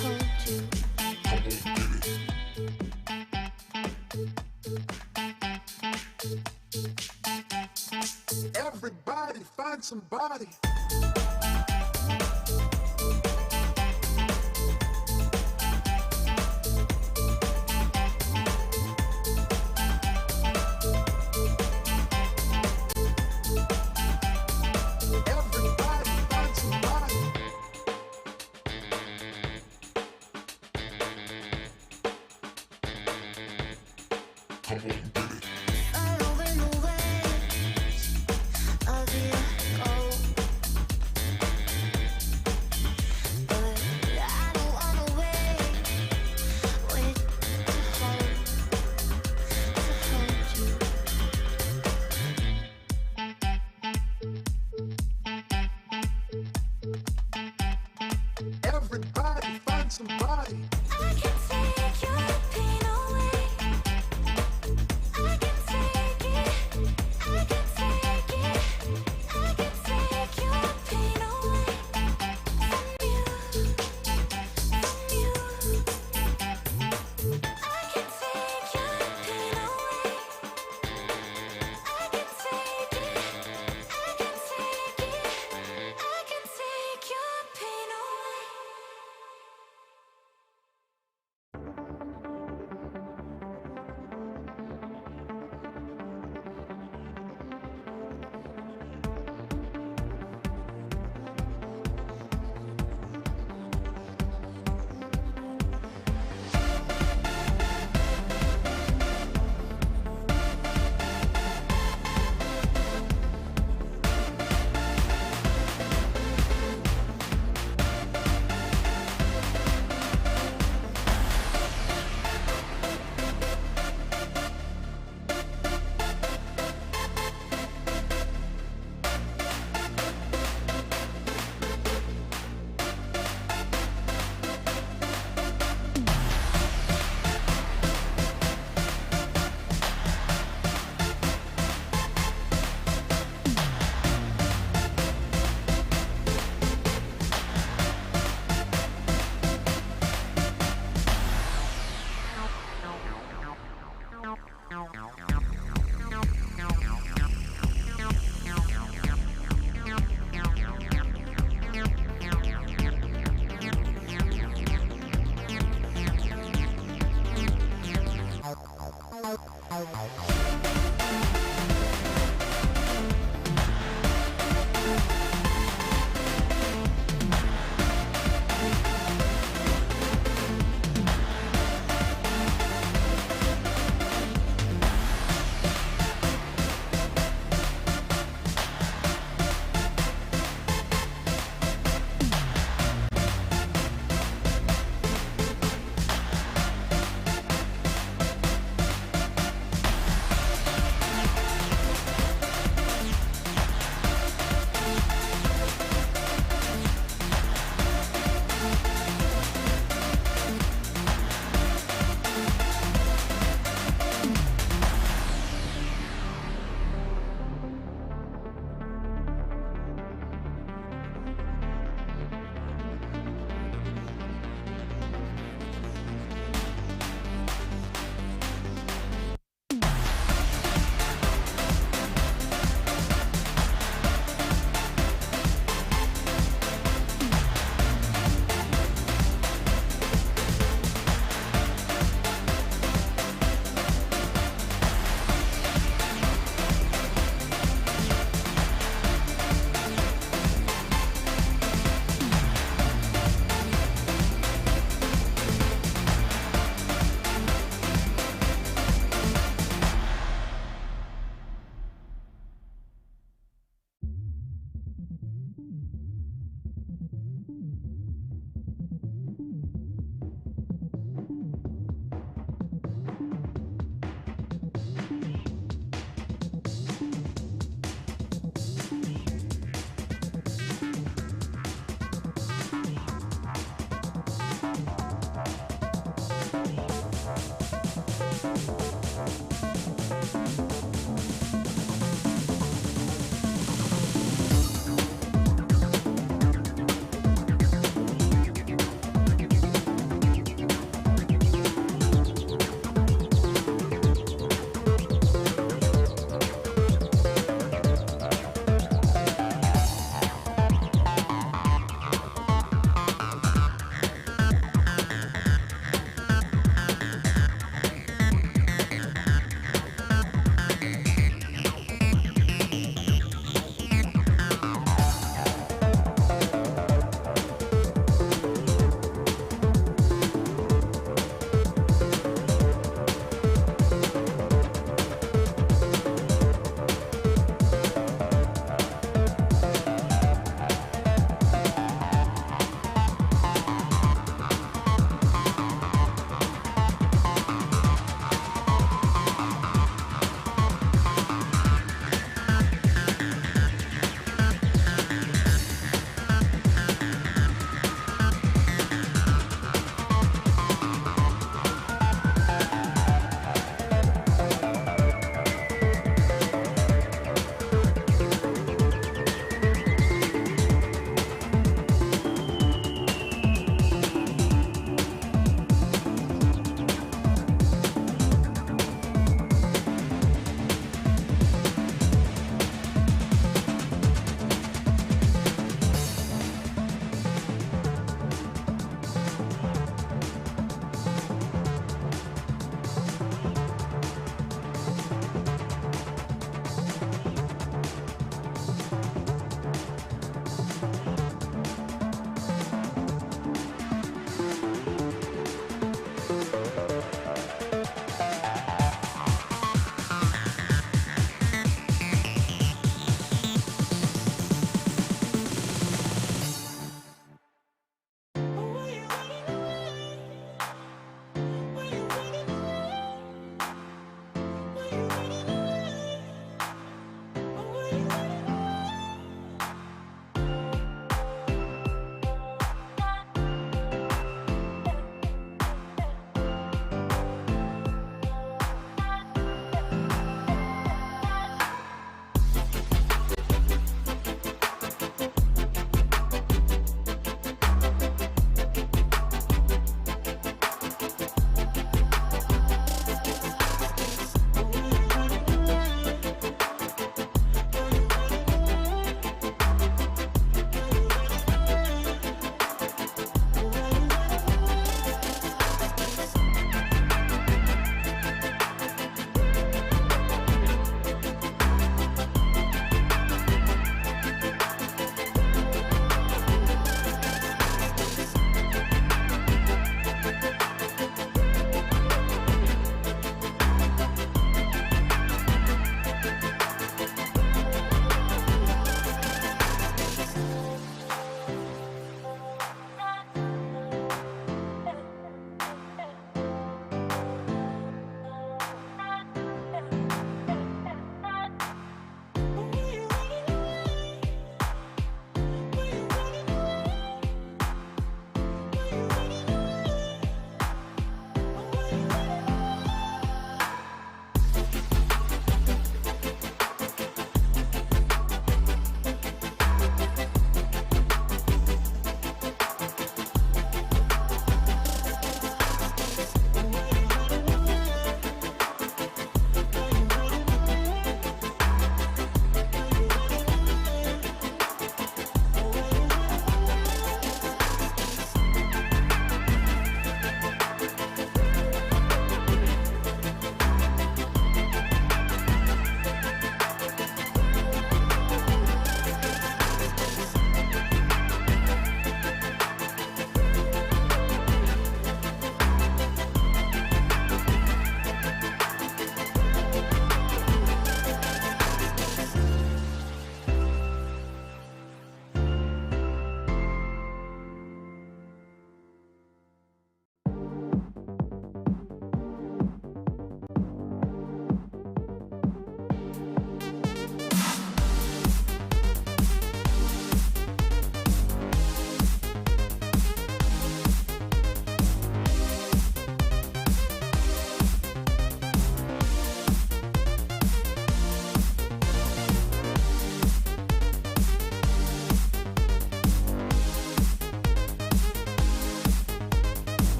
hold you. Everybody find somebody. Following the waves of your gold.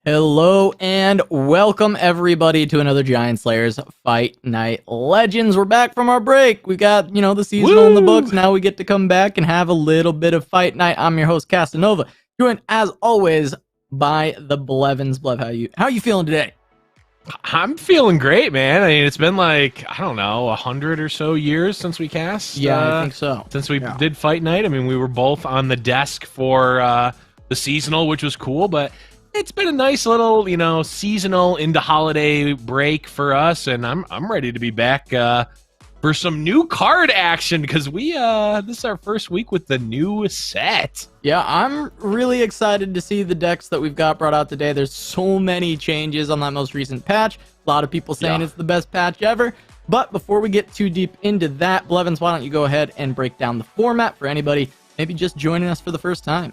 Hello and welcome everybody to another Giant Slayers Fight Night Legends. We're back from our break. We got, the seasonal in the books. Now we get to come back and have a little bit of fight night. I'm your host Casanova, joined as always by the Blevins. Blev, how you feeling today? I'm feeling great, man. I mean, it's been like, I don't know, 100 or so years since we cast. Yeah, I think so. Since we did Fight Night. I mean, we were both on the desk for the seasonal, which was cool, but it's been a nice little, seasonal into holiday break for us, and I'm ready to be back for some new card action because this is our first week with the new set. Yeah, I'm really excited to see the decks that we've got brought out today. There's so many changes on that most recent patch. A lot of people saying it's the best patch ever. But before we get too deep into that, Blevins, why don't you go ahead and break down the format for anybody maybe just joining us for the first time?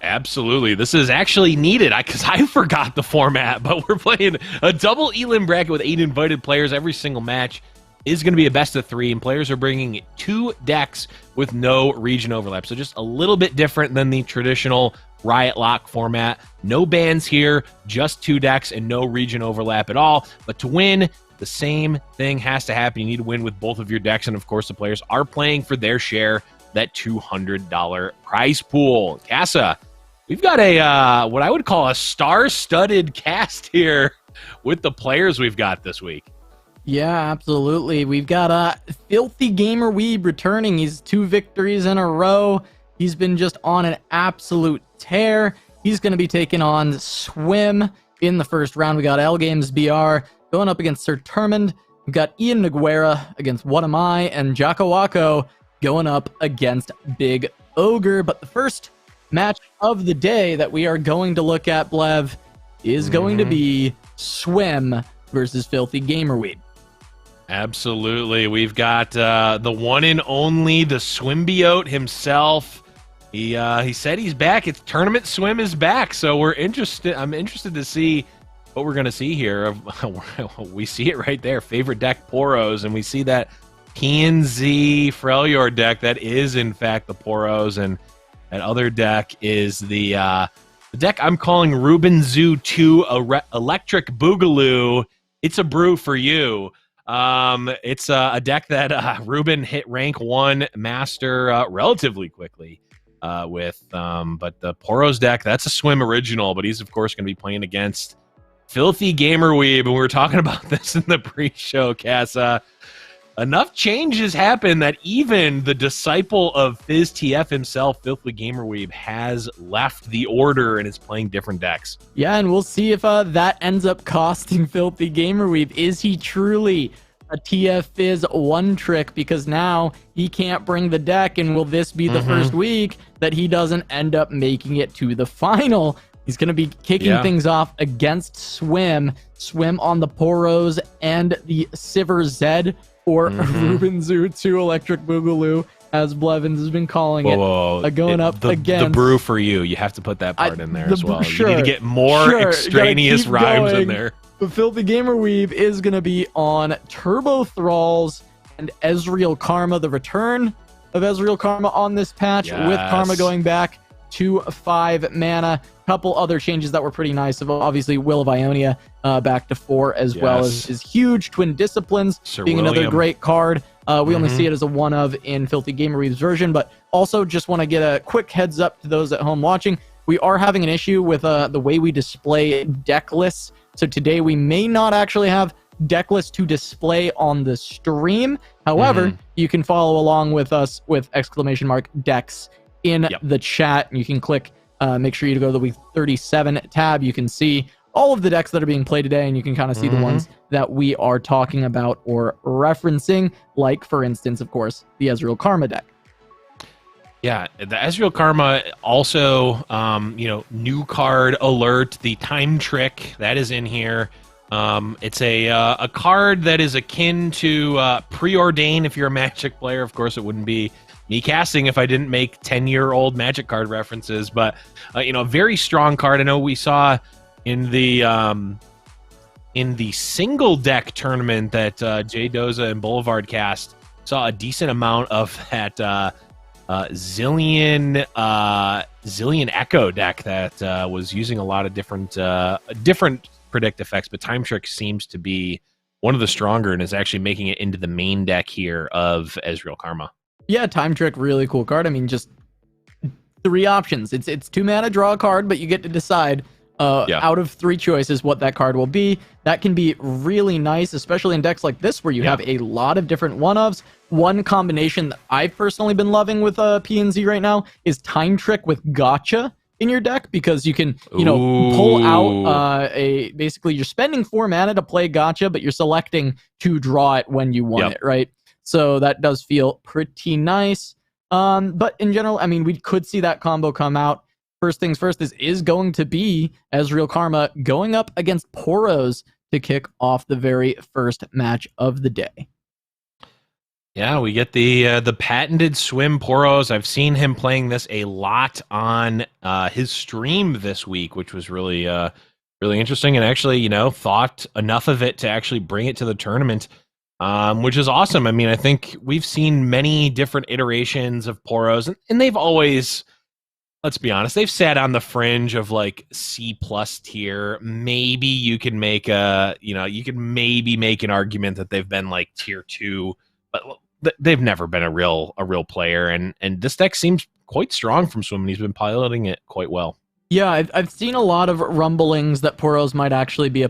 Absolutely. This is actually needed because I forgot the format, but we're playing a double elim bracket with 8 invited players. Every single match is going to be a best of 3, and players are bringing 2 decks with no region overlap. So just a little bit different than the traditional Riot Lock format. No bans here, just 2 decks and no region overlap at all. But to win, the same thing has to happen. You need to win with both of your decks, and of course the players are playing for their share, that $200 prize pool. Casa, we've got a what I would call a star-studded cast here with the players we've got this week. Yeah, absolutely. We've got Filthy Gamer Weeb returning. He's 2 victories in a row. He's been just on an absolute tear. He's going to be taking on Swim in the first round. We got L Games BR going up against Sir Termund. We've got Ian Noguera against What Am I, and Jocko Wacko going up against Big Ogre. But the first match of the day that we are going to look at, Blev, is going to be Swim versus Filthy Gamer Weeb. Absolutely. We've got the one and only, the Swimbiote himself. He said he's back. It's Tournament Swim is back. So I'm interested to see what we're going to see here. We see it right there. Favorite deck, Poros. And we see that PNZ Freljord deck. That is, in fact, the Poros. And that other deck is the deck I'm calling Ruben Zoo 2 Electric Boogaloo. It's a brew for you. It's a deck that Ruben hit rank 1 master relatively quickly with. But the Poros deck, that's a Swim original, but he's, of course, going to be playing against Filthy Gamer Weeb. And we were talking about this in the pre-show, Casa. Enough changes happen that even the disciple of FizzTF himself, Filthy Gamer Weeb, has left the order and is playing different decks. Yeah, and we'll see if that ends up costing Filthy Gamer Weeb. Is he truly a TF Fizz one trick? Because now he can't bring the deck, and will this be the first week that he doesn't end up making it to the final? He's going to be kicking things off against Swim. Swim on the Poros and the Siver Zed, or Ruben Zoo 2 Electric Boogaloo, as Blevins has been calling it. Going up against the brew for you. You have to put that part in there as well. You need to get more extraneous rhymes in there. The Filthy Gamer Weeb is going to be on Turbo Thralls and Ezreal Karma, the return of Ezreal Karma on this patch, with Karma going back to 5 mana. Couple other changes that were pretty nice. Obviously, Will of Ionia back to 4, as well as his huge Twin Disciplines being another great card. We only see it as a one of in Filthy Gamer Weeb's version, but also just want to get a quick heads up to those at home watching. We are having an issue with the way we display deck lists. So today we may not actually have deck lists to display on the stream. However, you can follow along with us with !decks in the chat. You can click, make sure you go to the week 37 tab. You can see all of the decks that are being played today, and you can kind of see the ones that we are talking about or referencing, like, for instance, of course, the Ezreal Karma deck. Yeah, the Ezreal Karma also, new card alert, the Time Trick, that is in here. It's a card that is akin to Preordain if you're a Magic player. Of course, it wouldn't be me casting if I didn't make 10-year-old Magic card references, but, a very strong card. I know we saw in the single deck tournament that Jay Doza and Boulevard cast, saw a decent amount of that Zillion Echo deck that was using a lot of different predict effects, but Time Trick seems to be one of the stronger and is actually making it into the main deck here of Ezreal Karma. Yeah, Time Trick, really cool card. I mean, just 3 options. It's 2 mana, draw a card, but you get to decide out of 3 choices what that card will be. That can be really nice, especially in decks like this where you have a lot of different one-ofs. One combination that I've personally been loving with PNZ right now is Time Trick with Gotcha in your deck, because you can, pull out basically you're spending 4 mana to play Gotcha, but you're selecting to draw it when you want it, right? So that does feel pretty nice. But in general, I mean, we could see that combo come out. First things first, this is going to be Ezreal Karma going up against Poros to kick off the very first match of the day. Yeah, we get the patented swim Poros. I've seen him playing this a lot on his stream this week, which was really really interesting, and actually, thought enough of it to actually bring it to the tournament, which is awesome. I mean, I think we've seen many different iterations of Poros, and they've always, let's be honest, they've sat on the fringe of like C+ tier. Maybe you can make you can maybe make an argument that they've been like tier 2, but they've never been a real player, and this deck seems quite strong from Swim, and he's been piloting it quite well. Yeah, I've seen a lot of rumblings that Poros might actually be a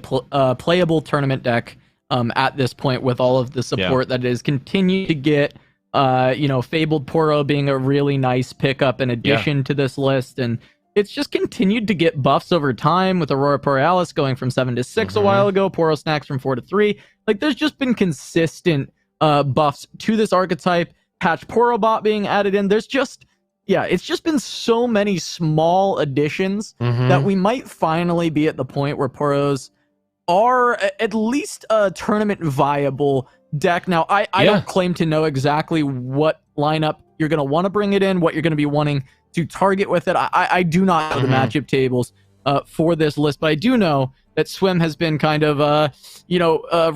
playable tournament deck at this point, with all of the support that it is continuing to get. Fabled Poro being a really nice pickup in addition to this list, and it's just continued to get buffs over time, with Aurora Borealis going from 7 to 6 a while ago, Poro Snacks from 4 to 3. Like, there's just been consistent buffs to this archetype. Patch Porobot being added in. There's just, it's just been so many small additions that we might finally be at the point where Poros are at least a tournament viable deck. Now, I don't claim to know exactly what lineup you're going to want to bring it in, what you're going to be wanting to target with it. I do not know the matchup tables for this list, but I do know that Swim has been kind of,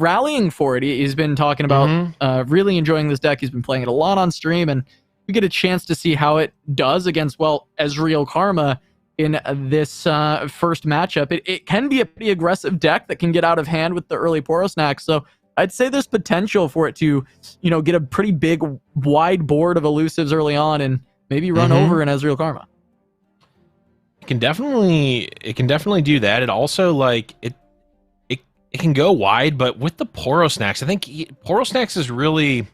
rallying for it. He's been talking about really enjoying this deck. He's been playing it a lot on stream, and we get a chance to see how it does against, Ezreal Karma in this first matchup. It can be a pretty aggressive deck that can get out of hand with the early Poro Snacks, so I'd say there's potential for it to, get a pretty big, wide board of elusives early on and maybe run over an Ezreal Karma. It can definitely do that. It also it can go wide, but with the Poro Snacks, I think Poro Snacks is really,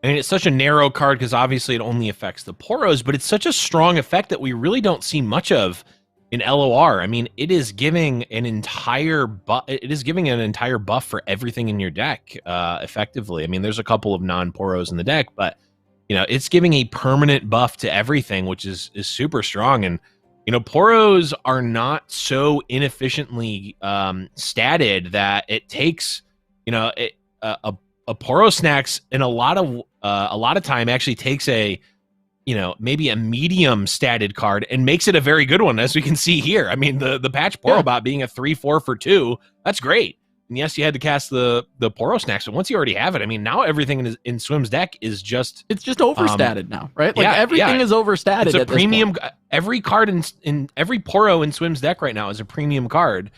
I mean, it's such a narrow card because obviously it only affects the Poros, but it's such a strong effect that we really don't see much of in LOR. I mean, it is giving an entire buff for everything in your deck, effectively. I mean, there's a couple of non-Poros in the deck, but it's giving a permanent buff to everything, which is super strong. And Poros are not so inefficiently statted that it takes a Poro Snacks in a lot of time actually takes a maybe a medium statted card and makes it a very good one, as we can see here. I mean, the patch Porobot being a 3/4 for 2, that's great. And yes, you had to cast the Poro Snacks, but once you already have it, I mean, now everything in Swim's deck is just, it's just overstatted now, right? Like everything is overstatted. It's a at premium. This point. Every card in every Poro in Swim's deck right now is a premium card,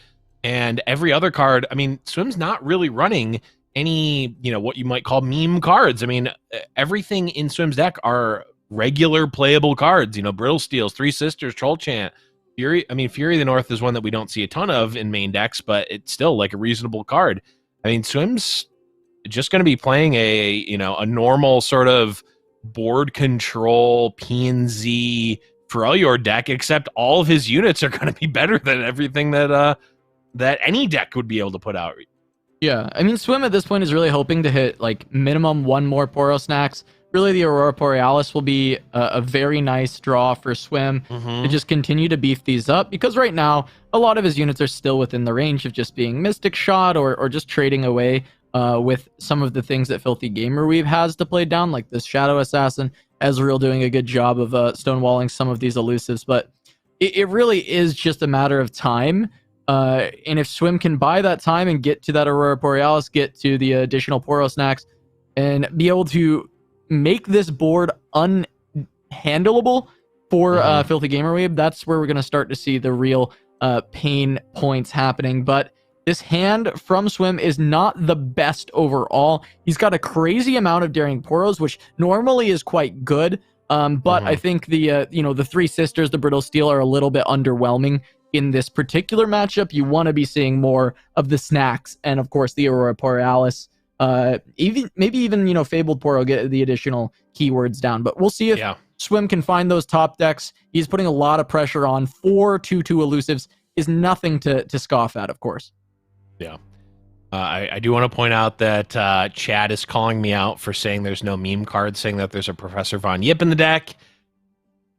and every other card, I mean, Swim's not really running any what you might call meme cards. I mean, everything in Swim's deck are regular playable cards. Brittle Steels, Three Sisters, Troll Chant, Fury. I mean, Fury of the North is one that we don't see a ton of in main decks, but it's still like a reasonable card. I mean, Swim's just going to be playing a normal sort of board control PNZ Freljord deck, except all of his units are going to be better than everything that any deck would be able to put out. Yeah, I mean, Swim at this point is really hoping to hit like minimum 1 more Poro Snacks. Really, the Aurora Borealis will be a very nice draw for Swim to just continue to beef these up, because right now a lot of his units are still within the range of just being Mystic Shot or just trading away with some of the things that Filthy Gamer Weave has to play down, like this Shadow Assassin. Ezreal doing a good job of stonewalling some of these elusives, but it really is just a matter of time. And if Swim can buy that time and get to that Aurora Borealis, get to the additional Poro Snacks, and be able to make this board handleable for Filthy Gamer Weeb, that's where we're going to start to see the real pain points happening. But this hand from Swim is not the best overall. He's got a crazy amount of Daring Poros, which normally is quite good. But I think the the Three Sisters, the Brittle Steel, are a little bit underwhelming in this particular matchup. You want to be seeing more of the snacks and, of course, the Aurora Borealis. Maybe even Fabled Poro, get the additional keywords down. But we'll see if Swim can find those top decks. He's putting a lot of pressure on. 4 2/2 elusives is nothing to scoff at, of course. Yeah. I do want to point out that Chad is calling me out for saying there's no meme card, saying that there's a Professor Von Yip in the deck.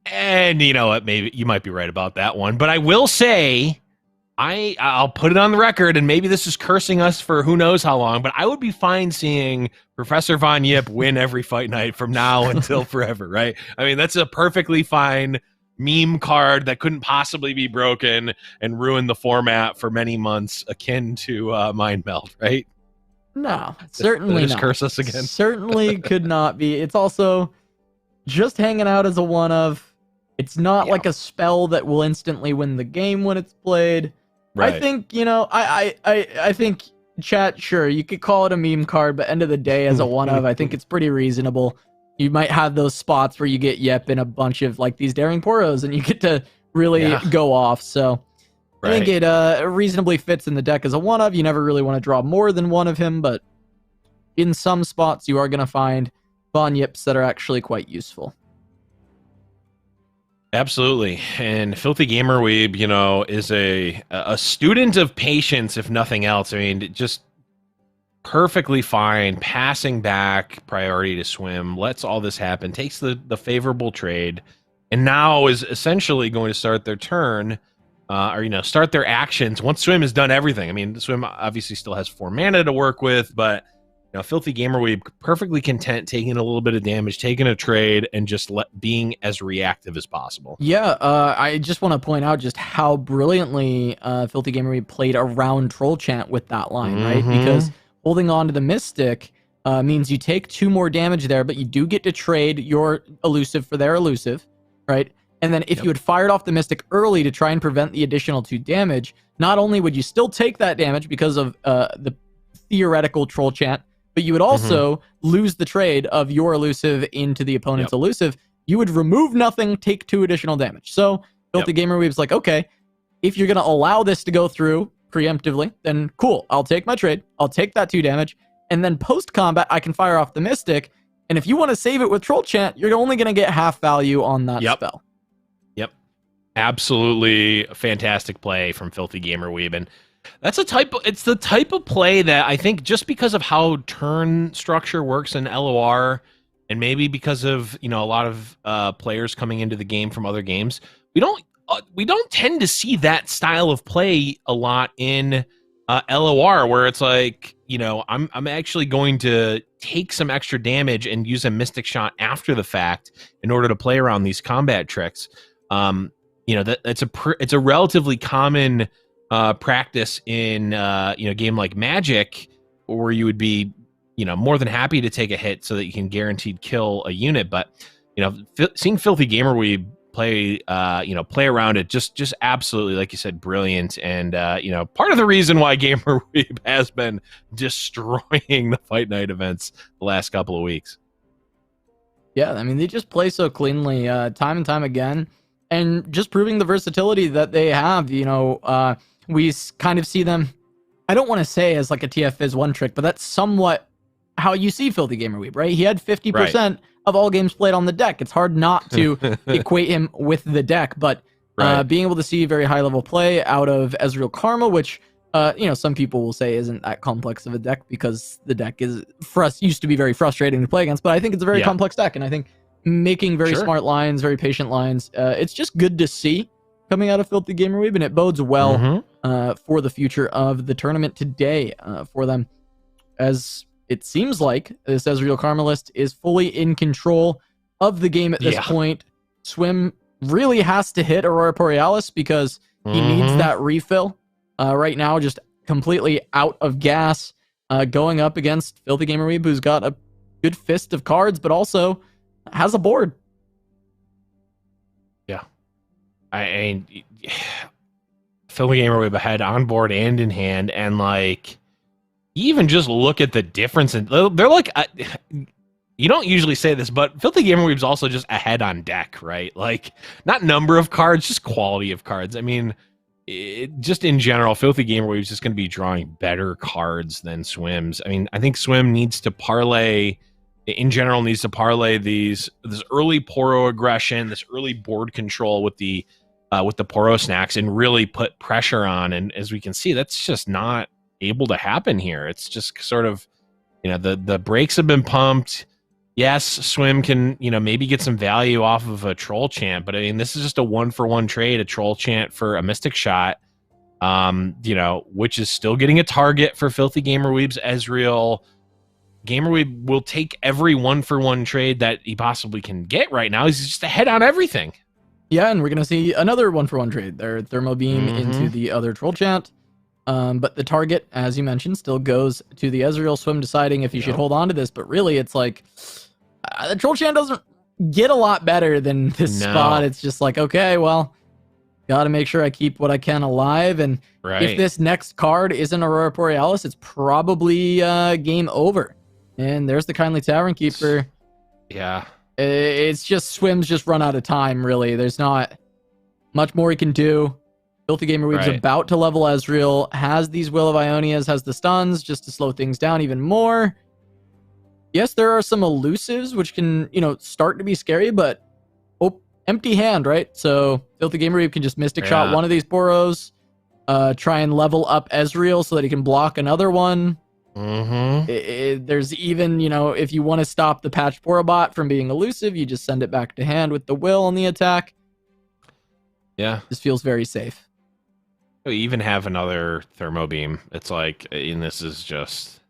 And you know what? Maybe you might be right about that one. But I will say, I'll put it on the record, and maybe this is cursing us for who knows how long, but I would be fine seeing Professor Von Yip win every fight night from now until forever, right? I mean, that's a perfectly fine meme card that couldn't possibly be broken and ruin the format for many months, akin to Mind Meld, right? No, certainly just not. Curse us again. Certainly could not be. It's also just hanging out as a one of. It's not like a spell that will instantly win the game when it's played. Right. I think I think chat. Sure, you could call it a meme card, but end of the day, as a one of, I think it's pretty reasonable. You might have those spots where you get Yep in a bunch of like these Daring Poros, and you get to really go off. So I think it reasonably fits in the deck as a one of. You never really want to draw more than one of him, but in some spots you are going to find Von Yips that are actually quite useful. Absolutely. And Filthy Gamer Weeb, is a student of patience, if nothing else. I mean, just perfectly fine, passing back priority to Swim, lets all this happen, takes the favorable trade, and now is essentially going to start their turn, or start their actions once Swim has done everything. I mean, Swim obviously still has 4 mana to work with, but Filthy Gamer Weeb perfectly content taking a little bit of damage, taking a trade, and just being as reactive as possible. Yeah, I just want to point out just how brilliantly Filthy Gamer Weeb played around Troll Chant with that line, right? Because holding on to the Mystic means you take 2 more damage there, but you do get to trade your elusive for their elusive, right? And then if you had fired off the Mystic early to try and prevent the additional 2 damage, not only would you still take that damage because of the theoretical Troll Chant, but you would also lose the trade of your elusive into the opponent's elusive. You would remove nothing, take 2 additional damage. So Filthy Gamer Weeb's like, okay, if you're going to allow this to go through preemptively, then cool, I'll take my trade. I'll take that 2 damage. And then post-combat, I can fire off the Mystic. And if you want to save it with Troll Chant, you're only going to get half value on that spell. Yep. Absolutely fantastic play from Filthy Gamer Weeb. And it's the type of play that I think, just because of how turn structure works in LOR, and maybe because of a lot of players coming into the game from other games, we don't tend to see that style of play a lot in LOR, where it's like, I'm actually going to take some extra damage and use a Mystic Shot after the fact in order to play around these combat tricks. It's a relatively common practice in a game like Magic, where you would be more than happy to take a hit so that you can guaranteed kill a unit. But seeing Filthy Gamer Weeb play around it, just absolutely, like you said, brilliant. And part of the reason why Gamer Weeb has been destroying the Fight Night events the last couple of weeks. Yeah, I mean, they just play so cleanly time and time again, and just proving the versatility that they have. We kind of see them, I don't want to say as like a TF Fizz one trick, but that's somewhat how you see Filthy Gamer Weeb, right? He had 50% of all games played on the deck. It's hard not to equate him with the deck, but being able to see very high level play out of Ezreal Karma, which some people will say isn't that complex of a deck, because the deck used to be very frustrating to play against, but I think it's a very complex deck, and I think making very smart lines, very patient lines, it's just good to see coming out of Filthy Gamer Weeb, and it bodes well for the future of the tournament today for them, as it seems like this Ezreal Karma list is fully in control of the game at this point. Swim really has to hit Aurora Borealis because he needs that refill. Right now, just completely out of gas, going up against Filthy Gamer Weeb, who's got a good fist of cards, but also has a board. I Filthy Gamer Weeb ahead on board and in hand, and like even just look at the difference, and they're like you don't usually say this, but Filthy Gamer Weeb's also just ahead on deck, right? Like not number of cards, just quality of cards. I mean, just in general, Filthy Gamer Weeb's just going to be drawing better cards than Swims. I mean, I think Swim needs to parlay. In general, needs to parlay this early Poro aggression, this early board control with the Poro snacks, and really put pressure on. And as we can see, that's just not able to happen here. It's just sort of, the brakes have been pumped. Yes, Swim can, maybe get some value off of a Troll Chant, but I mean, this is just a 1-for-1 trade, a Troll Chant for a Mystic Shot, which is still getting a target for Filthy Gamer Weeb's Ezreal. Gamer Weeb will take every 1-for-1 trade that he possibly can get right now. He's just ahead on everything. Yeah, and we're going to see another 1-for-1 trade. Their Thermo Beam into the other Troll Chant. But the target, as you mentioned, still goes to the Ezreal. Swim deciding if he should hold on to this. But really, it's like the Troll Chant doesn't get a lot better than this spot. It's just like, okay, well, got to make sure I keep what I can alive. And if this next card isn't Aurora Borealis, it's probably game over. And there's the Kindly Tavern Keeper. Yeah. It's just Swim's just run out of time, really. There's not much more he can do. Filthy Gamer Weeb's about to level Ezreal, has these Will of Ionias, has the stuns just to slow things down even more. Yes, there are some elusives, which can, start to be scary, but empty hand, right? So Filthy Gamer Weeb can just Mystic Shot one of these Boros, try and level up Ezreal so that he can block another one. There's even, if you want to stop the Patch Borobot from being elusive, you just send it back to hand with the Will on the attack. Yeah. This feels very safe. We even have another Thermo Beam. It's like, and this is just...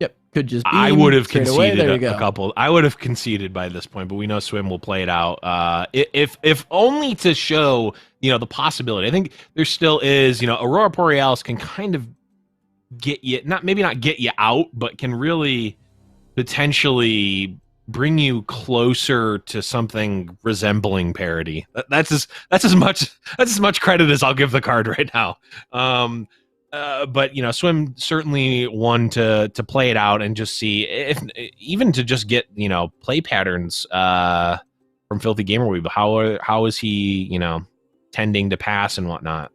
Yep, could just be. I would have conceded a couple. I would have conceded by this point, but we know Swim will play it out. If only to show, the possibility. I think there still is, Aurora Borealis can kind of get you, maybe not get you out, but can really potentially bring you closer to something resembling parity. That's as much credit as I'll give the card right now. But Swim certainly one to play it out and just see if even to just get play patterns from Filthy Gamer Weeb. How is he tending to pass and whatnot?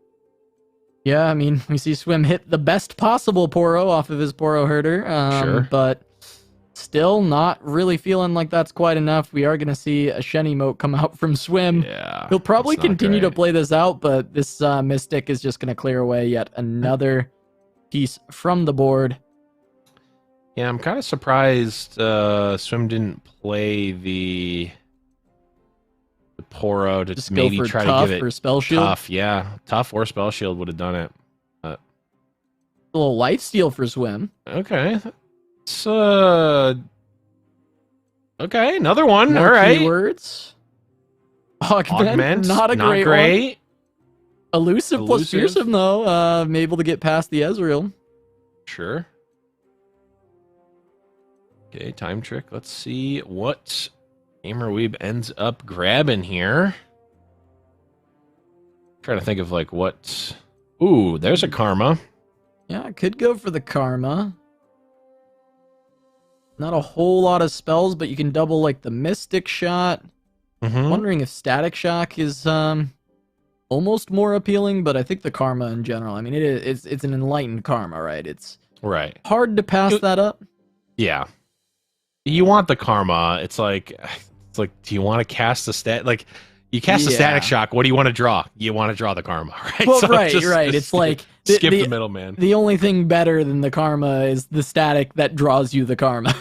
Yeah, I mean, we see Swim hit the best possible Poro off of his Poro Herder, sure, but still not really feeling like that's quite enough. We are going to see a Shen emote come out from Swim. Yeah, he'll probably continue to play this out, but this Mystic is just going to clear away yet another piece from the board. Yeah, I'm kind of surprised Swim didn't play the Poro to just maybe try to give it or Spell Shield. Tough, yeah. Tough or Spell Shield would have done it. A little life steal for Swim. Okay. It's, okay, another one. More all right. Keywords. Augment. Not a great one. Elusive plus Fearsome, though. I'm able to get past the Ezreal. Sure. Okay, Time Trick. Let's see what Gamer Weeb ends up grabbing here. Trying to think of like what... Ooh, there's a Karma. Yeah, I could go for the Karma. Not a whole lot of spells, but you can double like the Mystic Shot. Wondering if Static Shock is almost more appealing, but I think the Karma in general. I mean, it's an enlightened Karma, right? It's hard to pass that up. Yeah, you want the Karma. It's like, do you want to cast the stat? Like, you cast a Static Shock. What do you want to draw? You want to draw the Karma, right? Well, so right. It's like skip the middleman. The only thing better than the Karma is the static that draws you the Karma.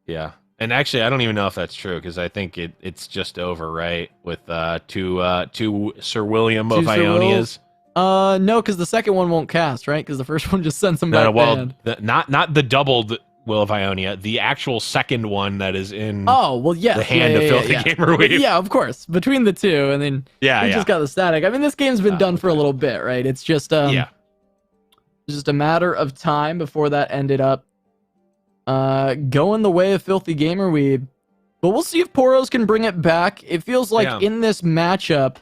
Yeah. And actually, I don't even know if that's true, because I think it's just over, right? With two Sir William of Ionias. No, because the second one won't cast, right? Because the first one just sends them back. Not the doubled Will of Ionia, the actual second one that is in the hand of Filthy Gamer Weeb. Yeah, of course. Between the two, and then just got the static. I mean, this game's been done for a little bit, right? It's just just a matter of time before that ended up going the way of Filthy Gamer Weeb. But we'll see if Poros can bring it back. It feels like in this matchup,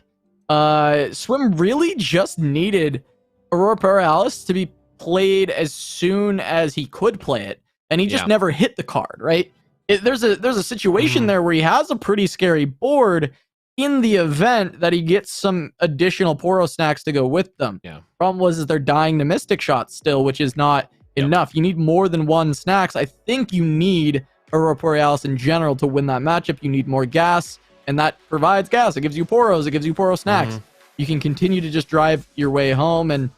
Swim really just needed Aurora Borealis to be played as soon as he could play it, and he just never hit the card, right? There's a situation there where he has a pretty scary board in the event that he gets some additional Poro snacks to go with them. Problem is they're dying to Mystic Shots still, which is not enough. You need more than one snacks. I think you need Aurora Borealis in general to win that matchup. You need more gas, and that provides gas. It gives you Poros. It gives you Poro snacks. You can continue to just drive your way home, and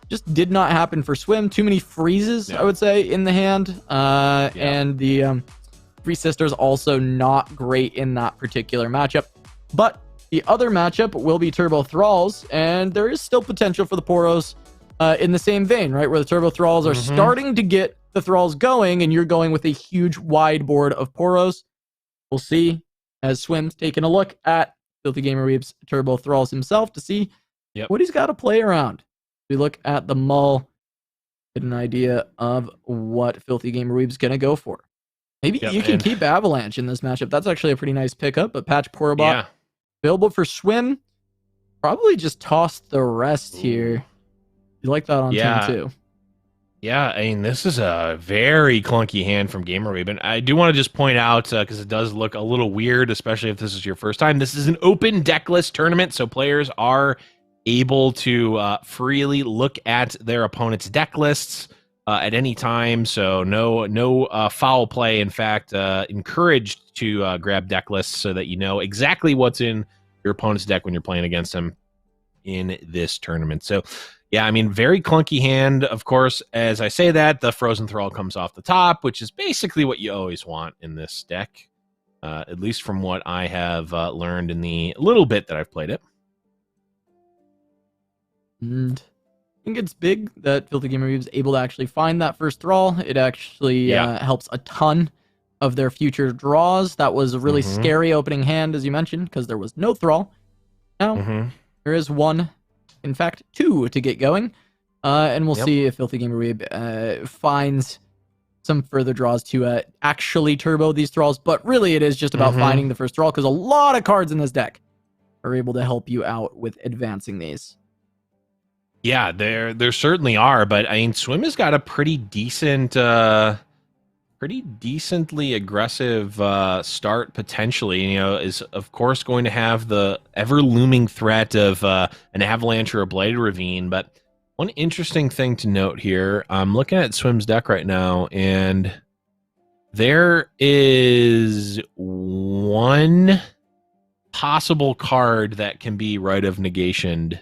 just did not happen for Swim. Too many freezes, I would say, in the hand. And the Three Sisters also not great in that particular matchup. But the other matchup will be Turbo Thralls, and there is still potential for the Poros in the same vein, right? Where the Turbo Thralls are starting to get the Thralls going, and you're going with a huge wide board of Poros. We'll see as Swim's taking a look at Filthy Gamer Weeb's Turbo Thralls himself to see what he's got to play around. We look at the mull, get an idea of what Filthy Gamer Weeb's going to go for. Maybe you can keep Avalanche in this matchup. That's actually a pretty nice pickup, but Patch Porobot available for Swim. Probably just toss the rest here. You like that on turn 2. Yeah, I mean, this is a very clunky hand from Gamer Weeb. And I do want to just point out, because it does look a little weird, especially if this is your first time, this is an open deck list tournament, so players are able to freely look at their opponent's deck lists at any time. So no foul play. In fact, encouraged to grab deck lists so that you know exactly what's in your opponent's deck when you're playing against them in this tournament. So yeah, I mean, very clunky hand. Of course, as I say that, the Frozen Thrall comes off the top, which is basically what you always want in this deck, at least from what I have learned in the little bit that I've played it. And I think it's big that Filthy Gamer Weeb is able to actually find that first Thrall. It actually helps a ton of their future draws. That was a really scary opening hand, as you mentioned, because there was no Thrall. Now, there is one, in fact, 2 to get going. And we'll see if Filthy Gamer Weeb finds some further draws to actually turbo these Thralls. But really, it is just about finding the first Thrall, because a lot of cards in this deck are able to help you out with advancing these. Yeah, there certainly are, but I mean, Swim has got a pretty decent, pretty decently aggressive start potentially. You know, is of course going to have the ever looming threat of an Avalanche or a Blighted Ravine. But one interesting thing to note here, I'm looking at Swim's deck right now, and there is one possible card that can be Rite of Negation.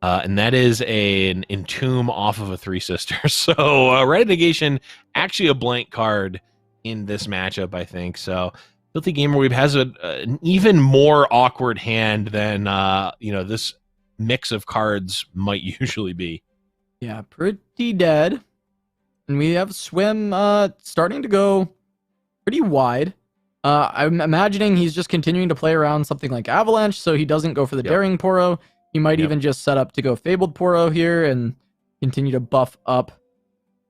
And that is an Entomb off of a Three Sisters. So Rite of Negation, actually a blank card in this matchup, I think. So Filthy Gamer Weeb has an even more awkward hand than this mix of cards might usually be. Yeah, pretty dead. And we have Swim starting to go pretty wide. I'm imagining he's just continuing to play around something like Avalanche, so he doesn't go for the Daring Poro. He might even just set up to go Fabled Poro here and continue to buff up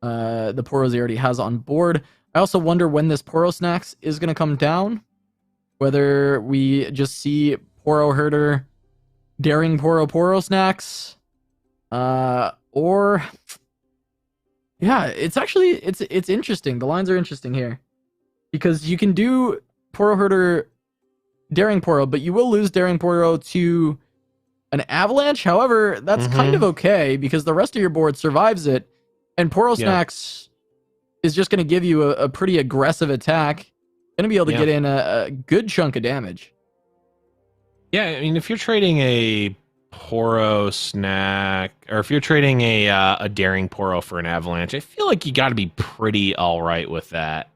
the Poros he already has on board. I also wonder when this Poro Snacks is going to come down. Whether we just see Poro Herder, Daring Poro Snacks, or... Yeah, it's actually, it's interesting. The lines are interesting here. Because you can do Poro Herder, Daring Poro, but you will lose Daring Poro to an Avalanche. However, that's kind of okay because the rest of your board survives it, and Poro Snacks is just going to give you a pretty aggressive attack. Going to be able to get in a good chunk of damage. Yeah, I mean, if you're trading a Poro Snack, or if you're trading a Daring Poro for an Avalanche, I feel like you got to be pretty all right with that.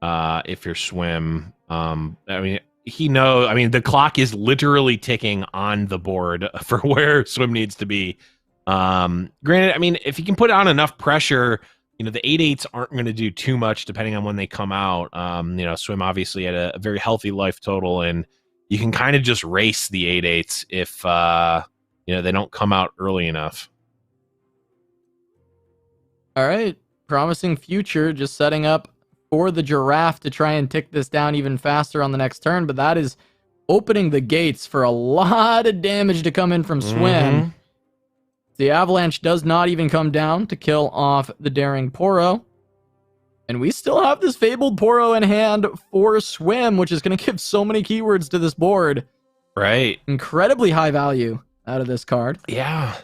If you're Swim, I mean. The clock is literally ticking on the board for where Swim needs to be. Granted, I mean, if you can put on enough pressure, the 8/8s aren't going to do too much depending on when they come out. Swim obviously had a very healthy life total, and you can kind of just race the 8/8s if, they don't come out early enough. All right. Promising future, just setting up for the Giraffe to try and tick this down even faster on the next turn, but that is opening the gates for a lot of damage to come in from Swim. The Avalanche does not even come down to kill off the Daring Poro. And we still have this Fabled Poro in hand for Swim, which is going to give so many keywords to this board. Right. Incredibly high value out of this card. Yeah.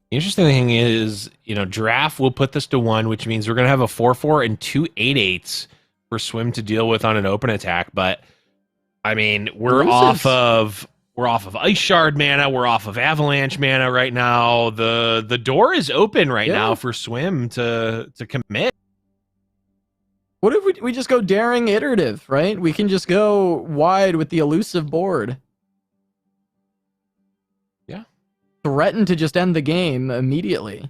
The interesting thing is, Giraffe will put this to 1, which means we're going to have a 4/4 and 2 8/8s for Swim to deal with on an open attack. But, I mean, we're off of Ice Shard mana. We're off of Avalanche mana right now. The door is open right now for Swim to commit. What if we just go Daring Iterative, right? We can just go wide with the elusive board. Yeah. Threaten to just end the game immediately.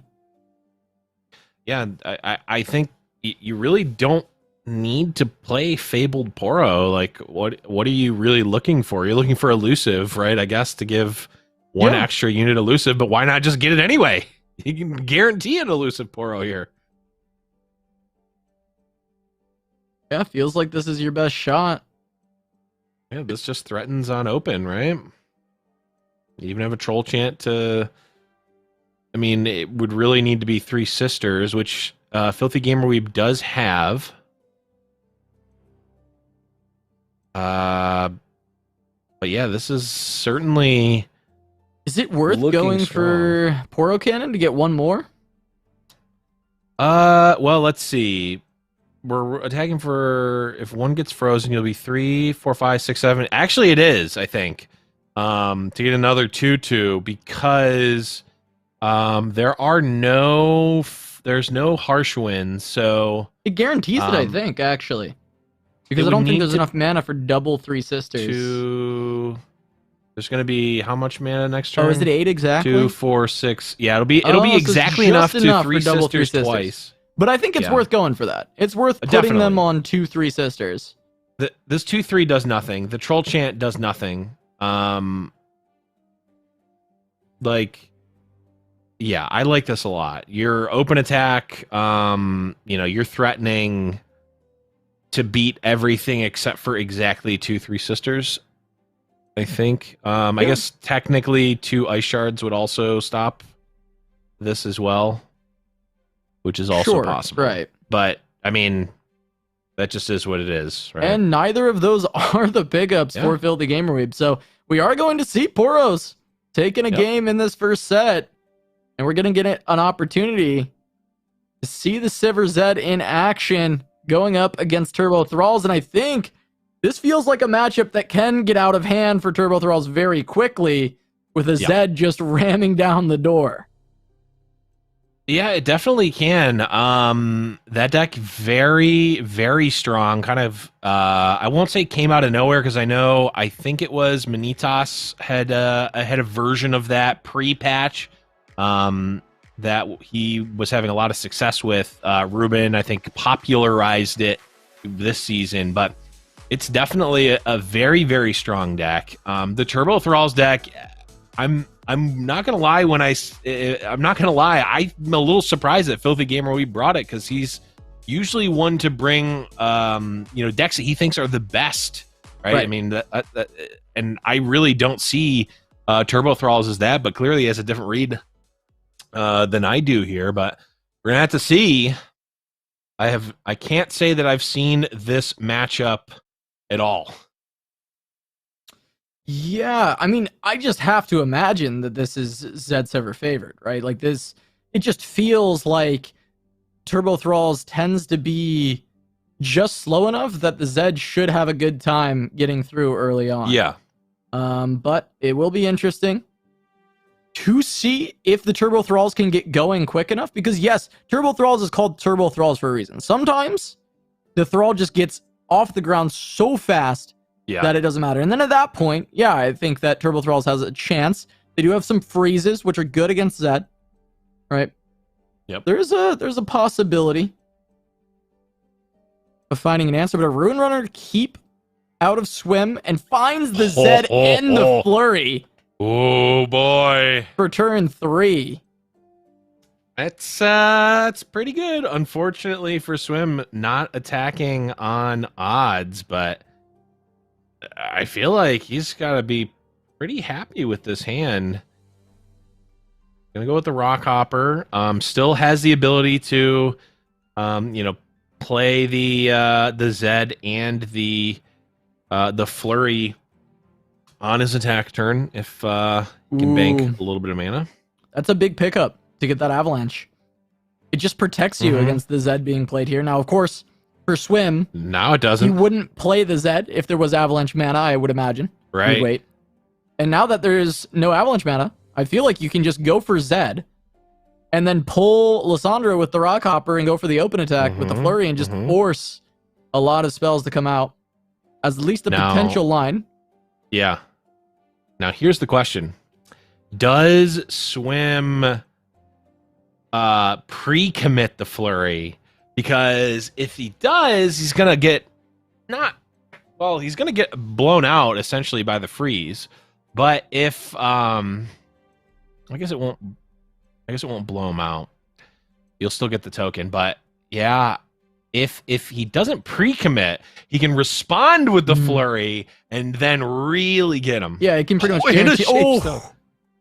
Yeah, I think you really don't need to play Fabled Poro. Like, what are you really looking for? You're looking for elusive, right? I guess to give one extra unit elusive, but why not just get it anyway? You can guarantee an elusive Poro here. Yeah, feels like this is your best shot. Yeah, this just threatens on open, right? You even have a Troll Chant to... I mean, it would really need to be 3 Sisters, which Filthy Gamer Weeb does have. But yeah, this is certainly... Is it worth going for Poro Cannon to get 1 more? Well, let's see. We're attacking for, if 1 gets frozen, you'll be 3, 4, 5, 6, 7. Actually, it is, I think. To get another 2/2 because there's no harsh winds, so it guarantees it, I think, actually. Because I don't think there's enough mana for double 3 Sisters. There's going to be how much mana next turn? Oh, is it 8 exactly? 2, 4, 6. Yeah, it'll be exactly enough to 3 Sisters twice. But I think it's worth going for that. It's worth putting them on 2, 3 Sisters. This 2/3 does nothing. The Troll Chant does nothing. Like, yeah, I like this a lot. Your open attack, you're threatening to beat everything except for exactly 2, 3 Sisters. I think. I guess technically 2 Ice Shards would also stop this as well, which is also possible. Right. But I mean, that just is what it is, right? And neither of those are the pickups for Filthy Gamer Weeb. So we are going to see Poros taking a game in this first set. And we're going to get an opportunity to see the Sivir Zed in action going up against Turbo Thralls. And I think this feels like a matchup that can get out of hand for Turbo Thralls very quickly with a Zed just ramming down the door. Yeah, it definitely can. That deck, very, very strong. Kind of, I won't say came out of nowhere because I think it was Manitas had a version of that pre-patch that he was having a lot of success with. Ruben, I think, popularized it this season, but it's definitely a very, very strong deck. The Turbo Thralls deck, I'm not gonna lie I'm a little surprised that Filthy Gamer we brought it because he's usually one to bring decks that he thinks are the best, right? I mean, and I really don't see Turbo Thralls as that, but clearly he has a different read than I do here. But we're gonna have to see. I can't say that I've seen this matchup at all. Yeah, I mean, I just have to imagine that this is Zed Sivir favored, right? Like this, it just feels like Turbo Thralls tends to be just slow enough that the Zed should have a good time getting through early on. Yeah. But it will be interesting to see if the Turbo Thralls can get going quick enough, because yes, Turbo Thralls is called Turbo Thralls for a reason. Sometimes the Thrall just gets off the ground so fast that it doesn't matter. And then at that point, yeah, I think that Turbo Thralls has a chance. They do have some freezes, which are good against Zed, right? Yep. There's a possibility of finding an answer, but a Rune Runner keep out of swim and finds the Zed and the flurry. Oh boy! For turn 3. It's pretty good. Unfortunately for Swim, not attacking on odds, but I feel like he's got to be pretty happy with this hand. Gonna go with the Rock Hopper. Still has the ability to, play the Zed and the Flurry on his attack turn if he can bank a little bit of mana. That's a big pickup to get that Avalanche. It just protects you against the Zed being played here. Now, of course, for Swim, now it doesn't. He wouldn't play the Zed if there was Avalanche mana, I would imagine. Right. He'd wait. And now that there's no Avalanche mana, I feel like you can just go for Zed and then pull Lysandra with the Rock Hopper and go for the open attack with the Flurry and just force a lot of spells to come out as at least a potential line. Yeah. Now, here's the question. Does Swim pre-commit the Flurry? Because if he does, he's going to get he's going to get blown out essentially by the freeze. But if I guess it won't blow him out. You'll still get the token, but yeah, if he doesn't pre-commit, he can respond with the Flurry and then really get him. Yeah, it can pretty much guarantee.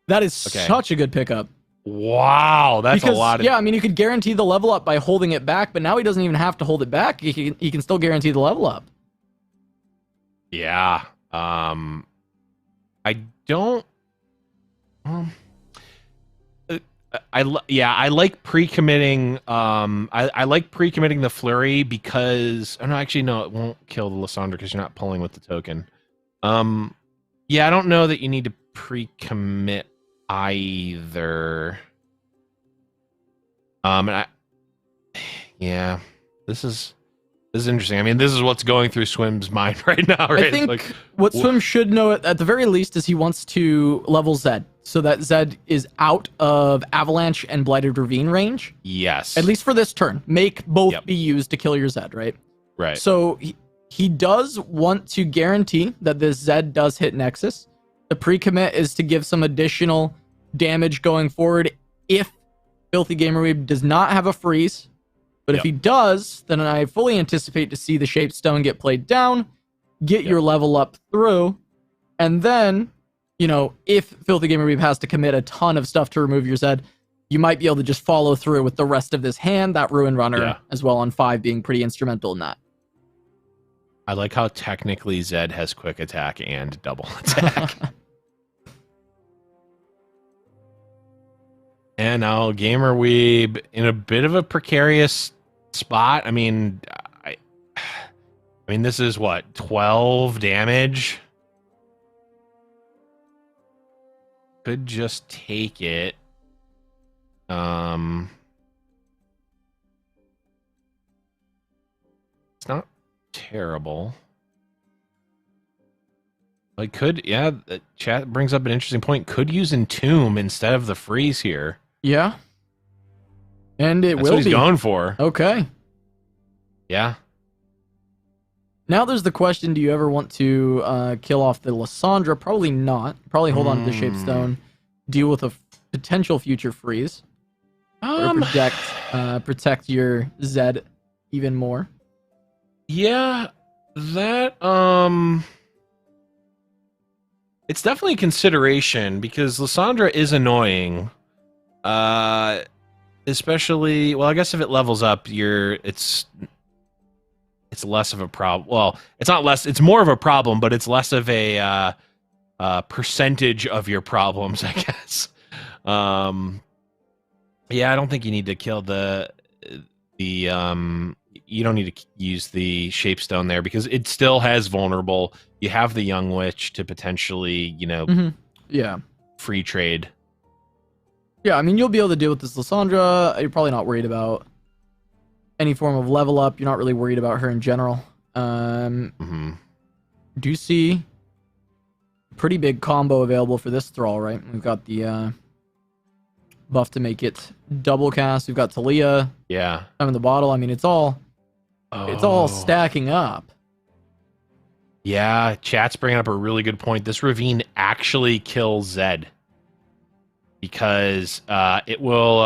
That is such a good pickup. Wow, that's a lot. Yeah, I mean, you could guarantee the level up by holding it back, but now he doesn't even have to hold it back. He can still guarantee the level up. Yeah. I don't. I like pre-committing. I like pre-committing the Flurry because it won't kill the Lysandra because you're not pulling with the token. Yeah, I don't know that you need to pre-commit either. This is interesting. I mean, this is what's going through Swim's mind right now. Right? I think what Swim should know at the very least is he wants to level Zed so that Zed is out of Avalanche and Blighted Ravine range. Yes. At least for this turn. Make both be used to kill your Zed, right? Right. So he does want to guarantee that this Zed does hit Nexus. The pre-commit is to give some additional damage going forward if Filthy Gamerweeb does not have a freeze. But if he does, then I fully anticipate to see the Shaped Stone get played down, get your level up through, and then, if Filthy Gamerweeb has to commit a ton of stuff to remove your Zed, you might be able to just follow through with the rest of this hand, that Ruin Runner as well on 5 being pretty instrumental in that. I like how technically Zed has quick attack and double attack. And now Gamerweeb in a bit of a precarious spot. I mean, this is what, 12 damage? Could just take it. It's not terrible. Like, the chat brings up an interesting point. Could use Entomb instead of the freeze here. Yeah. And That's what he's going for. Okay. Yeah. Now there's the question, do you ever want to kill off the Lysandra? Probably not. Probably hold on to the Shaped Stone. Deal with a potential future freeze. Or protect your Zed even more. Yeah. That, it's definitely a consideration because Lysandra is annoying. Especially, well, I guess if it levels up, it's less of a problem. Well, it's not less, it's more of a problem, but it's less of a percentage of your problems, I guess. Yeah, I don't think you need to kill you don't need to use the Shapestone there because it still has vulnerable. You have the Young Witch to potentially, free trade. Yeah, I mean, you'll be able to deal with this Lysandra. You're probably not worried about any form of level up. You're not really worried about her in general. Do see pretty big combo available for this Thrall, right? We've got the buff to make it double cast. We've got Talia. Yeah. I'm in the bottle. I mean, it's all stacking up. Yeah, chat's bringing up a really good point. This Ravine actually kills Zed. Because it will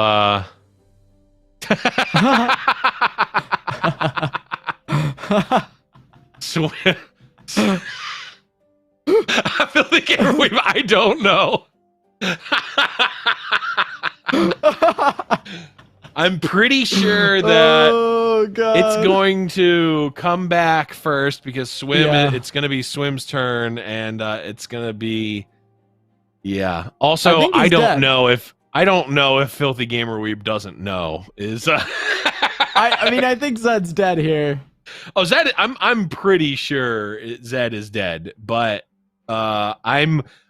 Filthy Gamer Weave, I don't know. I'm pretty sure that it's going to come back first because it's going to be Swim's turn, and it's going to be, Also, I don't know if Filthy Gamer Weeb doesn't know is. I mean, I think Zed's dead here. Oh, Zed, I'm pretty sure Zed is dead, but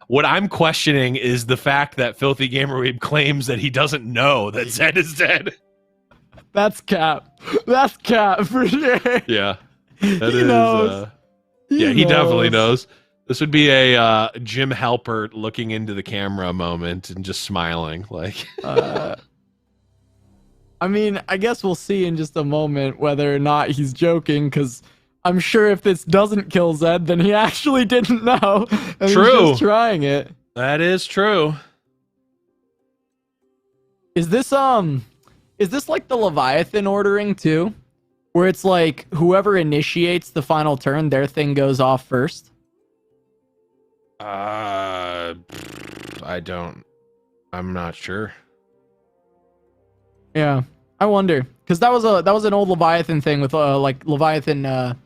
what I'm questioning is the fact that Filthy Gamer Weeb claims that he doesn't know that Zed is dead. That's cap. That's cap for sure. Yeah. He knows. He definitely knows. This would be a Jim Halpert looking into the camera moment and just smiling. Like. I mean, I guess we'll see in just a moment whether or not he's joking, because I'm sure if this doesn't kill Zed, then he actually didn't know. And True. He's just trying it. That is true. Is this like the Leviathan ordering too? Where it's like whoever initiates the final turn, their thing goes off first? I'm not sure. Yeah, I wonder, because that was an old Leviathan thing with like Leviathan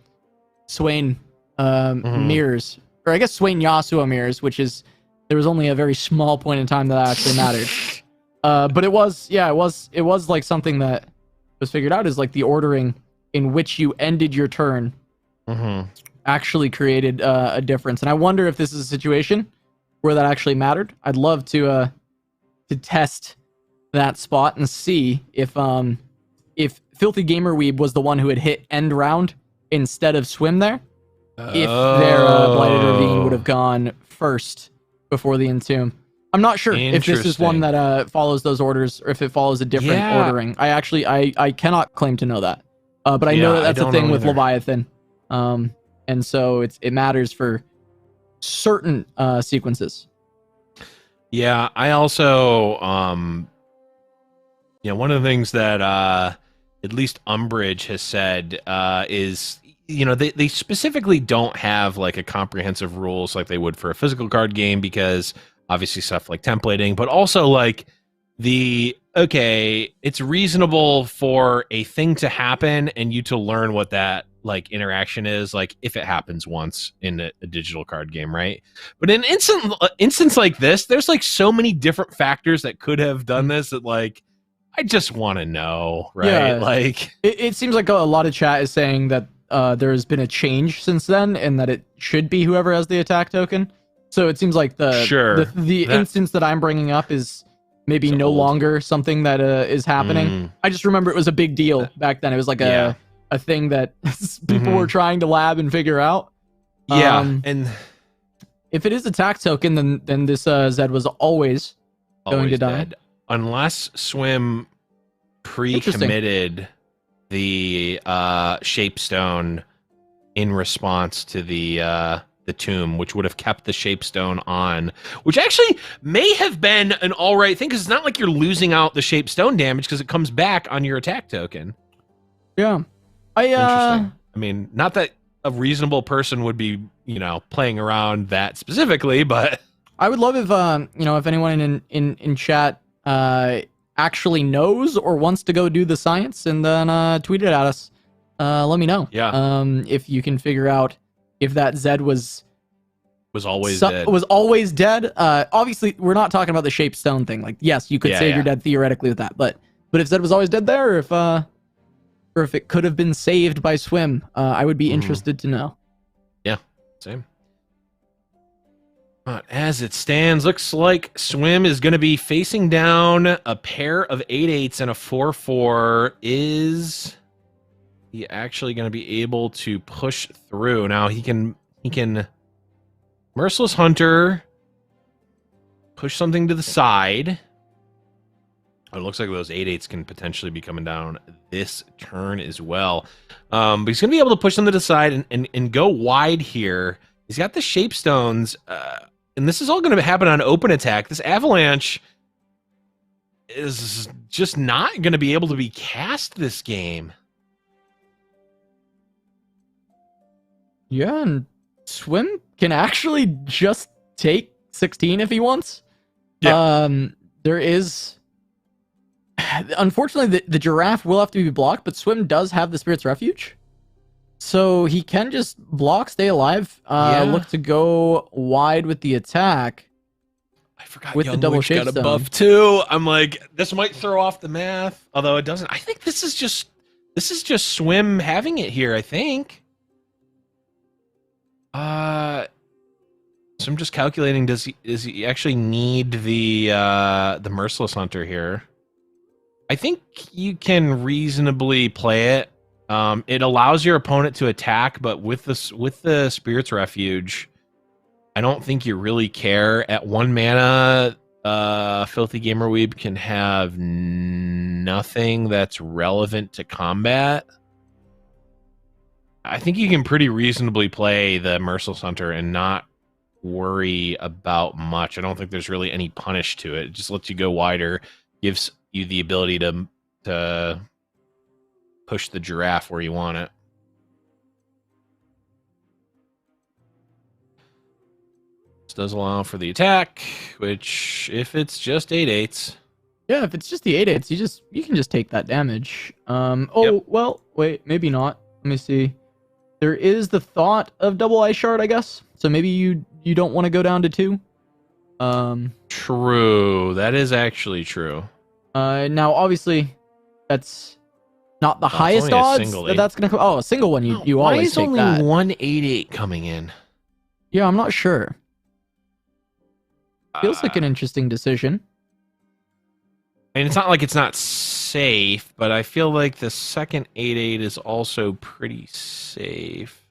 Swain mirrors, or I guess Swain Yasuo mirrors, which is there was only a very small point in time that actually mattered. But it was like something that was figured out is like the ordering in which you ended your turn actually created a difference, and I wonder if this is a situation where that actually mattered. I'd love to test that spot and see if Filthy Gamer Weeb was the one who had hit end round instead of Swim there. If their Blighted Ravine would have gone first before the Entomb. I'm not sure if this is one that follows those orders or if it follows a different ordering. I cannot claim to know that. But I know that that's a thing with Leviathan. And so it matters for certain sequences. Yeah, I also one of the things that at least Umbridge has said is, they specifically don't have like a comprehensive rules like they would for a physical card game, because obviously stuff like templating, but also like it's reasonable for a thing to happen and you to learn what that like interaction is, like if it happens once in a digital card game, right? But in an instance like this, there's like so many different factors that could have done this that like I just want to know, right? Yeah, like it seems like a lot of chat is saying that there has been a change since then, and that it should be whoever has the attack token. So it seems like the instance that I'm bringing up is maybe no longer something that is happening. I just remember it was a big deal back then. It was like a thing that people were trying to lab and figure out. And if it is attack token, then this Zed was always going to die. Dead. Unless Swim pre-committed the Shapestone in response to the tomb, which would have kept the Shapestone on, which actually may have been an all right thing, because it's not like you're losing out the Shapestone damage because it comes back on your attack token. Yeah. Interesting. I mean, not that a reasonable person would be, playing around that specifically, but I would love if if anyone in chat actually knows or wants to go do the science and then tweet it at us. Let me know. Yeah. If you can figure out if that Zed was always dead. Was always dead. Obviously, we're not talking about the Shapestone thing. Like, yes, you could save your dead theoretically with that, but if Zed was always dead there, or if it could have been saved by Swim, I would be interested to know. Yeah, same. But as it stands, looks like Swim is going to be facing down a pair of 8/8s and a 4/4. Is he actually going to be able to push through? Now he can Merciless Hunter push something to the side. Oh, it looks like those 8/8s can potentially be coming down this turn as well. But he's going to be able to push them to the side and go wide here. He's got the Shapestones, and this is all going to happen on open attack. This Avalanche is just not going to be able to be cast this game. Yeah, and Swim can actually just take 16 if he wants. Yeah. There is... Unfortunately, the giraffe will have to be blocked, but Swim does have the Spirit's Refuge. So he can just block, stay alive, look to go wide with the attack. I forgot with Young the double Witch got a Shapestone. buff too. I'm like, this might throw off the math, although it doesn't. I think this is just Swim having it here, I think. So I'm just calculating, does he actually need the Merciless Hunter here? I think you can reasonably play it. It allows your opponent to attack, but with the Spirit's Refuge, I don't think you really care. At 1 mana, Filthy Gamer Weeb can have nothing that's relevant to combat. I think you can pretty reasonably play the Merciless Hunter and not worry about much. I don't think there's really any punish to it. It just lets you go wider, gives you the ability to push the giraffe where you want it. This does allow for the attack, which if it's just 8/8s. Yeah, if it's just the 8/8s, you can just take that damage. Yep. Well, wait, maybe not. Let me see. There is the thought of double Ice Shard, I guess. So maybe you don't want to go down to 2. True. That is actually true. Now obviously that's not the it's highest only a odds single that eight. that's gonna come. Oh, a single one you Why always is take only that. 1 8/8 coming in? Yeah, I'm not sure. Feels like an interesting decision. I mean, it's not like it's not safe, but I feel like the second 8/8 is also pretty safe.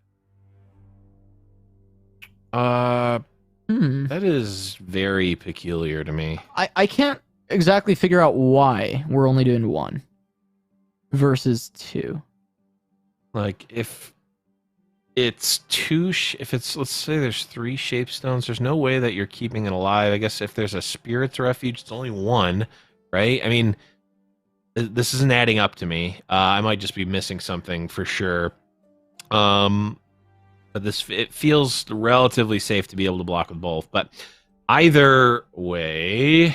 That is very peculiar to me. I can't exactly figure out why we're only doing 1 versus 2. Like, if it's let's say there's 3 Shapestones, there's no way that you're keeping it alive. I guess if there's a Spirit's Refuge, it's only 1, right? I mean, this isn't adding up to me. I might just be missing something for sure. But it feels relatively safe to be able to block with both. But either way,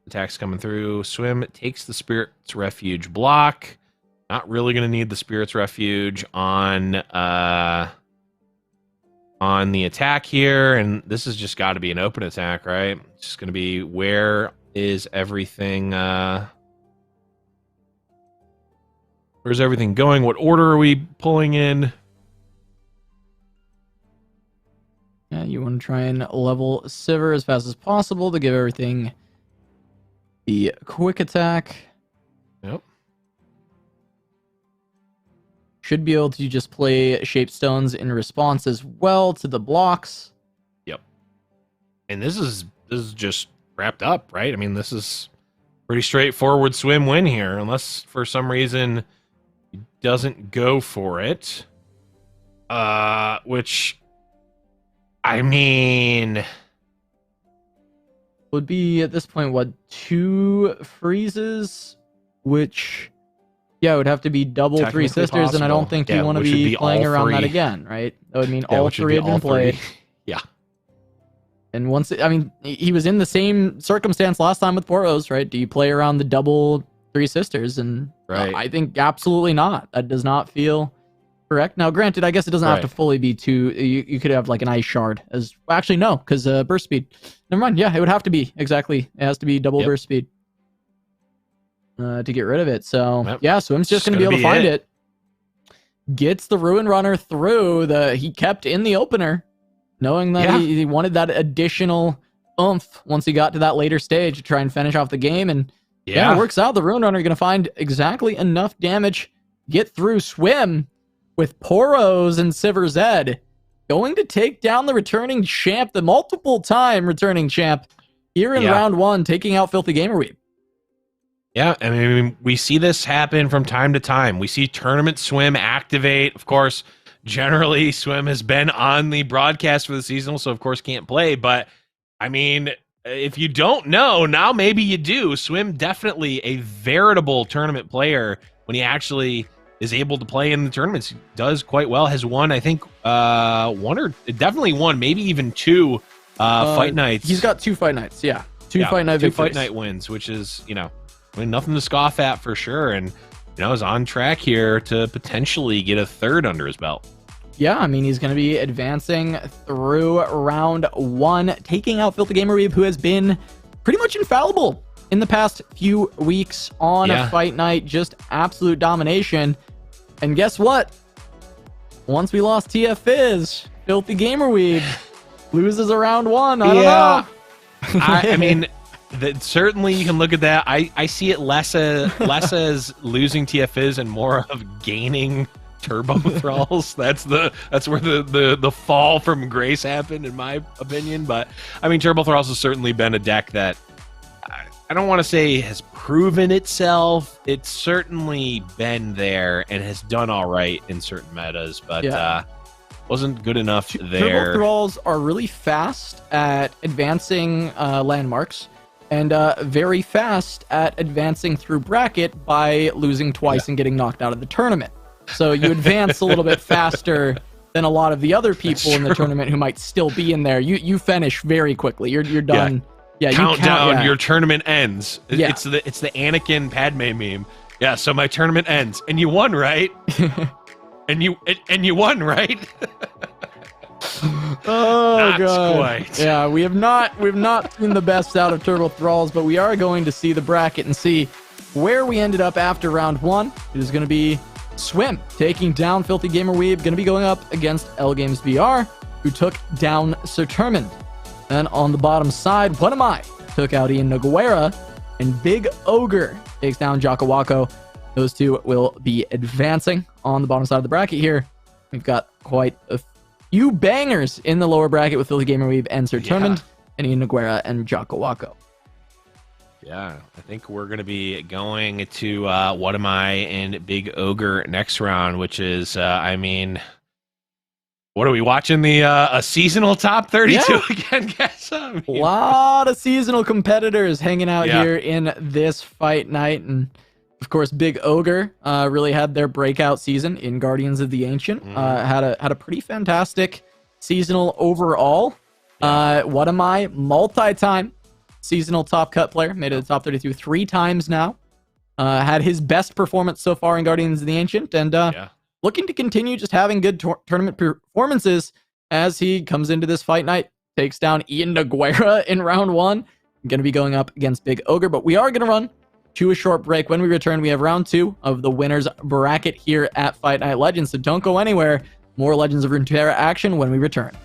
attacks coming through. Swim takes the Spirit's Refuge block. Not really going to need the Spirit's Refuge on the attack here, and this has just got to be an open attack, right? It's just going to be, where is everything? Where's everything going? What order are we pulling in? Yeah, you want to try and level Sivir as fast as possible to give everything the quick attack. Yep. Should be able to just play Shapestones in response as well to the blocks. Yep. And this is just wrapped up, right? I mean, this is pretty straightforward Swim win here, unless for some reason he doesn't go for it. Which, I mean, Would be at this point, what, 2 freezes? Which, yeah, it would have to be double 3 Technically sisters, and I don't possible. think Yeah, you want to which would be be playing all around that 3. again, right? That would mean yeah, all which would 3 be had been all played. 3. Yeah. And once, I mean, he was in the same circumstance last time with Boros, right? Do you play around the double 3 sisters? And Right. I think absolutely not. That does not feel correct. Now, granted, I guess it doesn't have to Right. fully be 2. You could have like an Ice Shard as, well, actually no, because burst speed. Never mind. Yeah, it would have to be exactly. It has to be double Yep. burst speed to get rid of it. So Yep. yeah, Swim's just It's gonna be able to gonna find be it. Gets the Ruin Runner through. He kept in the opener, knowing that Yeah. he wanted that additional oomph once he got to that later stage to try and finish off the game. And yeah, it works out. The Ruin Runner going to find exactly enough damage, get through Swim with Poros and Sivir Zed, going to take down the returning champ, the multiple time returning champ here in Yeah. round 1, taking out Filthy Gamer Weeb. Yeah, I mean, we see this happen from time to time. We see Tournament Swim activate. Of course, generally, Swim has been on the broadcast for the seasonal, so of course can't play. But, I mean, if you don't know, now maybe you do. Swim definitely a veritable tournament player when he actually is able to play in the tournaments. He does quite well. Has won, I think, definitely one, maybe even two fight nights. He's got 2 fight nights. Yeah, two fight night two victories. fight night wins, which is nothing to scoff at for sure. And is on track here to potentially get a 3rd under his belt. Yeah, I mean, he's going to be advancing through round 1, taking out Filthy Gamer Weeb, who has been pretty much infallible in the past few weeks on a fight night. Just absolute domination. And guess what? Once we lost TF Fizz, Filthy Gamer Weeb loses around 1. I don't know. I mean, certainly you can look at that. I see it less as losing TF Fizz and more of gaining Turbo Thralls. That's where the fall from grace happened, in my opinion. But I mean, Turbo Thralls has certainly been a deck that I don't want to say has proven itself. It's certainly been there and has done all right in certain metas, but wasn't good enough there. Turbo Thralls are really fast at advancing landmarks and very fast at advancing through bracket by losing twice and getting knocked out of the tournament. So you advance a little bit faster than a lot of the other people in the tournament who might still be in there. You finish very quickly. You're done. Yeah, countdown. Your tournament ends. It's the Anakin Padme meme. Yeah, so my tournament ends, and you won, right? and you won, right? Oh not god. Quite. Yeah, we've not seen the best out of Turbo Thralls, but we are going to see the bracket and see where we ended up after round 1. It is going to be Swim taking down Filthy Gamer Weeb, going to be going up against L Games VR, who took down Sir Turmund. And on the bottom side, What Am I? Took out Ian Nogueira, and Big Ogre takes down Jocko Wacko. Those two will be advancing on the bottom side of the bracket here. We've got quite a few bangers in the lower bracket with Filthy Gamer Weeb and Sir Turmund, and Ian Nogueira and Jocko Wacko. Yeah, I think we're going to be going to What Am I and Big Ogre next round, which is, I mean, what are we watching? A seasonal top 32 again, guys? I mean, a lot of seasonal competitors hanging out here in this fight night. And of course, Big Ogre really had their breakout season in Guardians of the Ancient. Had a pretty fantastic seasonal overall. What Am I? Multi-time seasonal top cut player. Made it to the top 32 3 times now. Had his best performance so far in Guardians of the Ancient. And looking to continue just having good tournament performances as he comes into this fight night. Takes down Ian Nogueira in round 1. Going to be going up against Big Ogre. But we are going to run to a short break. When we return, we have round 2 of the winners bracket here at Fight Night Legends. So don't go anywhere. More Legends of Runeterra action when we return.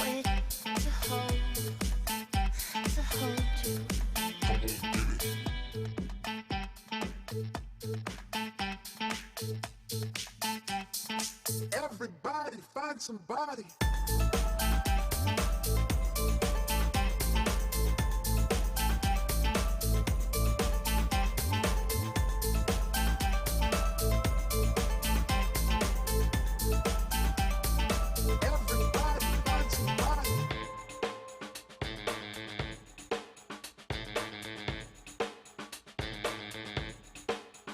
wait to hold you. Everybody find somebody. Everybody find somebody.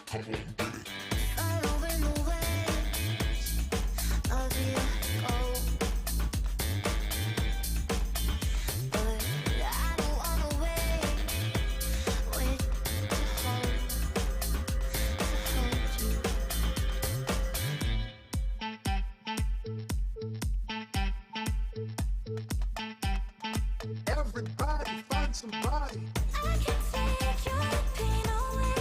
Come on, get it. Following the waves of the echo, but I don't wanna wait to hold you. Everybody find somebody. I can take your pain away.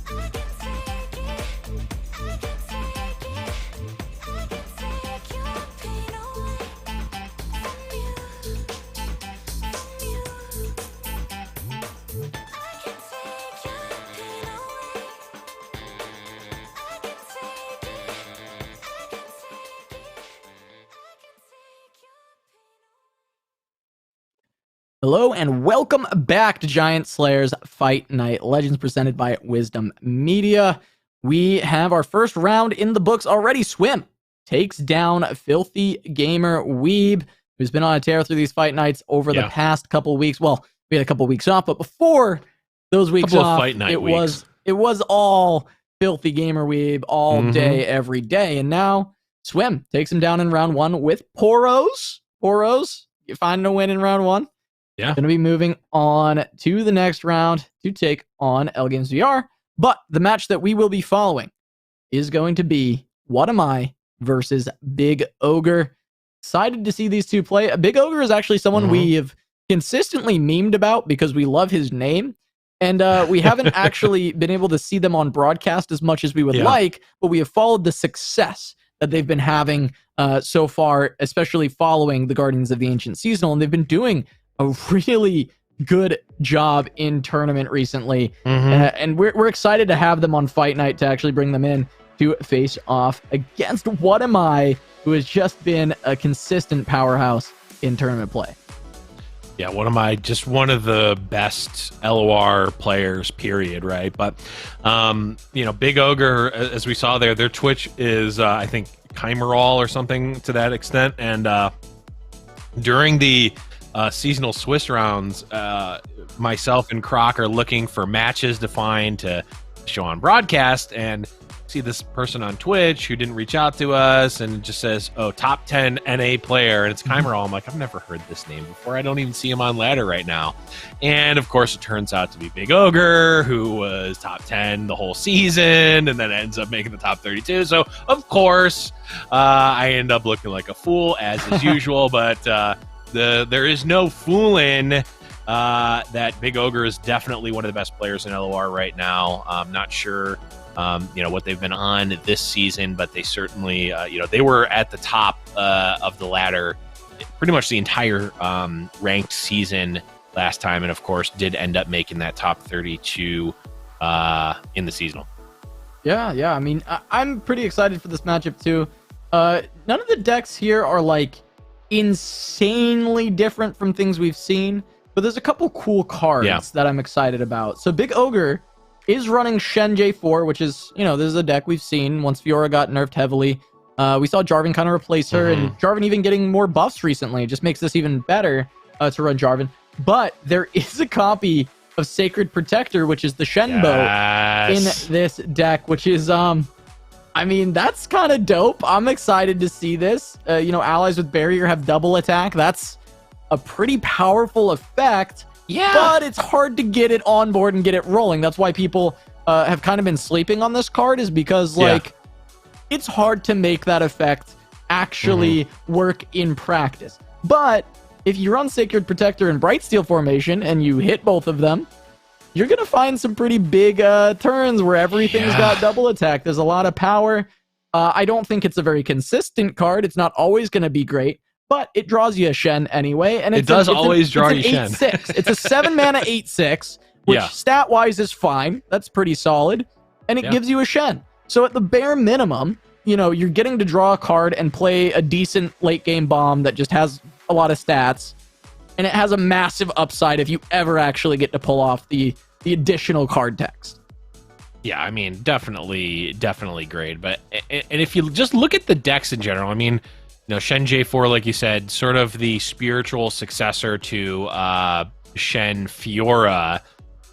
I can take it. I can take it. I can take your pain away from you. I can take your pain away. I can take it. I can take it. I can take your pain away. Hello and welcome back to Giant Slayer's Fight Night Legends presented by Wisdom Media. We have our first round in the books already. Swim takes down Filthy Gamer Weeb, who's been on a tear through these fight nights over the past couple weeks. Well, we had a couple weeks off, but before those weeks Couple of off, fight night it weeks. was all Filthy Gamer Weeb all day, every day. And now Swim takes him down in round one with Poros. You finding a win in round one? Yeah. Going to be moving on to the next round to take on L Games VR. But the match that we will be following is going to be What Am I versus Big Ogre. Excited to see these two play. Big Ogre is actually someone we have consistently memed about because we love his name. And we haven't actually been able to see them on broadcast as much as we would like, but we have followed the success that they've been having so far, especially following the Guardians of the Ancient Seasonal. And they've been doing a really good job in tournament recently. And we're excited to have them on Fight Night to actually bring them in to face off against What Am I, who has just been a consistent powerhouse in tournament play. Yeah, What Am I? Just one of the best LOR players, period, right? But, Big Ogre, as we saw there, their Twitch is, I think, Chimerol or something to that extent. And during the seasonal Swiss rounds, myself and Croc are looking for matches to find to show on broadcast, and see this person on Twitch who didn't reach out to us and just says, oh, top 10 NA player, and it's Chimerol. I'm like, I've never heard this name before. I don't even see him on ladder right now. And of course it turns out to be Big Ogre, who was top 10 the whole season and then ends up making the top 32. So of course I end up looking like a fool as is usual, but there is no fooling that Big Ogre is definitely one of the best players in LOR right now. I'm not sure what they've been on this season, but they certainly, they were at the top of the ladder pretty much the entire ranked season last time, and of course did end up making that top 32 in the seasonal. Yeah. I mean, I'm pretty excited for this matchup too. None of the decks here are like insanely different from things we've seen, but there's a couple cool cards that I'm excited about. So Big Ogre is running Shen J4, which is, this is a deck we've seen once Fiora got nerfed heavily. We saw Jarvan kind of replace her, and Jarvan even getting more buffs recently. It just makes this even better to run Jarvan. But there is a copy of Sacred Protector, which is the Shen bow in this deck, which is, that's kind of dope. I'm excited to see this. Allies with Barrier have double attack. That's a pretty powerful effect. Yeah, but it's hard to get it on board and get it rolling. That's why people have kind of been sleeping on this card, is because it's hard to make that effect actually work in practice. But if you run Sacred Protector and Brightsteel formation and you hit both of them, you're gonna find some pretty big turns where everything's got double attack. There's a lot of power. I don't think it's a very consistent card. It's not always gonna be great, but it draws you a Shen anyway. And It does always draw you Shen. 8/6. It's a 7 mana 8/6, which Yeah. stat wise is fine. That's pretty solid. And it Yeah. gives you a Shen. So at the bare minimum, you know, you're getting to draw a card and play a decent late game bomb that just has a lot of stats. And it has a massive upside if you ever actually get to pull off the additional card text. Yeah, I mean, definitely great. But and if you just look at the decks in general, I mean, you know, Shen J4, like you said, sort of the spiritual successor to Shen Fiora,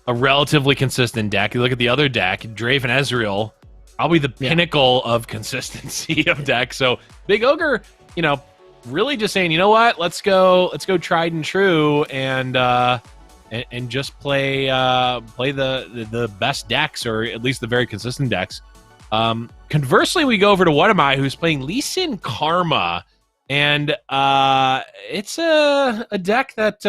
a relatively consistent deck. You look at the other deck, Draven Ezreal, probably the pinnacle of consistency of decks. So Big Ogre, you know, really just saying, you know what, let's go tried and true and just play the best decks, or at least the very consistent decks. Conversely, we go over to What Am I, who's playing Lee Sin Karma, and it's a deck that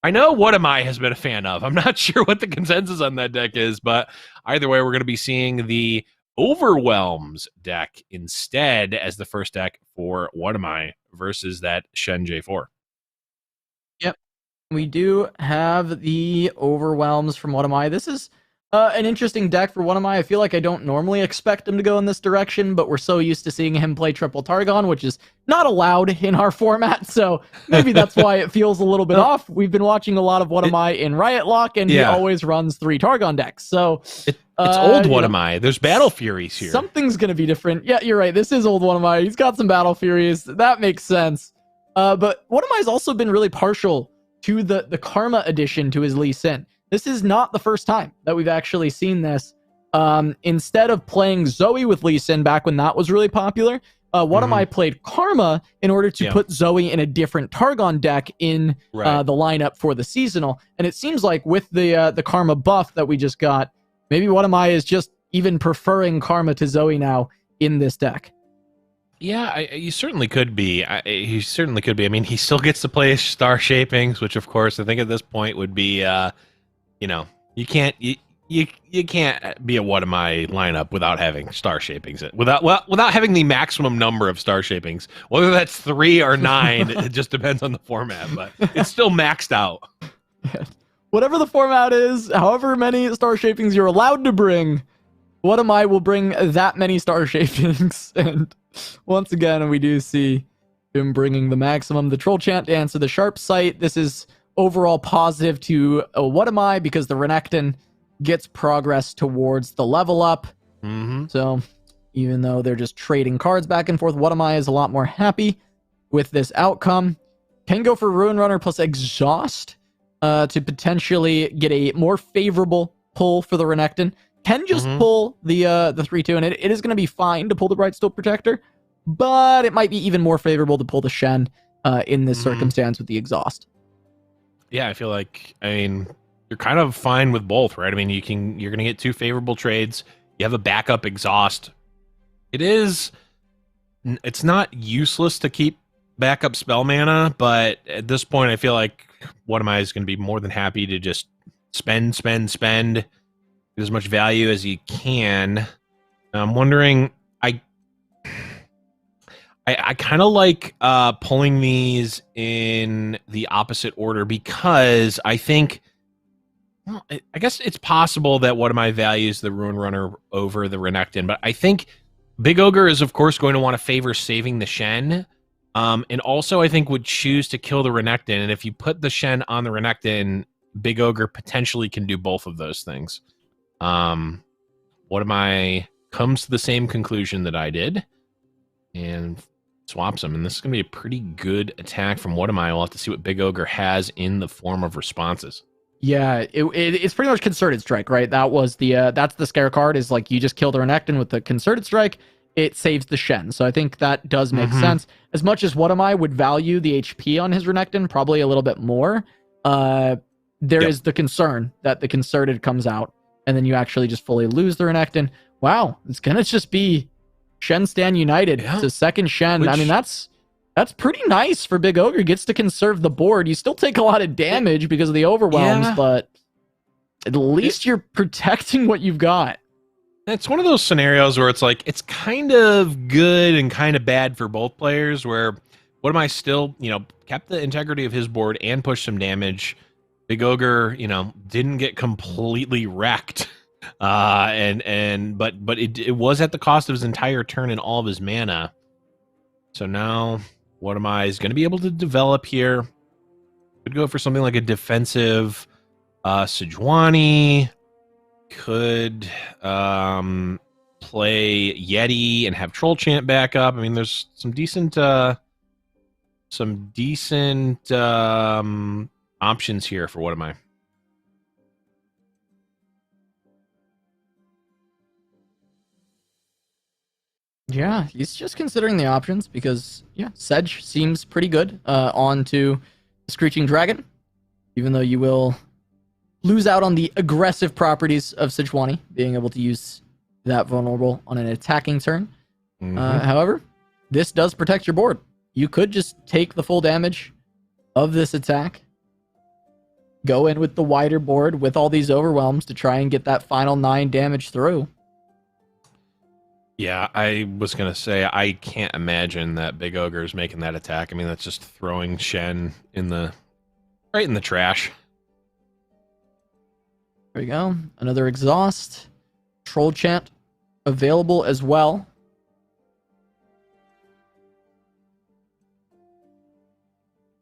I know What Am I has been a fan of. I'm not sure what the consensus on that deck is, but either way, we're going to be seeing the Overwhelms deck instead as the first deck for What Am I versus that Shen J4. Yep. We do have the Overwhelms from What Am I. This is an interesting deck for What Am I. I feel like I don't normally expect him to go in this direction, but we're so used to seeing him play triple Targon, which is not allowed in our format, so maybe that's why it feels a little bit off. We've been watching a lot of What Am I in Riot Lock, and he always runs 3 Targon decks, so... It's old What Am I. There's Battle Furies here. Something's going to be different. Yeah, you're right. This is old What Am I. He's got some Battle Furies. That makes sense. But What Am I has also been really partial to the Karma addition to his Lee Sin. This is not the first time that we've actually seen this. Instead of playing Zoe with Lee Sin back when that was really popular, What Am I played Karma in order to put Zoe in a different Targon deck in the lineup for the seasonal. And it seems like with the Karma buff that we just got, maybe What Am I is just even preferring Karma to Zoe now in this deck. Yeah, he certainly could be. He certainly could be. I mean, he still gets to play Star Shapings, which, of course, I think at this point would be, you know, you can't be a What Am I lineup without having Star Shapings. Without having the maximum number of Star Shapings. Whether that's 3 or 9, it just depends on the format, but it's still maxed out. Whatever the format is, however many Star Shapings you're allowed to bring, What Am I will bring that many Star Shapings. And once again, we do see him bringing the maximum. The Troll Chant Dance of the Sharp Sight. This is overall positive to What Am I, because the Renekton gets progress towards the level up. So even though they're just trading cards back and forth, What Am I is a lot more happy with this outcome. Can go for Ruin Runner plus Exhaust to potentially get a more favorable pull for the Renekton. Can just pull the 3/2, and it is going to be fine to pull the Brightstone Protector, but it might be even more favorable to pull the Shen in this circumstance with the Exhaust. Yeah, I feel like, I mean, you're kind of fine with both, right? I mean, you're going to get 2 favorable trades. You have a backup Exhaust. It's not useless to keep backup spell mana, but at this point, I feel like What Am I is going to be more than happy to just spend, get as much value as you can. I'm wondering, I kind of like pulling these in the opposite order, because I think, well, I guess it's possible that What Am I values the Ruin Runner over the Renekton, but I think Big Ogre is, of course, going to want to favor saving the Shen, and also I think would choose to kill the Renekton, and if you put the Shen on the Renekton, Big Ogre potentially can do both of those things. What Am I comes to the same conclusion that I did, and swaps him, and this is going to be a pretty good attack from What Am I. We'll have to see what Big Ogre has in the form of responses. Yeah, it's pretty much Concerted Strike, right? That was that's the scare card, is like you just kill the Renekton with the Concerted Strike, it saves the Shen. So I think that does make sense. As much as What Am I would value the HP on his Renekton probably a little bit more, there is the concern that the Concerted comes out, and then you actually just fully lose the Renekton. Wow, it's gonna just be Shen Stan United. It's a second Shen. I mean, that's pretty nice for Big Ogre. Gets to conserve the board. You still take a lot of damage because of the overwhelms, but at least you're protecting what you've got. It's one of those scenarios where it's like, it's kind of good and kind of bad for both players, where What am I still, kept the integrity of his board and pushed some damage. Big Ogre, didn't get completely wrecked. But it was at the cost of his entire turn and all of his mana. So now, what am I is going to be able to develop here? Could go for something like a defensive Sejuani. Could play Yeti and have Troll Chant back up. I mean, there's some decent options here for what am I? Yeah, he's just considering the options because, yeah, Sedge seems pretty good on to Screeching Dragon, even though you will lose out on the aggressive properties of Sejuani, being able to use that vulnerable on an attacking turn. However, this does protect your board. You could just take the full damage of this attack, go in with the wider board with all these overwhelms to try and get that final 9 damage through. Yeah, I was going to say, I can't imagine that Big Ogre is making that attack. I mean, that's just throwing Shen right in the trash. There we go. Another exhaust. Troll Chant available as well.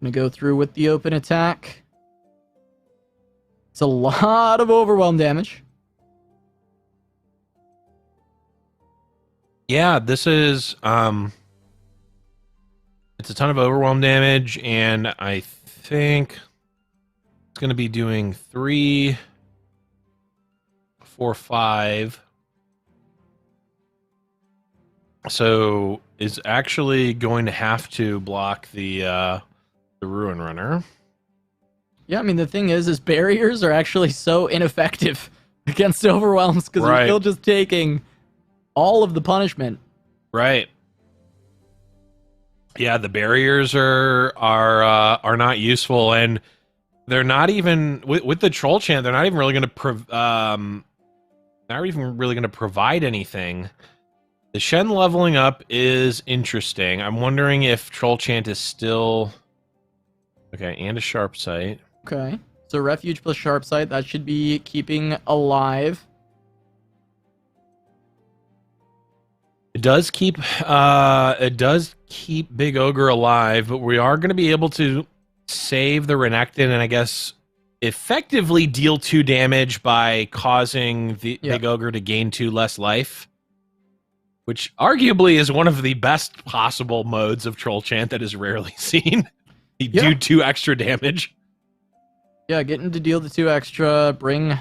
Gonna go through with the open attack. It's a lot of overwhelm damage. Yeah, this is it's a ton of overwhelm damage, and I think it's going to be doing 3, 4, 5. So is actually going to have to block the Ruin Runner. Yeah, I mean, the thing is barriers are actually so ineffective against overwhelms because you're still just taking all of the punishment. Right. Yeah, the barriers are not useful, and they're not even with the Troll Chant. They're not even really going to provide anything. The Shen leveling up is interesting. I'm wondering if Troll Chant is still okay, and a Sharp Sight. Okay, so Refuge plus Sharp Sight, that should be keeping alive. It does keep Big Ogre alive, but we are going to be able to save the Renekton and I guess effectively deal 2 damage by causing the Big Ogre to gain 2 less life, which arguably is one of the best possible modes of Troll Chant that is rarely seen. You do 2 extra damage. Yeah, getting to deal the 2 extra, bring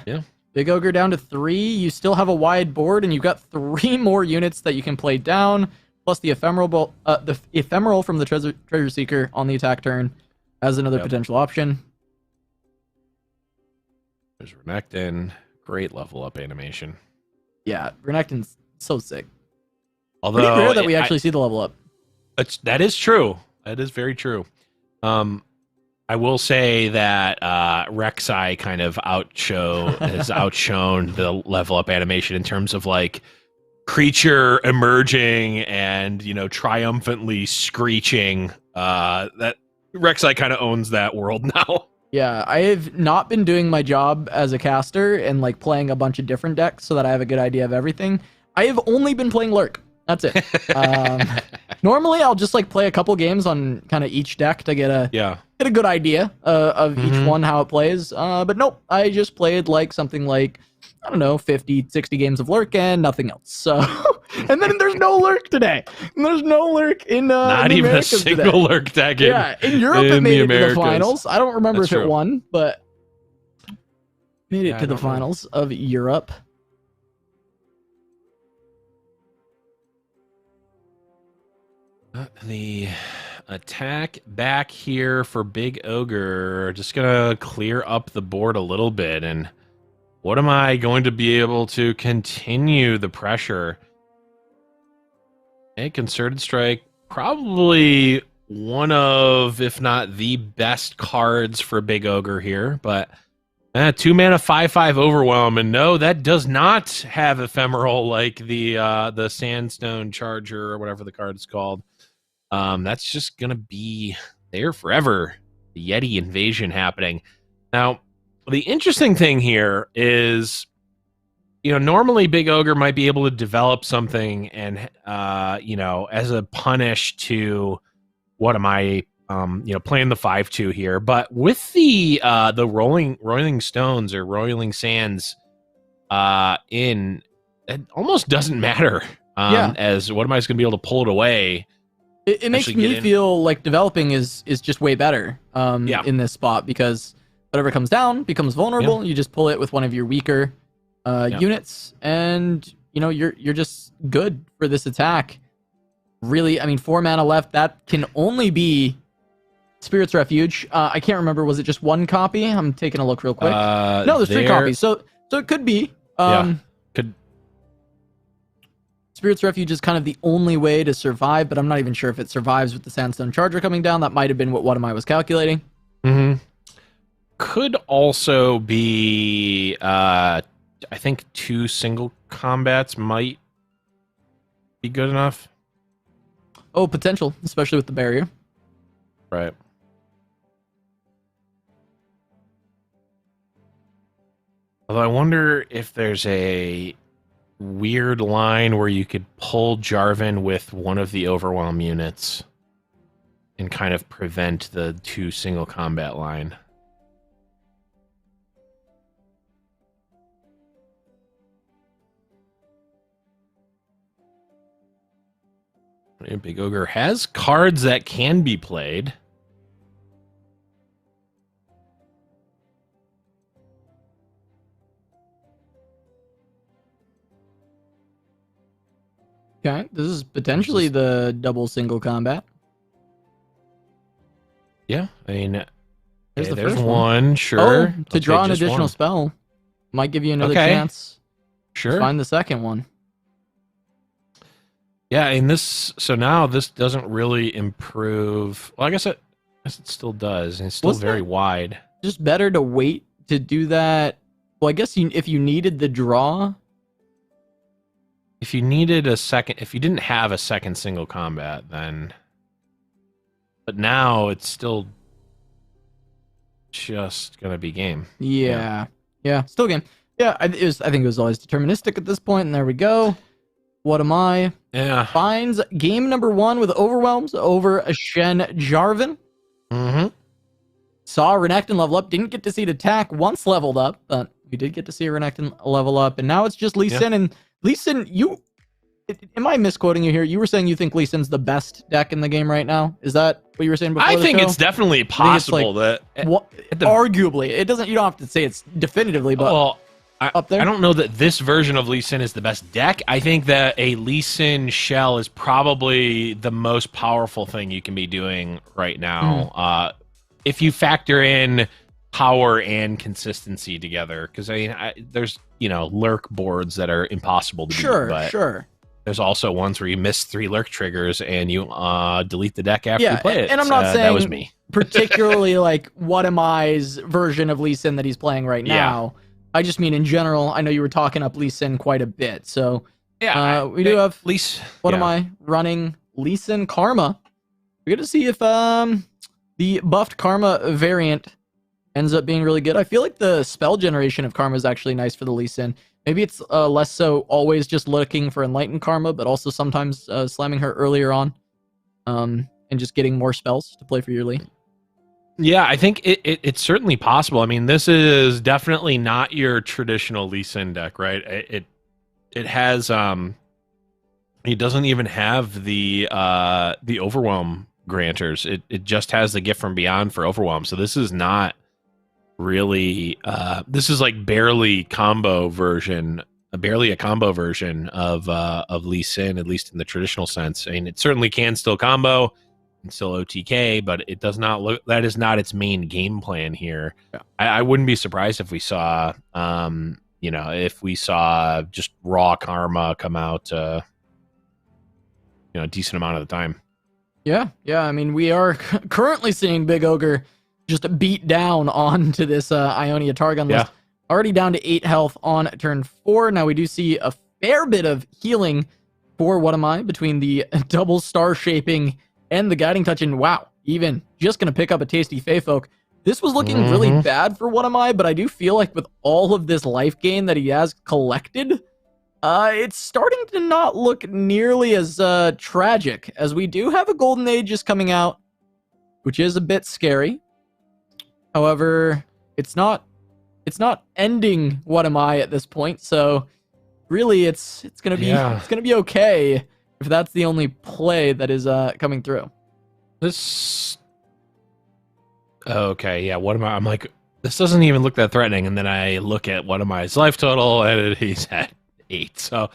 Big Ogre down to 3. You still have a wide board, and you've got 3 more units that you can play down, plus the ephemeral from the treasure seeker on the attack turn as another potential option. There's Renekton, great level up animation. Yeah, Renekton's so sick. Although pretty rare that we actually see the level up. That is true. That is very true. I will say that Rek'Sai kind of has outshone the level up animation in terms of like creature emerging and triumphantly screeching. That Rek'Sai kind of owns that world now. Yeah, I have not been doing my job as a caster and like playing a bunch of different decks so that I have a good idea of everything. I have only been playing Lurk. That's it. Normally, I'll just like play a couple games on kind of each deck to get a good idea of each one, how it plays. But nope, I just played like something like, I don't know, 50, 60 games of Lurk and nothing else. So, and then there's no Lurk today. There's no Lurk in not in the even Americas a single today. Lurk deck. In Europe, it made it to the finals. I don't remember if it won, but made it to the finals of Europe. The attack back here for Big Ogre. Just gonna clear up the board a little bit. And what am I going to be able to continue the pressure? A Concerted Strike, probably one of, if not the best cards for Big Ogre here. But 2 mana 5/5 Overwhelm, and no, that does not have ephemeral like the Sandstone Charger or whatever the card is called. That's just gonna be there forever. The Yeti invasion happening. Now, the interesting thing here is, normally Big Ogre might be able to develop something and, as a punish to what am I, playing the 5-2 here. But with the rolling stones or rolling sands it almost doesn't matter. As what am I going to be able to pull it away? It makes me feel like developing is just way better in this spot, because whatever comes down becomes vulnerable. You just pull it with one of your weaker units, and you're just good for this attack. Really, I mean, 4 mana left. That can only be Spirit's Refuge. I can't remember. Was it just 1 copy? I'm taking a look real quick. No, there's 3 copies. So it could be. Could. Spirit's Refuge is kind of the only way to survive, but I'm not even sure if it survives with the Sandstone Charger coming down. That might have been what am I was calculating. Mm-hmm. Could also be, I think 2 single combats might be good enough. Oh, potential, especially with the barrier. Right. Although I wonder if there's a weird line where you could pull Jarvan with one of the Overwhelm units and kind of prevent the 2 single combat line. Big Ogre has cards that can be played. Okay, this is potentially the double single combat. Yeah, I mean, there's the there's first one. Sure. Oh, to draw an additional spell might give you another chance. Sure. To find the second one. Yeah, and this, so now this doesn't really improve. Well, I guess it still does. And it's still very wide. Just better to wait to do that. Well, I guess if you needed the draw. If you needed a second, if you didn't have a second single combat, then. But now it's still just gonna be game. Yeah, still game. Yeah, I think it was always deterministic at this point, and there we go. What am I? Yeah. Finds game number 1 with overwhelms over a Shen Jarvan. Mm-hmm. Saw Renekton level up. Didn't get to see it attack once leveled up, but we did get to see Renekton level up. And now it's just Lee Sin. And Lee Sin, am I misquoting you here? You were saying you think Lee Sin's the best deck in the game right now. Is that what you were saying before I the think show? it's definitely possible that... arguably. It doesn't. You don't have to say it's definitively, but... Well, up there? I don't know that this version of Lee Sin is the best deck. I think that a Lee Sin shell is probably the most powerful thing you can be doing right now. If you factor in power and consistency together, because there's lurk boards that are impossible to beat. But Sure. There's also ones where you miss 3 lurk triggers and you delete the deck after you play it. And I'm not saying that was me. particularly like what am I's version of Lee Sin that he's playing right now. I just mean in general. I know you were talking up Lee Sin quite a bit, so we do have what am I running Lee Sin Karma. We're gonna see if the buffed Karma variant ends up being really good. I feel like the spell generation of Karma is actually nice for the Lee Sin. Maybe it's less so always just looking for Enlightened Karma, but also sometimes slamming her earlier on, and just getting more spells to play for your Lee. Yeah, I think it's certainly possible. I mean, this is definitely not your traditional Lee Sin deck, right? It has it doesn't even have the Overwhelm granters. It just has the Gift from Beyond for Overwhelm. So this is not really this is like barely a combo version of Lee Sin, at least in the traditional sense. I mean, it certainly can still combo and still OTK, but it does not look, that is not its main game plan here. Yeah. I wouldn't be surprised if we saw if we saw just raw Karma come out a decent amount of the time. Yeah. I mean, we are currently seeing Big Ogre just beat down onto this Ionia Targon list. Already down to 8 health on turn 4. Now we do see a fair bit of healing for what am I between the double star shaping and the guiding touch, and wow, even just going to pick up a tasty Fey Folk. This was looking really bad for What Am I, but I do feel like with all of this life gain that he has collected, it's starting to not look nearly as tragic, as we do have a Golden Age just coming out, which is a bit scary. However, it's not ending What Am I at this point, so really it's gonna be okay if that's the only play that is coming through. This okay, yeah, What Am I? I'm like, this doesn't even look that threatening, and then I look at What Am I's life total, and he's at 8. So,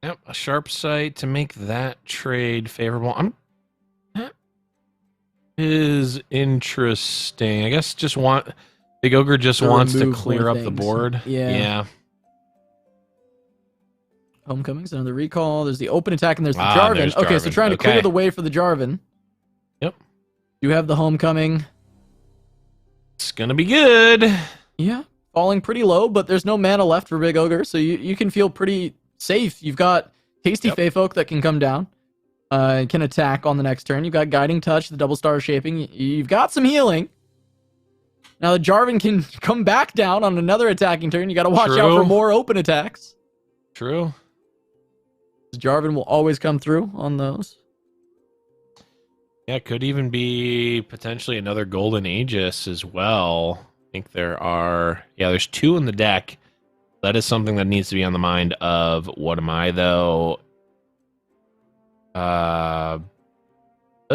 yep, a sharp sight to make that trade favorable. That is interesting. I guess Big Ogre just wants to clear up the board. Yeah. Homecoming's another recall. There's the open attack, and there's the Jarvan. Okay, so trying to clear the way for the Jarvan. Yep. You have the homecoming. It's gonna be good. Yeah, falling pretty low, but there's no mana left for Big Ogre, so you can feel pretty safe. You've got tasty Fey Folk that can come down, can attack on the next turn. You've got Guiding Touch, the double star shaping. You've got some healing. Now the Jarvan can come back down on another attacking turn. You got to watch out for more open attacks. True. Jarvan will always come through on those. Yeah, it could even be potentially another Golden Aegis as well. I think there's 2 in the deck. That is something that needs to be on the mind of What Am I, though. Does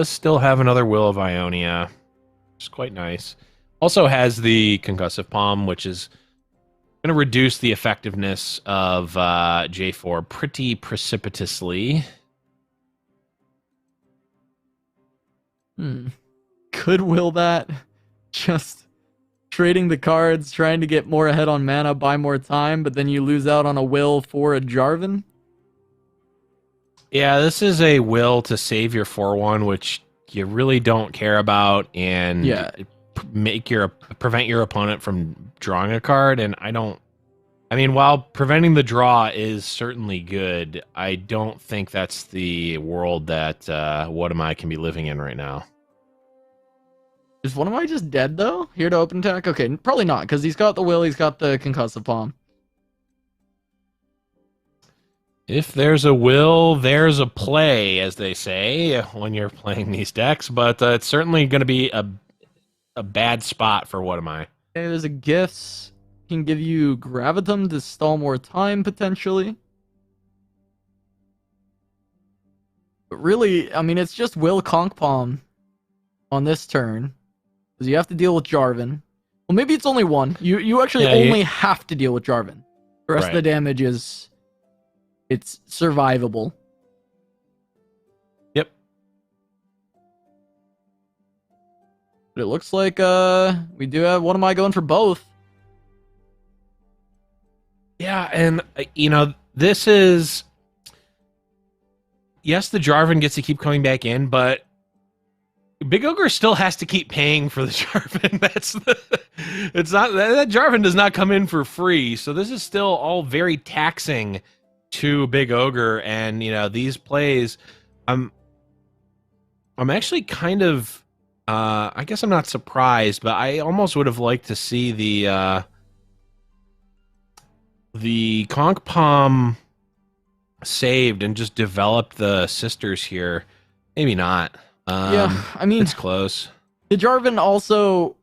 still have another Will of Ionia, which is quite nice. Also has the Concussive Palm, which is going to reduce the effectiveness of J4 pretty precipitously. Could will that just trading the cards, trying to get more ahead on mana, buy more time, but then you lose out on a will for a Jarvan? Yeah, this is a will to save your 4-1, which you really don't care about, and prevent your opponent from drawing a card. And while preventing the draw is certainly good, I don't think that's the world that What Am I can be living in right now. Is What Am I just dead, though? Here to open attack? Okay, probably not, because he's got the will, he's got the Concussive Palm. If there's a will, there's a play, as they say, when you're playing these decks, but it's certainly going to be a bad spot for What Am I. Okay, there's a Gifts. Can give you Gravitum to stall more time, potentially. But really, it's just Will Conk Palm on this turn. Because you have to deal with Jarvan. Well, maybe it's only one. You actually only have to deal with Jarvan. The rest of the damage is... it's survivable. Yep. But it looks like we do have What Am I going for both. Yeah, and this is... yes, the Jarvan gets to keep coming back in, but Big Ogre still has to keep paying for the Jarvan. It's not that Jarvan does not come in for free, so this is still all very taxing to Big Ogre. And these plays, I'm actually kind of I guess I'm not surprised, but I almost would have liked to see the Conch Palm saved and just developed the sisters here. Maybe not. It's close. The Jarvan also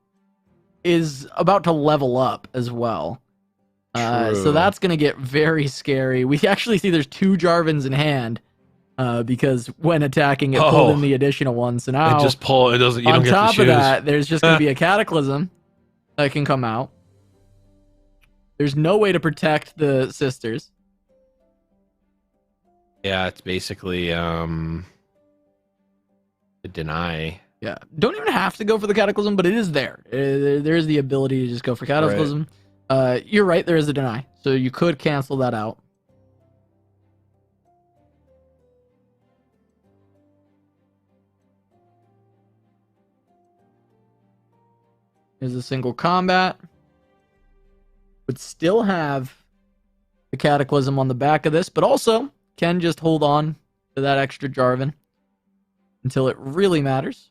is about to level up as well. So that's going to get very scary. We actually see there's 2 Jarvans in hand because when attacking, it pulled in the additional one. So now, it doesn't. You don't get to choose. On top of that, there's just going to be a Cataclysm that can come out. There's no way to protect the sisters. Yeah, it's basically a deny. Yeah, don't even have to go for the Cataclysm, but it is there. There is the ability to just go for Cataclysm. Right. You're right, there is a deny, so you could cancel that out. There's a single combat. Would still have the Cataclysm on the back of this, but also can just hold on to that extra Jarvan until it really matters.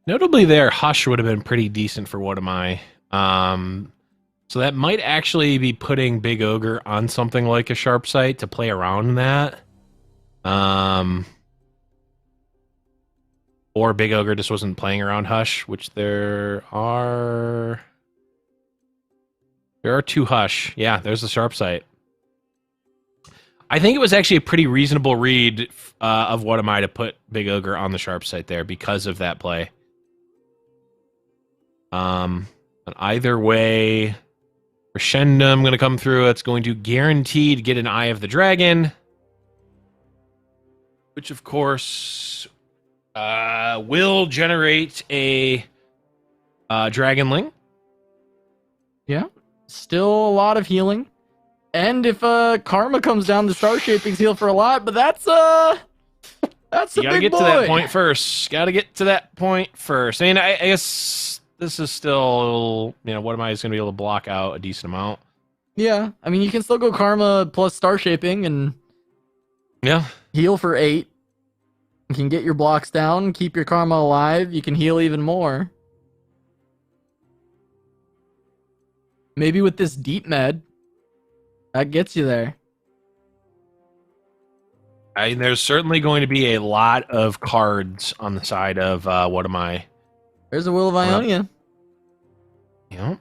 Notably there, Hush would have been pretty decent for What Am I. So that might actually be putting Big Ogre on something like a Sharp Sight to play around that. Or Big Ogre just wasn't playing around Hush, which there are 2 Hush. Yeah, there's the Sharp Sight. I think it was actually a pretty reasonable read of What Am I to put Big Ogre on the Sharp Sight there because of that play. And either way, Crescendum going to come through. It's going to guaranteed get an Eye of the Dragon, which of course will generate a Dragonling. Yeah, still a lot of healing. And if Karma comes down, the Star Shapings heal for a lot, but that's a you gotta big get boy. to that point first. Gotta get to that point first. I mean, I guess this is still, What Am I is going to be able to block out a decent amount. Yeah, I mean, you can still go Karma plus Star Shaping and heal for 8. You can get your blocks down, keep your Karma alive. You can heal even more. Maybe with this Deep Med, that gets you there. I mean, there's certainly going to be a lot of cards on the side of What Am I. There's a Will of Ionia. Yeah.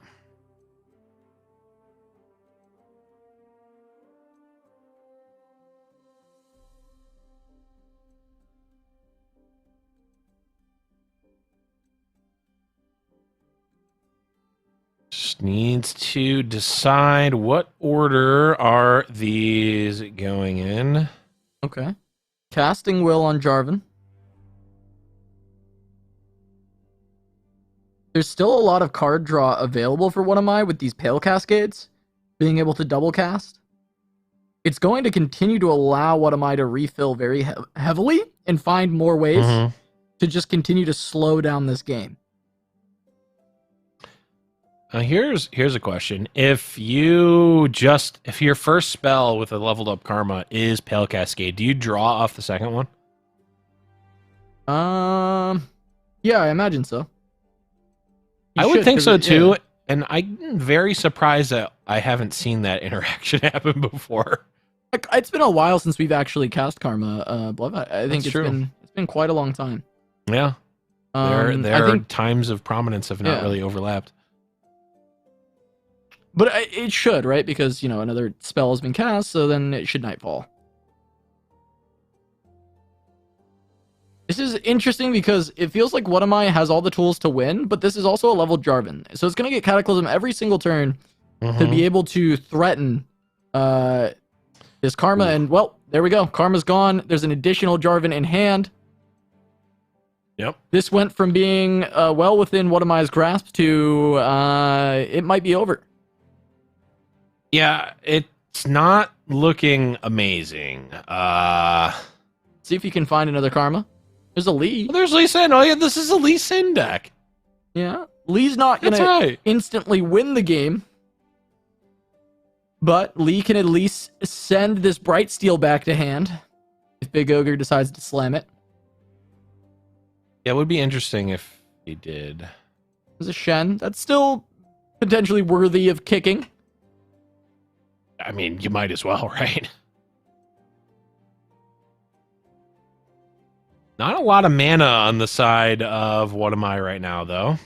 Just needs to decide what order are these going in. Okay. Casting Will on Jarvan. There's still a lot of card draw available for What Am I with these Pale Cascades, being able to double cast. It's going to continue to allow What Am I to refill very heavily and find more ways to just continue to slow down this game. Here's a question. If your first spell with a leveled up Karma is Pale Cascade, do you draw off the second one? Yeah, I imagine so. I would think so too, and I'm very surprised that I haven't seen that interaction happen before. It's been a while since we've actually cast Karma, Blev. I think That's true. It's been quite a long time. Yeah, their times of prominence have not really overlapped. But it should, right? Because, another spell has been cast, so then it should Nightfall. This is interesting because it feels like What Am I has all the tools to win, but this is also a leveled Jarvan. So it's going to get Cataclysm every single turn to be able to threaten this Karma. And, well, there we go. Karma's gone. There's an additional Jarvan in hand. Yep. This went from being well within What Am I's grasp to it might be over. Yeah, it's not looking amazing. See if you can find another Karma. There's a Lee. Well, there's Lee Sin. Oh, yeah, this is a Lee Sin deck. Yeah. Lee's not going to instantly win the game. But Lee can at least send this Bright Steel back to hand if Big Ogre decides to slam it. Yeah, it would be interesting if he did. There's a Shen. That's still potentially worthy of kicking. I mean, you might as well, right? Not a lot of mana on the side of What Am I right now, though.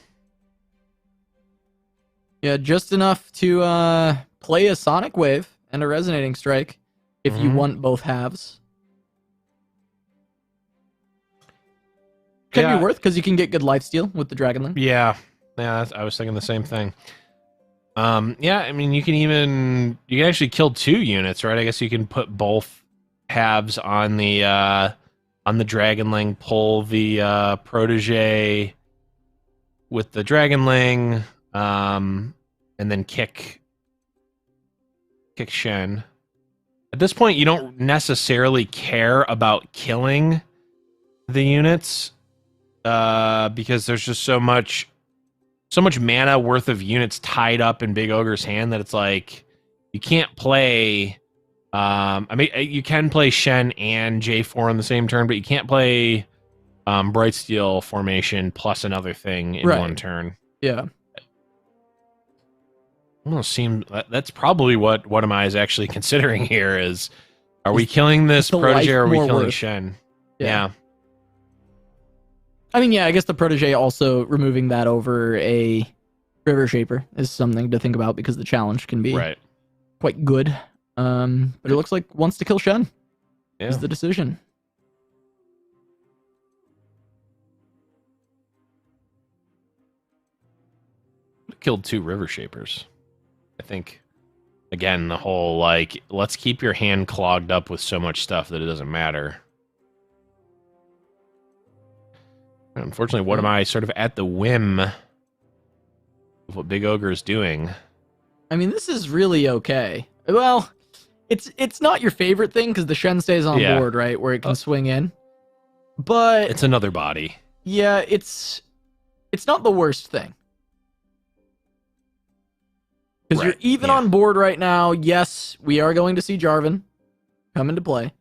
Yeah, just enough to play a Sonic Wave and a Resonating Strike if you want both halves. Can be worth because you can get good lifesteal with the Dragonling. Yeah, I was thinking the same thing. Yeah, I mean, you can actually kill 2 units, right? I guess you can put both halves on the Dragonling, pull the Protege with the Dragonling, and then kick Shen. At this point, you don't necessarily care about killing the units because there's just so much so much mana worth of units tied up in Big Ogre's hand that it's like you can't play. I mean, you can play Shen and J4 on the same turn, but you can't play Brightsteel formation plus another thing in one turn. Yeah. Almost seems that's probably what am I is actually considering here is, are we killing this protege or are we killing Shen? Yeah. I mean, yeah, I guess the protege also removing that over a River Shaper is something to think about because the challenge can be quite good. But it looks like wants to kill Shen is the decision. Killed 2 River Shapers. I think, again, the whole, like, let's keep your hand clogged up with so much stuff that it doesn't matter. Unfortunately, what am I sort of at the whim of what Big Ogre is doing? I mean, this is really okay. Well, it's not your favorite thing because the Shen stays on board, right, where it can swing in. But it's another body. Yeah, it's not the worst thing. Because you're even on board right now. Yes, we are going to see Jarvan come into play.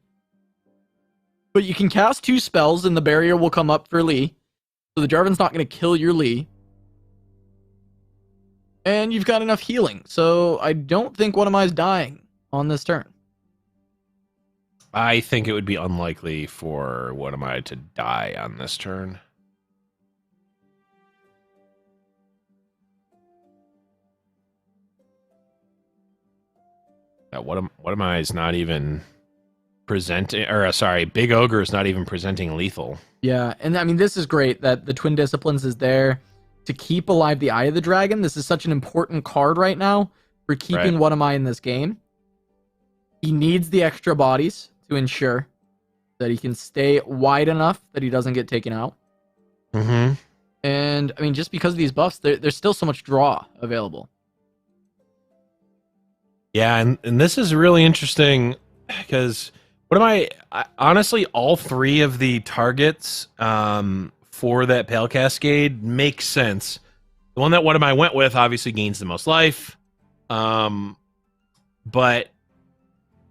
But you can cast 2 spells and the barrier will come up for Lee. So the Jarvan's not going to kill your Lee. And you've got enough healing. So I don't think What Am I's dying on this turn. I think it would be unlikely for What Am I to die on this turn. What am I is not even presenting, or sorry, Big Ogre is not even presenting lethal. Yeah, and I mean, this is great that the Twin Disciplines is there to keep alive the Eye of the Dragon. This is such an important card right now for keeping What Am I in this game. He needs the extra bodies to ensure that he can stay wide enough that he doesn't get taken out. Mm-hmm. And I mean, just because of these buffs, there's still so much draw available. Yeah, and this is really interesting because What Am I honestly, all 3 of the targets for that Pale Cascade makes sense. The one that What Am I went with obviously gains the most life. But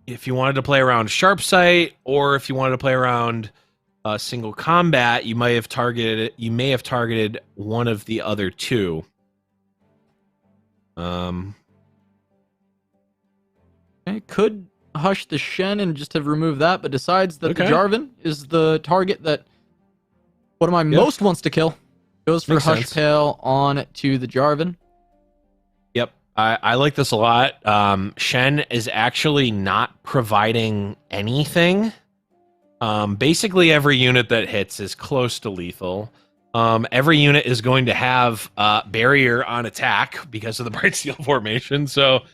if you wanted to play around Sharp Sight, or if you wanted to play around single combat, you may have targeted one of the other 2. I could hush the Shen and just have removed that, but decides that the Jarvan is the target that What Am I most wants to kill. Goes for Hush Pale on to the Jarvan. Yep, I like this a lot. Shen is actually not providing anything. Basically, every unit that hits is close to lethal. Every unit is going to have barrier on attack because of the Brightsteel formation. So,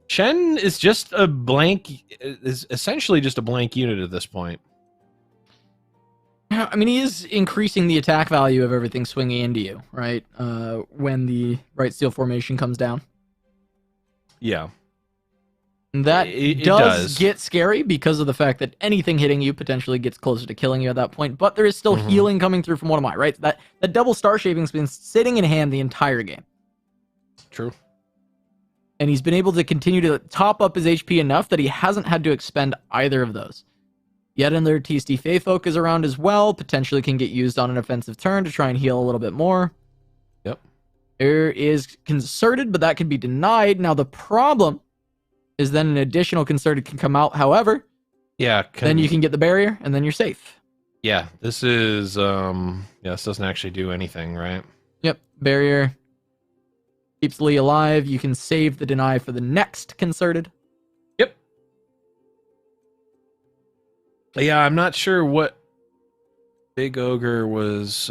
Shen is just a blank, is essentially just a blank unit at this point. I mean, he is increasing the attack value of everything swinging into you, right? When the Brightsteel formation comes down. Yeah. And that does get scary because of the fact that anything hitting you potentially gets closer to killing you at that point. But there is still healing coming through from What Am I, right? That double Star Shaping's been sitting in hand the entire game. True. And he's been able to continue to top up his HP enough that he hasn't had to expend either of those. Yet another TSD Feyfolk is around as well. Potentially can get used on an offensive turn to try and heal a little bit more. Yep. There is Concerted, but that can be denied. Now the problem is then an additional Concerted can come out. However, then you can get the barrier, and then you're safe. Yeah, this is... this doesn't actually do anything, right? Yep, barrier keeps Lee alive. You can save the deny for the next Concerted. Yep. Yeah, I'm not sure what Big Ogre was...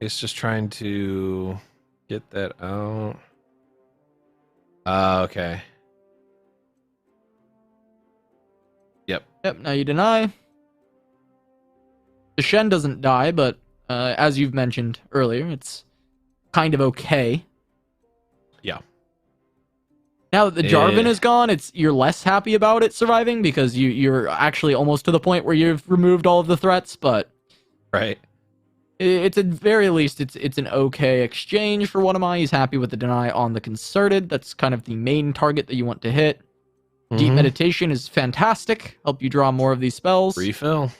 It's just trying to get that out. Okay. Yep, now you deny. The Shen doesn't die, but as you've mentioned earlier, it's kind of okay. Yeah. Now that the Jarvan is gone, you're less happy about it surviving because you're actually almost to the point where you've removed all of the threats, but... Right. It's at very least it's an okay exchange for one of mine. He's happy with the deny on the concerted. That's kind of the main target that you want to hit. Deep Mhm. meditation is fantastic. Help you draw more of these spells. Refill.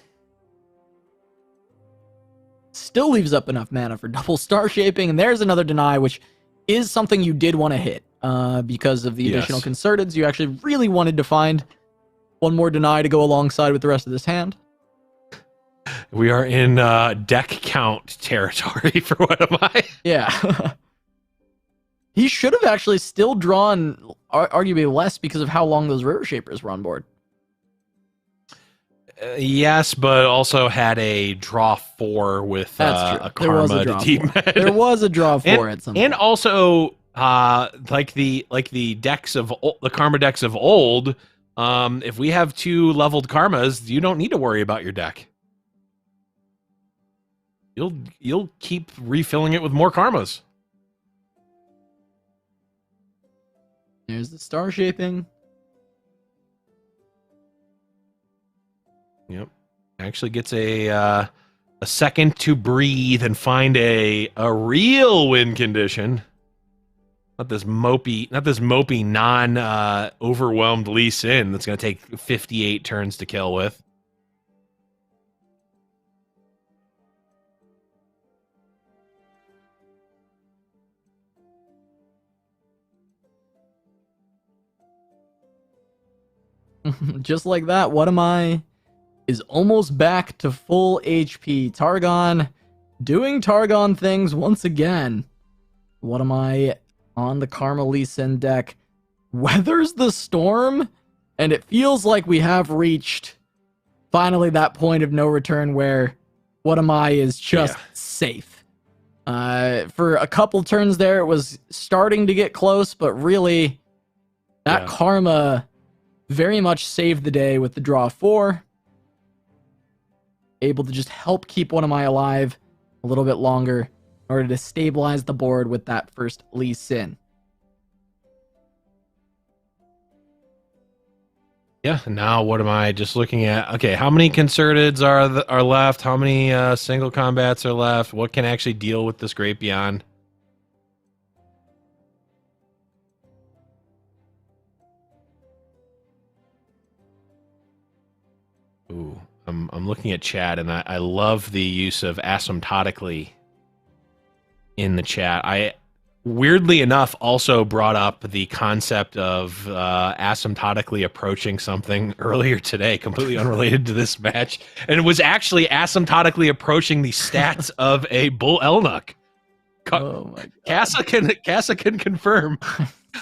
Still leaves up enough mana for double star shaping, and there's another deny, which is something you did want to hit because of the Yes. additional concerteds. You actually really wanted to find one more deny to go alongside with the rest of this hand. We are in deck count territory for what am I? Yeah. He should have actually still drawn arguably less because of how long those river shapers were on board. Yes, but also had a draw 4 with That's true. a There was karma a draw to deep four. med. There was a draw 4 at some point. And also like the decks of the karma decks of old, if we have 2 leveled karmas, you don't need to worry about your deck. You'll keep refilling it with more karmas. There's the star shaping. Yep. Actually gets a second to breathe and find a real win condition. Not this mopey non overwhelmed Lee Sin that's going to take 58 turns to kill with. Just like that, what am I? Is almost back to full HP. Targon doing Targon things once again. What am I on the Karma Lee Sin deck? Weathers the storm, and it feels like we have reached finally that point of no return where what am I is just safe. For a couple turns there, it was starting to get close, but really that Karma very much saved the day with the draw 4. Able to just help keep one of my alive a little bit longer in order to stabilize the board with that first Lee Sin. Yeah, now what am I just looking at? Okay, how many concerteds are left? How many single combats are left? What can actually deal with this Great Beyond? Ooh, I'm looking at chat, and I love the use of asymptotically in the chat. I weirdly enough also brought up the concept of asymptotically approaching something earlier today, completely unrelated to this match, and it was actually asymptotically approaching the stats of a Bull Elnuck. Oh my god. Casa can confirm.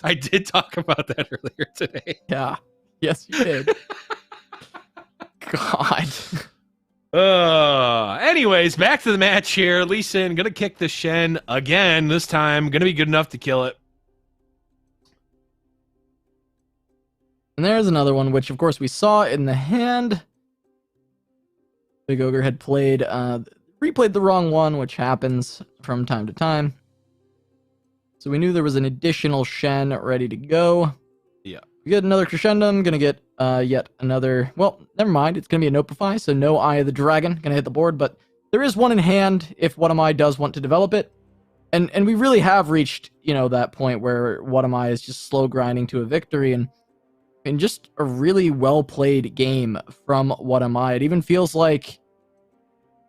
I did talk about that earlier today. Yeah. Yes, you did. God. Anyways, back to the match here. Lee Sin gonna kick the Shen again. This time, gonna be good enough to kill it. And there's another one, which of course we saw in the hand. Big Ogre had replayed the wrong one, which happens from time to time. So we knew there was an additional Shen ready to go. Yeah. We get another Crescendum, gonna get yet another, well, never mind, it's gonna be a Nopify, so no Eye of the Dragon, gonna hit the board, but there is one in hand if What Am I does want to develop it. And we really have reached, that point where What Am I is just slow grinding to a victory, and just a really well-played game from What Am I. It even feels like,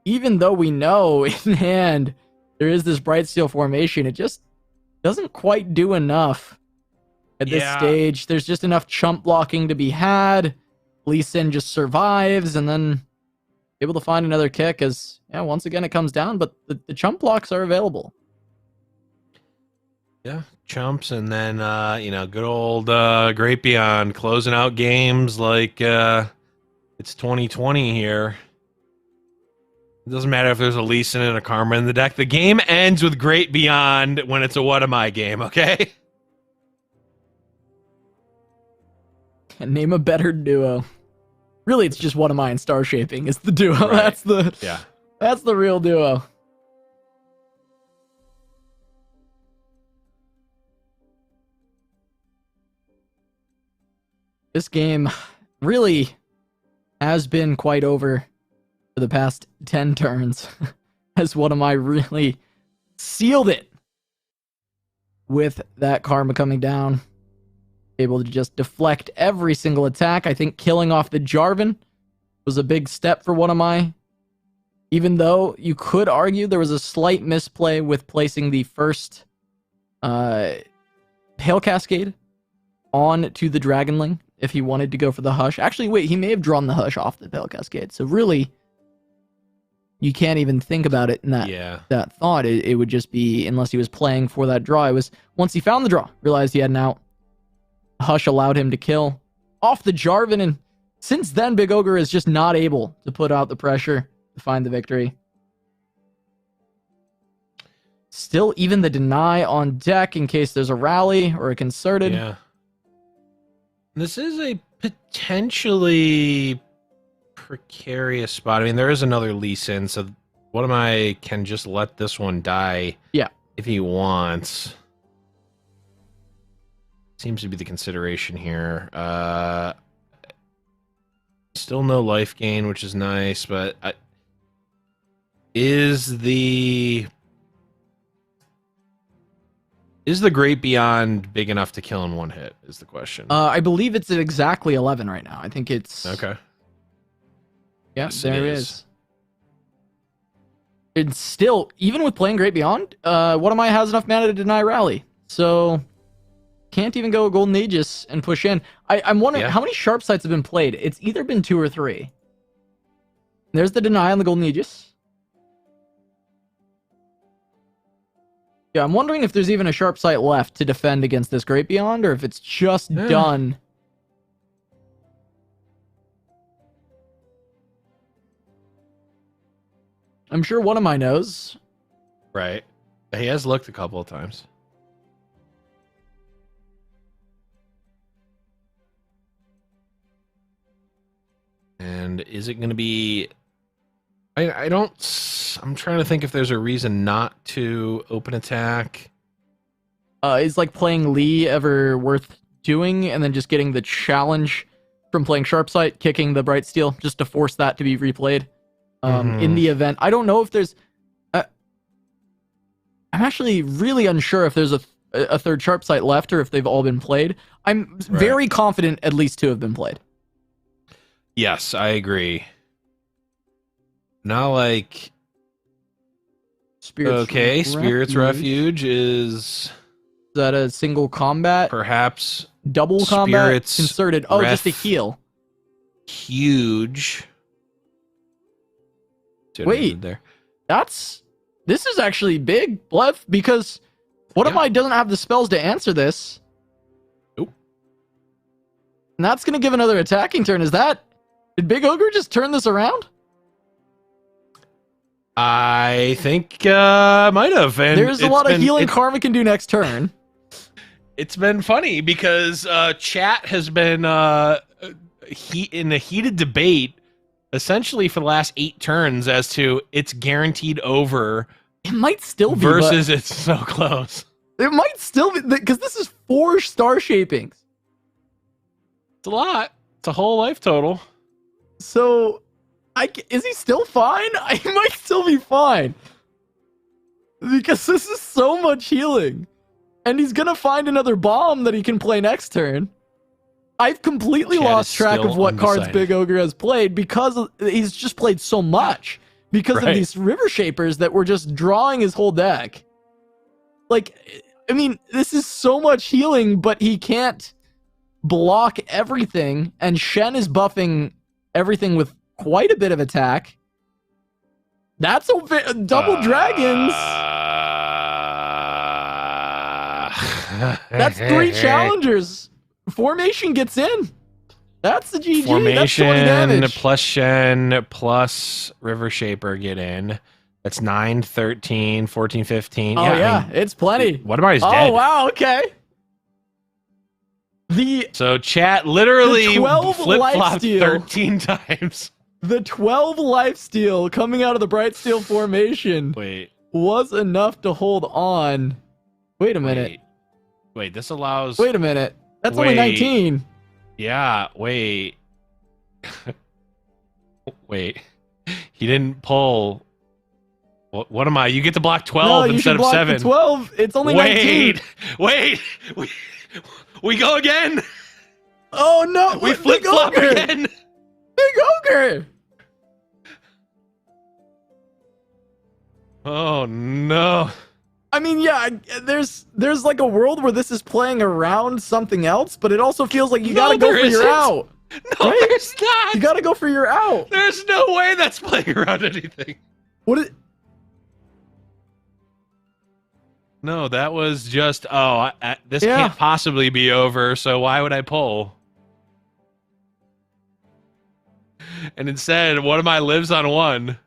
even though we know in hand there is this Bright Steel formation, it just doesn't quite do enough. At this stage, there's just enough chump blocking to be had. Lee Sin just survives, and then able to find another kick as, once again, it comes down, but the chump blocks are available. Yeah, chumps, and then, good old Great Beyond closing out games like it's 2020 here. It doesn't matter if there's a Lee Sin and a Karma in the deck. The game ends with Great Beyond when it's a What Am I game, okay? And name a better duo. Really, it's just What Am I and Star Shaping is the duo. Right. That's the real duo. This game really has been quite over for the past 10 turns as one of my really sealed it with that karma coming down. Able to just deflect every single attack. I think killing off the Jarvan was a big step for one of my. Even though you could argue there was a slight misplay with placing the first Pale Cascade on to the Dragonling if he wanted to go for the Hush. Actually, wait, he may have drawn the Hush off the Pale Cascade. So really, you can't even think about it in that thought. It would just be, unless he was playing for that draw. It was, once he found the draw, realized he had an out. Hush allowed him to kill off the Jarvan, and since then, Big Ogre is just not able to put out the pressure to find the victory. Still, even the deny on deck in case there's a rally or a concerted. Yeah. This is a potentially precarious spot. I mean, there is another Lee Sin, so what am I can just let this one die if he wants. Seems to be the consideration here. Still no life gain, which is nice, but is the Great Beyond big enough to kill in one hit is the question. I believe it's at exactly 11 right now. I think it's... Okay. Yeah, Yes, there it it is. is. It's still, even with playing Great Beyond, one of my has enough mana to deny rally. So, can't even go Golden Aegis and push in. I'm wondering, how many Sharp Sights have been played? It's either been 2 or 3. There's the deny on the Golden Aegis. Yeah, I'm wondering if there's even a Sharp Sight left to defend against this Great Beyond, or if it's just done. I'm sure one of mine knows. Right. He has looked a couple of times. And is it going to be... I don't... I'm trying to think if there's a reason not to open attack. Is like playing Lee ever worth doing, and then just getting the challenge from playing Sharpsight, kicking the Bright Steel, just to force that to be replayed in the event. I don't know if there's... I'm actually really unsure if there's a third Sharpsight left, or if they've all been played. I'm very confident at least 2 have been played. Yes, I agree. Not like... Spirit's Refuge is that a single combat? Perhaps double combat? Concerted. Oh, just a heal. Huge. Wait, this is actually big, Blev, because one of mine doesn't have the spells to answer this. Nope. And that's going to give another attacking turn. Did Big Ogre just turn this around? I think might have. And there's a lot of healing Karma can do next turn. It's been funny because chat has been in a heated debate essentially for the last 8 turns as to it's guaranteed over. It might still be. Versus it's so close. It might still be, because this is 4 star shapings. It's a lot. It's a whole life total. So... is he still fine? He might still be fine. Because this is so much healing. And he's going to find another bomb that he can play next turn. I've completely lost track of what cards Big Ogre has played because he's just played so much. Because of these River Shapers that were just drawing his whole deck. Like, I mean, this is so much healing, but he can't block everything. And Shen is buffing everything with quite a bit of attack. That's a double dragons. That's 3 challengers. Formation gets in. That's the GG. Formation That's 20 damage. plus Shen plus River Shaper get in. That's 9, 13, 14, 15. Oh, yeah. I mean, it's plenty. What am I dead? Oh, wow. Okay. So chat literally flip-flopped 13 times. The 12 lifesteal coming out of the Bright Steel formation was enough to hold on. Wait a minute. Wait, this allows... Wait a minute. That's only 19. Yeah, wait. Wait. He didn't pull What am I? You get to block 12 No, you instead should of block 7. the 12. It's only 19. Wait. We go again. Oh no! We what? flip Big flop Ogre! again. Big Ogre! Oh no. I mean, yeah, there's like a world where this is playing around something else, but it also feels like you gotta go there for your isn't. out. No, Right? there's not. You gotta go for your out. There's no way that's playing around anything. What is? No, that was just, this Yeah. can't possibly be over, so why would I pull? And instead, one of my lives on 1.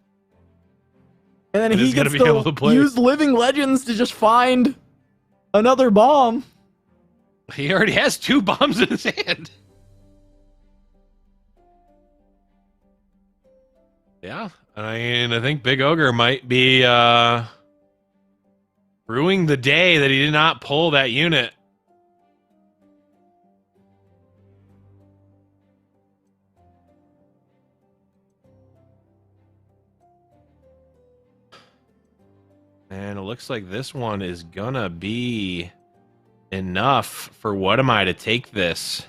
And then It he is gonna gets be able to play. use Living Legends to just find another bomb. He already has 2 bombs in his hand. Yeah, I mean, I think Big Ogre might be ruining the day that he did not pull that unit. And it looks like this one is gonna be enough for What Am I to take this.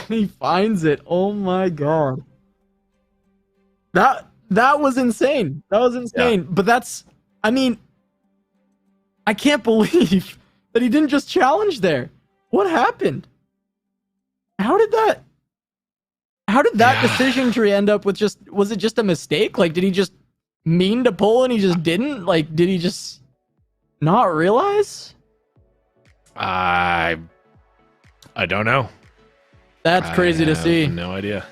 He finds it. Oh my god. That was insane. That was insane. Yeah. But that's, I mean, I can't believe that he didn't just challenge there. What happened? How did that Yeah. decision tree end up with was it just a mistake? Like, did he just mean to pull and he just didn't? Like, did he just not realize? I don't know. That's crazy to I have see. No idea.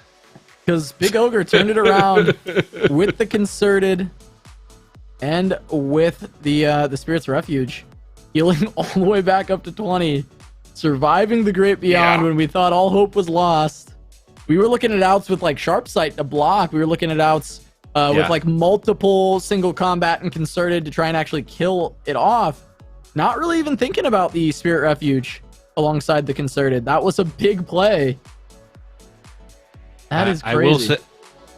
Because Big Ogre turned it around with the Concerted and with the Spirit's Refuge, healing all the way back up to 20, surviving the Great Beyond Yeah. when we thought all hope was lost. We were looking at outs with like Sharp Sight to block. We were looking at outs Yeah. with like multiple single combat and Concerted to try and actually kill it off. Not really even thinking about the Spirit Refuge alongside the Concerted. That was a big play. That is crazy.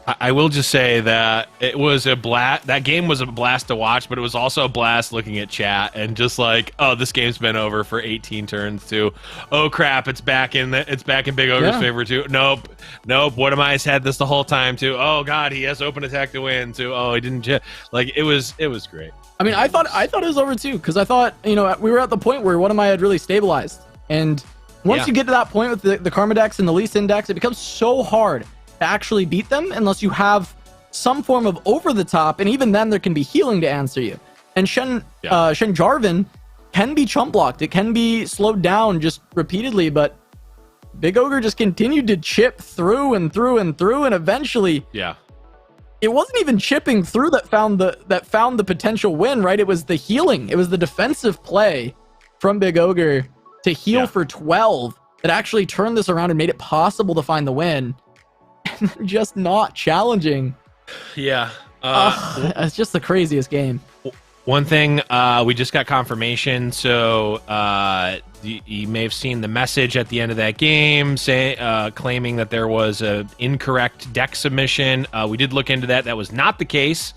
I will just say that it was a blast. That game was a blast to watch, but it was also a blast looking at chat and just like, oh, this game's been over for 18 turns too. Oh crap, it's back in Big Ogre's favor too. Nope. What am I's had this the whole time too? Oh god, he has open attack to win too. Oh, he didn't like it was great. I mean, I thought it was over too, because I thought, we were at the point where What Am I had really stabilized. And once you get to that point with the Karma decks and the Lee Sin decks, it becomes so hard to actually beat them unless you have some form of over the top, and even then there can be healing to answer you. And Shen Jarvan can be chump blocked. It can be slowed down just repeatedly, but Big Ogre just continued to chip through and through and through, and eventually it wasn't even chipping through that found the potential win, right? It was the healing. It was the defensive play from Big Ogre to heal for 12 that actually turned this around and made it possible to find the win. And just not challenging. Yeah. It's just the craziest game. One thing, we just got confirmation, so you may have seen the message at the end of that game claiming that there was an incorrect deck submission. We did look into that. That was not the case.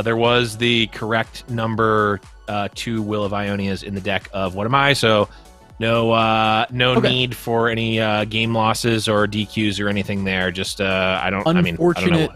There was the correct number 2 Will of Ionias in the deck of What Am I, so no need for any game losses or DQs or anything there. Just I don't know.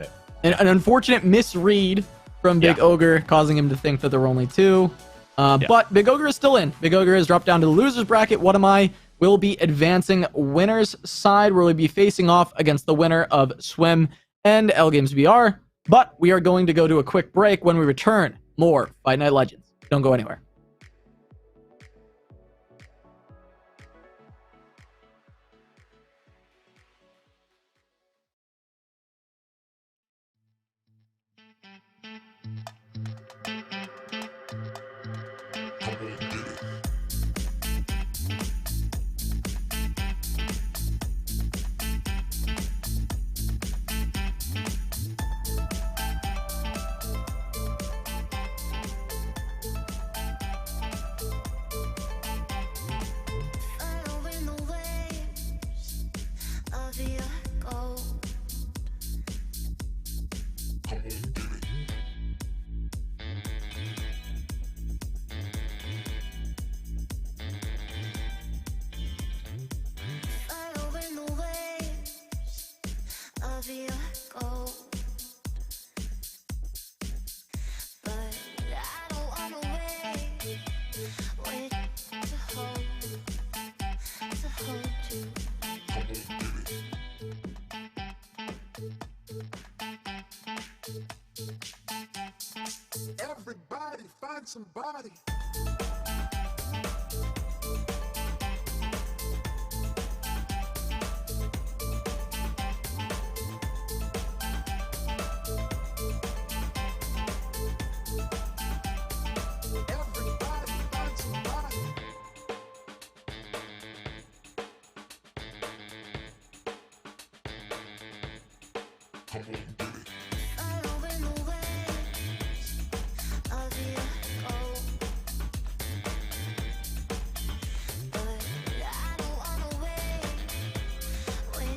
An unfortunate misread from Big Ogre, causing him to think that there were only 2. But Big Ogre is still in. Big Ogre has dropped down to the losers bracket. What Am I will be advancing winners side, where we'll be facing off against the winner of Swim and L Games BR. But we are going to go to a quick break. When we return, more Fight Night Legends. Don't go anywhere. Come on, get it. find somebody. Everybody find somebody. Come on, get it. Follow in the ways of your gold. But I don't wanna wait to hold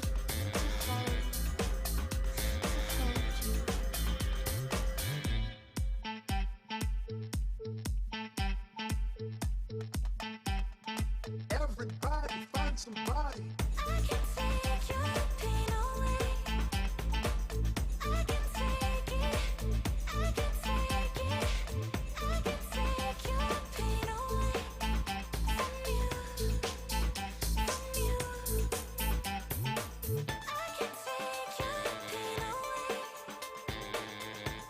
you. Everybody find somebody. I can take your pain away. I can take it. I can take it. I can take your pain away from you. From you. I can take your pain away.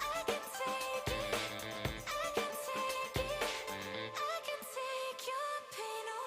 I can take it. I can take it. I can take your pain away.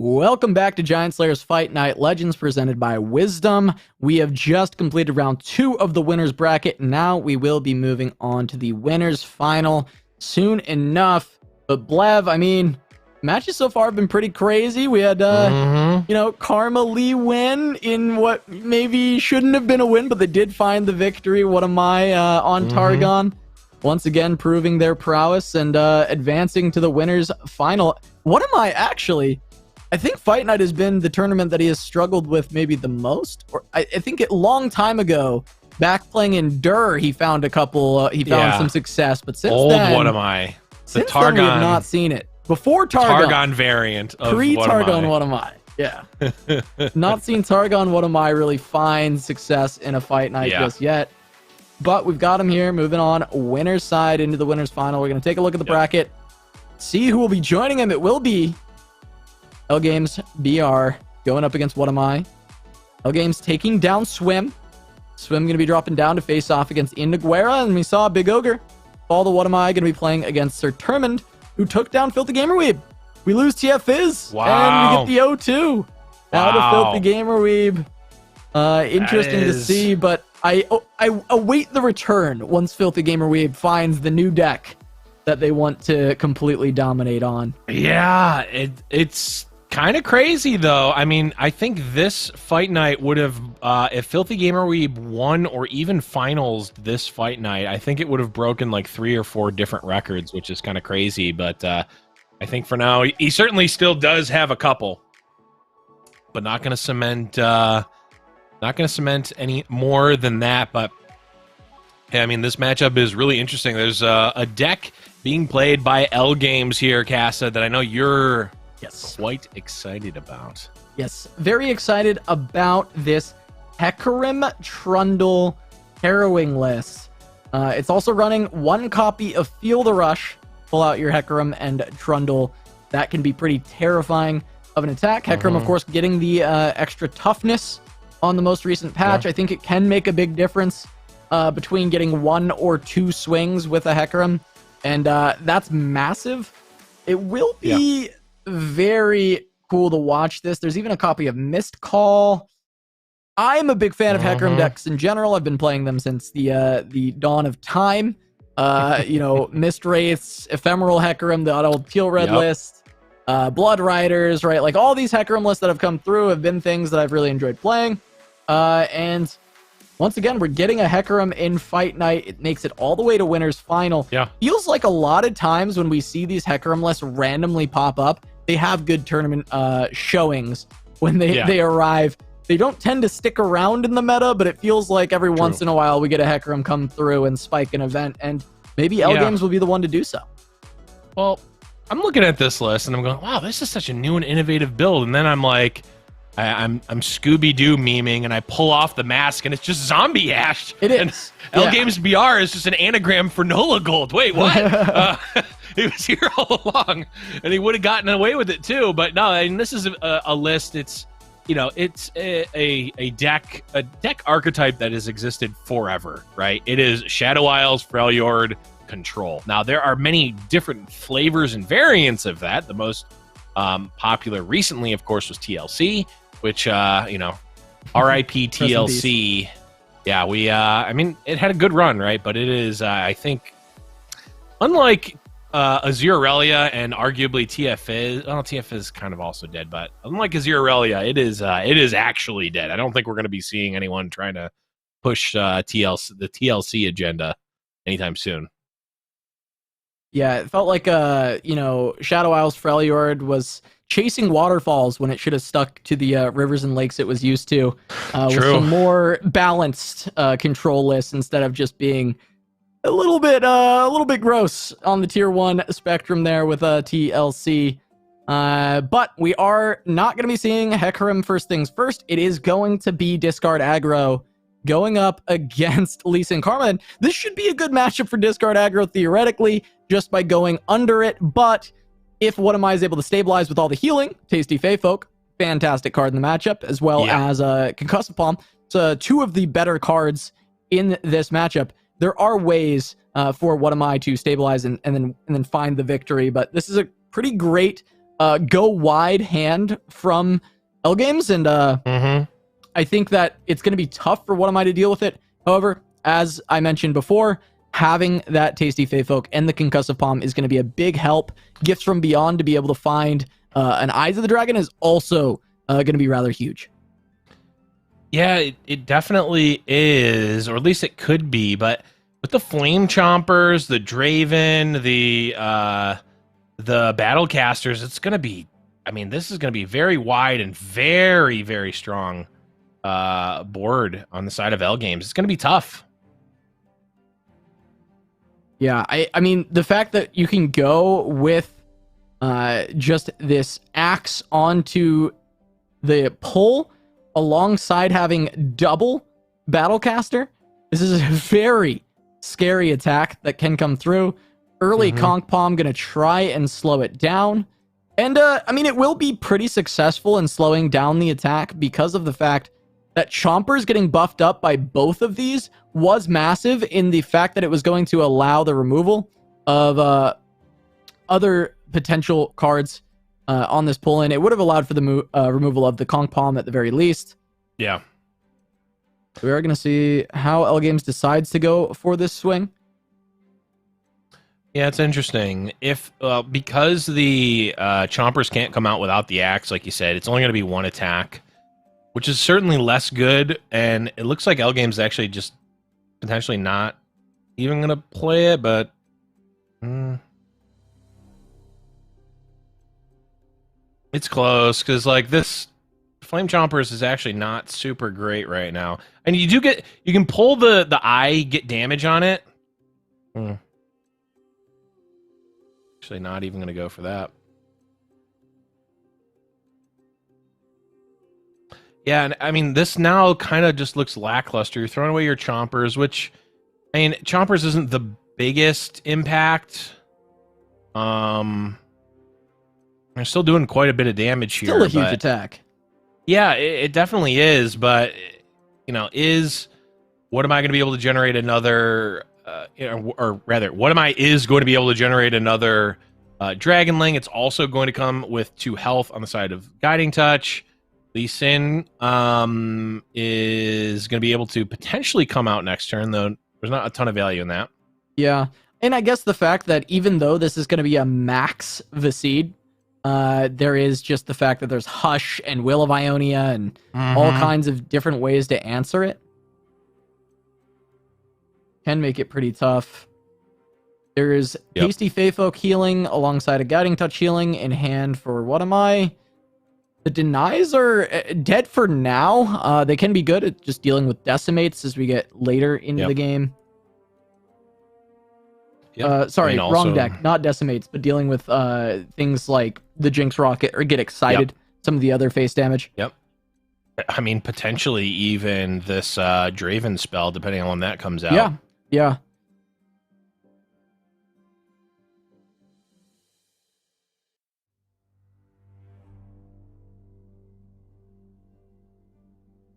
Welcome back to Giant Slayer's Fight Night Legends presented by Wisdom. We have just completed round 2 of the winner's bracket. Now we will be moving on to the winner's final soon enough. But Blev, I mean, matches so far have been pretty crazy. We had, Karma Lee win in what maybe shouldn't have been a win, but they did find the victory. What am I on Targon? Once again, proving their prowess and advancing to the winner's final. What am I actually? I think Fight Night has been the tournament that he has struggled with maybe the most. Or I think a long time ago, back playing in Dur, he found a couple. He found some success, but since then, what am I? The since Targon. then, we have not seen it. Before Targon, Targon variant of pre-Targon, what am I? Yeah, not seen Targon. What am I really find success in a Fight Night just yet? But we've got him here. Moving on, winner's side into the winner's final. We're gonna take a look at the bracket, see who will be joining him. It will be L Games BR going up against What Am I? L Games taking down Swim. Swim going to be dropping down to face off against Indiguera. And we saw Big Ogre all the What Am I going to be playing against Sir Termund, who took down Filthy Gamer Weeb. We lose TF Fizz, Wow. and we get the 0-2 out of Filthy Gamer Weeb. Interesting to see, but I await the return once Filthy Gamer Weeb finds the new deck that they want to completely dominate on. Yeah, it's kind of crazy, though. I mean, I think this fight night would have, if Filthy Gamer Weeb won or even finals this fight night, I think it would have broken like 3 or 4 different records, which is kind of crazy. But I think for now, he certainly still does have a couple, but not going to cement, any more than that. But yeah, I mean, this matchup is really interesting. There's a deck being played by L Games here, Casa, that I know you're quite excited about. Yes, very excited about this Hecarim Trundle Harrowing list. It's also running 1 copy of Feel the Rush. Pull out your Hecarim and Trundle. That can be pretty terrifying of an attack. Hecarim, of course, getting the extra toughness on the most recent patch. I think it can make a big difference between getting 1 or 2 swings with a Hecarim, and that's massive. It will be very cool to watch this. There's even a copy of Mist Call. I'm a big fan of Hecarim decks in general. I've been playing them since the dawn of time. You know, Mist Wraiths, Ephemeral Hecarim, the old Teal Red list, Blood Riders, right? Like all these Hecarim lists that have come through have been things that I've really enjoyed playing. And once again, we're getting a Hecarim in Fight Night. It makes it all the way to Winners Final. Yeah. Feels like a lot of times when we see these Hecarim lists randomly pop up, they have good tournament showings when they arrive. They don't tend to stick around in the meta, but it feels like every once in a while we get a Hecarim come through and spike an event, and maybe L Games will be the one to do so. Well, I'm looking at this list and I'm going, wow, this is such a new and innovative build. And then I'm like, I'm Scooby-Doo memeing, and I pull off the mask, and it's just Zombie Ash. It is. And L Games BR is just an anagram for Nola Gold. Wait, what? He was here all along, and he would have gotten away with it too. But no, I mean, this is a list. It's, you know, it's a deck archetype that has existed forever, right? It is Shadow Isles, Freljord, Control. Now, there are many different flavors and variants of that. The most popular recently, of course, was TLC, which, you know, RIP TLC. Yeah, I mean, it had a good run, right? But it is, I think, unlike Azure Aurelia and arguably TF well, TF is kind of also dead, but unlike Azure Aurelia, it is actually dead. I don't think we're going to be seeing anyone trying to push the TLC agenda anytime soon. Yeah, it felt like you know, Shadow Isles Freljord was chasing waterfalls when it should have stuck to the rivers and lakes it was used to, with some more balanced control lists instead of just being a little bit gross on the tier 1 spectrum there with TLC. But we are not going to be seeing Hecarim first things first. It is going to be Discard Aggro going up against Lee Sin Karma. And this should be a good matchup for Discard Aggro theoretically, just by going under it. But if What Am I is able to stabilize with all the healing, Tasty Fey Folk, fantastic card in the matchup, as well as Concussive Palm. So 2 of the better cards in this matchup. There are ways for What Am I to stabilize and then find the victory, but this is a pretty great go wide hand from L Games, and I think that it's going to be tough for What Am I to deal with it. However, as I mentioned before, having that Tasty Fey Folk and the Concussive Palm is going to be a big help. Gifts from Beyond to be able to find an Eyes of the Dragon is also going to be rather huge. Yeah, it definitely is, or at least it could be. But with the Flame Chompers, the Draven, the Battlecasters, it's going to be, I mean, this is going to be very wide and very, very strong board on the side of L Games. It's going to be tough. Yeah, I mean, the fact that you can go with just this axe onto the pull alongside having double Battlecaster, this is a very scary attack that can come through. Early Conch Palm going to try and slow it down. And, I mean, it will be pretty successful in slowing down the attack because of the fact that Chompers getting buffed up by both of these was massive in the fact that it was going to allow the removal of other potential cards on this pull-in. It would have allowed for the removal of the Kong Palm at the very least. Yeah. We are going to see how L Games decides to go for this swing. Yeah, it's interesting. If because the Chompers can't come out without the axe, like you said, it's only going to be one attack, which is certainly less good. And it looks like L Games actually just potentially not even going to play it, but it's close because like this Flame Chompers is actually not super great right now. And you can pull the eye, get damage on it. Actually not even going to go for that. Yeah, and I mean, this now kind of just looks lackluster. You're throwing away your Chompers, which, I mean, Chompers isn't the biggest impact. They're still doing quite a bit of damage here. Still a huge attack. Yeah, it definitely is, but, you know, what am I going to be able to generate another, or rather, what am I is going to be able to generate another Dragonling? It's also going to come with 2 health on the side of Guiding Touch. Lee Sin is going to be able to potentially come out next turn, though there's not a ton of value in that. Yeah, and I guess the fact that even though this is going to be a max Viscid, there is just the fact that there's Hush and Will of Ionia and all kinds of different ways to answer it. Can make it pretty tough. There's Tasty Feyfolk healing alongside a Guiding Touch healing in hand for What Am I? The Denies are dead for now. They can be good at just dealing with Decimates as we get later into the game. Sorry, I mean, wrong deck. Not Decimates, but dealing with things like the Jinx Rocket or Get Excited. Some of the other face damage. Yep. I mean, potentially even this Draven spell, depending on when that comes out. Yeah, yeah.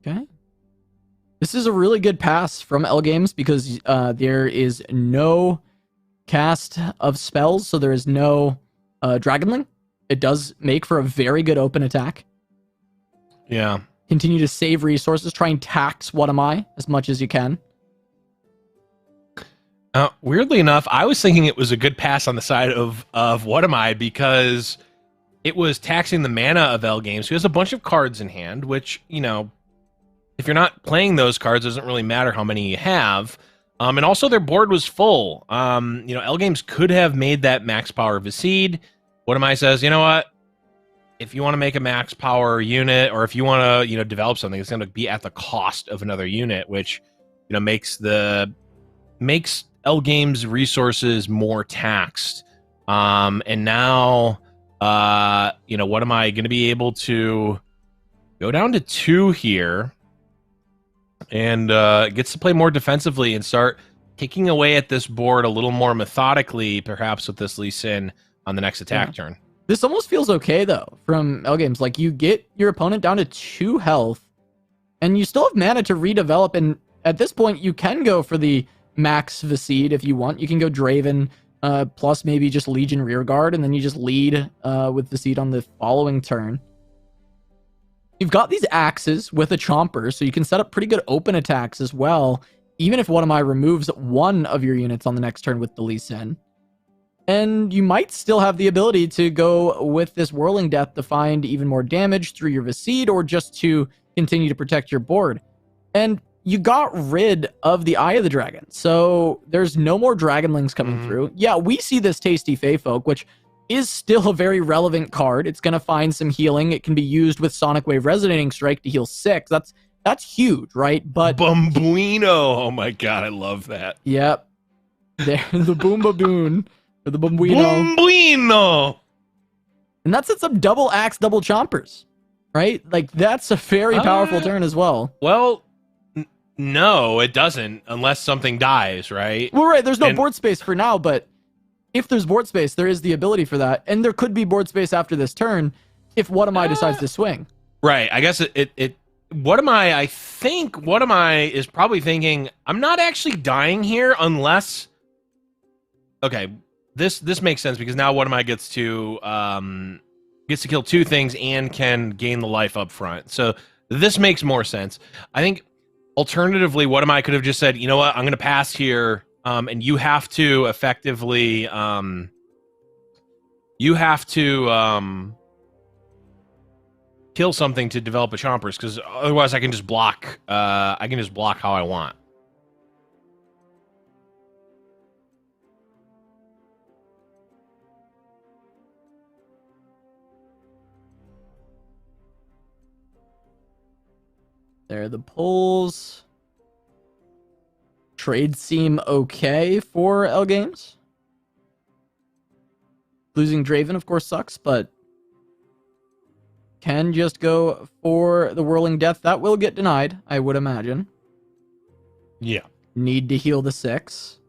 Okay. This is a really good pass from L Games because there is no cast of spells, so there is no Dragonling. It does make for a very good open attack. Yeah. Continue to save resources. Try and tax What Am I as much as you can. Weirdly enough, I was thinking it was a good pass on the side of What Am I, because it was taxing the mana of L Games, who has a bunch of cards in hand, which, you know, if you're not playing those cards, it doesn't really matter how many you have. And also their board was full. You know, L Games could have made that max power Viscid. What Am I says, you know what? If you want to make a max power unit, or if you want to, you know, develop something, it's going to be at the cost of another unit, which, you know, makes L Games resources more taxed. And now, you know, What Am I going to be able to go down to 2 here? And gets to play more defensively and start kicking away at this board a little more methodically, perhaps with this Lee Sin on the next attack turn. This almost feels okay, though, from L Games. Like, you get your opponent down to 2 health, and you still have mana to redevelop, and at this point, you can go for the max Viscid if you want. You can go Draven, plus maybe just Legion Rearguard, and then you just lead with Viscid on the following turn. You've got these axes with a Chomper, so you can set up pretty good open attacks as well, even if What Am I removes one of your units on the next turn with the Lee Sin. And you might still have the ability to go with this Whirling Death to find even more damage through your Viscid, or just to continue to protect your board. And you got rid of the Eye of the Dragon, so there's no more Dragonlings coming through. Yeah, we see this Tasty Feyfolk, which is still a very relevant card. It's going to find some healing. It can be used with Sonic Wave Resonating Strike to heal 6. That's huge, right? But Bumbuino. Oh my god, I love that. Yep. There, the Boom Baboon, or the Bumbuino. Bumbuino! And that sets up double axe, double chompers, right? Like, that's a very powerful turn as well. Well, no, it doesn't, unless something dies, right? Well, right, there's no board space for now, but if there's board space, there is the ability for that. And there could be board space after this turn if What Am I decides to swing. Right. I guess what am I think what am I is probably thinking I'm not actually dying here unless. Okay, this makes sense because now what am I gets to kill two things and can gain the life up front. So this makes more sense. I think alternatively, what am I could have just said, you know what, I'm going to pass here, and you have to effectively kill something to develop a chompers because otherwise I can just block. I can just block how I want. There are the polls. Trades seem okay for L Games. Losing Draven, of course, sucks, but can just go for the Whirling Death. That will get denied, I would imagine. Yeah. Need to heal the 6.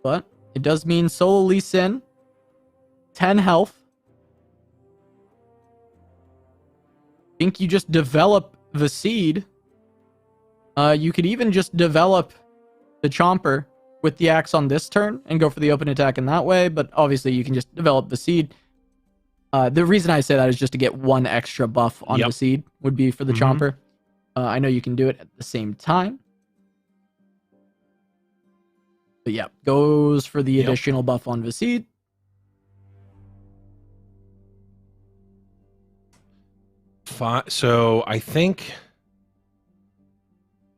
But it does mean solo Lee Sin. 10 health. Think you just develop the seed. You could even just develop the Chomper with the axe on this turn and go for the open attack in that way, but obviously you can just develop the seed. The reason I say that is just to get one extra buff on the seed would be for the Chomper. I know you can do it at the same time. But yeah, goes for the additional buff on the seed. So I think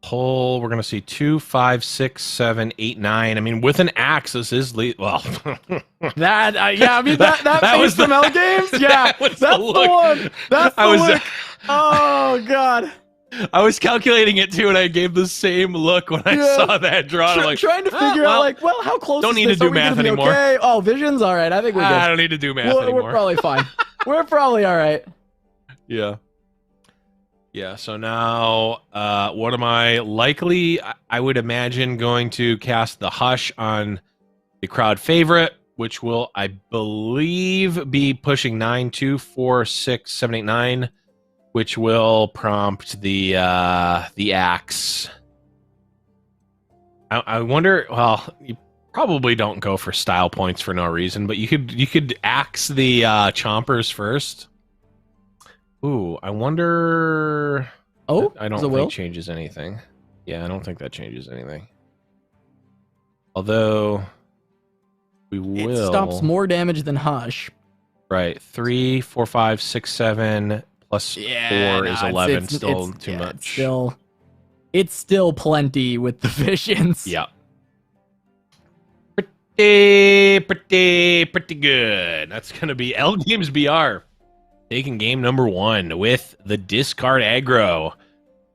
we're going to see 2, 5, 6, 7, 8, 9. I mean, with an axe, this is well. That I mean that was from L Games. Yeah, that's the one. That's the look. Oh god. I was calculating it too, and I gave the same look when I saw that draw. I'm like trying to figure out, like, well, how close? Don't need to do math anymore. Okay? Oh, vision's all right. I think we're good. I don't need to do math anymore. We're probably fine. We're probably all right. Yeah. Yeah, so now, what am I likely? I would imagine going to cast the Hush on the crowd favorite, which will, I believe, be pushing 9, 2, 4, 6, 7, 8, 9, which will prompt the axe. I wonder. Well, you probably don't go for style points for no reason, but you could axe the chompers first. Ooh, I wonder. Oh, I don't think changes anything. Yeah, I don't think that changes anything. Although we will. It stops more damage than Hush. Right, 3, 4, 5, 6, 7 plus 4 is 11. Still too much. It's still plenty with the visions. Yeah. Pretty good. That's gonna be L Games BR. Taking game number 1 with the discard aggro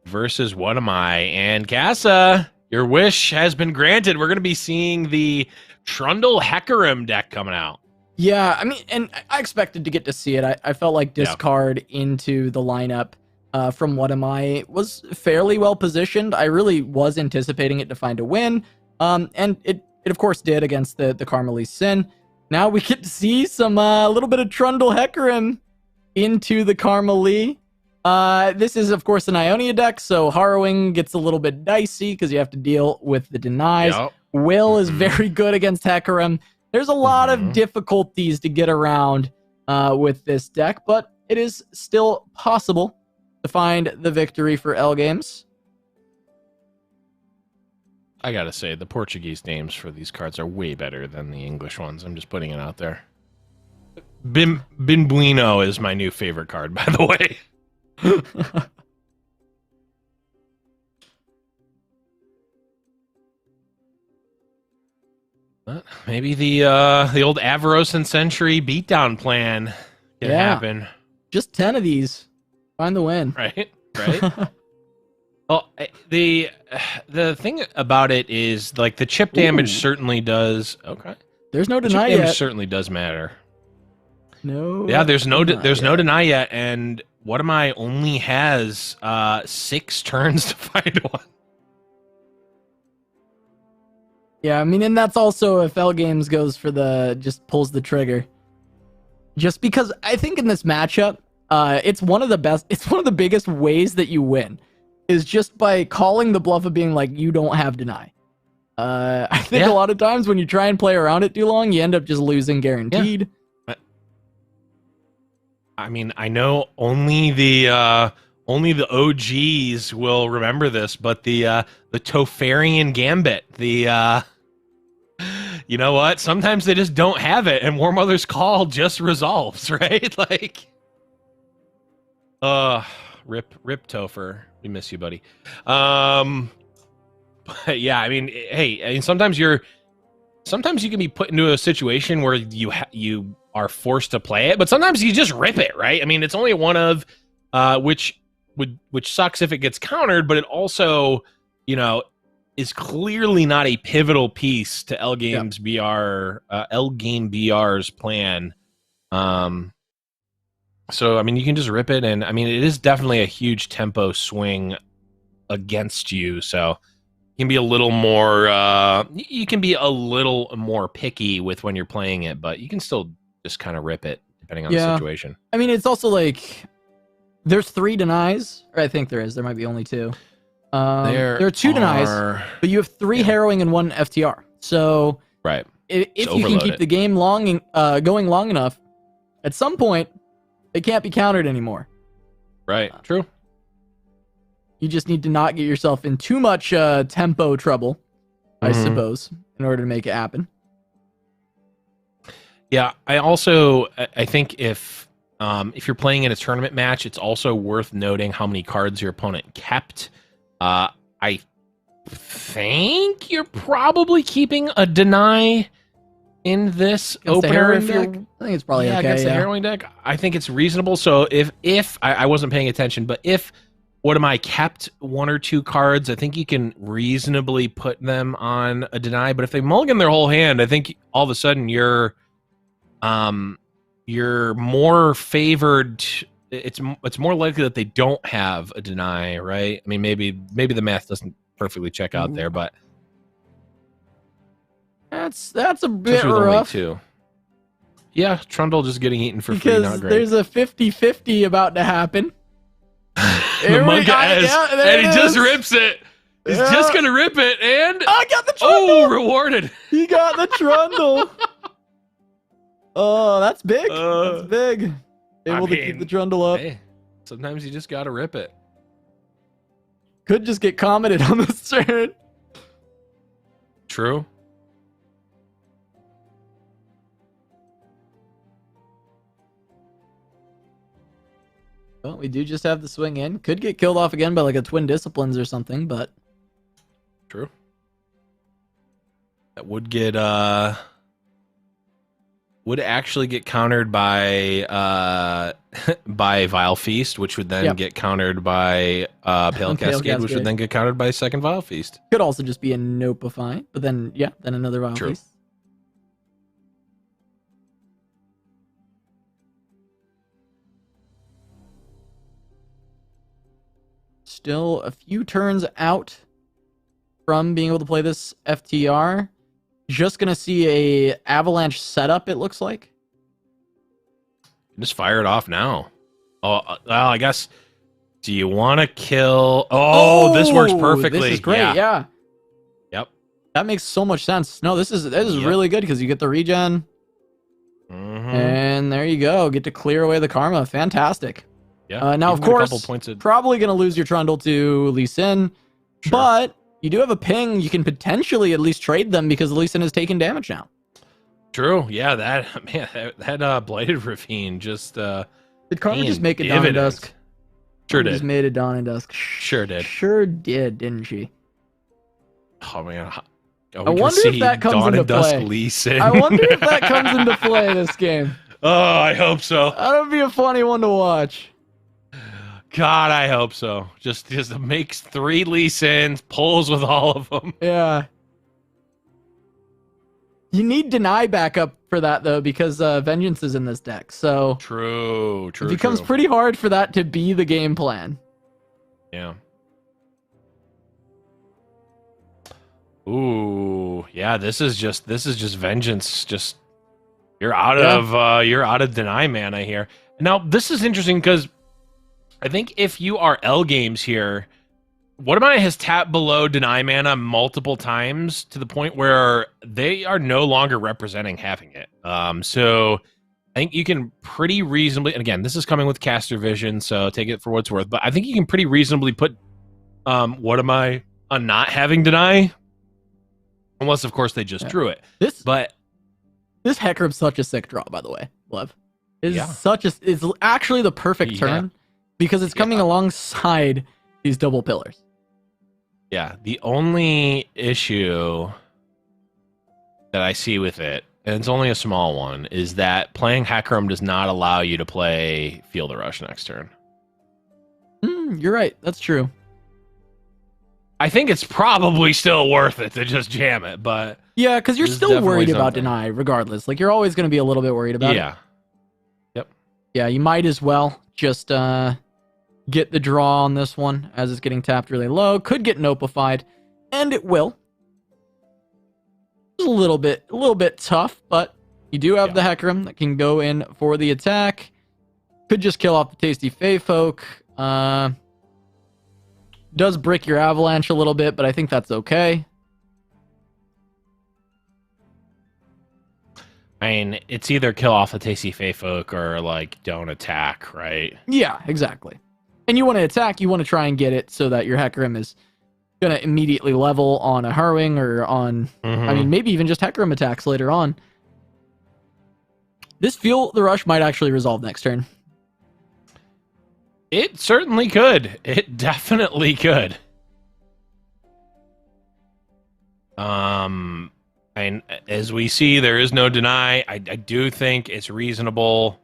versus what am I? And Casa, your wish has been granted. We're going to be seeing the Trundle Hecarim deck coming out. Yeah, I mean, and I expected to get to see it. I felt like discard into the lineup from what am I was fairly well positioned. I really was anticipating it to find a win. And it of course did against the Carmelise Sin. Now we get to see some a little bit of Trundle Hecarim into the Carmelie. This is, of course, an Ionia deck, so Harrowing gets a little bit dicey because you have to deal with the denies. Will is very good against Hecarim. There's a lot of difficulties to get around with this deck, but it is still possible to find the victory for L Games. I gotta say, the Portuguese names for these cards are way better than the English ones. I'm just putting it out there. Bimbuino is my new favorite card, by the way. Maybe the old Avaros and Century beatdown plan can happen. Just 10 of these. Find the win. Right? Well, the thing about it is, like, the chip damage certainly does. Okay. There's no deny yet. Chip damage certainly does matter. No. Yeah, there's no deny yet, and what am I only has 6 turns to find one. Yeah, I mean, and that's also if L Games goes for just pulls the trigger. just because I think in this matchup, it's one of the biggest ways that you win is just by calling the bluff of being like, you don't have deny. I think a lot of times when you try and play around it too long, you end up just losing guaranteed. Yeah. I mean, I know only the OGs will remember this, but the Tofarian Gambit, you know what? Sometimes they just don't have it, and War Mother's Call just resolves, right? Like, rip Topher. We miss you, buddy. But yeah, I mean, hey, I mean, sometimes you can be put into a situation where you are forced to play it, but sometimes you just rip it, right? I mean, it's only one of, which sucks if it gets countered, but it also, you know, is clearly not a pivotal piece to L Game BR's plan. So I mean, you can just rip it, and I mean, it is definitely a huge tempo swing against you. So you can be a little more picky with when you're playing it, but you can still just kind of rip it depending on the situation. I mean, it's also like there's 3 denies, or I think there is. There might be only 2. There are 2 denies, but you have 3 harrowing and 1 FTR. So right, if you can keep the game going long enough, at some point it can't be countered anymore. Right. True. You just need to not get yourself in too much tempo trouble, I suppose, in order to make it happen. Yeah, I think if you're playing in a tournament match, it's also worth noting how many cards your opponent kept. I think you're probably keeping a deny in this opener. I think it's probably okay. Against the harrowing deck, I think it's reasonable. So if I wasn't paying attention, but if one of my kept 1 or 2 cards, I think you can reasonably put them on a deny. But if they mulligan their whole hand, I think all of a sudden you're more favored. It's more likely that they don't have a deny, right? I mean, maybe the math doesn't perfectly check out there, but that's a bit rough too. Yeah, Trundle just getting eaten for free, not great. There's a 50-50 about to happen. The monk and he just rips it. He's just gonna rip it, and I got the Trundle. Oh, rewarded. He got the Trundle. Oh, that's big. That's big. Able to keep the Trundle up. Hey, sometimes you just gotta rip it. Could just get commented on this turn. True. Well, we do just have the swing in. Could get killed off again by like a Twin Disciplines or something, but true. That would get would actually get countered by by Vile Feast, which would then get countered by Pale Cascade, which would then get countered by second Vile Feast. Could also just be a Nopify, but then then another Vile Feast. Still a few turns out from being able to play this FTR. Just gonna see a avalanche setup, it looks like. Just fire it off now. Oh, well, I guess. Do you want to kill? Oh, this works perfectly. This is great. Yeah. Yep. That makes so much sense. No, this is really good because you get the regen, and there you go. Get to clear away the karma. Fantastic. Yeah. Now, of course, probably gonna lose your Trundle to Lee Sin, but you do have a ping. You can potentially at least trade them because Lee Sin has taken damage now. True. Yeah. That Blighted Ravine just. Did Karma just make it Dawn and Dusk? Sure did. Just made it Dawn and Dusk. Sure did. Sure did, didn't she? Oh man. I wonder if that comes into play. Lee Sin. I wonder if that comes into play this game. Oh, I hope so. That would be a funny one to watch. God, I hope so. Just makes 3 Lee Sins, pulls with all of them. Yeah. You need Deny backup for that, though, because Vengeance is in this deck. So True. It becomes pretty hard for that to be the game plan. Yeah. Ooh, yeah, this is just Vengeance just You're out of deny mana here. Now this is interesting because I think if you are L Games here, What Am I has tapped below deny mana multiple times to the point where they are no longer representing having it. So I think you can pretty reasonably, and again, this is coming with caster vision, so take it for what it's worth, but I think you can pretty reasonably put What Am I on not having deny, unless of course they just drew it. This Hecarim's such a sick draw, by the way, Lev. It's actually the perfect turn because it's coming alongside these double pillars. Yeah, the only issue that I see with it, and it's only a small one, is that playing Hecarim does not allow you to play Feel the Rush next turn. You're right. That's true. I think it's probably still worth it to just jam it, but... Yeah, because you're still worried about deny regardless. Like, you're always going to be a little bit worried about it. Yep. Yeah, you might as well just get the draw on this one as it's getting tapped really low. Could get nopified, and it will. It's a little bit tough, but you do have the Hecarim that can go in for the attack. Could just kill off the Tasty Fey Folk. Does brick your Avalanche a little bit, but I think that's okay. I mean, it's either kill off the Tasty Fey Folk or, like, don't attack, right? Yeah, exactly. And you want to attack, you want to try and get it so that your Hecarim is going to immediately level on a Harrowing or on... I mean, maybe even just Hecarim attacks later on. This Feel the Rush might actually resolve next turn. It certainly could. It definitely could. And as we see, there is no deny. I do think it's reasonable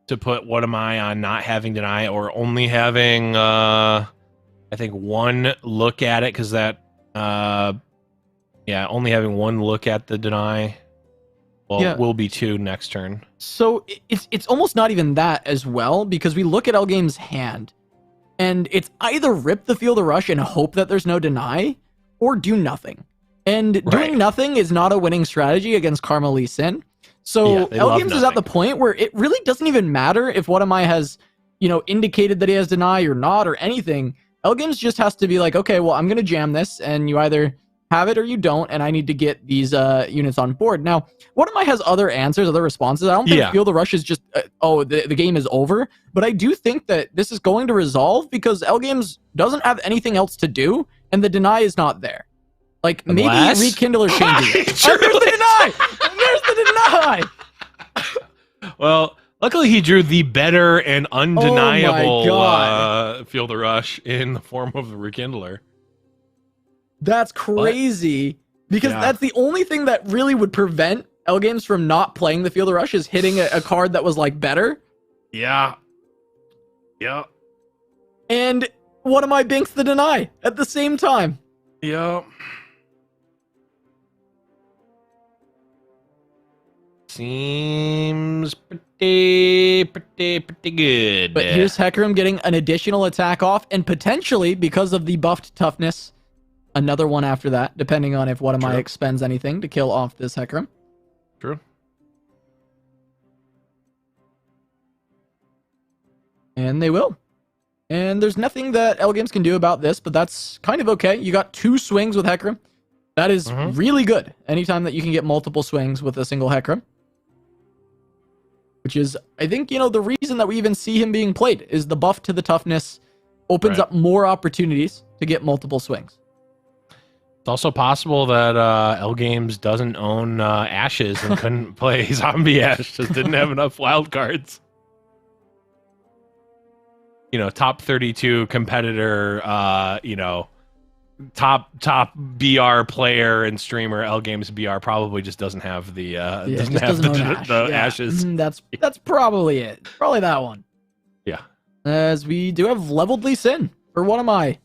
to put What Am I on not having deny or only having, I think, one look at it, because that, only having one look at the deny. Well, will be 2 next turn. So it's almost not even that as well, because we look at Elgame's hand, and it's either rip the Feel the Rush and hope that there's no deny, or do nothing. And doing nothing is not a winning strategy against Karma Lee Sin. So Elgames is at the point where it really doesn't even matter if What Am I has, indicated that he has deny or not or anything. Elgames just has to be like, okay, well, I'm going to jam this, and you either have it or you don't, and I need to get these units on board. Now, What Am I has other answers, other responses. I don't think Feel the Rush is just, the game is over, but I do think that this is going to resolve because Elgames doesn't have anything else to do, and the deny is not there. Like, maybe Rekindler changes it. Oh, there's the deny! There's the deny! Well, luckily he drew the better and undeniable Feel the Rush in the form of the Rekindler. That's crazy, because that's the only thing that really would prevent Elgames from not playing the Feel the Rush is hitting a card that was, like, better. Yeah. And What Am I binks the deny at the same time. Yeah. Seems pretty good. But here's Hecarim getting an additional attack off, and potentially, because of the buffed toughness, another one after that, depending on if What Am I expends anything to kill off this Hecarim. True. And they will. And there's nothing that Elgames can do about this, but that's kind of okay. You got 2 swings with Hecarim. That is really good. Anytime that you can get multiple swings with a single Hecarim. Which is, I think, the reason that we even see him being played is the buff to the toughness opens up more opportunities to get multiple swings. It's also possible that Elgames doesn't own Ashes and couldn't play Zombie Ash, just didn't have enough wild cards. Top 32 competitor, top BR player and streamer, Elgames BR probably just doesn't have the Ashes. That's probably it. Probably that one. Yeah. As we do have leveled Lee Sin for What Am I?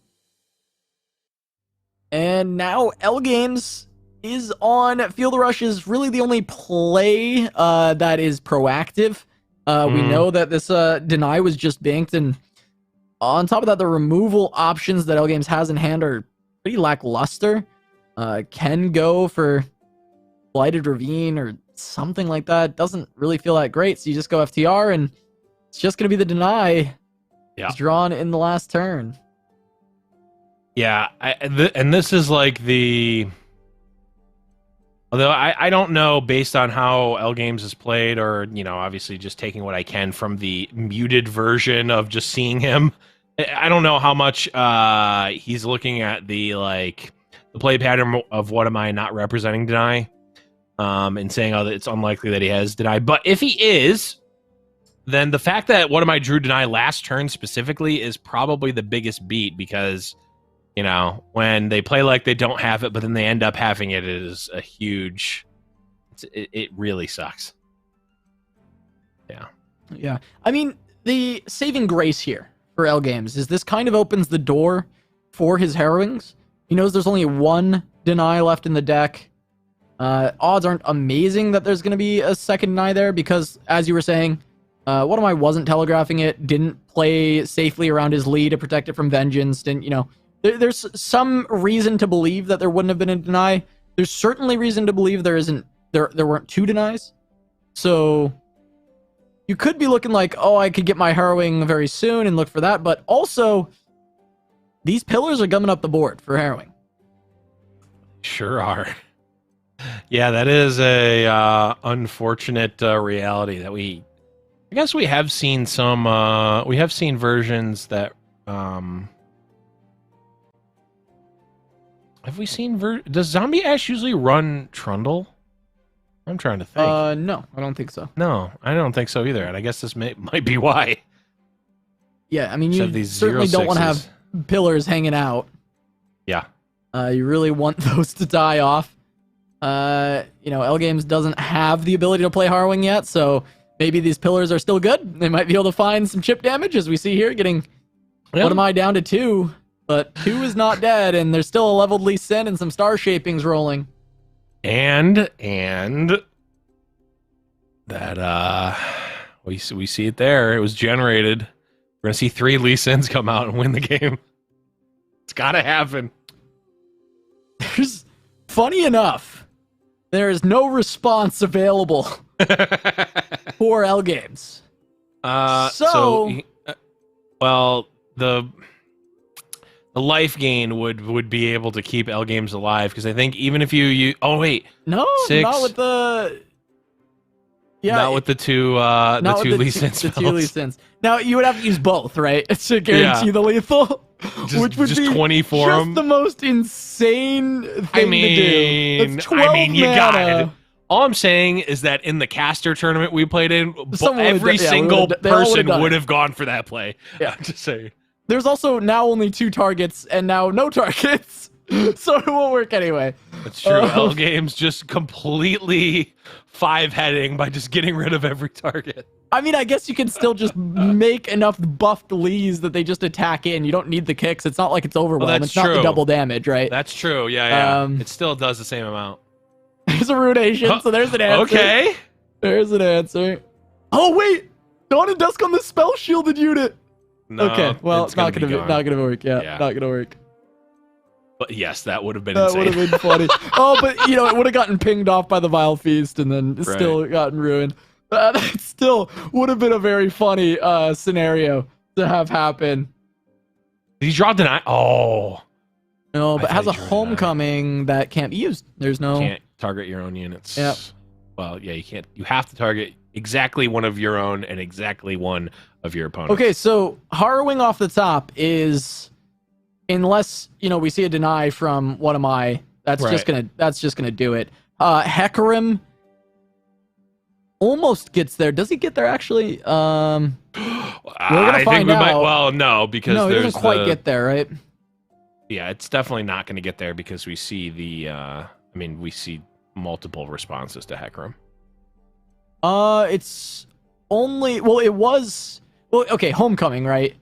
And now Elgames is on Feel the Rush is really the only play that is proactive. We know that this deny was just banked, and on top of that, the removal options that Elgames has in hand are pretty lackluster. Can go for Blighted Ravine or something like that. Doesn't really feel that great, so you just go FTR, and it's just going to be the deny. Yeah. It's drawn in the last turn. Yeah, and this is like the... Although I don't know, based on how L Games is played, or, you know, obviously just taking what I can from the muted version of just seeing him, I don't know how much he's looking at the play pattern of what am I not representing deny, and saying, oh, it's unlikely that he has deny. But if he is, then the fact that what am I drew deny last turn specifically is probably the biggest beat, because, you know, when they play like they don't have it, but then they end up having it, it is a huge... It really sucks. Yeah. Yeah. I mean, the saving grace here for L Games is this kind of opens the door for his Harrowings. He knows there's only one deny left in the deck. Odds aren't amazing that there's going to be a second deny there, because, as you were saying, What Am I wasn't telegraphing it, didn't play safely around his lead to protect it from Vengeance, didn't, you know... There's some reason to believe that there wouldn't have been a deny. There's certainly reason to believe there weren't two denies. So you could be looking like, oh, I could get my Harrowing very soon and look for that. But also, these pillars are gumming up the board for Harrowing. Sure are. Yeah, that is a unfortunate reality that I guess we have seen some. We have seen versions that. Have we seen does Zombie Ash usually run Trundle? I'm trying to think. No, I don't think so. No, I don't think so either. And I guess this might be why. Yeah, I mean, you certainly don't want to have pillars hanging out. Yeah. You really want those to die off. You know, L Games doesn't have the ability to play Harrowing yet, so maybe these pillars are still good. They might be able to find some chip damage, as we see here, getting What Am I down to 2. But 2 is not dead, and there's still a leveled Lee Sin and some star shapings rolling. And that we see it there. It was generated. We're gonna see 3 Lee Sins come out and win the game. It's gotta happen. Funny enough, there is no response available for L Games. Well, the life gain would be able to keep L Games alive, because I think even if you oh wait, no, 6, not with the not with the two Lee Sins. The 2 Lee Sins. Now you would have to use both, right, to guarantee the lethal, which would be 24 just the most insane thing to do. That's 12 you mana. got it. All I'm saying is that in the caster tournament we played in, every single person would have gone for that play. Yeah, I'm just saying. There's also now only 2 targets and now no targets, so it won't work anyway. That's true. L Games just completely 5-heading by just getting rid of every target. I mean, I guess you can still just make enough buffed Lees that they just attack in. You don't need the kicks. It's not like it's overwhelm. It's not the double damage, right? That's true. Yeah. It still does the same amount. There's a Runation, so there's an answer. Okay. There's an answer. Oh, wait. Dawn and Dusk on the spell shielded unit. No, okay, well, it's not gonna work. Yeah, not gonna work. But yes, that would have been insane. That would have been funny. Oh, but you know, it would have gotten pinged off by the Vile Feast and then still gotten ruined. That still would have been a very funny scenario to have happen. Did he draw deny? Oh. No, but it has a homecoming that can't be used. There's no... You can't target your own units. Yep. Well, yeah, you can't. You have to target exactly one of your own and exactly one of your opponents. Okay, so Harrowing off the top is, unless, you know, we see a deny from What Am I, that's just gonna do it. Hecarim almost gets there. Does he get there actually? We're gonna find out. Well, no, because he doesn't quite get there, right? Yeah, it's definitely not going to get there because we see we see multiple responses to Hecarim. It's only, it was, okay, Homecoming, right?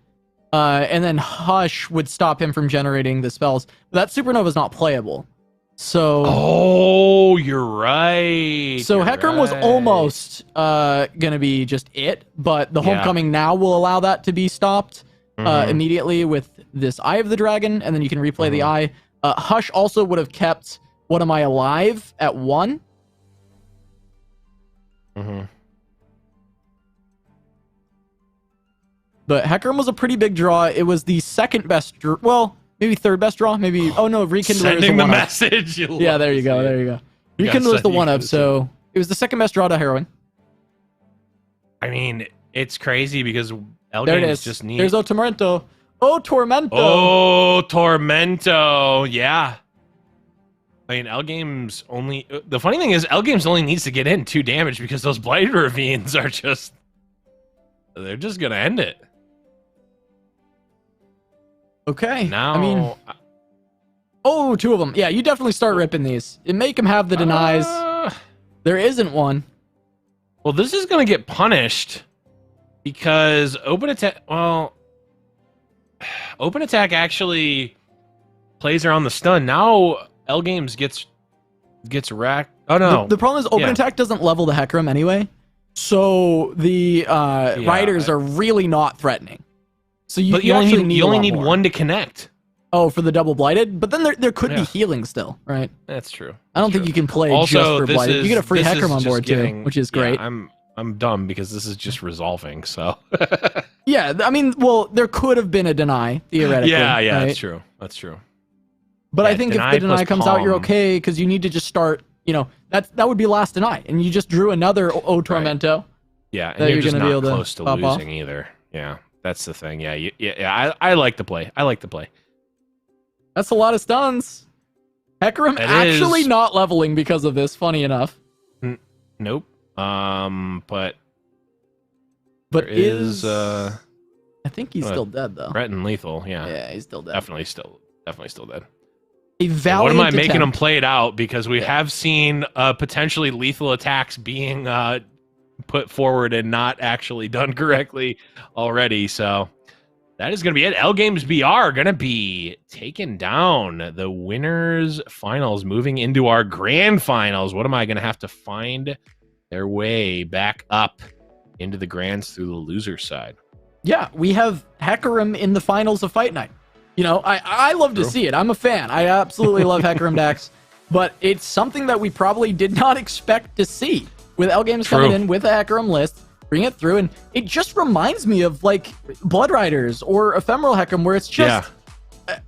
And then Hush would stop him from generating the spells. But that Supernova is not playable. So... Oh, you're right. So Hecarim was almost going to be just it, but the Homecoming now will allow that to be stopped immediately with this Eye of the Dragon, and then you can replay the Eye. Hush also would have kept What Am I Alive at 1, Mm-hmm. But Hecarim was a pretty big draw. It was the second best, well, maybe third best draw. Maybe, oh no, Rekindler is Sending the the one-up. message. Yeah, there you go. There you go. You gotta Rekindler was the send- you one-up, gotta so it was the second best draw to Harrowing. I mean, it's crazy because L There it games is. just need. There's Tormento. Oh, Tormento. Oh, Tormento. Yeah. I mean, L games only. The funny thing is, L games only needs to get in 2 damage because those Blighted Ravines are just. They're just gonna end it. Okay. Now, I mean, oh, 2 of them. Yeah, you definitely start ripping these. And make them have the denies. There isn't one. well, this is gonna get punished because open attack. Well, open attack actually plays around the stun. Now L games gets racked. Oh no. The problem is open Yeah. attack doesn't level the Hecarim anyway. So the riders are really not threatening. So but you actually need you a only lot need more. 1 to connect. Oh, for the double blighted, but then there could be Yeah. healing still, right? That's true. I don't That's think true. you can play Also, just for this blighted. is- You get a free this is Hecarim on just board getting- too, which is yeah, great. I'm dumb because this is just resolving. So Yeah, I mean, well, there could have been a deny theoretically. yeah, right? that's true. That's true. But I Yeah, think if deny the deny plus comes out, you're calm. okay because you need to just start. You know, that would be last deny, and you just drew another O Tormento. Yeah, and That you're you're just gonna not be able to close to pop off. losing either. Yeah, that's the thing. Yeah, yeah. I like the play. I like the play. That's a lot of stuns. Hecarim It actually is. not leveling because of this. Funny enough, Nope. But but there is I think he's what? still dead though. Brett and Lethal. Yeah, Yeah, he's still dead. definitely still dead. A valiant What am I making them attempt. play it out? Because we Yeah. have seen potentially lethal attacks being put forward and not actually done correctly already. So that is going to be it. L Games BR going to be taking down the winners finals, moving into our grand finals. What am I going to have to find their way back up into the grands through the loser side? Yeah, we have Hecarim in the finals of Fight Night. You know, I love to True. see it. I'm a fan. I absolutely love Hecarim decks, but it's something that we probably did not expect to see with L Games coming True. in with a Hecarim list, bring it through, and it just reminds me of like Blood Riders or Ephemeral Hecarim, where it's just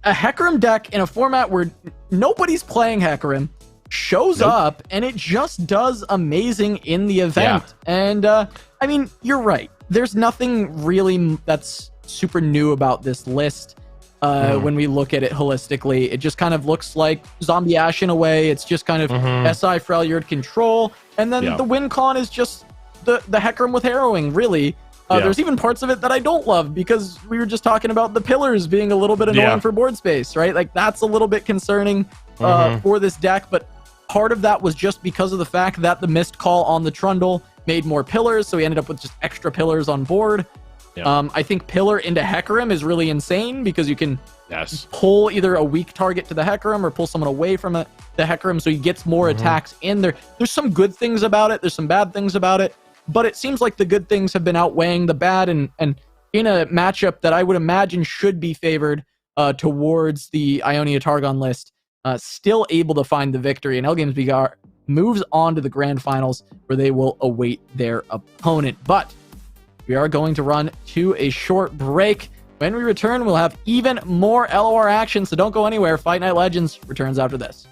a Hecarim deck in a format where nobody's playing Hecarim, shows Nope. up, and it just does amazing in the event. And I mean, you're right. There's nothing really that's super new about this list. When we look at it holistically, it just kind of looks like Zombie Ash in a way. It's just kind of SI Freljord control, and then Yeah. the win con is just the Hecarim with harrowing. Really, Yeah. there's even parts of it that I don't love because we were just talking about the pillars being a little bit annoying Yeah. for board space, right? Like that's a little bit concerning for this deck, but part of that was just because of the fact that the missed call on the Trundle made more pillars, so we ended up with just extra pillars on board. Yeah. I think Pillar into Hecarim is really insane because you can Yes. pull either a weak target to the Hecarim or pull someone away from the Hecarim so he gets more attacks in there. There's some good things about it. There's some bad things about it. But it seems like the good things have been outweighing the bad, and in a matchup that I would imagine should be favored towards the Ionia Targon list, still able to find the victory. And L Games BR moves on to the grand finals where they will await their opponent. But we are going to run to a short break. When we return, we'll have even more LOR action, so don't go anywhere. Fight Night Legends returns after this.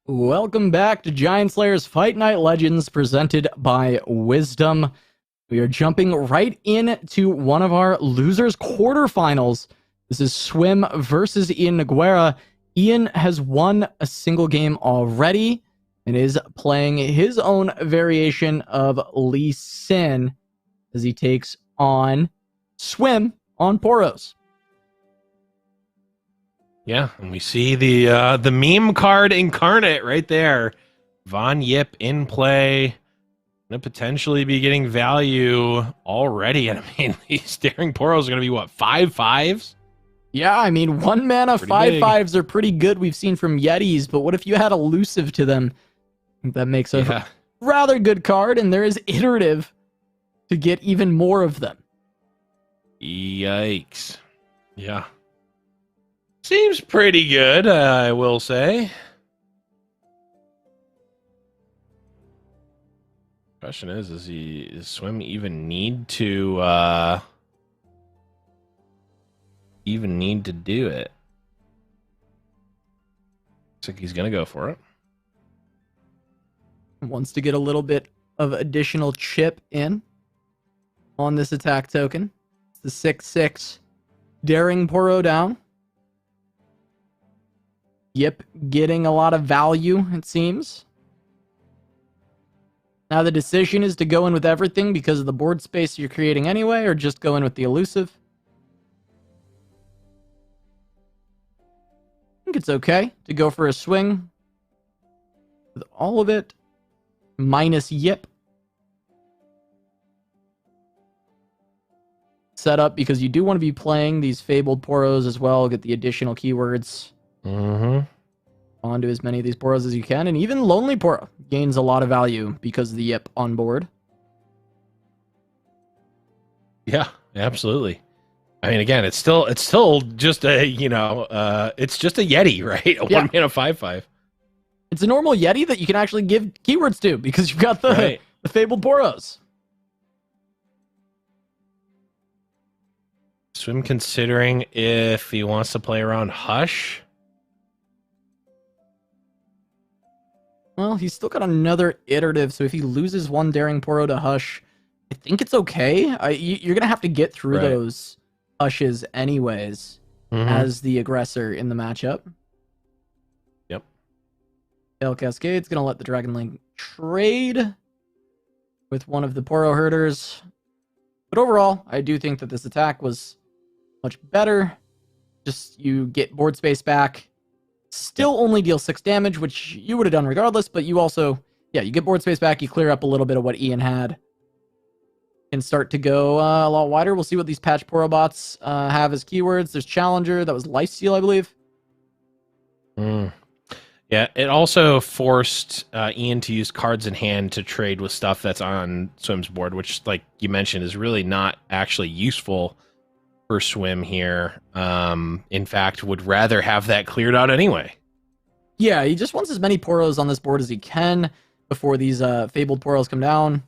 Welcome back to Giant Slayer's Fight Night Legends presented by Wisdom. We are jumping right into one of our losers quarterfinals. This is Swim versus Ian Noguera. Ian has won a single game already and is playing his own variation of Lee Sin as he takes on Swim on Poros. Yeah, and we see the meme card incarnate right there. Von Yip in play. Gonna potentially be getting value already. And I mean, these daring Poros are gonna be what, 5/5s? Yeah, I mean, 1 mana Pretty 5/5s are pretty good. We've seen from Yetis, but what if you had elusive to them? I think that makes a rather good card, and there is iterative to get even more of them. Yikes. Yeah. Seems pretty good, I will say. Question is does Swim even need to do it? Looks like he's gonna go for it. Wants to get a little bit of additional chip in on this attack token. It's the 6/6 daring Poro down. Yip getting a lot of value, it seems. Now the decision is to go in with everything because of the board space you're creating anyway, or just go in with the elusive. I think it's okay to go for a swing with all of it, minus Yip. Set up because you do want to be playing these Fabled Poros as well, get the additional keywords. Onto as many of these Poros as you can, and even Lonely Poro gains a lot of value because of the Yip on board. Yeah, absolutely. I mean, again, it's still just a it's just a Yeti, right? A Yeah. 1-mana 5/5. It's a normal Yeti that you can actually give keywords to because you've got the, Right. the Fabled Boros. Swim considering if he wants to play around Hush. Well, he's still got another iterative, so if he loses one Daring Poro to Hush, I think it's okay. You're going to have to get through Right. those Hushes anyways Mhm. as the aggressor in the matchup. Yep. El Cascade's going to let the Dragon Link trade with one of the Poro herders. But overall, I do think that this attack was much better. Just you get board space back. Still only deal 6 damage, which you would have done regardless, but you also, yeah, you get board space back, you clear up a little bit of what Ian had. And start to go a lot wider. We'll see what these patch Poro bots have as keywords. There's Challenger, that was Lifesteal, I believe. Mm. Yeah, it also forced Ian to use cards in hand to trade with stuff that's on Swim's board, which, like you mentioned, is really not actually useful for Swim here. In fact, would rather have that cleared out anyway. Yeah, he just wants as many Poros on this board as he can before these Fabled Poros come down.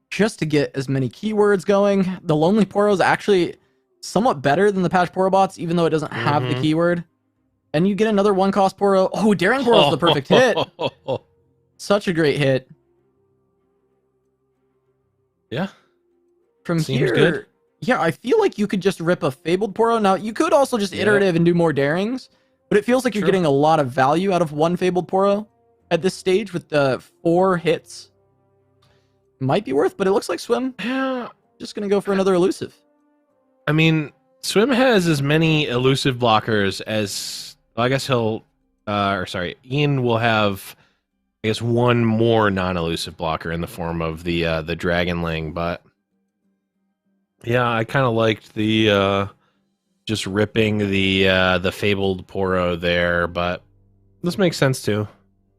Just to get as many keywords going. The Lonely Poro is actually somewhat better than the Patch Poro bots, even though it doesn't have the keyword. And you get another 1-cost Poro. Oh, Daring Poro is the perfect hit. Such a great hit. Yeah. From Seems here, good. yeah, I feel like you could just rip a Fabled Poro. Now, you could also just Yeah. iterative and do more Darings, but it feels like you're True. getting a lot of value out of one Fabled Poro at this stage with the 4 hits. Might be worth, but it looks like Swim Yeah. just going to go for another elusive. I mean, Swim has as many elusive blockers as, well, I guess Ian will have, I guess, one more non-elusive blocker in the form of the Dragonling, but yeah, I kind of liked the just ripping the Fabled Poro there, but this makes sense too.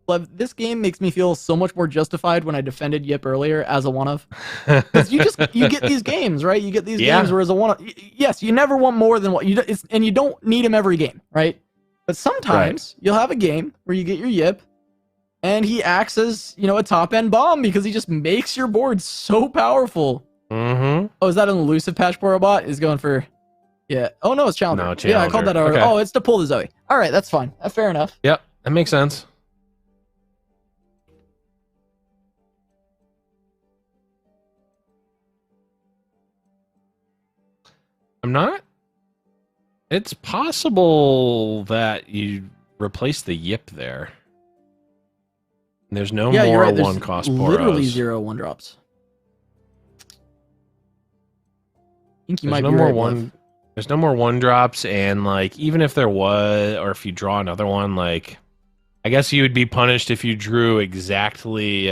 Lev, this game makes me feel so much more justified when I defended Yip earlier as a one-of. Because you get these games, right? You get these Yeah. games where as a one-of, yes, you never want more than what you and you don't need him every game, right? But sometimes you'll have a game where you get your Yip, and he acts as, a top-end bomb because he just makes your board so powerful. Mm-hmm. Oh, is that an elusive patch Poro bot? Is going for, yeah. Oh no, it's Challenger. No, Yeah, I called Challenger. that already. Okay. Oh, it's to pull the Zoe. All right, that's fine. Fair enough. Yep, that makes sense. I'm not. It's possible that you replace the Yip there. There's no Yeah, you're more right. There's 1-cost literally Poros. 0 1-drops. I think you There's might no be more right, one. Lev. There's no more 1-drops, and like even if there was, or if you draw another one, like I guess you would be punished if you drew exactly.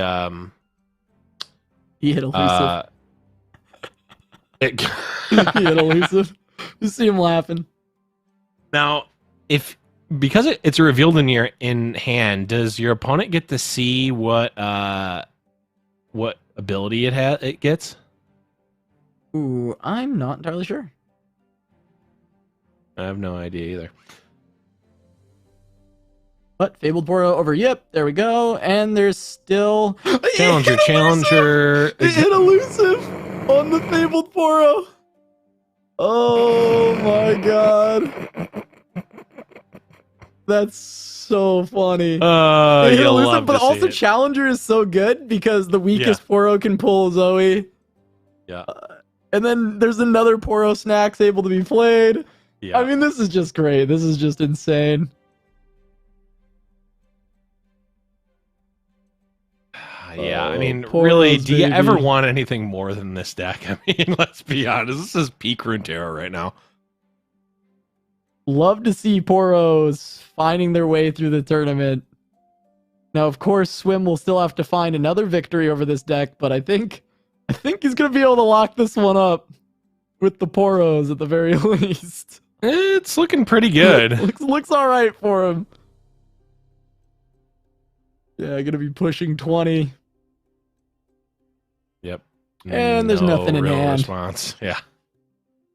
He hit elusive. It, He hit elusive. You see him laughing. now, because it's revealed in hand, does your opponent get to see what ability it gets? Ooh, I'm not entirely sure. I have no idea either. But Fabled Poro over Yip. There we go. And there's still Challenger. It hit elusive on the Fabled Poro. Oh my god. That's so funny. It hit You'll elusive, love but to see also it. Challenger is so good because the weakest Poro can pull Zoe. Yeah. And then there's another Poro Snacks able to be played. Yeah. I mean, this is just great. This is just insane. Yeah, I mean, Poros, really, do you baby. ever want anything more than this deck? I mean, let's be honest. This is peak Runeterra right now. Love to see Poros finding their way through the tournament. Now, of course, Swim will still have to find another victory over this deck, but I think he's gonna be able to lock this one up with the Poros at the very least. It's looking pretty good. looks all right for him. Yeah, gonna be pushing 20. Yep. And there's nothing in real hand. response. Yeah.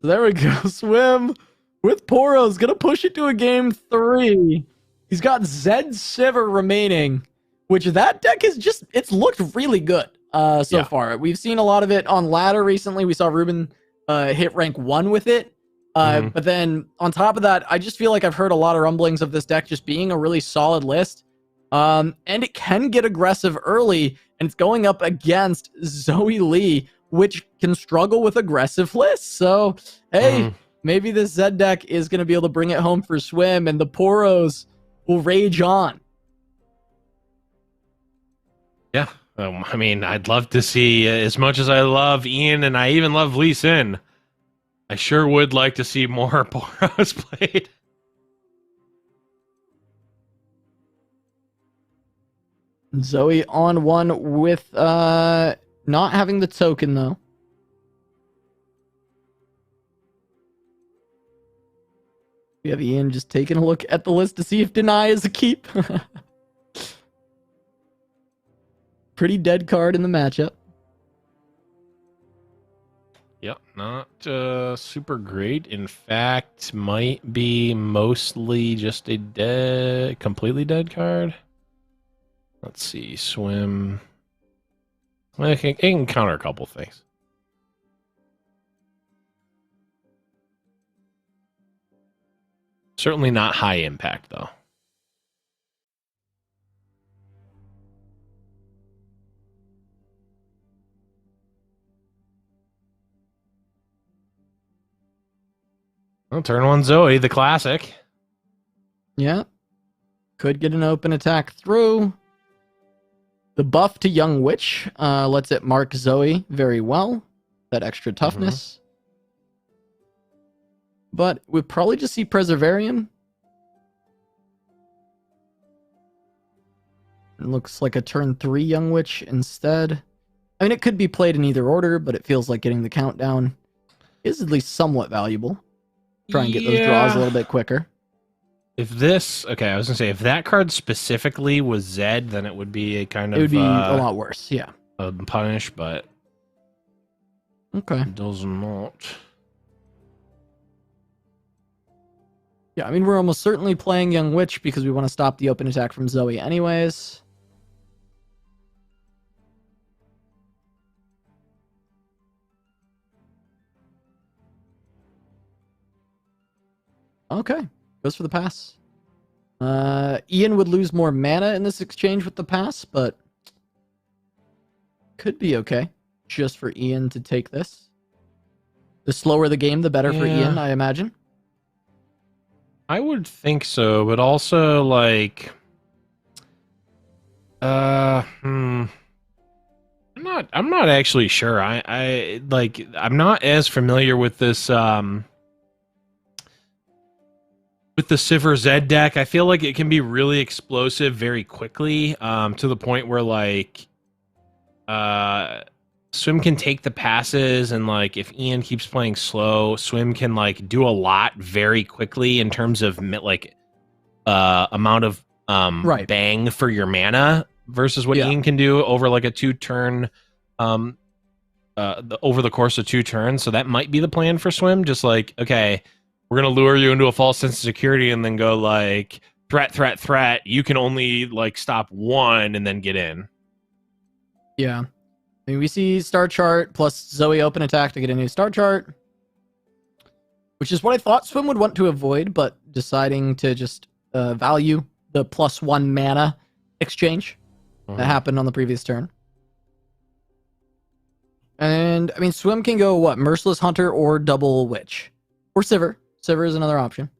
So there we go. Swim with Poros. Gonna push it to a game 3. He's got Zed Sivir remaining, which that deck is just, it's looked really good so far. We've seen a lot of it on ladder recently. We saw Ruben hit rank 1 with it. But then on top of that, I just feel like I've heard a lot of rumblings of this deck just being a really solid list. And it can get aggressive early, and it's going up against Zoe Lee, which can struggle with aggressive lists. So, hey, maybe this Zed deck is going to be able to bring it home for Swim, and the Poros will rage on. Yeah. I mean, I'd love to see, as much as I love Ian and I even love Lee Sin, I sure would like to see more Poros played. Zoe on 1 with not having the token, though. We have Ian just taking a look at the list to see if Deny is a keep. Pretty dead card in the matchup. Yep, not super great. In fact, might be mostly just a completely dead card. Let's see, Swim. Well, it can counter a couple things. Certainly not high impact, though. Well, turn 1 Zoe, the classic. Yeah. Could get an open attack through. The buff to Young Witch lets it mark Zoe very well. That extra toughness. But we'll probably just see Preservarian. It looks like a turn 3 Young Witch instead. I mean, it could be played in either order, but it feels like getting the countdown is at least somewhat valuable. Try and get those draws a little bit quicker. If this, okay, I was gonna say if that card specifically was Zed, then it would be a kind of it would be a lot worse, yeah. Punish, but okay, it does not. Yeah, I mean we're almost certainly playing Young Witch because we want to stop the open attack from Zoe, anyways. Okay. Goes for the pass. Ian would lose more mana in this exchange with the pass, but could be okay just for Ian to take this. The slower the game, the better for Ian, I imagine. I would think so, but also like, I'm not actually sure. I'm not as familiar with this, with the Sivir Zed deck. I feel like it can be really explosive very quickly, to the point where like Swim can take the passes, and like if Ian keeps playing slow, Swim can like do a lot very quickly in terms of like amount of bang for your mana versus what Ian can do over like a 2-turn over the course of 2 turns. So that might be the plan for Swim, just like, okay, we're going to lure you into a false sense of security and then go like, threat. You can only like stop 1 and then get in. Yeah. I mean, we see star chart plus Zoe open attack to get a new star chart, which is what I thought Swim would want to avoid, but deciding to just value the +1 mana exchange that happened on the previous turn. And, I mean, Swim can go, what, Merciless Hunter or Double Witch? Or Sivir. Sivir is another option.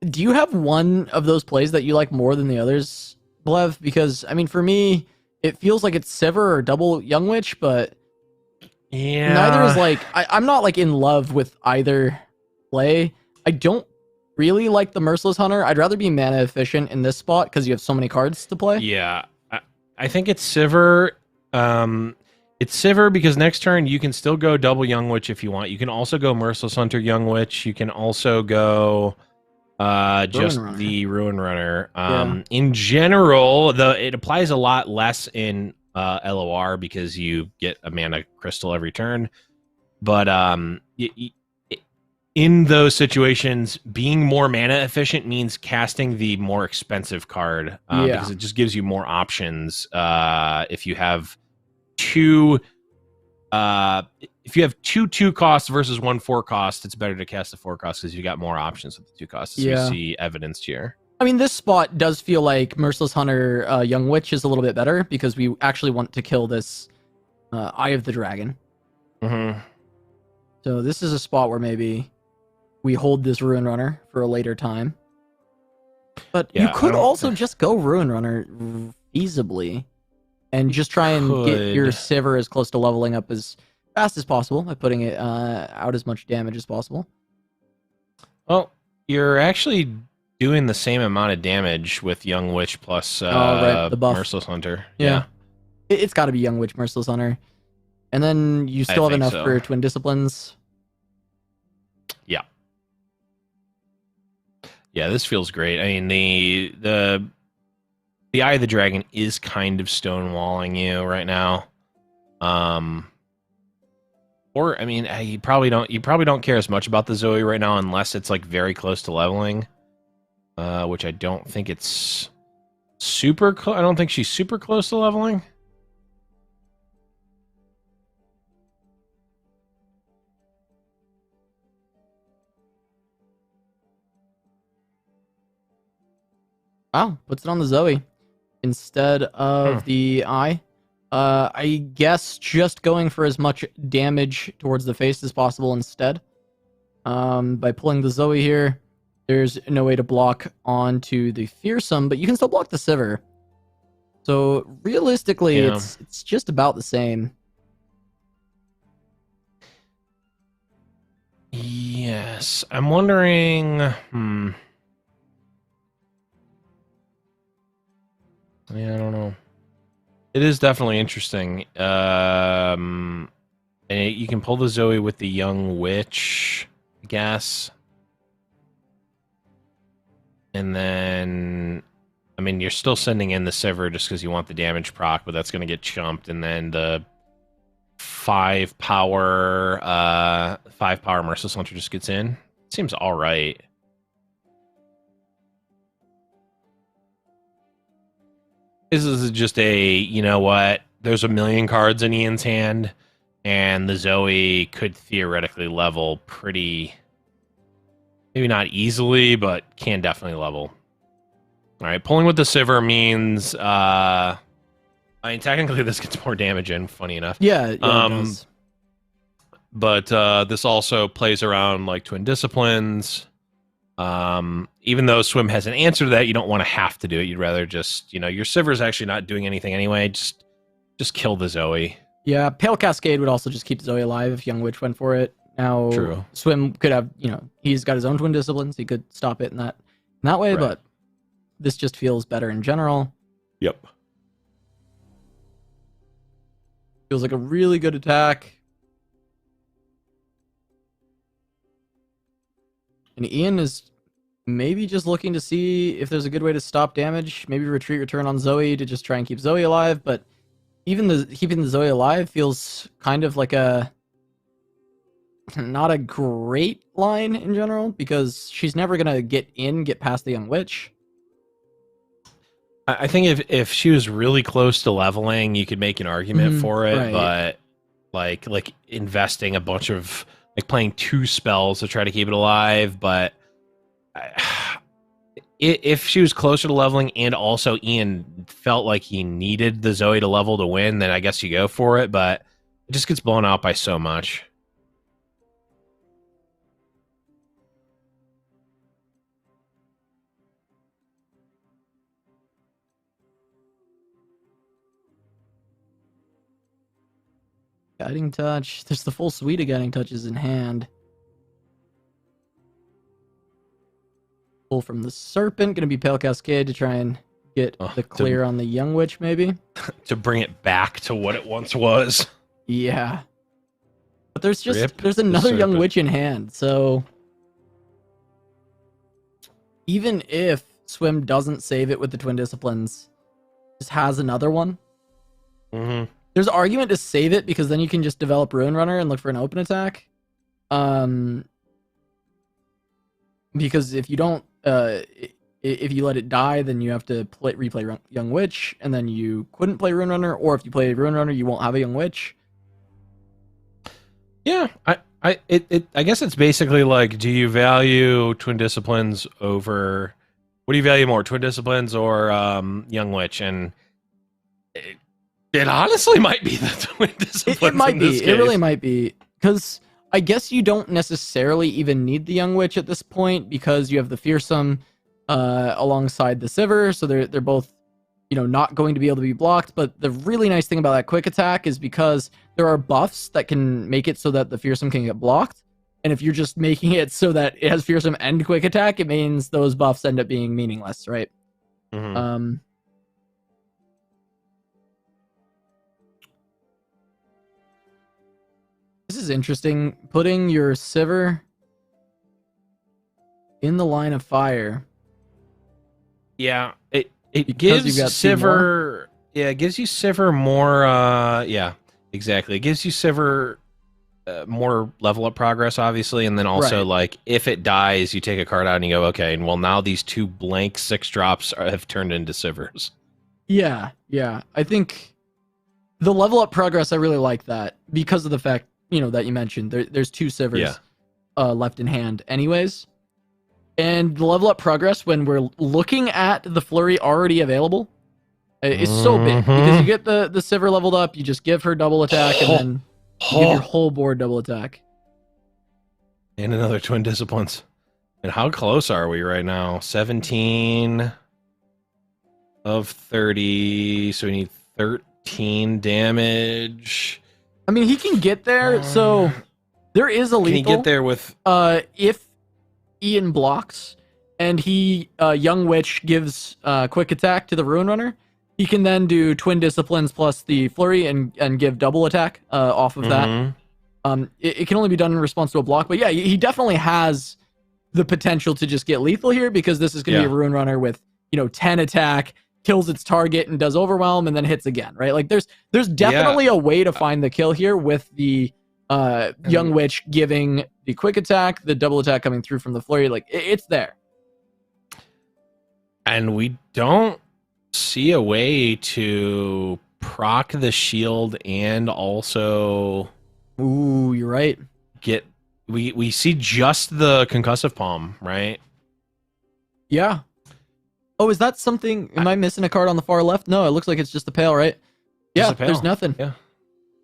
Do you have one of those plays that you like more than the others, Blev? Because, I mean, for me, it feels like it's Sivir or Double Young Witch, but neither is like... I'm not, like, in love with either play. I don't really like the Merciless Hunter. I'd rather be mana efficient in this spot because you have so many cards to play. Yeah. I think it's Sivir. It's Sivir because next turn you can still go Double Young Witch if you want. You can also go Merciless Hunter Young Witch. You can also go just the Ruin Runner. In general, it applies a lot less in LOR because you get a mana crystal every turn. But in those situations, being more mana efficient means casting the more expensive card because it just gives you more options. If you have two 2 costs versus 1 4 cost, it's better to cast the 4 cost because you got more options with the 2 costs. As we see evidenced here. I mean, this spot does feel like Merciless Hunter Young Witch is a little bit better because we actually want to kill this Eye of the Dragon. Mm-hmm. So this is a spot where maybe we hold this Ruin Runner for a later time. But you could also just go Ruin Runner feasibly and just try and get your Sivir as close to leveling up as fast as possible by putting it out as much damage as possible. Well, you're actually doing the same amount of damage with Young Witch plus the buff. Merciless Hunter. Yeah. It's got to be Young Witch, Merciless Hunter. And then you still have enough for Twin Disciplines. Yeah. Yeah, this feels great. I mean, the Eye of the Dragon is kind of stonewalling you right now. Or I mean, you probably don't care as much about the Zoe right now unless it's like very close to leveling. Which I don't think it's super I don't think she's super close to leveling. Wow, puts it on the Zoe instead of the Eye. I guess just going for as much damage towards the face as possible instead. By pulling the Zoe here, there's no way to block onto the Fearsome, but you can still block the Sivir. So realistically, it's just about the same. Yes, I'm wondering. Yeah, I don't know. It is definitely interesting. And you can pull the Zoe with the Young Witch, I guess. And then, I mean, you're still sending in the Sivir just because you want the damage proc, but that's going to get chumped. And then the 5 power Merciless Hunter just gets in. Seems all right. This is just you know what? There's a million cards in Ian's hand, and the Zoe could theoretically level pretty, maybe not easily, but can definitely level. All right, pulling with the Sivir means, I mean, technically this gets more damage in, funny enough. Yeah, it does. But this also plays around like Twin Disciplines. Even though Swim has an answer to that, you don't want to have to do it. You'd rather just, your Sivir's actually not doing anything anyway. Just kill the Zoe. Yeah, Pale Cascade would also just keep Zoe alive if Young Witch went for it. Now, True. Swim could have, he's got his own Twin Disciplines. He could stop it in that way, but this just feels better in general. Yep. Feels like a really good attack. And Ian is maybe just looking to see if there's a good way to stop damage. Maybe retreat return on Zoe to just try and keep Zoe alive. But even keeping the Zoe alive feels kind of like not a great line in general, because she's never going to get past the Young Witch. I think if she was really close to leveling, you could make an argument for it. Right. But like investing a bunch of, like, playing 2 spells to try to keep it alive, but if she was closer to leveling and also Ian felt like he needed the Zoe to level to win, then I guess you go for it, but it just gets blown out by so much. Guiding Touch. There's the full suite of Guiding Touches in hand. Pull from the Serpent. Gonna be Pale Cascade to try and get the clear on the Young Witch, maybe. To bring it back to what it once was. Yeah. But there's another Young Witch in hand, so even if Swim doesn't save it with the Twin Disciplines, just has another one. There's argument to save it because then you can just develop Ruin Runner and look for an open attack. Because if you don't, if you let it die, then you have to replay Young Witch, and then you couldn't play Ruin Runner, or if you play Ruin Runner, you won't have a Young Witch. Yeah, I guess it's basically like, do you value Twin Disciplines over? What do you value more, Twin Disciplines or Young Witch? And it honestly might be the Twin Disciplines. It might be. It really might be, because I guess you don't necessarily even need the Young Witch at this point because you have the Fearsome alongside the Sivir, so they're both, you know, not going to be able to be blocked. But the really nice thing about that quick attack is because there are buffs that can make it so that the Fearsome can get blocked. And if you're just making it so that it has Fearsome and quick attack, it means those buffs end up being meaningless, right? Mm-hmm. This is interesting. Putting your Sivir in the line of fire. Yeah, it Because gives you've got two Sivir. Yeah, it gives you Sivir more. Yeah, exactly. It gives you Sivir more level up progress, obviously, and then also Right. like if it dies, you take a card out and you go, okay, and well now these 2 blank 6-drops have turned into Sivirs. Yeah. I think the level up progress, I really like that because of the fact, you know, that you mentioned there's 2 Sivirs left in hand anyways. And the level up progress when we're looking at the flurry already available is so big because you get the Sivir leveled up, you just give her double attack and then you give your whole board double attack. And another Twin Disciplines. And how close are we right now? 17 of 30, so we need 13 damage. I mean, he can get there, so there is a lethal. Can he get there with... If Ian blocks and he Young Witch gives quick attack to the Ruin Runner, he can then do Twin Disciplines plus the Flurry and give double attack off of that. It can only be done in response to a block, but yeah, he definitely has the potential to just get lethal here because this is going to be a Ruin Runner with, you know, 10 attack, kills its target and does overwhelm and then hits again, right? Like there's definitely a way to find the kill here with the Young Witch giving the quick attack, the double attack coming through from the Flurry. Like it's there. And we don't see a way to proc the shield and also ooh, you're right. Get we see just the concussive palm, right? Yeah. Oh, is that something? Am I missing a card on the far left? No, it looks like it's just the pale, right? Yeah, there's nothing. Yeah.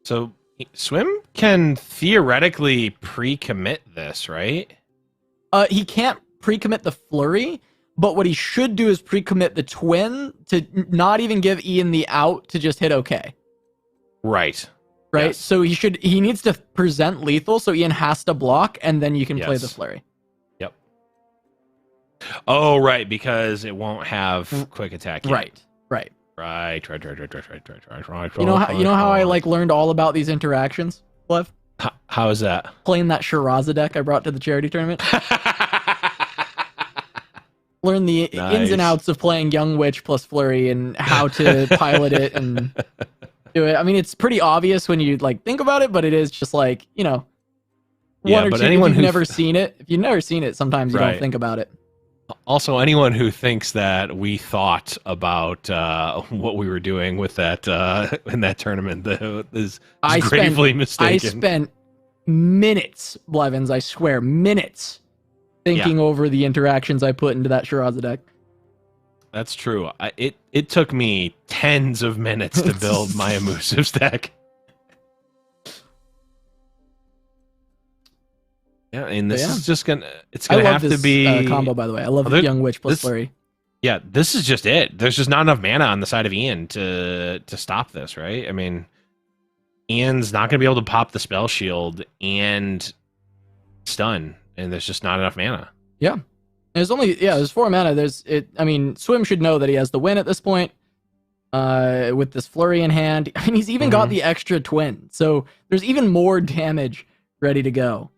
So Swim can theoretically pre-commit this, right? He can't pre-commit the Flurry, but what he should do is pre-commit the Twin to not even give Ian the out to just hit okay. Right. Right? Yes. So he needs to present lethal, so Ian has to block, and then you can play the Flurry. Yep. Oh, right, because it won't have quick attack yet. Right. Right. You know how I like learned all about these interactions, Lev? How is that? Playing that Shiraza deck I brought to the charity tournament. Learn the ins and outs of playing Young Witch plus Flurry and how to pilot it and do it. I mean, it's pretty obvious when you like think about it, but it is just like, you know, one or two. If you've never seen it, sometimes you don't think about it. Also, anyone who thinks that we thought about what we were doing with that in that tournament is gravely mistaken. I spent minutes, Blevins, I swear, minutes thinking over the interactions I put into that Shiraza deck. That's true. It took me tens of minutes to build my Emusives deck. Yeah, and this is just gonna have to be combo, by the way. I love the Young Witch plus Flurry. Yeah, this is just it. There's just not enough mana on the side of Ian to stop this, right? I mean, Ian's not gonna be able to pop the spell shield and stun, and there's just not enough mana. Yeah. There's 4 mana. I mean, Swim should know that he has the win at this point. With this Flurry in hand. I mean, he's even got the extra Twin. So there's even more damage ready to go.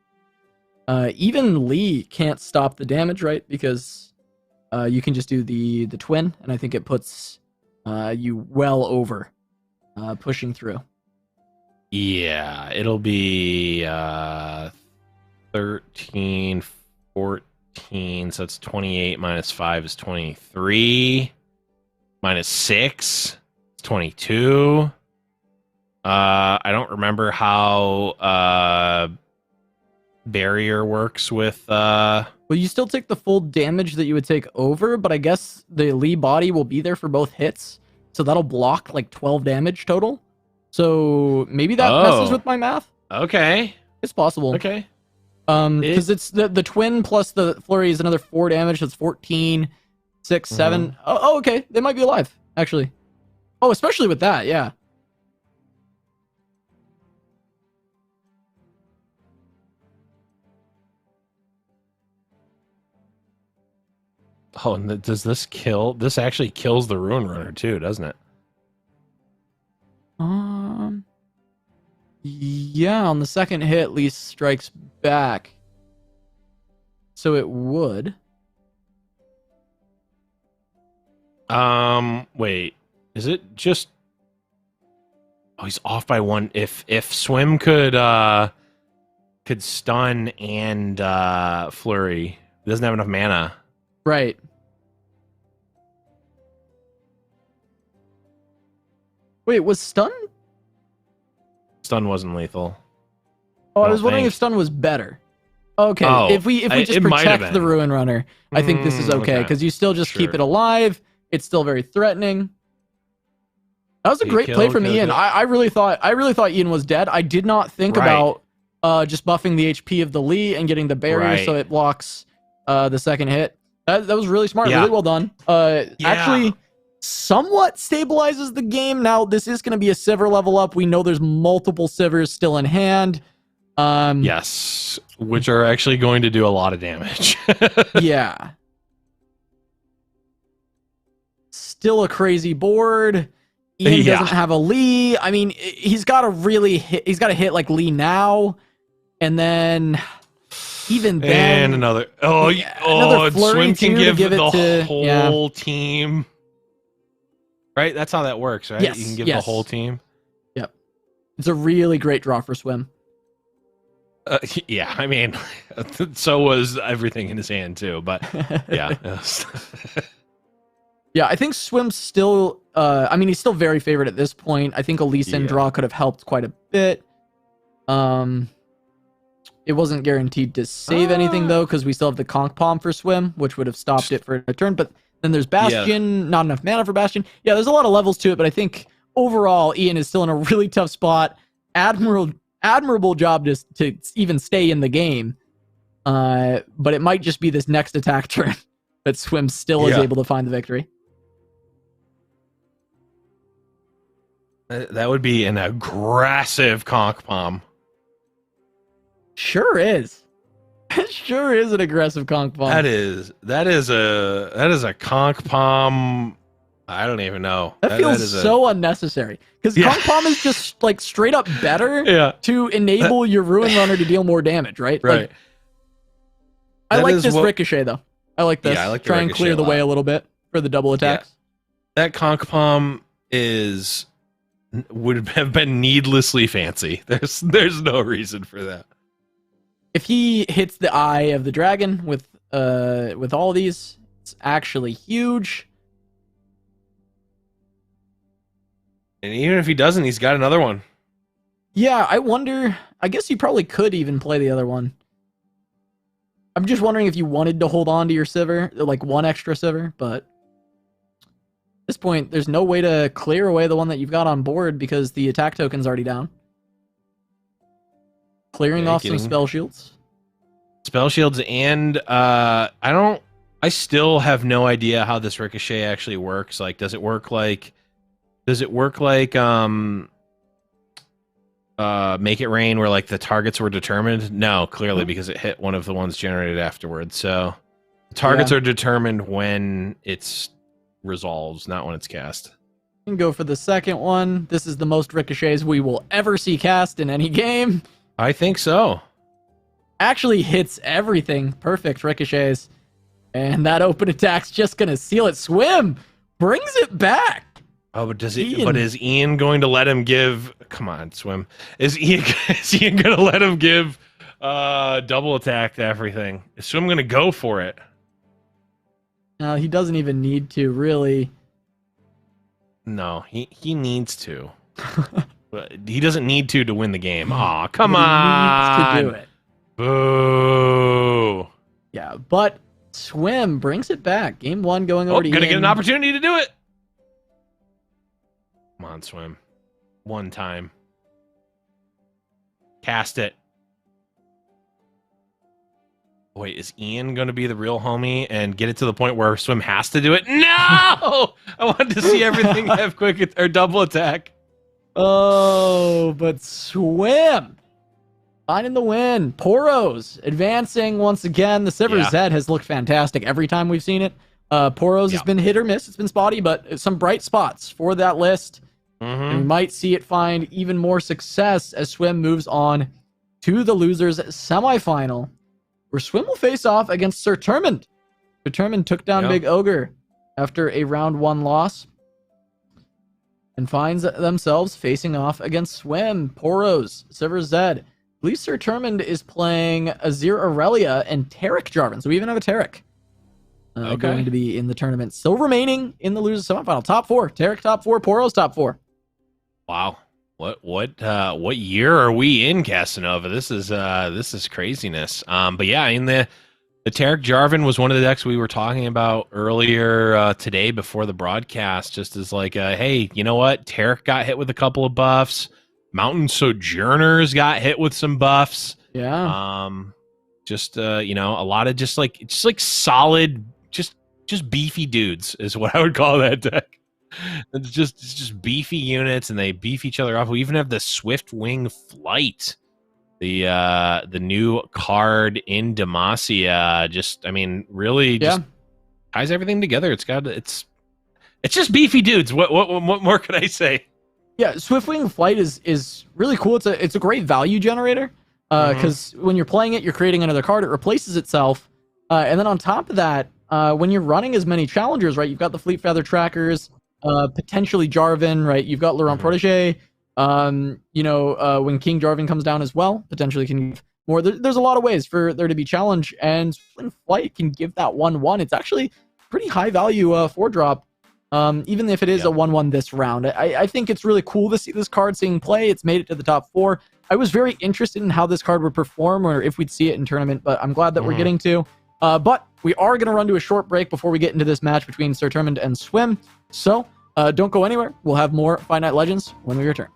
Even Lee can't stop the damage, right? Because you can just do the Twin, and I think it puts you well over pushing through. Yeah, it'll be 13, 14. So it's 28 minus 5 is 23. Minus 6 is 22. I don't remember how barrier works with Well, you still take the full damage that you would take over, but I guess the Lee body will be there for both hits. So that'll block like 12 damage total. So maybe that messes with my math. Okay. It's possible. Okay. Because it's the twin plus the flurry is another 4 damage. So it's 14, 6, 7. Oh, okay. They might be alive, actually. Oh, especially with that, yeah. Oh, and does this kill? This actually kills the Ruin Runner too, doesn't it? Yeah, on the second hit, Lee strikes back. So it would. Wait. Is it just... Oh, he's off by 1. If Swim could stun and flurry, he doesn't have enough mana. Right. Wait, was stun? Stun wasn't lethal. Oh, I I was don't wondering think. if stun was better. Okay, Oh, if we just it might have protect the been. Ruin Runner, I think this is okay, Okay. because you still just keep Sure. it alive. It's still very threatening. That was a He great play from killed Ian. it. I really thought Ian was dead. I did not think Right. about just buffing the HP of the Lee and getting the barrier Right. so it blocks the second hit. That was really smart. Yeah. Really well done. Actually, somewhat stabilizes the game. Now, this is going to be a Sivir level up. We know there's multiple Sivers still in hand. Yes, which are actually going to do a lot of damage. Yeah. Still a crazy board. Ian Yeah. doesn't have a Lee. I mean, he's got to really hit. He's got to hit like Lee now, and then even then, And another. Oh, Yeah, another and flurry Swim can too to give give it the to- yeah. whole team. Right? That's how that works, right? Yes, You can give yes. the whole team. it's a really great draw for Swim. Yeah, I mean, so was everything in his hand too. But yeah, Yeah, I think Swim's still. I mean, he's still very favored at this point. I think a Lee Sin Yeah. draw could have helped quite a bit. It wasn't guaranteed to save anything though, because we still have the Conch Palm for Swim, which would have stopped it for a turn. But then there's Bastion, not enough mana for Bastion. Yeah, there's a lot of levels to it, but I think overall Ian is still in a really tough spot. Admirable job to even stay in the game. But it might just be this next attack turn that Swim still is Yeah. able to find the victory. that would be an aggressive Conch Palm. Sure is. It sure is an aggressive Conch Palm. That is a Conch Palm. I don't even know. That feels is so unnecessary. Because Yeah. Conch Palm is just like straight up better Yeah. to enable your Ruin Runner to deal more damage, right? Right. Like, I That like is this what- Ricochet though. I like this. Yeah, I like the Try and Ricochet clear a the way lot. a little bit for the double attacks. That Conch Palm would have been needlessly fancy. There's no reason for that. If he hits the eye of the dragon with all these, it's actually huge. And even if he doesn't, he's got another one. Yeah, I wonder. I guess you probably could even play the other one. I'm just wondering if you wanted to hold on to your Sivir, like one extra Sivir, but at this point, there's no way to clear away the one that you've got on board because the attack token's already down. Clearing Yeah, off some getting- spell shields. Spell shields and I still have no idea how this Ricochet actually works. Like, does it work like Make It Rain where like the targets were determined? No, clearly because it hit one of the ones generated afterwards. So the targets Yeah. are determined when it's resolves, not when it's cast. You can go for the second one. This is the most ricochets we will ever see cast in any game. I think so. Actually hits everything. Perfect ricochets. And that open attack's just gonna seal it. Swim brings it back. Oh, but does Ian. he? But is Ian going to let him give? Come on, Swim. Is Ian? Is Ian going to let him give double attack to everything? Is Swim going to go for it? He doesn't even need to, really. No, he needs to. But he doesn't need to win the game. Aw, come But on. he needs to do it. Boo. Yeah, but Swim brings it back. Game 1 going over to Gonna Ian. get an opportunity to do it. Come on, Swim. One time. Cast it. Wait, is Ian going to be the real homie and get it to the point where Swim has to do it? No! I wanted to see everything have quick or double attack. Oh, but Swim finding the win. Poros advancing once again. The Silver Yeah. Zed has looked fantastic every time we've seen it. Poros has Yeah. been hit or miss. It's been spotty, but some bright spots for that list. And we might see it find even more success as Swim moves on to the losers semifinal, where Swim will face off against Sir Turmund. Sir Turmund took down Yeah. Big Ogre after a round 1 loss and finds themselves facing off against Swim, Poros, Silver Zed. I believe Sir Turmund is playing Azir Aurelia and Tarek Jarvan. So we even have a Tarek going to be in the tournament. Still remaining in the losers semifinal. Top 4. Tarek top 4. Poros top 4. Wow. What year are we in, Casanova? This is craziness. But yeah, in the Tarek Jarvan was one of the decks we were talking about earlier today before the broadcast, just as like, hey, you know what? Tarek got hit with a couple of buffs. Mountain Sojourners got hit with some buffs. Yeah. Just you know, a lot of just like solid, just beefy dudes is what I would call that deck. It's just beefy units, and they beef each other up. We even have the Swift Wing Flight, the new card in Demacia. Just, I mean, really, just ties everything together. It's just beefy dudes. What more could I say? Yeah, Swiftwing Flight is really cool. It's a great value generator because when you're playing it, you're creating another card. It replaces itself, and then on top of that, when you're running as many challengers, right? You've got the Fleet Feather trackers, potentially Jarvan, right? You've got Laurent Protege. When King Jarvan comes down as well, potentially can give more. There's a lot of ways for there to be challenge, and Swiftwing Flight can give that 1/1. It's actually pretty high value 4-drop. Even if it is a 1/1 this round. I think it's really cool to see this card seeing play. It's made it to the top 4. I was very interested in how this card would perform or if we'd see it in tournament, but I'm glad that we're getting to. But we are going to run to a short break before we get into this match between Sir Turmund and Swim. So don't go anywhere. We'll have more Finite Legends when we return.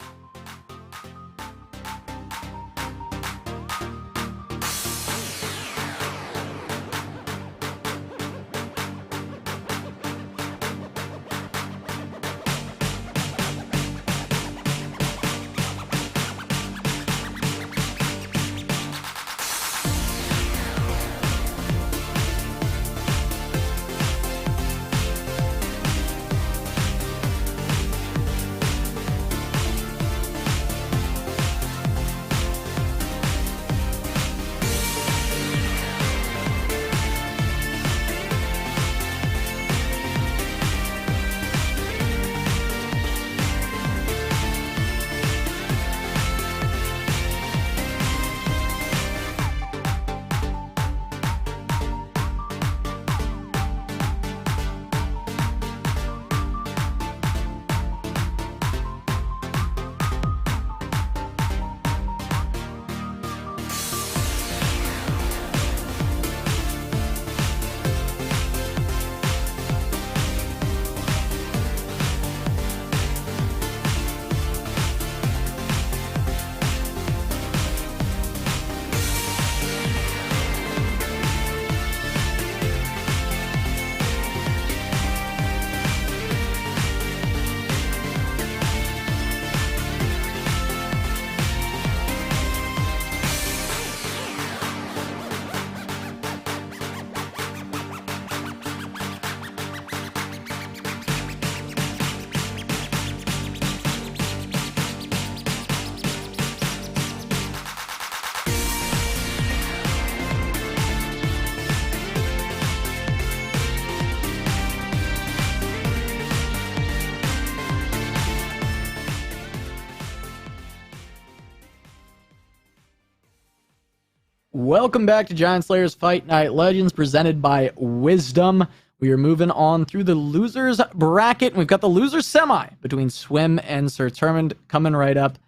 Welcome back to Giant Slayer's Fight Night Legends, presented by Wisdom. We are moving on through the losers bracket. We've got the losers semi between Swim and Sir Termund coming right up.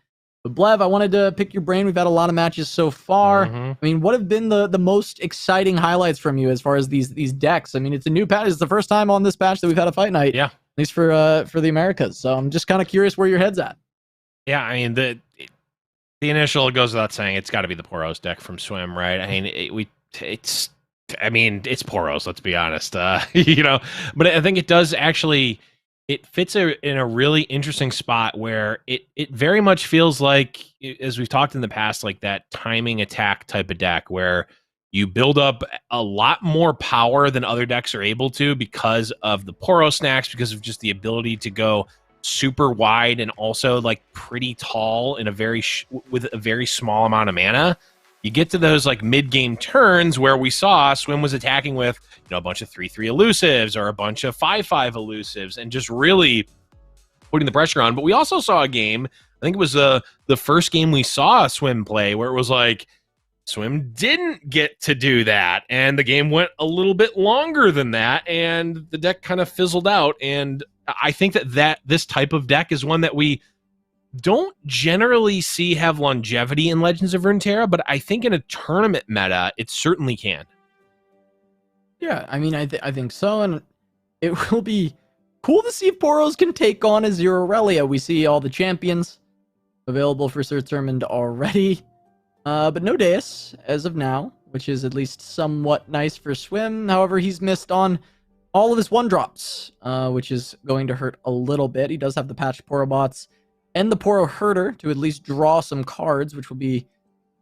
But Blev, I wanted to pick your brain. We've had a lot of matches so far. I mean, what have been the most exciting highlights from you as far as these decks? I mean, it's a new patch. It's the first time on this patch that we've had a fight night. Yeah. At least for the Americas. So I'm just kind of curious where your head's at. Yeah, I mean, the initial goes without saying. It's got to be the Poros deck from Swim, right? I mean, it's Poros. Let's be honest. You know, but I think it does actually. It fits in a really interesting spot where it very much feels like, as we've talked in the past, like that timing attack type of deck where you build up a lot more power than other decks are able to because of the Poro snacks, because of just the ability to go super wide and also like pretty tall in a with a very small amount of mana. You get to those like mid-game turns where we saw Swim was attacking with, you know, a bunch of 3/3 elusives or a bunch of 5/5 elusives and just really putting the pressure on. But we also saw a game, I think it was the first game we saw Swim play, where it was like Swim didn't get to do that, and the game went a little bit longer than that, and the deck kind of fizzled out. And I think that this type of deck is one that we don't generally see have longevity in Legends of Runeterra, but I think in a tournament meta, it certainly can. Yeah, I mean, I think so, and it will be cool to see if Poros can take on a Zero Aurelia. We see all the champions available for Sir Termund already, but no Deus as of now, which is at least somewhat nice for Swim. However, he's missed on all of his 1-drops, which is going to hurt a little bit. He does have the patched Poro bots and the Poro Herder to at least draw some cards, which will be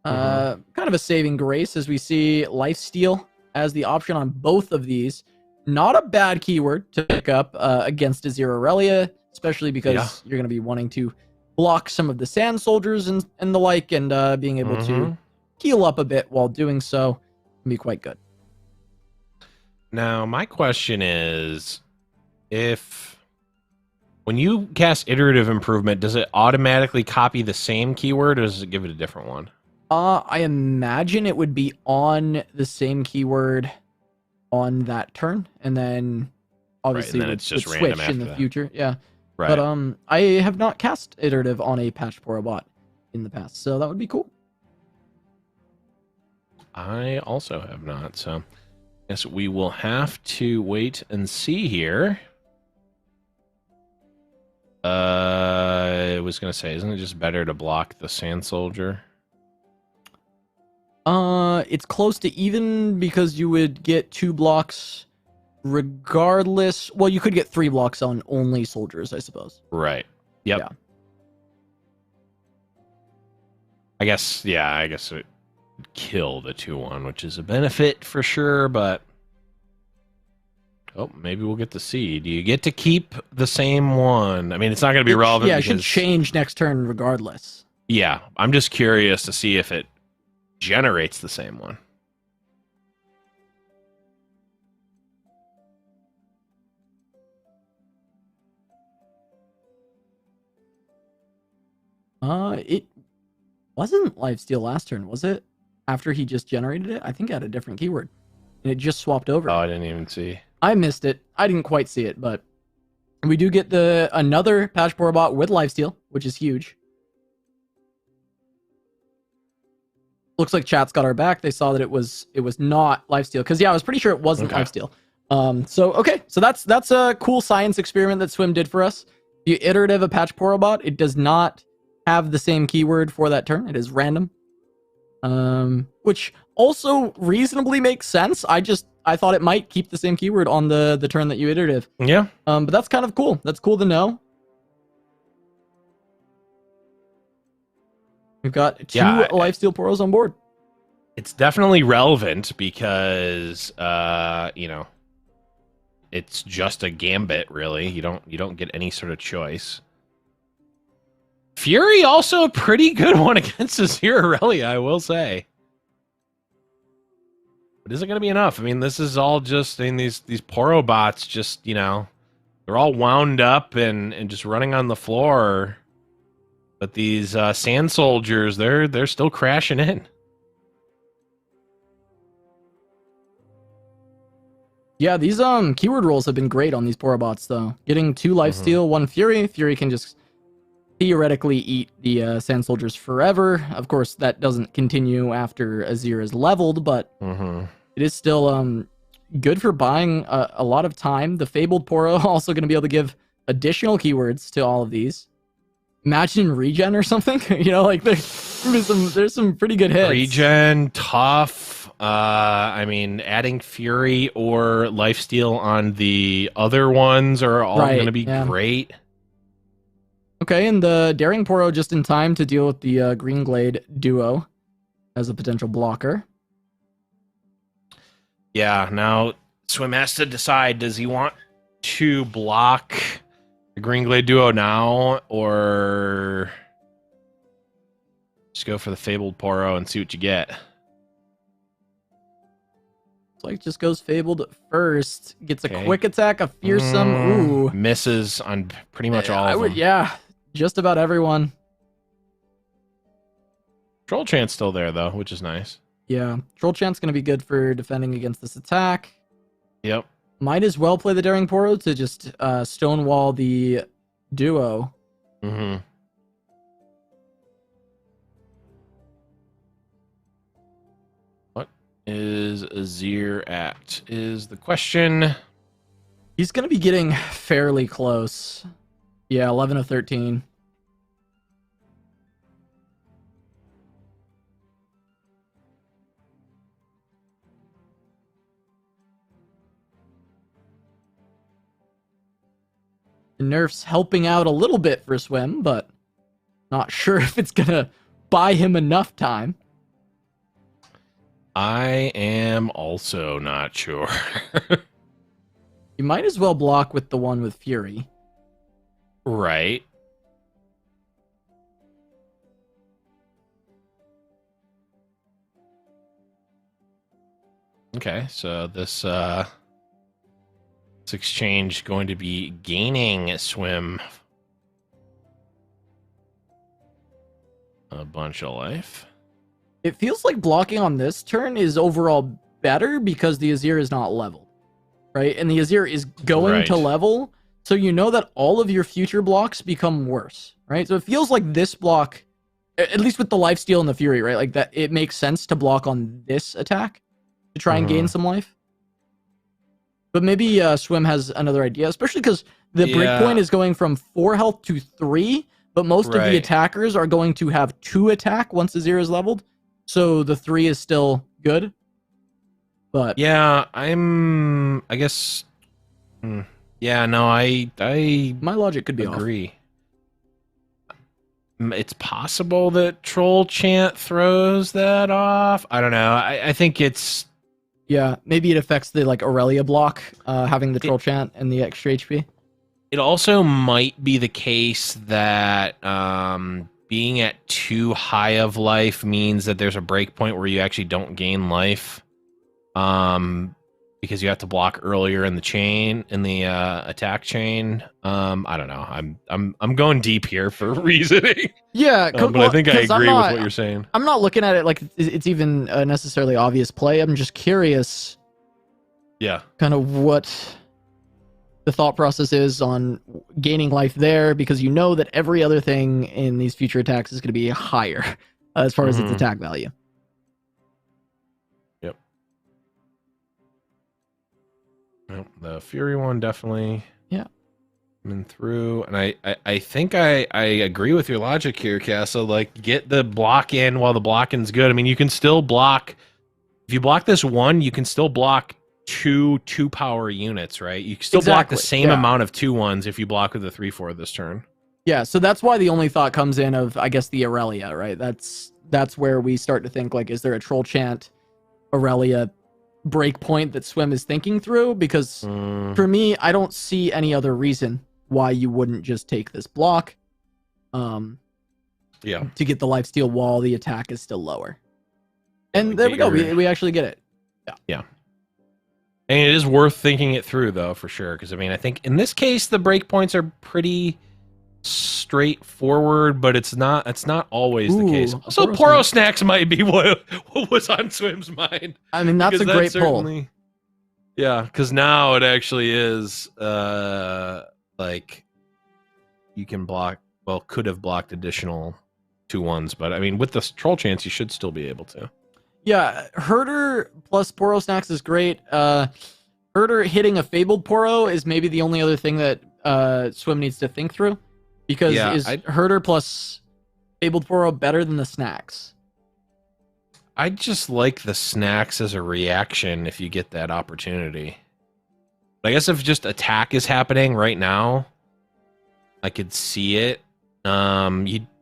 kind of a saving grace, as we see Lifesteal as the option on both of these. Not a bad keyword to pick up against a Zero Aurelia, especially because you're going to be wanting to block some of the Sand Soldiers and the like, and being able to heal up a bit while doing so can be quite good. Now, my question is, when you cast Iterative Improvement, does it automatically copy the same keyword, or does it give it a different one? I imagine it would be on the same keyword on that turn, and then obviously and then would it's just switch random in the after that. future. Yeah, Right. but I have not cast Iterative on a patch Poro bot in the past, so that would be cool. I also have not, so I guess we will have to wait and see here. I was going to say, isn't it just better to block the Sand Soldier? It's close to even because you would get 2 blocks regardless. Well, you could get 3 blocks on only soldiers, I suppose. Right. Yep. Yeah. I guess it would kill the 2/1, which is a benefit for sure, but oh, maybe we'll get to see. Do you get to keep the same one? I mean, it's not going to be relevant. Yeah, it because, should change next turn regardless. Yeah, I'm just curious to see if it generates the same one. It wasn't Lifesteal last turn, was it? After he just generated it? I think it had a different keyword. And it just swapped over. Oh, I didn't even see. I missed it. I didn't quite see it, but we do get another patch Poro bot with Lifesteal, which is huge. Looks like chat's got our back. They saw that it was not Lifesteal, because I was pretty sure it wasn't Lifesteal. So that's a cool science experiment that Swim did for us. The Iterative a patch Poro bot, it does not have the same keyword for that turn. It is random, which also reasonably makes sense. I thought it might keep the same keyword on the turn that you Iterative. Yeah. But that's kind of cool. That's cool to know. We've got 2 Lifesteal Poros on board. It's definitely relevant because it's just a gambit, really. You don't get any sort of choice. Fury also a pretty good one against Azir Aurelia, I will say. But is it going to be enough? I mean, this is all just these Poro bots. Just they're all wound up and just running on the floor. But these Sand Soldiers, they're still crashing in. Yeah, these keyword rolls have been great on these Porobots though. Getting 2 lifesteal, 1 Fury. Fury can just theoretically eat the Sand Soldiers forever. Of course, that doesn't continue after Azir is leveled, but it is still good for buying a lot of time. The Fabled Poro also going to be able to give additional keywords to all of these. Imagine regen or something. You know, like there's some pretty good hits. Regen, tough. I mean, adding Fury or lifesteal on the other ones are all going to be great. Okay, and the Daring Poro just in time to deal with the Green Glade duo as a potential blocker. Yeah, now Swim has to decide, does he want to block the Green Glade duo now, or just go for the Fabled Poro and see what you get? It's like just goes Fabled first, gets a quick attack, a fearsome, ooh. Misses on pretty much all of them. Yeah, just about everyone. Troll Chant's still there, though, which is nice. Yeah, Troll Chant's going to be good for defending against this attack. Yep. Might as well play the Daring Poro to just stonewall the duo. What is Azir at, is the question. He's going to be getting fairly close. Yeah, 11 of 13. The nerf's helping out a little bit for Swim, but not sure if it's going to buy him enough time. I am also not sure. You might as well block with the one with Fury. Right. Okay, so this exchange going to be gaining Swim a bunch of life. It feels like blocking on this turn is overall better because the Azir is not leveled, right? And the Azir is going to level, so you know that all of your future blocks become worse, right? So it feels like this block, at least with the lifesteal and the Fury, right? Like that, it makes sense to block on this attack to try and gain some life. But maybe Swim has another idea, especially because the breakpoint is going from 4 health to 3, but most of the attackers are going to have 2 attack once Azir is leveled. So the 3 is still good. But yeah, I guess. Yeah, no, I my logic could be agree. It's possible that Troll Chant throws that off. I don't know. I think it's. Yeah, maybe it affects the like Aurelia block, having the Troll Chant and the extra HP. It also might be the case that being at too high of life means that there's a breakpoint where you actually don't gain life, because you have to block earlier in the chain, in the attack chain. I don't know. I'm going deep here for reasoning. Yeah, but I think I agree with what you're saying. I'm not looking at it like it's even a necessarily obvious play. I'm just curious. Yeah. Kind of what the thought process is on gaining life there, because you know that every other thing in these future attacks is going to be higher as far as its attack value. Yep. Well, the Fury one definitely. Yeah. Coming through, and I think I agree with your logic here, Castle. Like, get the block in while the blocking's good. I mean, you can still block. If you block this one, you can still block two power units, right? You can still block the same amount of 2/1s if you block with the 3/4 this turn. Yeah, so that's why the only thought comes in of, I guess, the Aurelia, right? That's where we start to think, like, is there a Troll Chant Aurelia breakpoint that Swim is thinking through? Because for me, I don't see any other reason why you wouldn't just take this block. To get the lifesteal while the attack is still lower. And there we go. We actually get it. Yeah. And it is worth thinking it through, though, for sure. Because, I mean, I think in this case, the breakpoints are pretty straightforward, but it's not always the case. Also, Poro Snacks might be what was on Swim's mind. I mean, that's a great pull. Yeah, because now it actually is like you can block. Well, could have blocked additional 2/1s, but I mean, with the troll chance, you should still be able to. Yeah, Herder plus Poro Snacks is great. Herder hitting a Fabled Poro is maybe the only other thing that Swim needs to think through. Because is Herder plus Fabled Poro better than the Snacks? I just like the Snacks as a reaction if you get that opportunity. But I guess if just attack is happening right now, I could see it.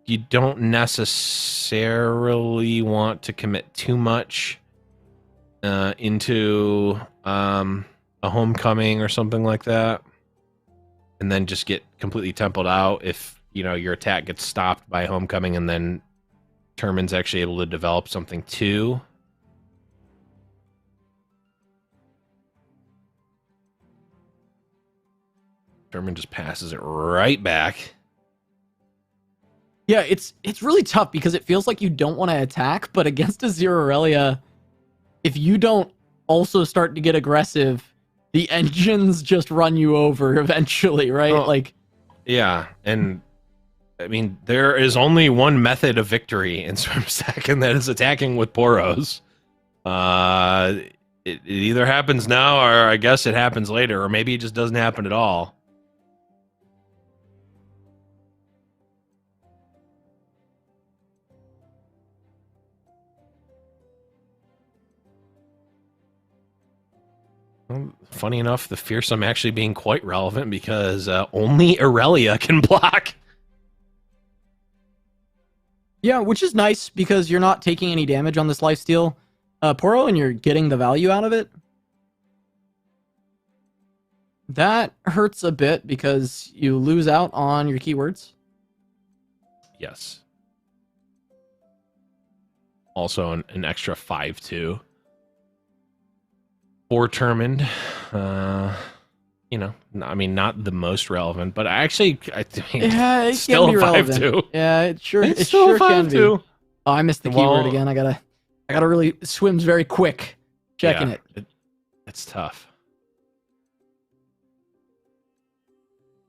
You don't necessarily want to commit too much into a homecoming or something like that, and then just get completely templed out if your attack gets stopped by homecoming, and then Termin's actually able to develop something too. Termin just passes it right back. Yeah, it's really tough because it feels like you don't want to attack, but against a Zero Aurelia, if you don't also start to get aggressive, the engines just run you over eventually, right? Well, yeah, and I mean, there is only one method of victory in SwimStack, and that is attacking with Poros. It either happens now, or I guess it happens later, or maybe it just doesn't happen at all. Well, funny enough, the Fearsome actually being quite relevant because only Aurelia can block. Yeah, which is nice because you're not taking any damage on this lifesteal, Poro, and you're getting the value out of it. That hurts a bit because you lose out on your keywords. Yes. Also an extra 5/2. Or Determined. I mean, not the most relevant, but I think Yeah, it still can be a relevant. 5/2. Yeah, it sure Still can be. 5/2. Oh, I missed the keyword again. I gotta really Swims very quick. Checking it. It's tough.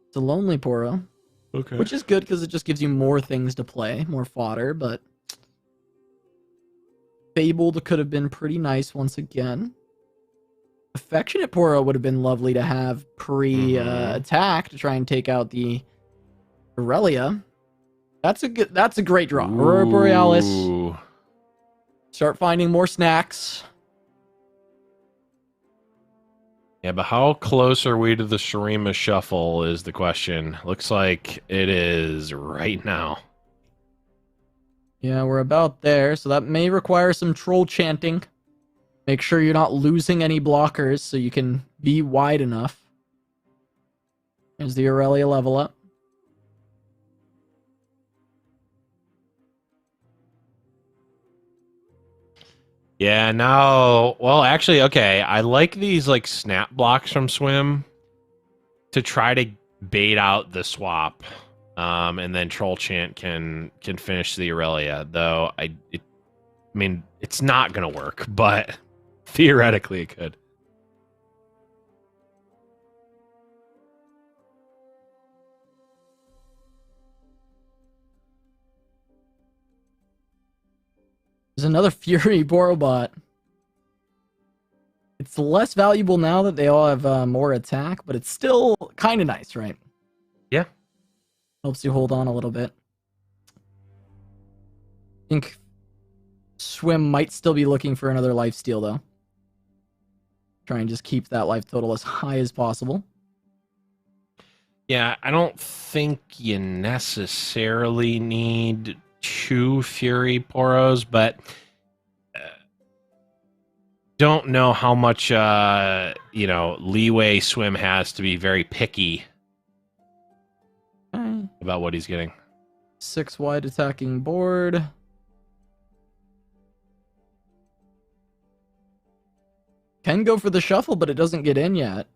It's a lonely Poro. Okay. Which is good because it just gives you more things to play, more fodder, but Fabled could have been pretty nice once again. Affectionate Poro would have been lovely to have pre-attack to try and take out the Aurelia. That's a great draw. Aurora Borealis. Start finding more snacks. Yeah, but how close are we to the Shurima Shuffle is the question. Looks like it is right now. Yeah, we're about there, so that may require some troll chanting. Make sure you're not losing any blockers so you can be wide enough. There's the Aurelia level up. Yeah, now, well, actually, okay, I like these like snap blocks from Swim to try to bait out the swap, and then Troll Chant can finish the Aurelia. Though I mean, it's not gonna work, but theoretically it could. There's another Fury Borobot. It's less valuable now that they all have more attack, but it's still kind of nice, right? Yeah. Helps you hold on a little bit. I think Swim might still be looking for another lifesteal, though. Try and just keep that life total as high as possible. Yeah, I don't think you necessarily need 2 Fury Poros, but don't know how much leeway Swim has to be very picky about what he's getting. 6 wide attacking board. Can go for the shuffle, but it doesn't get in yet.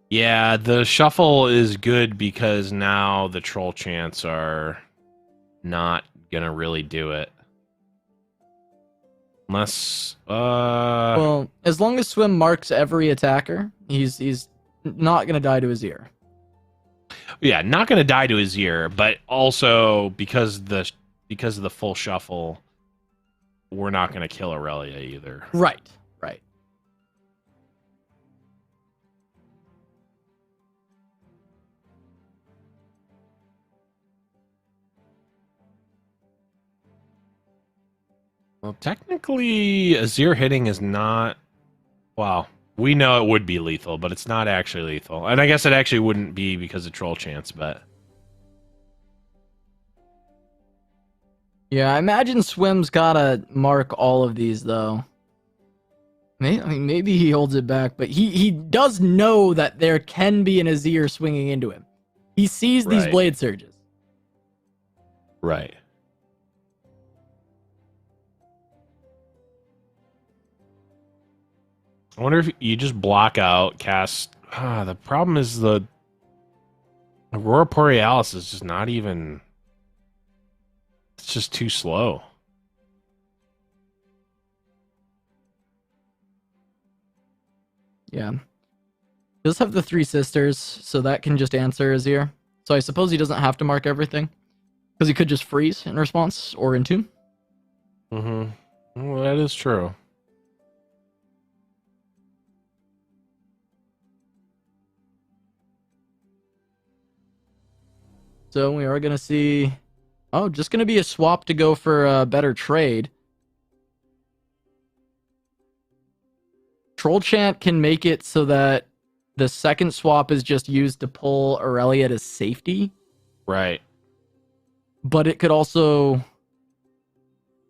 Yeah, the shuffle is good because now the troll chants are not gonna really do it. Unless, Well, as long as Swim marks every attacker, he's not gonna die to his ear. yeah, not going to die to his ear, but also because of the full shuffle, we're not going to kill Aurelia either. Right. Right. Well, technically, Azir hitting is not. Wow. We know it would be lethal, but it's not actually lethal. And I guess it actually wouldn't be because of troll chance, but. Yeah, I imagine Swim's gotta mark all of these though. Maybe he holds it back, but he does know that there can be an Azir swinging into him. He sees these Right. blade surges. Right. I wonder if you just block out, cast. The problem is the Aurora Borealis is just not even. It's just too slow. Yeah. He does have the three sisters, so that can just answer Azir. So I suppose he doesn't have to mark everything. Because he could just freeze in response or in tune. Mm-hmm. Well, that is true. So we are going to see... Oh, just going to be a swap to go for a better trade. Troll Chant can make it so that the second swap is just used to pull Aurelia to safety. Right. But it could also...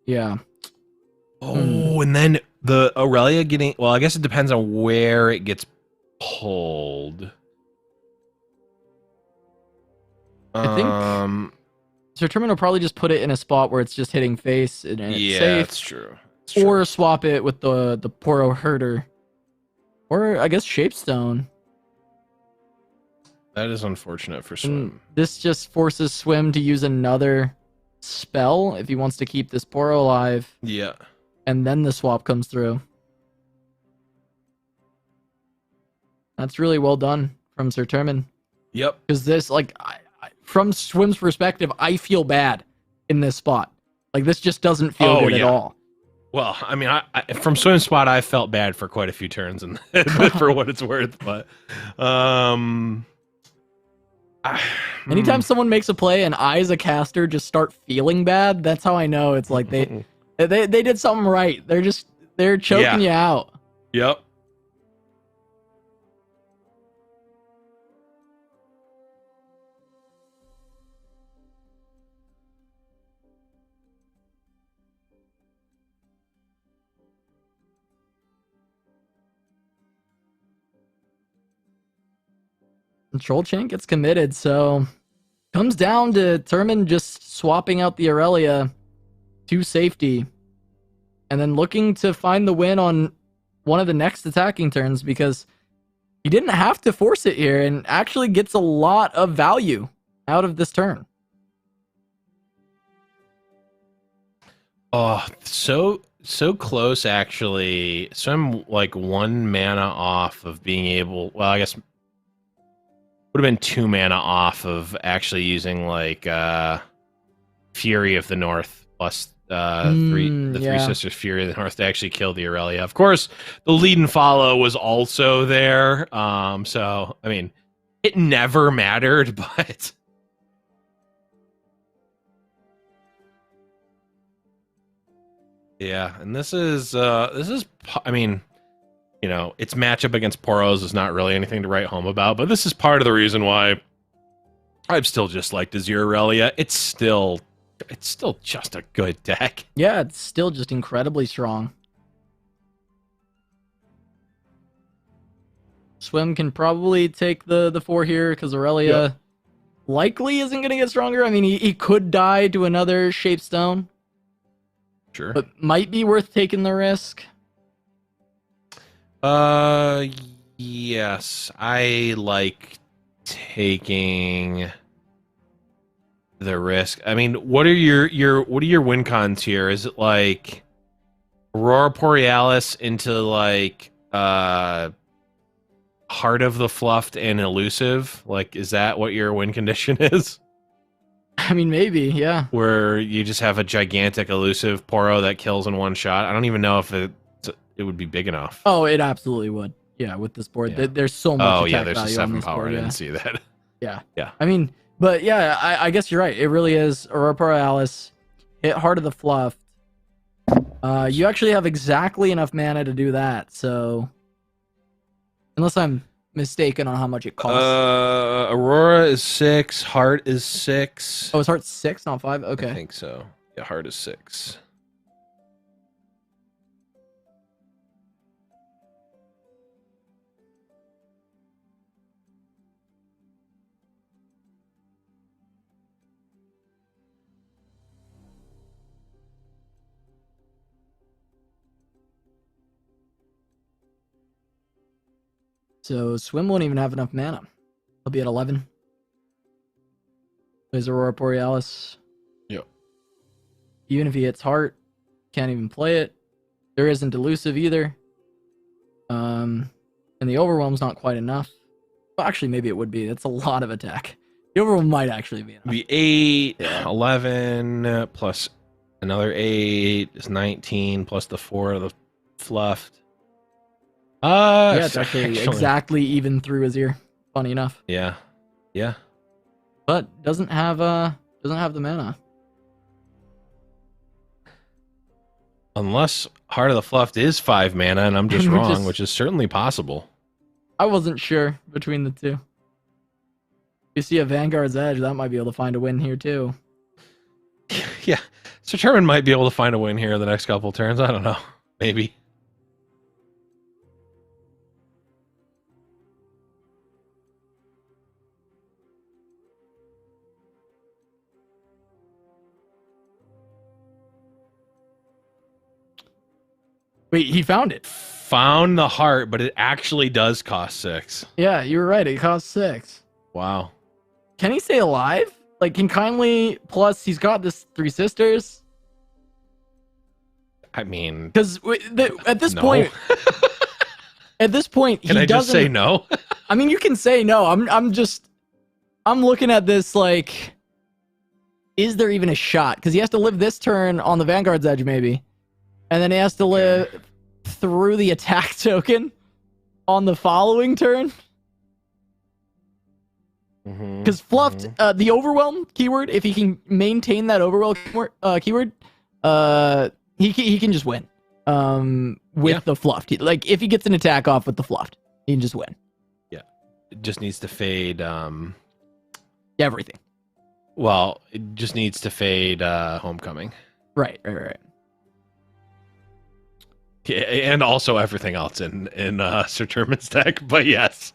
Yeah. Oh, and then the Aurelia getting. Well, I guess it depends on where it gets pulled. I think Sir Termin will probably just put it in a spot where it's just hitting face and it's yeah, safe. that's true. That's Or swap it with the Poro Herder. Or I guess Shapestone. that is unfortunate for And Swim. this just forces Swim to use another spell if he wants to keep this Poro alive. Yeah. And then the swap comes through. That's really well done from Sir Termin. Yep. Because this, like, from Swim's perspective, I feel bad in this spot. Like, this just doesn't feel good at all. Well, I mean, I from Swim spot, I felt bad for quite a few turns, and for what it's worth. But, Anytime someone makes a play and I, as a caster, just start feeling bad, that's how I know it's like they did something right. They're choking you out. Yep. Troll Chant gets committed, so comes down to Termin just swapping out the Aurelia to safety, and then looking to find the win on one of the next attacking turns because he didn't have to force it here and actually gets a lot of value out of this turn. Oh, so close actually. So I'm like 1 mana off of being able. Well, I guess would have been 2 mana off of actually using like Fury of the North plus three sisters Fury of the North to actually kill the Aurelia. Of course, the lead and follow was also there. So I mean, it never mattered, but. Yeah, and this is I mean, you know, its matchup against Poros is not really anything to write home about, but this is part of the reason why I've still just liked Azir Aurelia. It's still just a good deck. Yeah, it's still just incredibly strong. Swim can probably take the 4 here because Aurelia likely isn't going to get stronger. I mean, he could die to another Shapestone. Sure. But might be worth taking the risk. Yes. I like taking the risk. I mean, what are your win cons here? Is it like Aurora Borealis into like Heart of the Fluffed and Elusive. Like, is that what your win condition is? I mean, maybe, yeah. Where you just have a gigantic elusive Poro that kills in one shot. I don't even know if it would be big enough. Oh, it absolutely would. Yeah, with this board, Yeah. there's so much attack there's a value 7 on this power. board. I Yeah. didn't see that. Yeah. Yeah. I mean, but yeah, I guess you're right. It really is Aurora Borealis, hit Heart of the Fluff. You actually have exactly enough mana to do that. So, unless I'm mistaken on how much it costs. Aurora is 6. Heart is 6. Oh, it's Heart 6, not 5. I Okay. think so. Yeah, Heart is 6. So Swim won't even have enough mana. He'll be at 11. There's Aurora Borealis. Yep. Even if he hits Heart, can't even play it. There isn't Elusive either. And the Overwhelm's not quite enough. Well, actually, maybe it would be. That's a lot of attack. The Overwhelm might actually be enough. Be 8, 11 plus another 8 is 19 plus the 4 of the fluffed. Yeah, it's actually exactly even through his ear. Funny enough. Yeah. Yeah. But doesn't have the mana. Unless Heart of the Fluffed is 5 mana and I'm just Which wrong, is- which is certainly possible. I wasn't sure between the two. You see a Vanguard's Edge, that might be able to find a win here too. Yeah. So Sherman might be able to find a win here in the next couple turns. I don't know. Maybe. Wait, he found it. Found the heart, but it actually does cost 6. Yeah, you were right. It costs 6. Wow. Can he stay alive? Like, can Kindly plus he's got this 3 sisters? I mean, Because at this no. point, Can he I just say doesn't. no? I mean, you can say no. I'm looking at this like, is there even a shot? Because he has to live this turn on the Vanguard's Edge, maybe, and then he has to live through the attack token on the following turn. Because fluffed, the overwhelm keyword, if he can maintain that overwhelm keyword, he can just win. With the fluffed, like if he gets an attack off with the fluffed, he can just win. Yeah, it just needs to fade. Everything. Well, it just needs to fade Homecoming. Right. Yeah, and also everything else in Sir Termin's deck. But yes.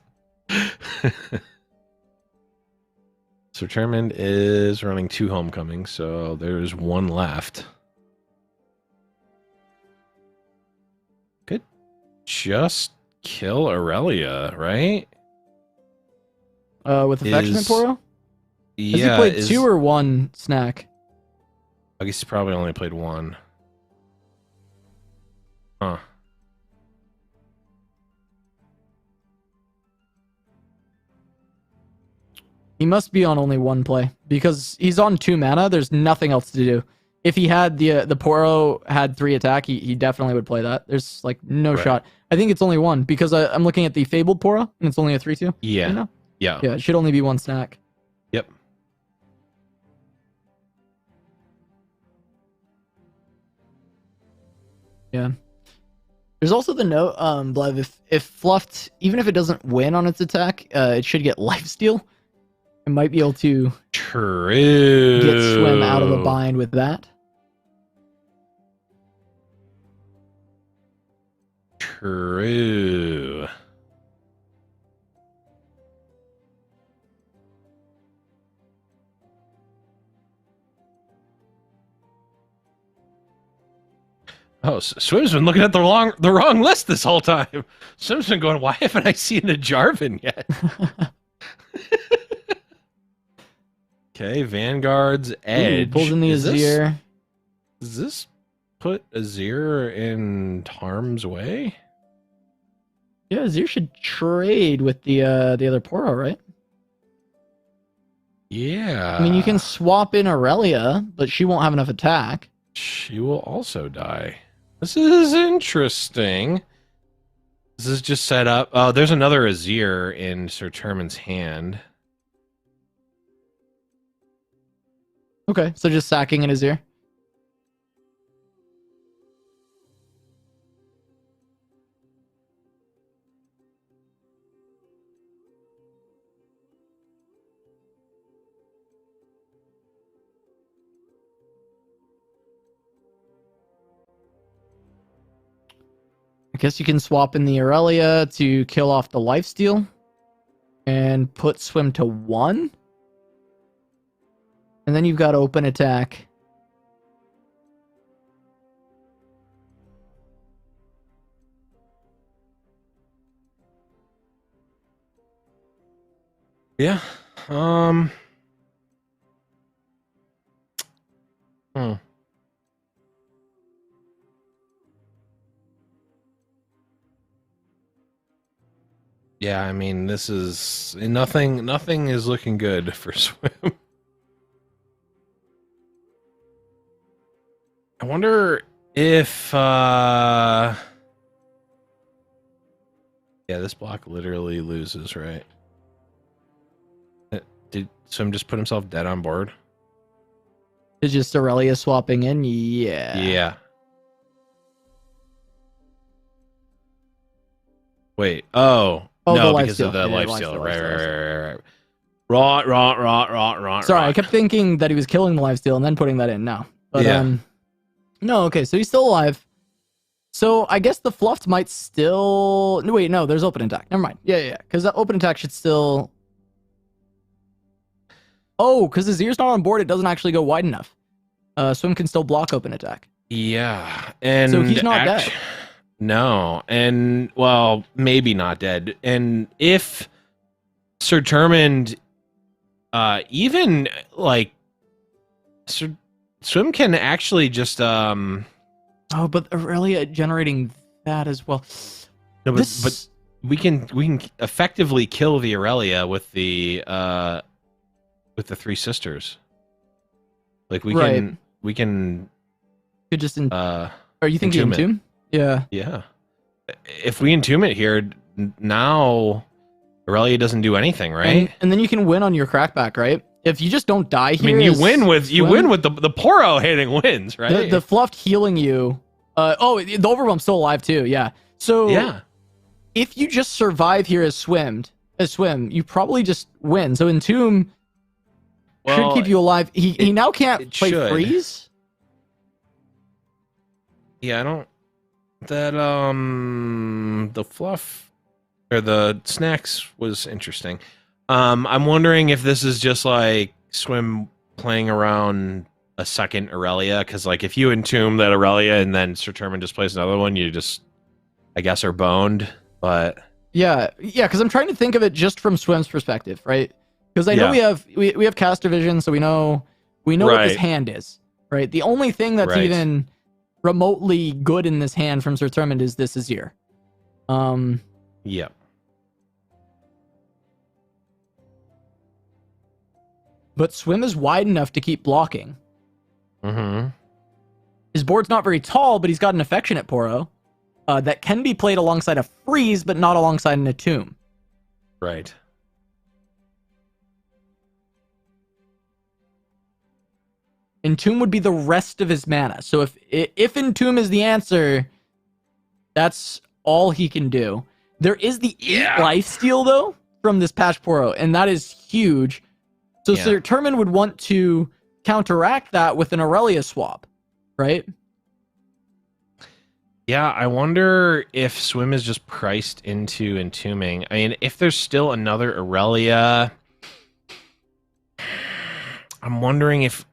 Sir Termin is running 2 Homecomings, so there's 1 left. Could just kill Aurelia, right? With affectionate Is- Poro? Has he Yeah, played 2 or 1 snack? I guess he probably only played 1. Huh. He must be on only 1 play because he's on 2 mana. There's nothing else to do. If he had the Poro had 3 attack, he definitely would play that. There's like no Right. shot. I think it's only 1 because I'm looking at the Fabled Poro and it's only a 3/2. Yeah. You know? Yeah. Yeah, it should only be 1 snack. Yep. Yeah. There's also the note, Blev, if fluffed, even if it doesn't win on its attack, it should get lifesteal. It might be able to True. get Swim out of the bind with that. True. Oh, Swim's been looking at the wrong list this whole time. Swim's been going, why haven't I seen the Jarvan yet? Okay, Vanguard's Edge. Ooh, pulls in the Is Azir. this put Azir in harm's way? Yeah, Azir should trade with the other Poro, right? Yeah. I mean, you can swap in Aurelia, but she won't have enough attack. She will also die. This is interesting. This is just set up. Oh, there's another Azir in Sir Termin's hand. Okay, so just sacking in Azir. I guess you can swap in the Aurelia to kill off the lifesteal and put Swim to 1. And then you've got open attack. Yeah. Hmm. Yeah, I mean, this is nothing is looking good for Swim. I wonder if yeah, this block literally loses, right? Did Swim just put himself dead on board? Is just Aurelia swapping in? Yeah. Yeah. Wait. Oh. Oh, No, the because of lifesteal. the Yeah, lifesteal. lifesteal. Right. Sorry, I kept thinking that he was killing the lifesteal and then putting that in. No. But, Yeah. no, okay, so he's still alive. So I guess the fluffed might still... No, wait, no, there's open attack. Never mind. Yeah. Because that open attack should still... Oh, because his ear's not on board, it doesn't actually go wide enough. Swim can still block open attack. Yeah. And So he's not dead. No. And, well, maybe not dead. And if Sir Termined, even, like, Swim can actually just, Oh, but Aurelia generating that as well. No, This- but we can effectively kill the Aurelia with the three sisters. Like we can Could just... uh Are you thinking entomb it. entomb? Yeah. yeah. If we entomb it here, now Aurelia doesn't do anything, right? And then you can win on your crackback, right? If you just don't die I here... mean, you as win with Swim, the Poro hitting wins, right? The fluffed healing you. The overwhelm's still alive too. Yeah. So yeah. if you just survive here as Swim, you probably just win. So Entomb should keep you alive. He now can't it play should. freeze. Yeah, I don't. That the fluff or the snacks was interesting. I'm wondering if this is just like Swim playing around a second Aurelia, because like if you entomb that Aurelia and then Sir Termin just plays another one, you just, I guess, are boned. But Yeah, because I'm trying to think of it just from Swim's perspective, right? Because I know we have caster vision, so we know what this Right. hand is, right? The only thing that's Right. even remotely good in this hand from Sir Termin is this Azir. yeah. But Swim is wide enough to keep blocking. Mm-hmm. His board's not very tall, but he's got an affectionate Poro that can be played alongside a freeze, but not alongside an Entomb. Right. Entomb would be the rest of his mana. So if Entomb is the answer, that's all he can do. There is the 8 lifesteal, though, from this patch Poro, and that is huge. So Yeah. Sir Termin would want to counteract that with an Aurelia swap, right? Yeah, I wonder if Swim is just priced into entombing. I mean, if there's still another Aurelia, I'm wondering if.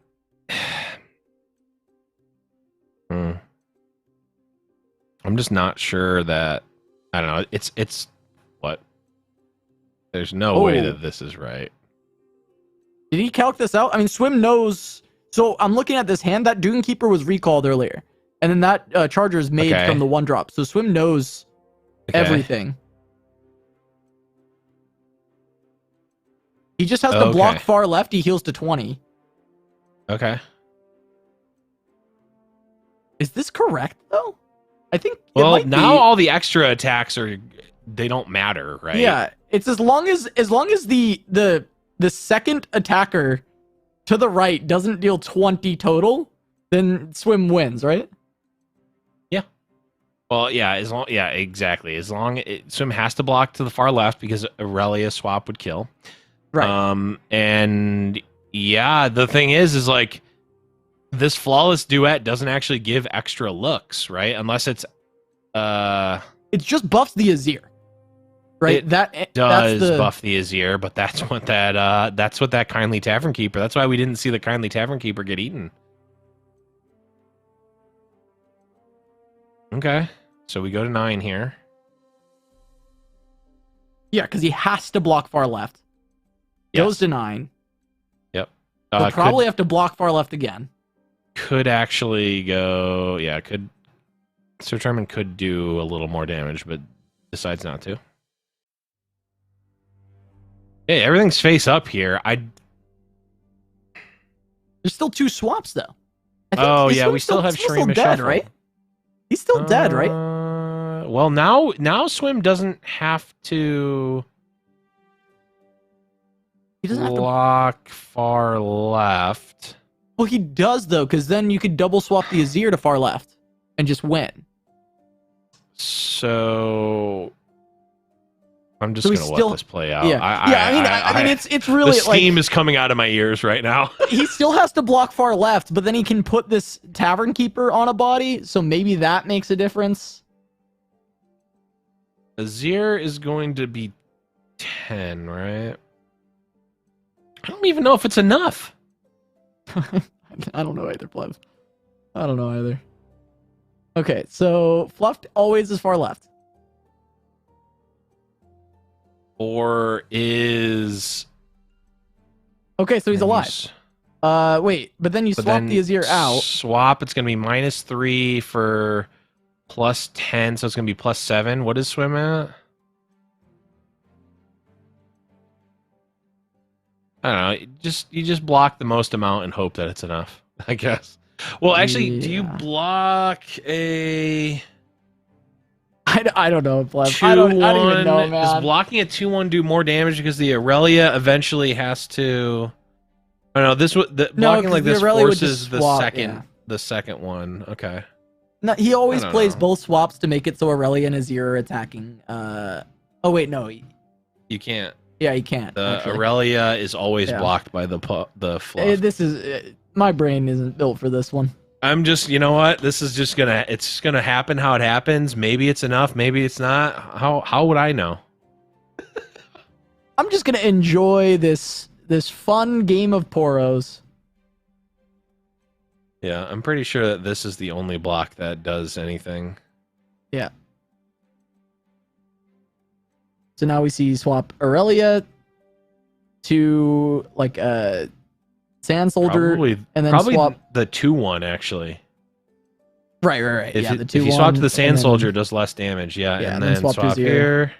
I'm just not sure that. I don't know. It's what? There's no way Oh. that this is right. Did he calc this out? I mean, Swim knows. So I'm looking at this hand. That Dune Keeper was recalled earlier. And then that charger is made Okay. from the 1-drop. So Swim knows Okay. everything. He just has to block Okay. far left. He heals to 20. Okay. Is this correct though? I think. it Well, might now be. all the extra attacks they don't matter, right? Yeah, it's as long as the second attacker to the right doesn't deal 20 total, then Swim wins, right? Well, yeah, exactly. As long Swim has to block to the far left because Aurelia swap would kill. Right. And yeah, the thing is like this flawless duet doesn't actually give extra looks, right? Unless it's It just buffs the Azir. Right? It that's does the buff the Azir, but that's what that kindly tavern keeper. That's why we didn't see the kindly tavern keeper get eaten. Okay. So we go to 9 here. Yeah, because he has to block far left. Yes. Goes to 9. Yep. He'll probably have to block far left again. Could actually go. Yeah, could. Sir Termin could do a little more damage, but decides not to. Hey, everything's face up here. There's still 2 swaps though. Oh is yeah, Swim we still have Swim's Shreema dead, Shuffle. right? He's still dead, right? Well, now Swim doesn't have to He doesn't have to. block far left. Well, he does though, because then you could double swap the Azir to far left and just win. So I'm just So we gonna still- let this play out. Yeah, I mean, it's really the like steam is coming out of my ears right now. he still has to block far left, but then he can put this Tavern Keeper on a body, so maybe that makes a difference. Azir is going to be 10, right? I don't even know if it's enough. I don't know either, Plev. I don't know either. Okay, so Fluffed always is far left. Or is Okay, so he's alive. Wait, but then you But swap then the Azir out. Swap, it's going to be -3 for +10, so it's going to be +7. What is Swim at? I don't know. You just block the most amount and hope that it's enough, I guess. Well, actually, do you Yeah. block a I don't know, Plev. 2-1? I don't even know, Does man. blocking a 2-1 do more damage because the Aurelia eventually has to? I don't know. Blocking 'cause like the this Aurelia would forces just the swap, second yeah. the second one. Okay. No, he always I don't plays know. both swaps to make it so Aurelia and Azir are attacking. Oh wait, no. You can't. Yeah, he can't. The actually. Aurelia is always Yeah. blocked by the fluff. This is my brain isn't built for this one. I'm just, you know what? This is just it's gonna happen how it happens. Maybe it's enough. Maybe it's not. How would I know? I'm just gonna enjoy this fun game of Poros. Yeah, I'm pretty sure that this is the only block that does anything. Yeah. So now we see swap Aurelia to like a Sand Soldier, Probably, and then probably swap. the 2-1 actually. Right. If, Yeah, you, the if 2-1. you swap to the Sand and then- Soldier, it does less damage. Yeah, Yeah, and and then then swap swap, to Azir. here.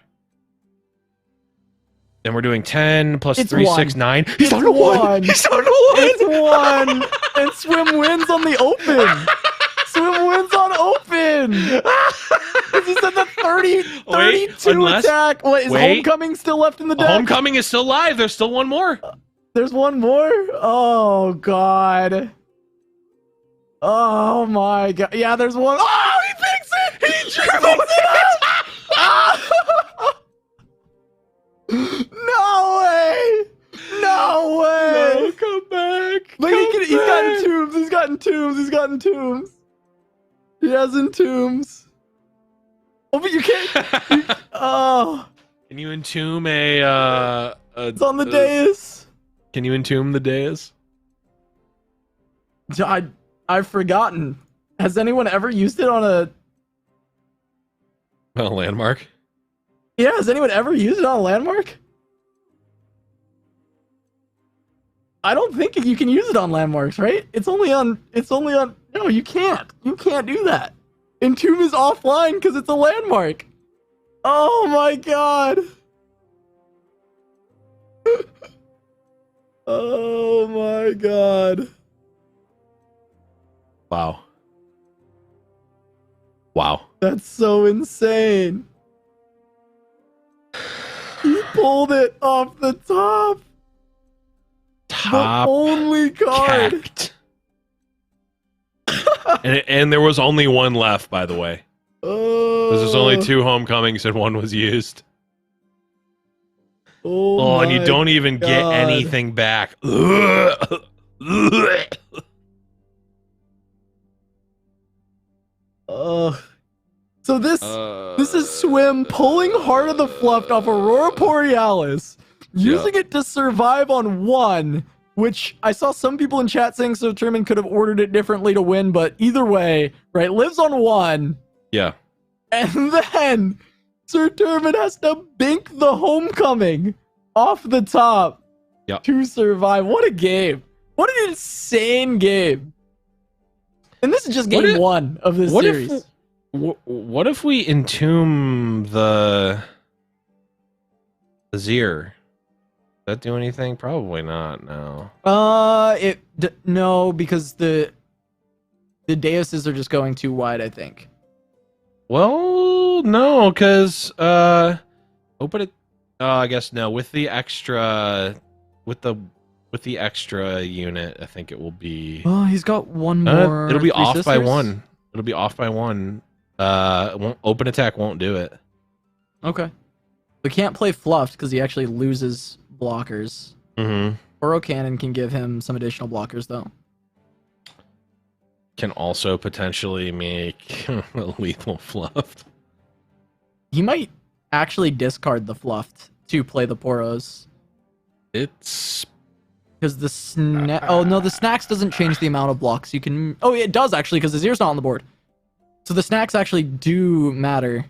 Then we're doing 10 plus It's 3, one. 6, 9. It's He's down to 1. one. He's down to 1. It's one, and Swim wins on the open. Swim wins on open. He said the 32 unless- attack. What is wait. Homecoming still left in the deck? Homecoming is still live. There's still one more. There's one more. Oh god. Oh my god. Yeah, there's one. Oh, he picks it. He triple it. No way. No way. No, come back. But he's gotten tombs. He's gotten tombs. He's gotten tombs. He has entombs. Oh, but you can't. Oh, Can you entomb a it's on the dais. Can you entomb the dais? I've forgotten. Has anyone ever used it on a? A landmark. Yeah, has anyone ever used it on a landmark? I don't think you can use it on landmarks, right? It's only on No, you can't. You can't do that. Entomb is offline because it's a landmark. Oh my god. Oh my god. Wow. Wow. That's so insane. He pulled it off the top. Top The only card. cat. and there was only one left, by the way. Oh, There's only 2 homecomings and 1 was used. Oh, And you my don't even get God. anything back. So this is Swim pulling Heart of the Fluft off Aurora Borealis, using it to survive on 1, which I saw some people in chat saying so Truman could have ordered it differently to win, but either way, right, lives on 1, Yeah. and then Sir Turman has to bink the homecoming off the top to survive. What a game. What an insane game. And this is just game 1 of this series. What if we entomb the Zir? Does that do anything? Probably not. No. No, because the Deuses are just going too wide, I think. Well, no, because open it. I guess no. With the extra unit, I think it will be. Oh, he's got one more. It'll be Three off by Sisters? 1. It'll be off by 1. Open attack won't do it. Okay. We can't play Fluffed because he actually loses blockers. Mm-hmm. Oro Cannon can give him some additional blockers, though. Can also potentially make a lethal fluffed. He might actually discard the Fluffed to play the Poros. It's Because the snack. Oh, no, the snacks doesn't change the amount of blocks you can. Oh, it does actually, because the Zir's not on the board. So the snacks actually do matter.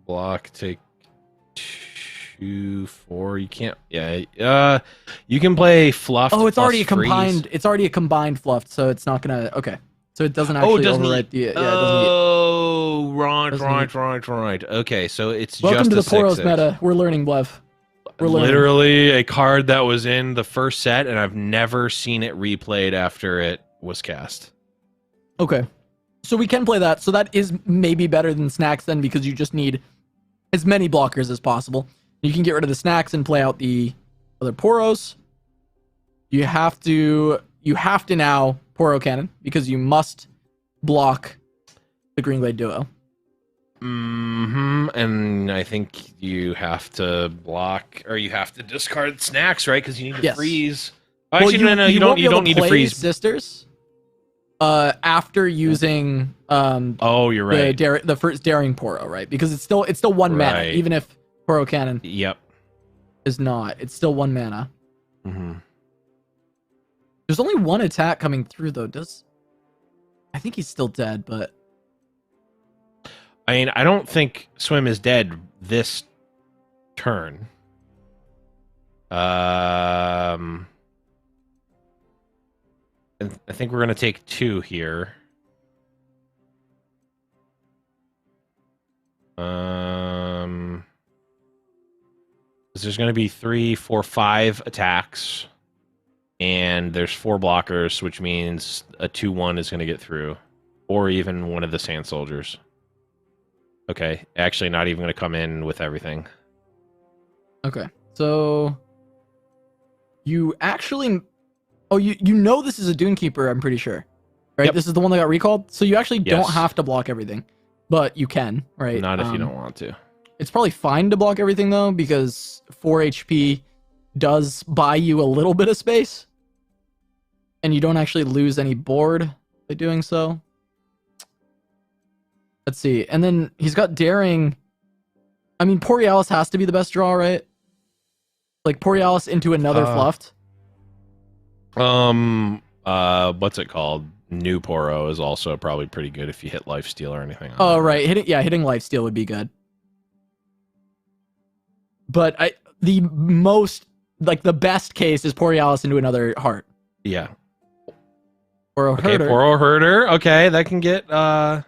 Block, take 2, 4. You can't. Yeah. You can play fluff. Oh, it's already a combined. It's already a combined Fluffed, so it's not gonna. Okay, so it doesn't actually overwrite the. Yeah, it doesn't. Oh, right. Okay, so it's Welcome just to the a Poros 6/6. meta. We're learning, Blev. We're learning. Literally a card that was in the first set, and I've never seen it replayed after it was cast. Okay. So we can play that. So that is maybe better than snacks then, because you just need as many blockers as possible. You can get rid of the snacks and play out the other Poros. You have to now Poro Cannon because you must block the Green Glade Duo. Mm-hmm. And I think you have to block, or you have to discard snacks, right? Because you need to freeze. Well, Actually, no, you don't need to freeze. Sisters. After using oh, you're right. The first Daring Poro, right? Because it's still one mana, even if Poro Cannon is not. It's still 1 mana. Mm-hmm. There's only 1 attack coming through though. I think he's still dead, but I mean, I don't think Swim is dead this turn. And I think we're gonna take 2 here. There's gonna be 3, 4, 5 attacks, and there's 4 blockers, which means a 2/1 is gonna get through, or even one of the Sand Soldiers. Okay, actually, not even gonna come in with everything. okay. So you actually. Oh, you know this is a Dune Keeper, I'm pretty sure. Right? Yep. This is the one that got recalled. So you actually don't have to block everything. But you can, right? Not if you don't want to. It's probably fine to block everything, though, because 4 HP does buy you a little bit of space. And you don't actually lose any board by doing so. Let's see. And then he's got Daring. I mean, Borealis has to be the best draw, right? Like, Borealis into another Fluffed. What's it called? New Poro is also probably pretty good if you hit lifesteal or anything. Oh, right. Hitting lifesteal would be good. But the best case is Borealis into another heart. Yeah. Poro Okay, herder. Poro herder. Okay, that can get That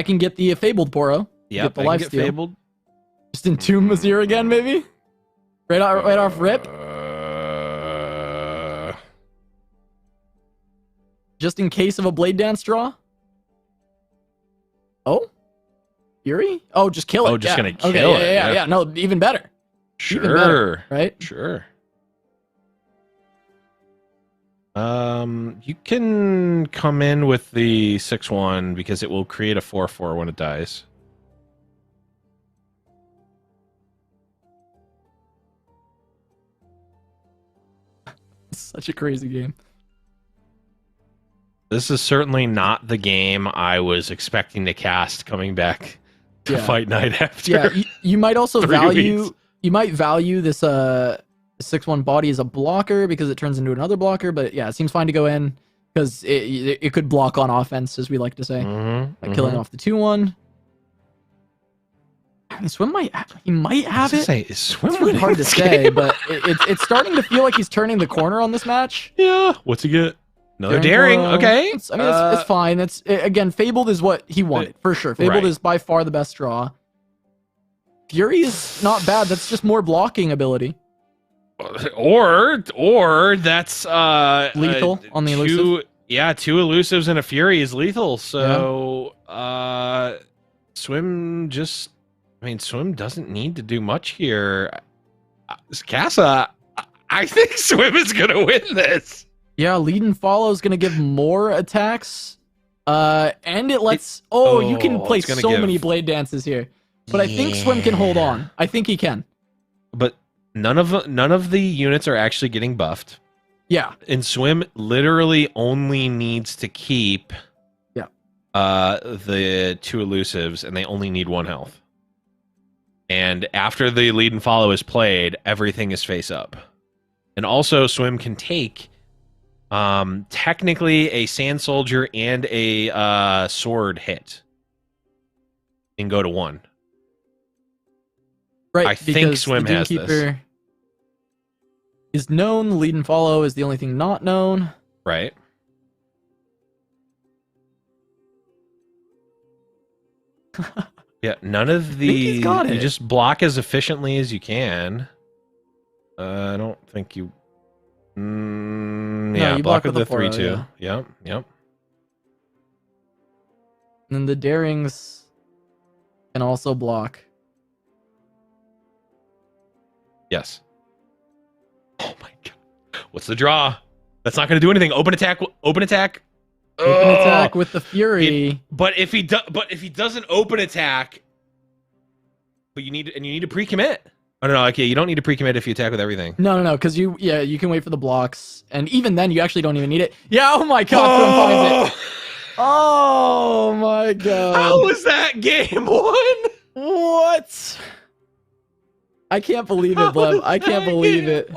can get the fabled Poro. yeah, Get the that can get lifesteal. fabled. Just entomb Azir again, maybe. Right off rip. Just in case of a Blade Dance draw. Oh, Fury. Oh, just kill it. Oh, just yeah. gonna kill okay, it. Yeah. No, even better. Sure. Even better, right? Sure. You can come in with the 6/1 because it will create a 4/4 when it dies. It's such a crazy game. This is certainly not the game I was expecting to cast coming back to Fight Night after. Yeah, you might also 3 value weeks. you might value this 6/1 body as a blocker because it turns into another blocker, but yeah, it seems fine to go in because it could block on offense, as we like to say, like killing off the 2/1. Swim might have it. Swim It's really hard to say, but it's starting to feel like he's turning the corner on this match. Yeah. What's he get? Another daring. Poro. Okay. It's fine. Again, Fabled is what he wanted for sure. Fabled Right. is by far the best draw. Fury is not bad. That's just more blocking ability. Or that's Lethal on the elusive. Two elusives and a fury is lethal. So Swim Swim doesn't need to do much here. Casa, I think Swim is gonna win this. Yeah, lead and follow is gonna give more attacks. And it lets you can play it's gonna so give- many blade dances here. But I think Swim can hold on. I think he can. But none of the units are actually getting buffed. Yeah. And Swim literally only needs to keep the 2 elusives, and they only need 1 health. And after the lead and follow is played, everything is face up. And also Swim can take technically a Sand Soldier and a sword hit and go to 1. Right. I think because Swim the has this. Doomkeeper is known. The lead and follow is the only thing not known. Right. Yeah, none of the he's got you it. just block as efficiently as you can. I don't think you you block block with with the the 3/2. Poro, Yep. And then the Darings can also block. Yes. Oh my god. What's the draw? That's not going to do anything. Open attack. Open attack with the Fury. But if he doesn't open attack, but you need to pre-commit. Oh no, okay, you don't need to pre-commit if you attack with everything. No, because you can wait for the blocks, and even then you actually don't even need it. Yeah, oh my god, Swim finds it. Oh my god. How was that game won? What? I can't believe it, Blev. I can't believe it.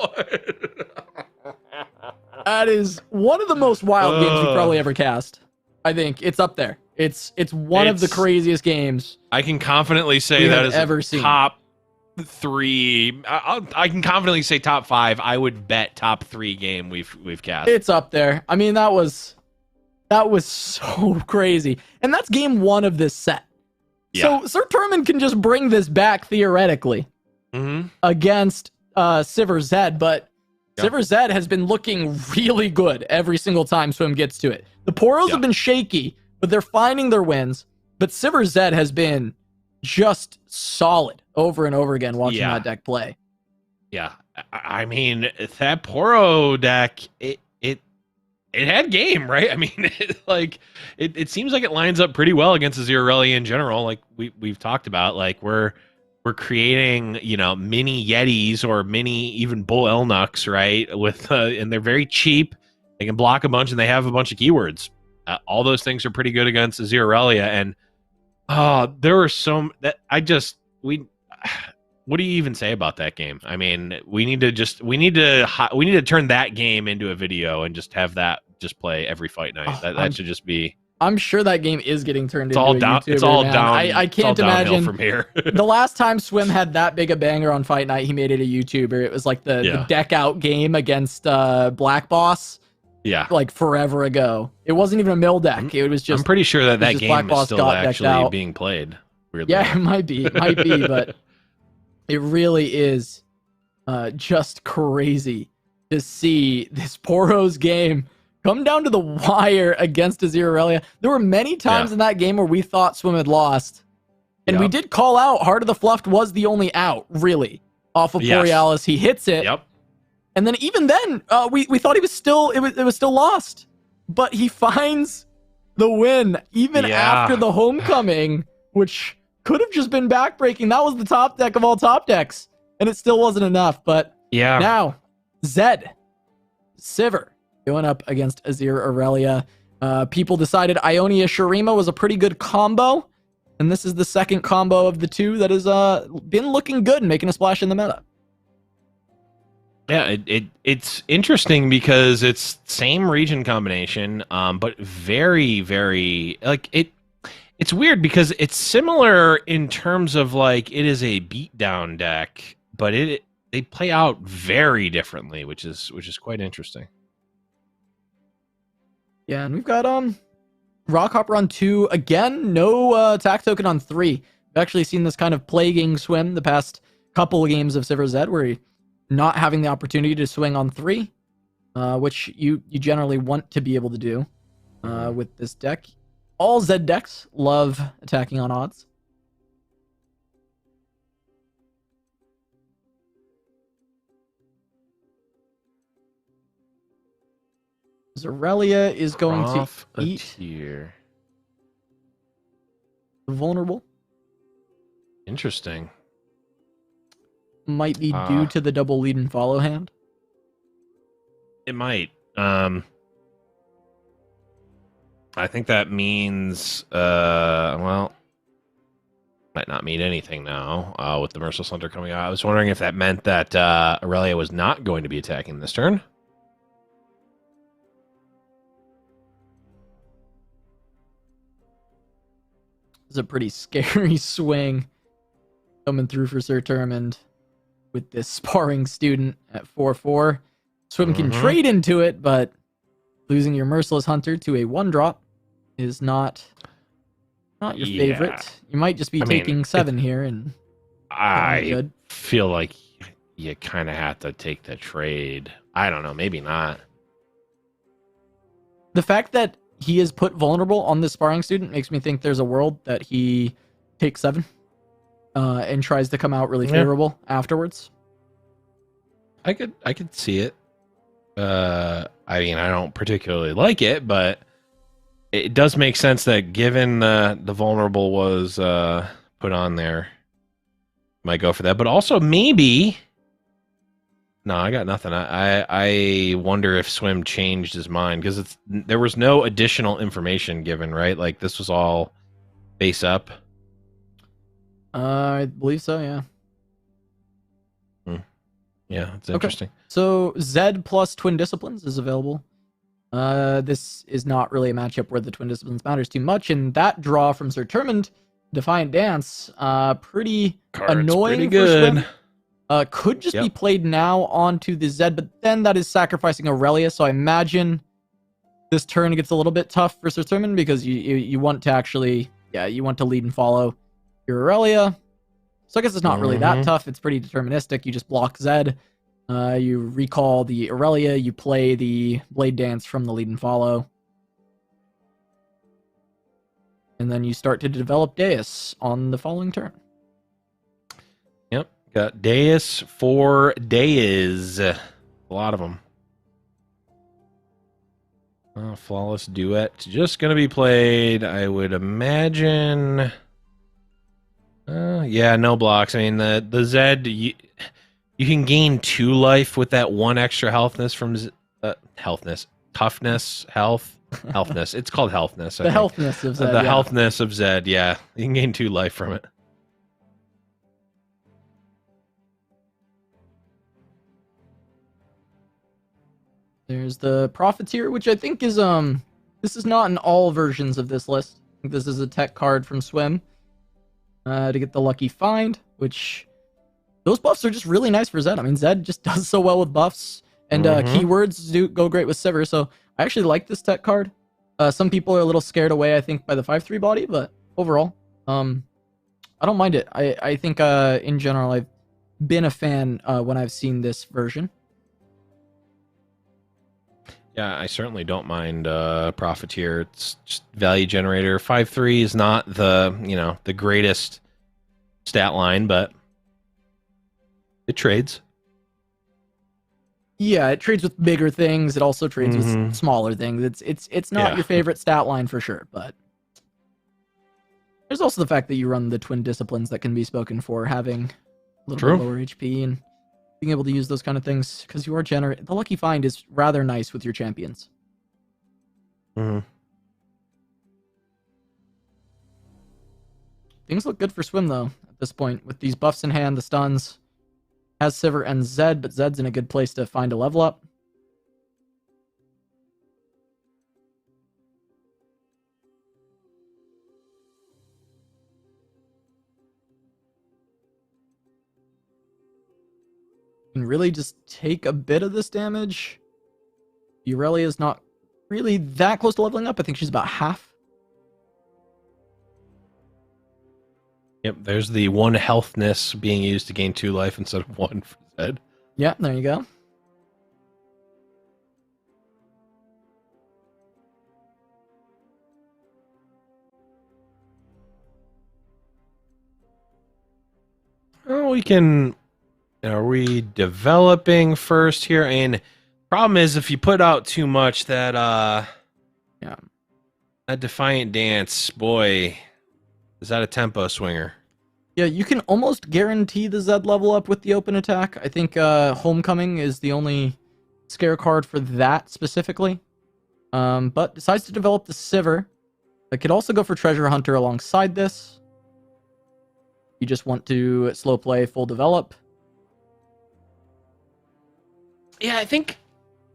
That is one of the most wild games we've probably ever cast. I think it's up there. It's one of the craziest games. I can confidently say we that have is ever seen. top 3. I can confidently say top 5. I would bet top 3 game we've cast. It's up there. I mean, that was so crazy, and that's game 1 of this set. Yeah. So Sir Turman can just bring this back theoretically against Sivir Zed, but Sivir Zed has been looking really good every single time Swim gets to it. The Poros have been shaky, but they're finding their wins. But Sivir Zed has been just solid over and over again watching that deck play. Yeah, I mean that Poro deck, it had game, right? I mean, it seems like it lines up pretty well against Azirelli in general. Like we've talked about, like we're creating, mini Yetis or mini even Bull Elnuks, right? With and they're very cheap. They can block a bunch and they have a bunch of keywords. All those things are pretty good against Azir Aurelia. And there were some that what do you even say about that game? I mean, we need to turn that game into a video and just have that just play every fight night. That should just be. I'm sure that game is getting turned into all a down. YouTuber, It's all man. down. I can't imagine from here. the last time Swim had that big a banger on Fight Night, he made it a YouTuber. It was like the deck out game against Black Boss. Yeah, like forever ago. It wasn't even a mill deck. It was just. I'm pretty sure that game Black is Boss still got decked actually out. being played. Weirdly Yeah, enough. it might be, but it really is just crazy to see this Poros game come down to the wire against Azir Aurelia. There were many times in that game where we thought Swim had lost, and we did call out Heart of the Fluffed was the only out, really, off of Borealis. He hits it. Yep. And then even then, we thought he was still it was still lost, but he finds the win even after the homecoming, which could have just been backbreaking. That was the top deck of all top decks, and it still wasn't enough. But now Zed, Sivir going up against Azir Aurelia. People decided Ionia Shurima was a pretty good combo, and this is the second combo of the two that has been looking good and making a splash in the meta. Yeah, it's interesting because it's same region combination, but very, very like it's weird because it's similar in terms of like it is a beatdown deck, but they play out very differently, which is quite interesting. Yeah, and we've got Rockhopper on 2 again, no attack token on 3. We've actually seen this kind of plaguing Swim the past couple of games of Sivir Zed where he not having the opportunity to swing on 3, which you generally want to be able to do with this deck. All Zed decks love attacking on odds. Aurelia is going to eat here. Vulnerable. Interesting. Might be due to the double lead and follow hand. It might. I think that means well, might not mean anything now with the Merciless Hunter coming out. I was wondering if that meant that Aurelia was not going to be attacking this turn. It's a pretty scary swing coming through for Sir Termund with this sparring student at 4/4. Swim can trade into it, but losing your Merciless Hunter to a 1-drop is not your favorite. You might just be taking 7 here, and I feel like you kind of have to take the trade. I don't know, maybe not. The fact that he is put vulnerable on this sparring student makes me think there's a world that he takes 7 and tries to come out really favorable afterwards. I could see it. I mean, I don't particularly like it, but it does make sense that given the vulnerable was put on there, might go for that. But also maybe, no, I got nothing. I wonder if Swim changed his mind because there was no additional information given, right? Like this was all base up. I believe so, yeah. Yeah, it's interesting. So Zed plus Twin Disciplines is available. This is not really a matchup where the Twin Disciplines matters too much, and that draw from Sir Termund, Defiant Dance, pretty annoying for Swim. Could just be played now onto the Zed, but then that is sacrificing Aurelia, so I imagine this turn gets a little bit tough for Sir Termund because you want to actually, you want to lead and follow your Aurelia. So I guess it's not really that tough. It's pretty deterministic. You just block Zed. You recall the Aurelia. You play the Blade Dance from the lead and follow. And then you start to develop Deus on the following turn. Yep. Got Deus for days. A lot of them. Flawless Duet. Just going to be played, I would imagine. Yeah, no blocks. I mean, the Zed, you can gain 2 life with that 1 extra healthness from healthness. It's called healthness. The healthness of Zed. The healthness of Zed. Yeah, you can gain 2 life from it. There's the Profiteer, which I think is this is not in all versions of this list. I think this is a tech card from Swim. To get the Lucky Find, which those buffs are just really nice for Zed. I mean, Zed just does so well with buffs, and keywords do go great with Sivir. So I actually like this tech card. Some people are a little scared away, I think, by the 5/3 body, but overall, I don't mind it. I think in general, I've been a fan when I've seen this version. Yeah, I certainly don't mind Profiteer. It's just value generator. 5/3 is not the the greatest stat line, but it trades. Yeah, it trades with bigger things. It also trades with smaller things. It's not your favorite stat line for sure, but there's also the fact that you run the twin disciplines that can be spoken for, having a little bit lower HP and being able to use those kind of things, because you are the Lucky Find is rather nice with your champions. Things look good for Swim though at this point with these buffs in hand, the stuns. Has Sivir and Zed, but Zed's in a good place to find a level up. Can really just take a bit of this damage. Irelia is not really that close to leveling up. I think she's about half. Yep, there's the 1 healthness being used to gain 2 life instead of 1 for Zed. Yeah, there you go. Oh, we can... Are we developing first here? And problem is, if you put out too much, that that Defiant Dance, boy, is that a tempo swinger? Yeah, you can almost guarantee the Zed level up with the open attack. I think Homecoming is the only scare card for that specifically. But decides to develop the Sivir. I could also go for Treasure Hunter alongside this. You just want to slow play, full develop. Yeah, I think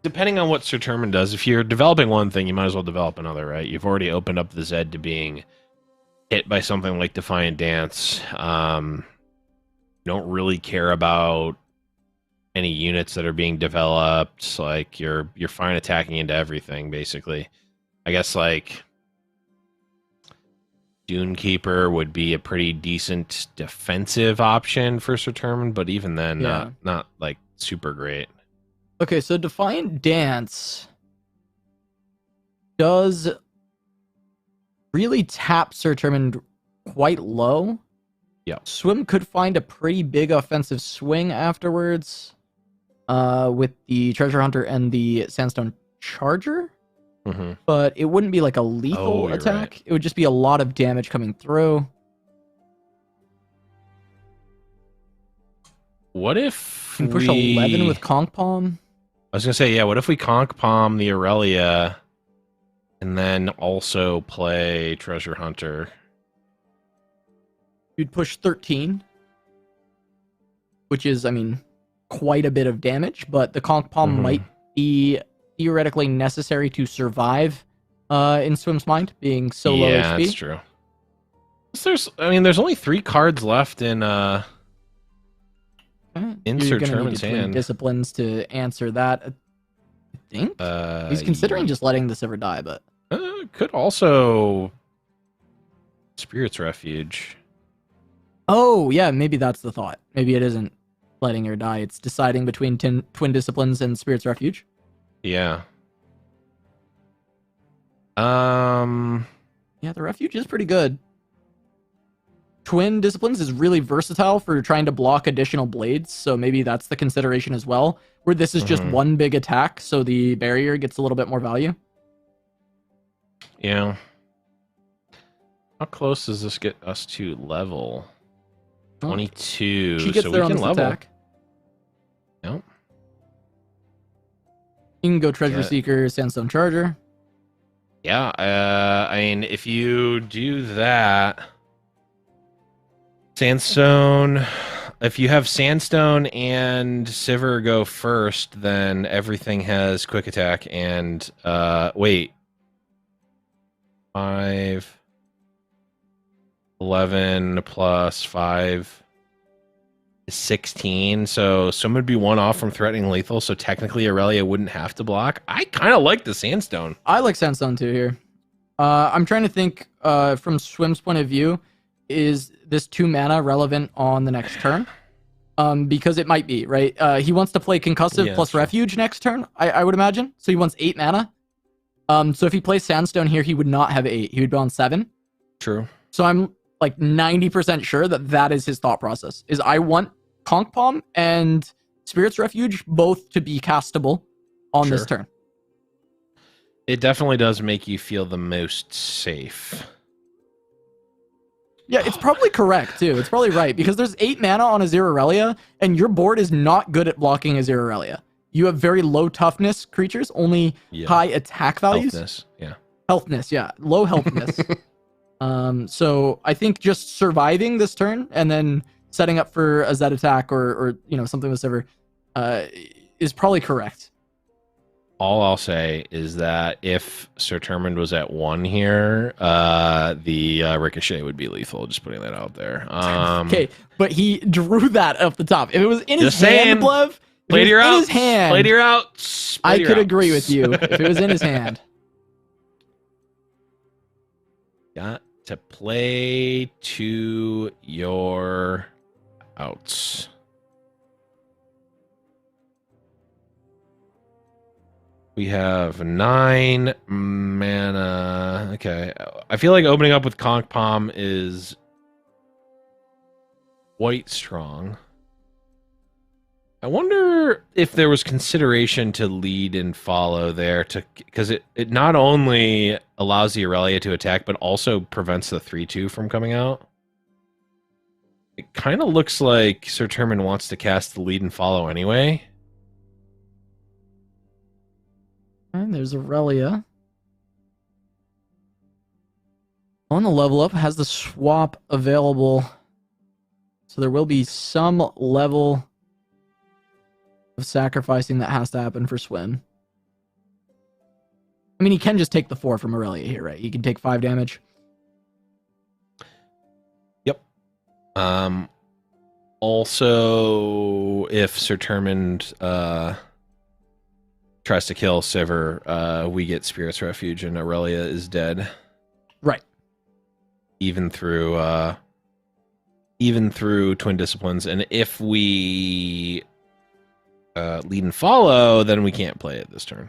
depending on what Sir Turman does, if you're developing one thing, you might as well develop another, right? You've already opened up the Zed to being hit by something like Defiant Dance. You don't really care about any units that are being developed. Like you're fine attacking into everything, basically. I guess like Dune Keeper would be a pretty decent defensive option for Sir Turman, but even then, not like super great. Okay, so Defiant Dance does really tap Sir Turman quite low. Yeah. Swim could find a pretty big offensive swing afterwards with the Treasure Hunter and the Sandstone Charger. But it wouldn't be like a lethal attack. Right. It would just be a lot of damage coming through. What if we push 11 with Conch Palm? I was gonna say, yeah. What if we Conch Palm the Aurelia, and then also play Treasure Hunter? You'd push 13, which is, I mean, quite a bit of damage. But the Conch Palm might be theoretically necessary to survive in Swim's mind, being so low HP. Yeah, that's true. There's only 3 cards left in Sir Turman's hand. Disciplines to answer that, I think. He's considering just letting the Sivir die, but could also Spirit's Refuge. Oh yeah, maybe that's the thought. Maybe it isn't letting her die. It's deciding between Twin Disciplines and Spirit's Refuge. Yeah. Yeah, the Refuge is pretty good. Twin Disciplines is really versatile for trying to block additional blades, so maybe that's the consideration as well, where this is just one big attack, so the barrier gets a little bit more value. Yeah. How close does this get us to level? 22. She gets so there we on can this level. attack. Nope. You can go Treasure Seeker, Sandstone Charger. Yeah, I mean, if you do that... Sandstone, if you have Sandstone and Sivir go first, then everything has quick attack and wait. 5 11 plus 5 is 16. So Swim would be one off from threatening lethal, so technically Aurelia wouldn't have to block. I kind of like the Sandstone. I like Sandstone too here. I'm trying to think from Swim's point of view, is this 2 mana relevant on the next turn? Because it might be, right? He wants to play Concussive Yeah, plus sure. Refuge next turn, I would imagine. So he wants 8 mana. So if he plays Sandstone here, he would not have 8. He would be on 7. True. So I'm like 90% sure that that is his thought process. Is I want Conch Palm and Spirit's Refuge both to be castable on this Sure. turn. It definitely does make you feel the most safe. Yeah, it's probably correct too. It's probably right because there's 8 mana on a Aurelia, and your board is not good at blocking a Aurelia. You have very low toughness creatures, only Yeah. high attack values. Healthness, yeah. Healthness, yeah, low healthness. So I think just surviving this turn and then setting up for a Z attack or something with Sivir is probably correct. All I'll say is that if Sir Termund was at 1 here, the Ricochet would be lethal. Just putting that out there. Okay, but he drew that up the top. If it was in his Just saying. hand, Blev, if it Played was your in outs. his hand, Played your outs. I Played your could outs. agree with you if it was in his hand. Got to play to your outs. We have 9 mana. Okay. I feel like opening up with Conch Palm is quite strong. I wonder if there was consideration to lead and follow there, because it not only allows the Aurelia to attack, but also prevents the 3/2 from coming out. It kind of looks like Sir Termund wants to cast the lead and follow anyway. And there's Aurelia. On the level up, has the swap available. So there will be some level of sacrificing that has to happen for Swim. I mean, he can just take the 4 from Aurelia here, right? He can take 5 damage. Yep. Also, if Sir Termund tries to kill Sivir, we get Spirit's Refuge and Aurelia is dead. Right. Even through Twin Disciplines, and if we lead and follow, then we can't play it this turn.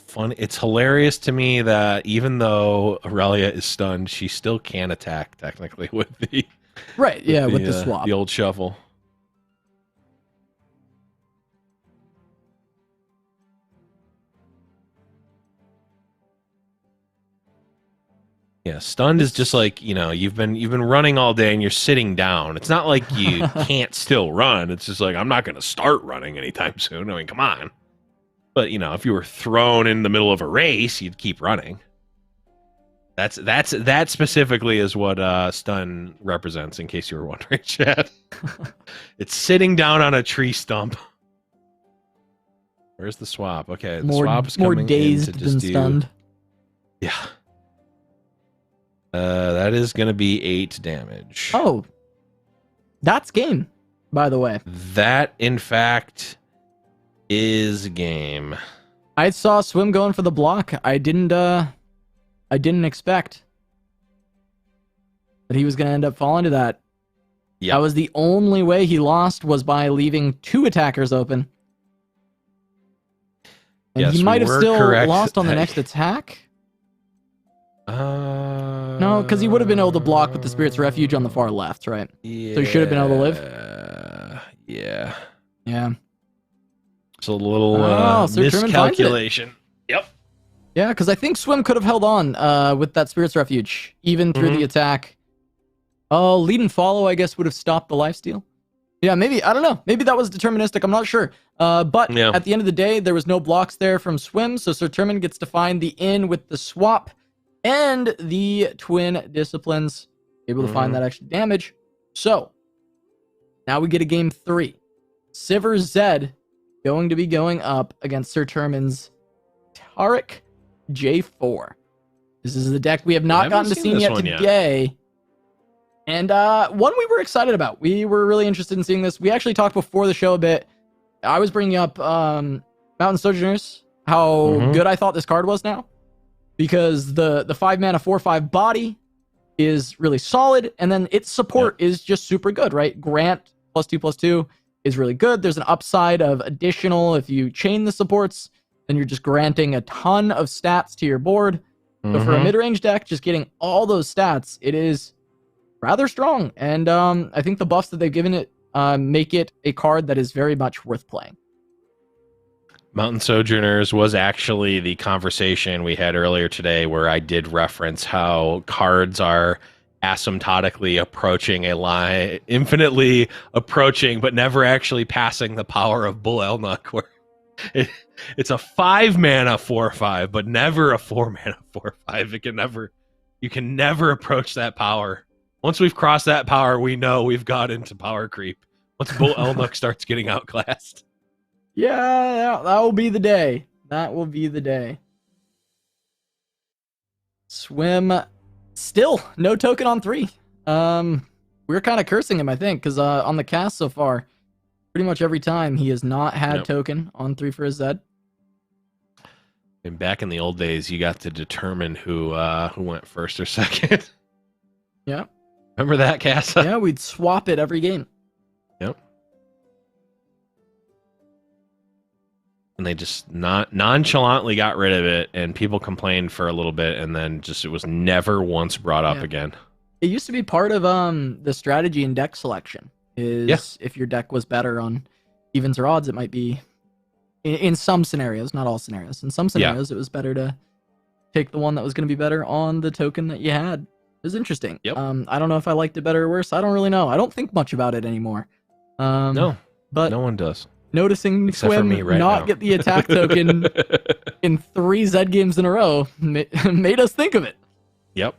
Fun. It's hilarious to me that even though Aurelia is stunned, she still can attack technically with the Right, yeah, with the swap. the old shuffle. Yeah, stunned is just like, you've been running all day and you're sitting down. It's not like you can't still run. It's just like, I'm not going to start running anytime soon. I mean, come on. But, if you were thrown in the middle of a race, you'd keep running. That specifically is what stun represents, in case you were wondering, Chad. It's sitting down on a tree stump. Where's the swap? Okay, the swap's more coming dazed in to just than do... stunned. Yeah. That is going to be 8 damage. Oh, that's game, by the way. That, in fact, is game. I saw Swim going for the block. I didn't expect that he was going to end up falling to that. Yeah. That was the only way he lost, was by leaving 2 attackers open. And Yes, he we might have were still correct lost on the that- next attack. No, because he would have been able to block with the Spirit's Refuge on the far left, right? Yeah. So he should have been able to live? Yeah. Yeah. It's a little Sir Truman finds it. miscalculation. Yep. Yeah, because I think Swim could have held on with that Spirit's Refuge, even through the attack. Oh, lead and follow, I guess, would have stopped the lifesteal. Yeah, maybe. I don't know. Maybe that was deterministic. I'm not sure. But Yeah. at the end of the day, there was no blocks there from Swim, so Sir Turman gets to find the in with the swap and the twin disciplines, able to find that extra damage. So now we get a game 3. Sivir Zed going to be going up against Sir Turman's Taric J4. This is the deck we have not gotten to see yet today. And one we were excited about. We were really interested in seeing this. We actually talked before the show a bit. I was bringing up Mountain Sojourners, how good I thought this card was now. Because the 5-mana 4/5 body is really solid, and then its support is just super good, right? Grant +2/+2 is really good. There's an upside of additional, if you chain the supports, then you're just granting a ton of stats to your board. So for a mid-range deck, just getting all those stats, it is rather strong. And I think the buffs that they've given it make it a card that is very much worth playing. Mountain Sojourners was actually the conversation we had earlier today, where I did reference how cards are asymptotically approaching a line, infinitely approaching, but never actually passing the power of Bull Elnuk, where it's a 5-mana 4/5, but never a 4-mana 4/5. You can never approach that power. Once we've crossed that power, we know we've got into power creep. Once Bull Elnuk starts getting outclassed. Yeah, that will be the day. That will be the day. Swim, still no token on 3. We're kind of cursing him, I think, because on the cast so far, pretty much every time he has not had token on 3 for his Zed. And back in the old days, you got to determine who went first or second. Yeah. Remember that, Casa? Yeah, we'd swap it every game. Yep. And they just nonchalantly got rid of it, and people complained for a little bit, and then just it was never once brought up again. It used to be part of the strategy in deck selection. If your deck was better on evens or odds, it might be in some scenarios, not all scenarios. In some scenarios, it was better to take the one that was going to be better on the token that you had. It was interesting. Yep. I don't know if I liked it better or worse. I don't really know. I don't think much about it anymore. No, but no one does. Noticing Except for Swim me right not now. get the attack token in 3 Zed games in a row made us think of it. Yep.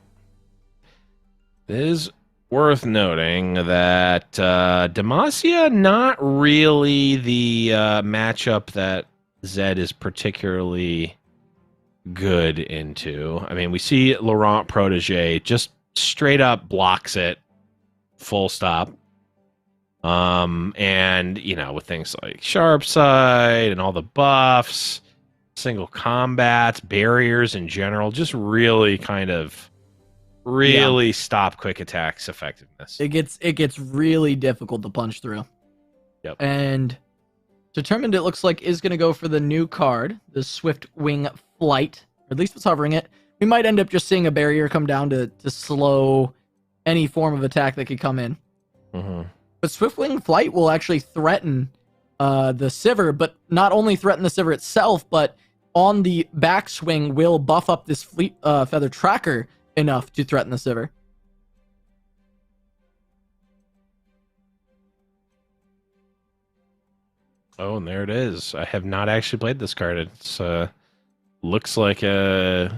It is worth noting that Demacia, not really the matchup that Zed is particularly good into. I mean, we see Laurent Protege just straight up blocks it, full stop. And you know, with things like sharp sight and all the buffs, single combats, barriers in general, just really kind of stop quick attacks effectiveness. It gets really difficult to punch through. Yep. And Determined, it looks like, is going to go for the new card, the Swift Wing Flight, or at least it's hovering it. We might end up just seeing a barrier come down to slow any form of attack that could come in. But Swiftwing Flight will actually threaten the Sivir, but not only threaten the Sivir itself, but on the backswing will buff up this Fleet Feather Tracker enough to threaten the Sivir. Oh, and there it is. I have not actually played this card. It's looks like it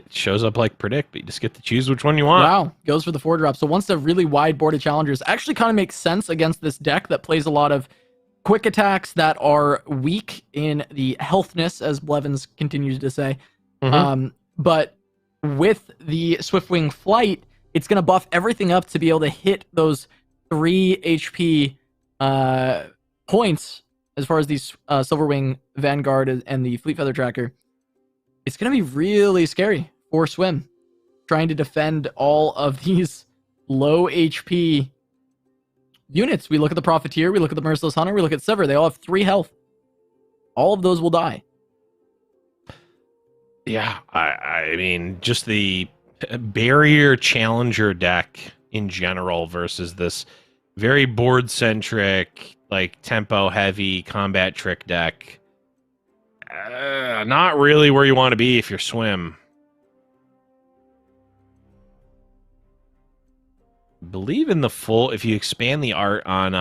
shows up like Predict, but you just get to choose which one you want. Wow, goes for the 4-drop. So once the really wide boarded challengers actually kind of makes sense against this deck that plays a lot of quick attacks that are weak in the healthness, as Blevins continues to say. But with the Swiftwing Flight, it's going to buff everything up to be able to hit those 3 HP points as far as these Silverwing Vanguard and the Fleet Feather Tracker. It's going to be really scary for Swim, trying to defend all of these low HP units. We look at the Profiteer, we look at the Merciless Hunter, we look at Sivir. They all have 3 health. All of those will die. Yeah, I mean, just the barrier challenger deck in general versus this very board-centric, like tempo-heavy combat trick deck. Not really where you want to be if you're Swim. believe in the full, if you expand the art on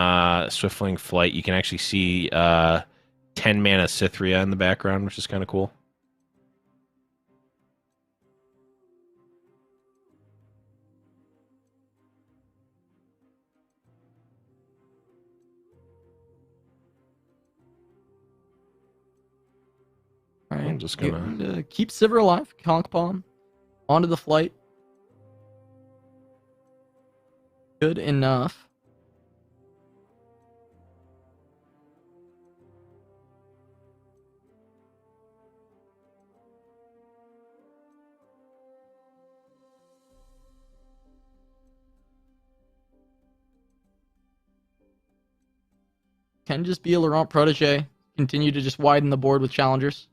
Swiftwing Flight, you can actually see 10 mana Cythria in the background, which is kind of cool. All right, I'm just gonna keep Sivir alive. Conk Palm onto the flight. Good enough. Can just be a Laurent protege. Continue to just widen the board with challengers.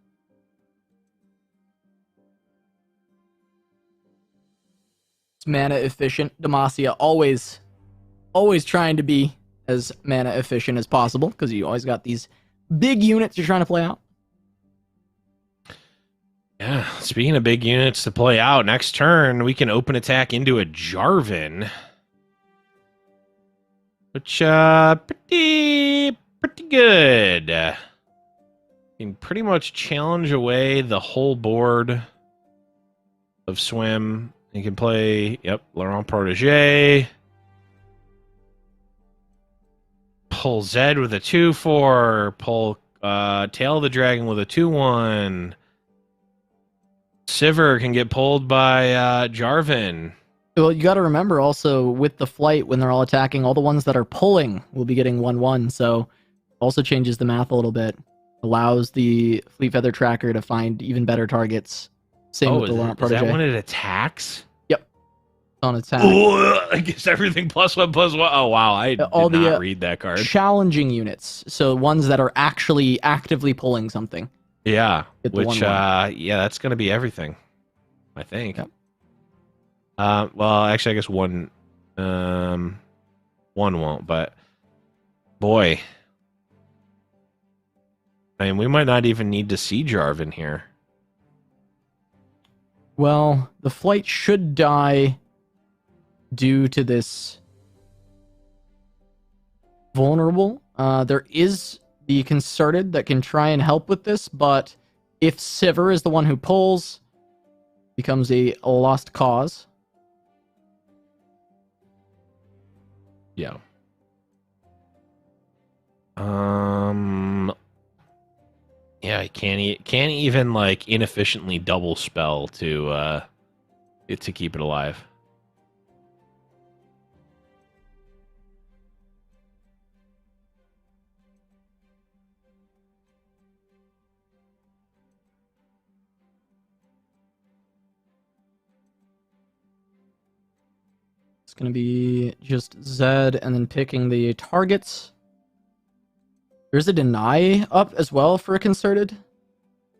It's mana efficient. Demacia always trying to be as mana efficient as possible because you always got these big units you're trying to play out. Yeah, speaking of big units to play out, next turn we can open attack into a Jarvan. Which pretty good. You can pretty much challenge away the whole board of Swim. You can play, Laurent Protege. Pull Zed with a 2/4. Pull Tail of the Dragon with a 2/1. Sivir can get pulled by Jarvan. Well, you got to remember also with the flight, when they're all attacking, all the ones that are pulling will be getting 1/1. So also changes the math a little bit. Allows the Fleet Feather Tracker to find even better targets. Same with the Laurent Is Protege. that when it attacks? Yep. On attack. I guess everything +1/+1. Oh, wow. I did not read that card. Challenging units. So ones that are actually actively pulling something. Yeah. Get the Which, 1/1. yeah, that's going to be everything. I think. Yep. Well, actually, I guess one won't, but boy. I mean, we might not even need to see Jarvan here. Well, the flight should die due to this vulnerable. There is the Concerted that can try and help with this, but if Sivir is the one who pulls, becomes a lost cause. Yeah. Yeah, I can't even like inefficiently double spell to keep it alive. It's going to be just Zed and then picking the targets. There's a deny up as well for a Concerted.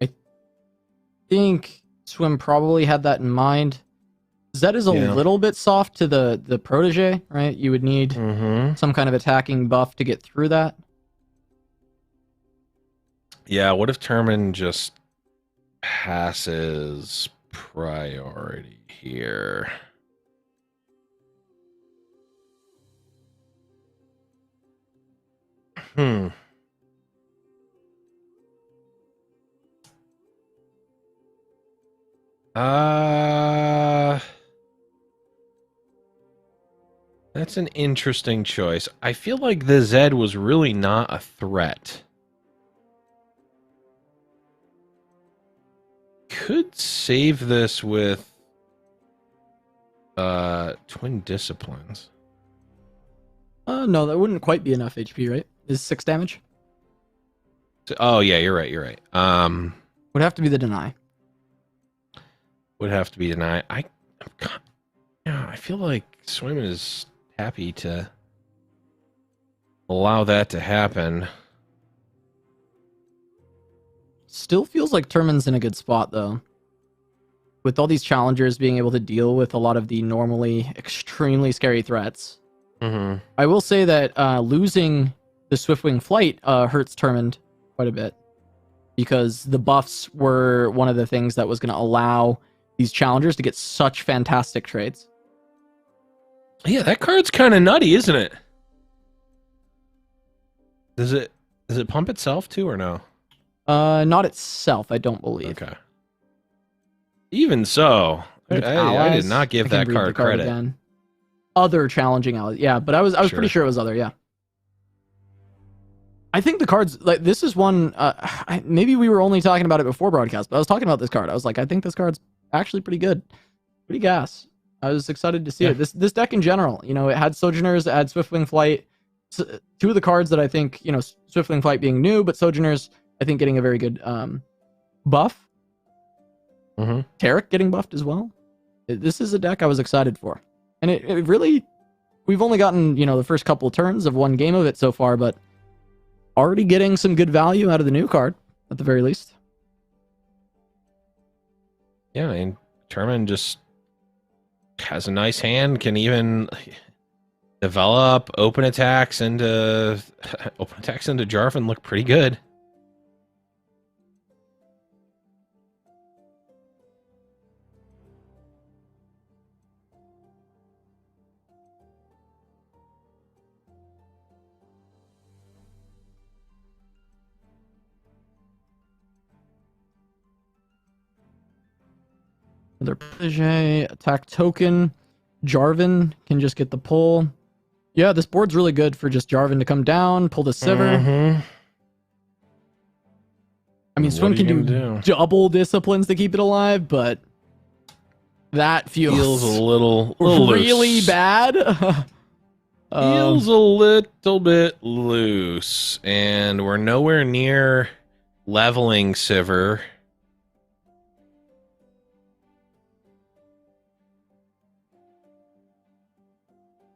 I think Swim probably had that in mind. Zed is a little bit soft to the Protege, right? You would need some kind of attacking buff to get through that. Yeah, what if Termin just passes priority here? That's an interesting choice. I feel like the Zed was really not a threat. Could save this with Twin Disciplines. No, that wouldn't quite be enough HP, right? Is 6 damage? Oh yeah, you're right. Would have to be the deny. Would have to be denied. I feel like Swim is happy to allow that to happen. Still feels like Termin's in a good spot, though. With all these challengers being able to deal with a lot of the normally extremely scary threats. I will say that losing the Swiftwing Flight hurts Termin quite a bit. Because the buffs were one of the things that was going to allow these challengers to get such fantastic trades. Yeah, that card's kind of nutty, isn't it? Does it pump itself too or no? Not itself, I don't believe. Okay. Even so, I Its did allies, not give I can that read the card credit. again. Other challenging allies. Yeah, but I was Sure. pretty sure it was other, yeah. I think the cards, like, this is one, maybe we were only talking about it before broadcast, but I was talking about this card. I was like, I think this card's actually pretty good. Pretty gas. I was excited to see it. This deck in general, you know, it had Sojourners, it had Swiftwing Flight. Two of the cards that I think, you know, Swiftwing Flight being new, but Sojourners, I think, getting a very good buff. Mm-hmm. Tarek getting buffed as well. This is a deck I was excited for. And it really, we've only gotten, you know, the first couple of turns of one game of it so far, but already getting some good value out of the new card, at the very least. Yeah, I mean, Termin just has a nice hand, can even develop open attacks into Jarvan look pretty good. Another protege, attack token. Jarvan can just get the pull. Yeah, this board's really good for just Jarvan to come down, pull the Sivir. Mm-hmm. I mean, Swim can do double disciplines to keep it alive, but that feels a little really loose. bad. Feels a little bit loose, and we're nowhere near leveling Sivir.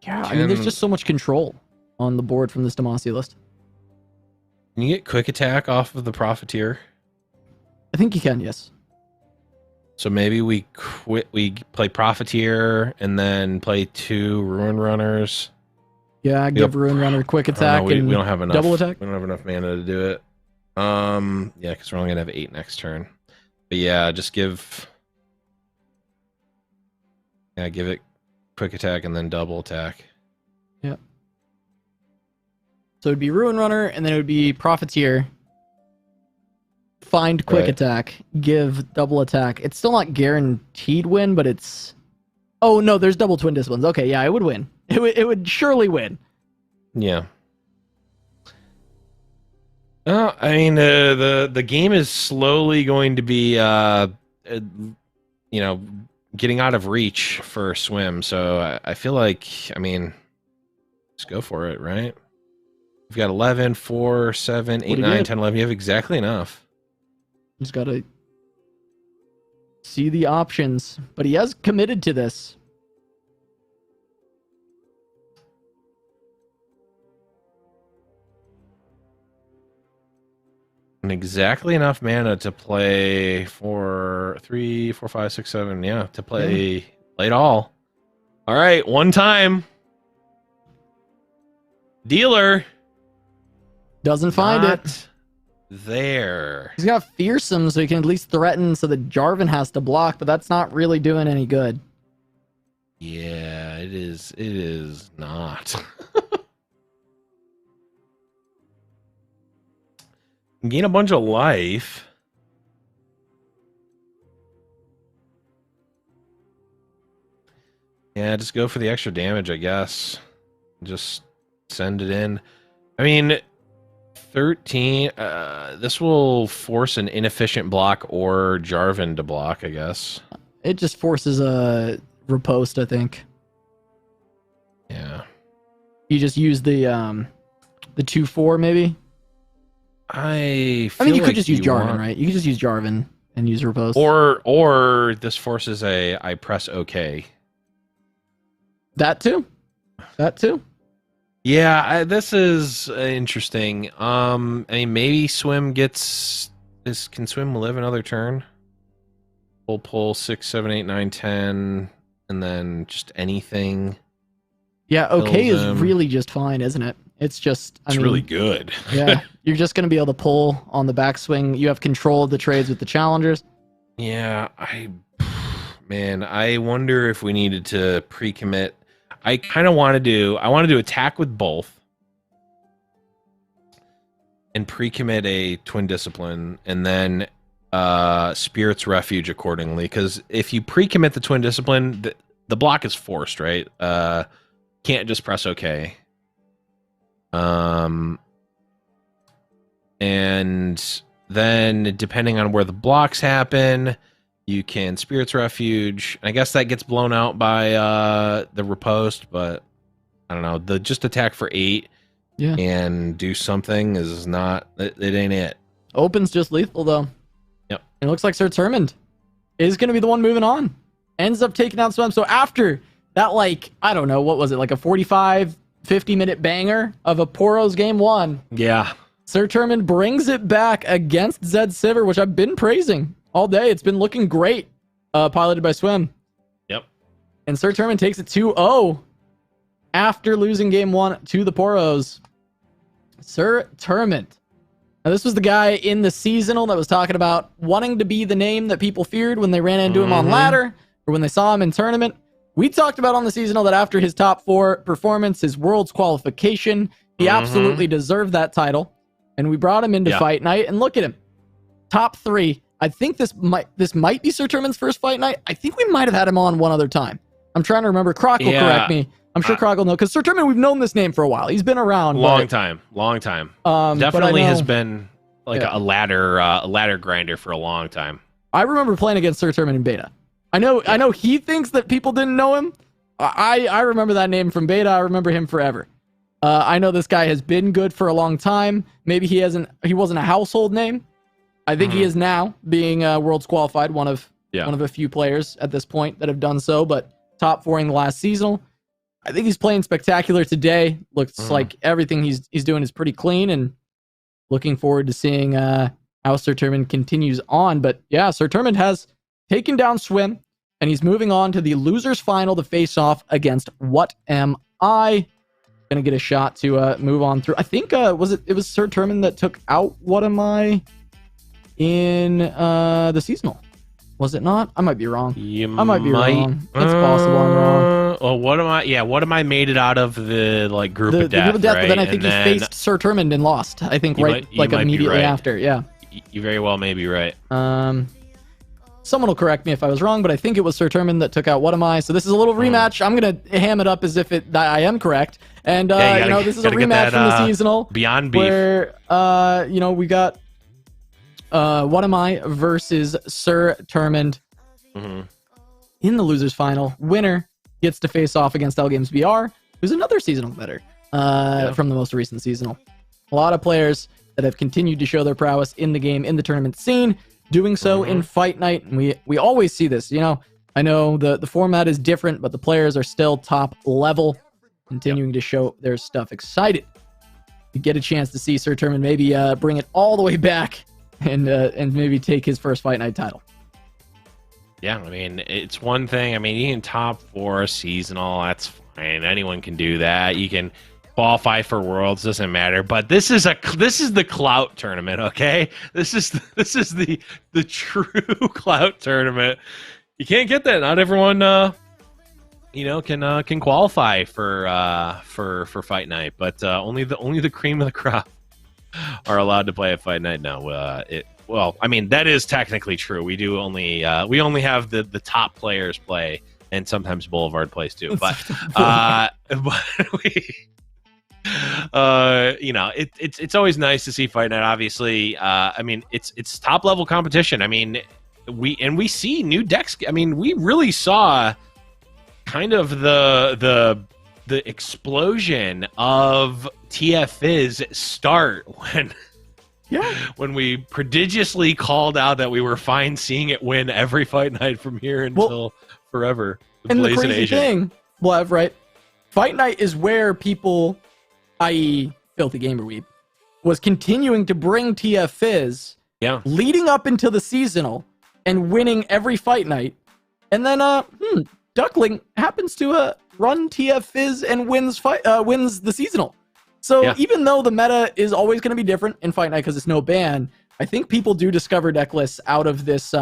Yeah, I mean, there's just so much control on the board from this Demacia list. Can you get quick attack off of the Profiteer? I think you can, yes. So maybe we play Profiteer and then play 2 Ruin Runners. Yeah, give Ruin Runner quick attack we and don't have enough double attack. We don't have enough mana to do it. Yeah, because we're only gonna have 8 next turn. But yeah, just give it quick attack and then double attack. Yeah. So it'd be Ruin Runner, and then it would be Profiteer. Find quick attack, give double attack. It's still not guaranteed win, but it's... Oh, no, there's double twin disciplines. Okay, yeah, it would win. It would surely win. Yeah. Well, I mean, the game is slowly going to be, you know, getting out of reach for Swim. So I feel like, I mean, let's go for it, right? We've got 11, 4, 7, 8, 9, 10, 11. You have exactly enough. Just gotta see the options. But he has committed to this. And exactly enough mana to play 3, 4, 5, 6, 7. Yeah, to play it all. All right, one time. Dealer. Doesn't find it. There. He's got Fearsome, so he can at least threaten so that Jarvan has to block, but that's not really doing any good. Yeah, it is. It is not. Gain a bunch of life. Yeah, just go for the extra damage, I guess. Just send it in. I mean, 13. This will force an inefficient block or Jarvan to block, I guess. It just forces a riposte, I think. Yeah. You just use the 2/4 maybe. I mean, you like could just use Jarvan, right? You could just use Jarvan and use riposte. Or this forces I press OK. That too. That too. Yeah, this is interesting. I mean, maybe Swim gets this. Can Swim live another turn? Pull 6, 7, 8, 9, 10, and then just anything. Yeah, OK is really just fine, isn't it? It's just, I mean, really good. Yeah, you're just going to be able to pull on the backswing. You have control of the trades with the challengers. Yeah, man, I wonder if we needed to pre-commit. I kind of want to do. I want to do attack with both, and pre-commit a twin discipline, and then Spirit's Refuge accordingly. Because if you pre-commit the twin discipline, the block is forced, right? Can't just press OK. And then depending on where the blocks happen, you can Spirit's Refuge. I guess that gets blown out by the riposte, but I don't know. The just attack for 8 and do something is not. It ain't it. Open's just lethal though. Yep. It looks like Sir Turmund is going to be the one moving on. Ends up taking out Swim. So after that, like, I don't know, what was it? Like a 45, 50-minute banger of a Poros game 1. Yeah. Sir Turmund brings it back against Zed Sivir, which I've been praising all day. It's been looking great, piloted by Swim. Yep. And Sir Turmund takes it 2-0 after losing game 1 to the Poros. Sir Turmund. Now, this was the guy in the seasonal that was talking about wanting to be the name that people feared when they ran into him on ladder or when they saw him in tournament. We talked about on the seasonal that after his top 4 performance, his Worlds qualification, he absolutely deserved that title. And we brought him into Fight Night, and look at him. Top 3. I think this might be Sir Turmund's first Fight Night. I think we might have had him on one other time. I'm trying to remember. Croc will correct me. I'm sure Croc will know, because Sir Turmund, we've known this name for a while. He's been around. Long time. Definitely has been like a ladder grinder for a long time. I remember playing against Sir Turmund in beta. I know he thinks that people didn't know him. I remember that name from beta. I remember him forever. I know this guy has been good for a long time. Maybe he wasn't a household name. I think he is now, being Worlds qualified, one of a few players at this point that have done so, but top 4 in the last seasonal. I think he's playing spectacular today. Looks like everything he's doing is pretty clean, and looking forward to seeing how Sir Turmund continues on. But yeah, Sir Turmund has taken down Swim, and he's moving on to the losers final to face off against What Am I? Gonna get a shot to move on through. I think it was Sir Turmund that took out What Am I in the seasonal. Was it not? I might be wrong. I might be wrong. It's possible I'm wrong. Well, What Am I? Yeah, What Am I made it out of the group of death, group of death, right? but then I think he faced Sir Turmund and lost. I think immediately after. Yeah. You very well may be right. Someone will correct me if I was wrong, but I think it was Sir Turmund that took out What Am I? So this is a little rematch. I'm gonna ham it up as if I am correct. And this is a rematch from the seasonal. Beyond beef. Where we got What Am I versus Sir Turmund in the losers final. Winner gets to face off against L Games BR, who's another seasonal better from the most recent seasonal. A lot of players that have continued to show their prowess in the game, in the tournament scene, doing so in Fight Night. And we always see this. I know the format is different, but the players are still top level, continuing to show their stuff. Excited to get a chance to see Sir Turmund maybe bring it all the way back and maybe take his first Fight Night title. Yeah, I mean, it's one thing. I mean, you can top 4 seasonal. That's fine. Anyone can do that. You can qualify for Worlds. Doesn't matter. But this is the clout tournament. Okay, this is the true clout tournament. You can't get that. Not everyone, can qualify for Fight Night. But only the cream of the crop are allowed to play at Fight Night now. Well, I mean, that is technically true. We only have the top players play, and sometimes Boulevard plays too. But it's always nice to see Fight Night. Obviously, I mean, it's top level competition. I mean, we see new decks. I mean, we really saw kind of the explosion of TF's start when we prodigiously called out that we were fine seeing it win every Fight Night from here until forever. And the crazy thing, Blev, right? Fight Night is where people, i.e. Filthy Gamer Weeb, was continuing to bring TF Fizz leading up into the seasonal and winning every Fight Night. And then Duckling happens to run TF Fizz and wins the seasonal. So even though the meta is always going to be different in Fight Night because it's no ban, I think people do discover deck lists out of this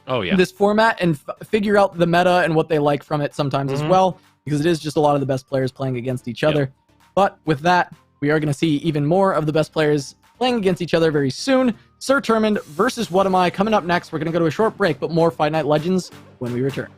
Oh yeah. this format and figure out the meta and what they like from it sometimes as well, because it is just a lot of the best players playing against each other. But with that, we are going to see even more of the best players playing against each other very soon. Sir Termund versus What Am I coming up next. We're going to go to a short break, but more Fight Night Legends when we return.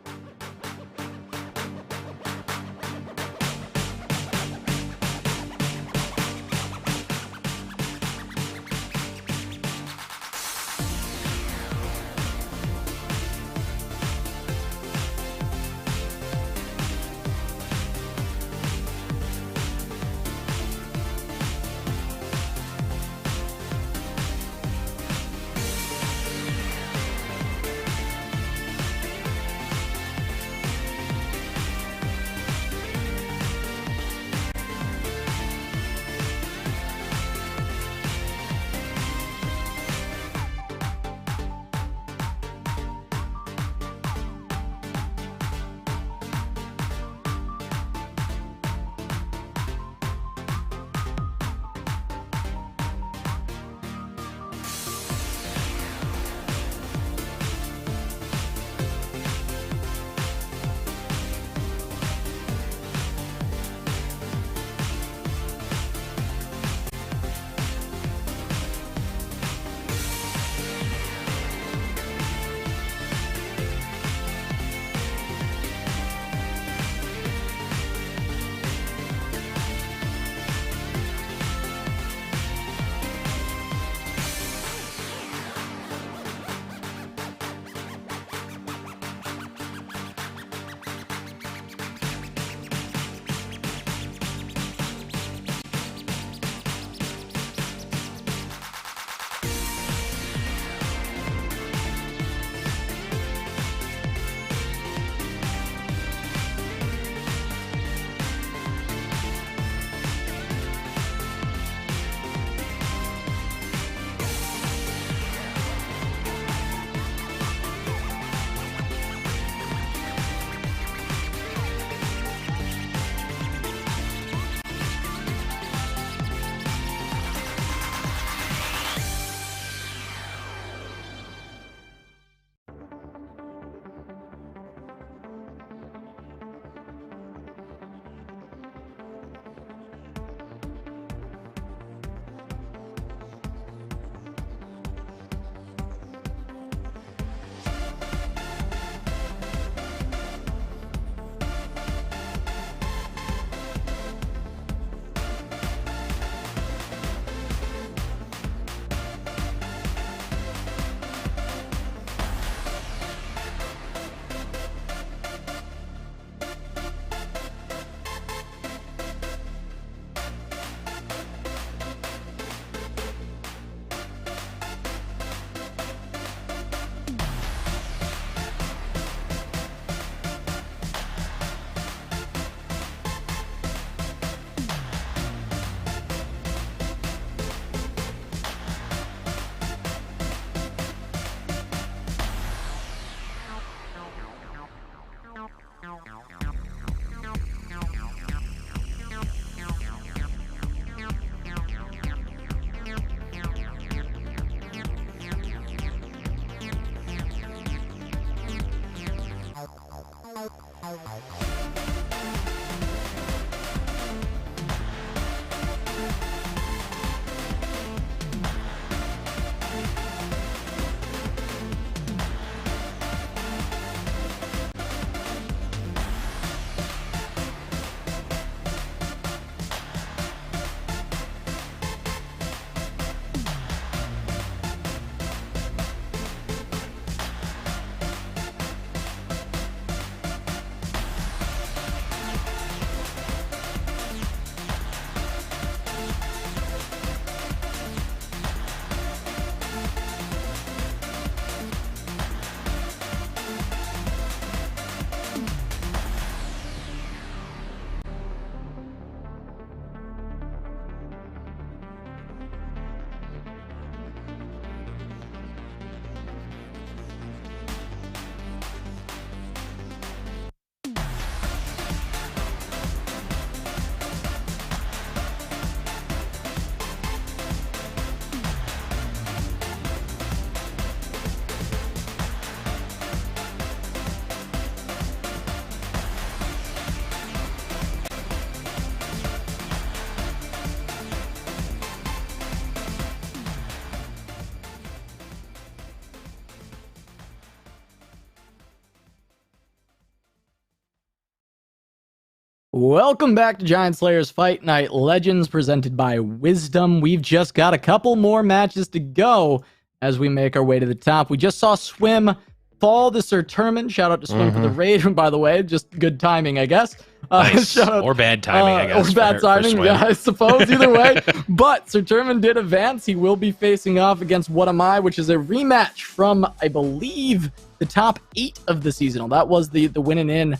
Welcome back to Giant Slayer's Fight Night Legends presented by Wisdom. We've just got a couple more matches to go as we make our way to the top. We just saw Swim fall to Sir Turman. Shout out to Swim for the raid, by the way. Just good timing, I guess. Nice. Shout out, or bad timing, I guess. Or bad timing, yeah, I suppose. Either way. But Sir Turman did advance. He will be facing off against What Am I, which is a rematch from, I believe, the top 8 of the seasonal. That was the winning in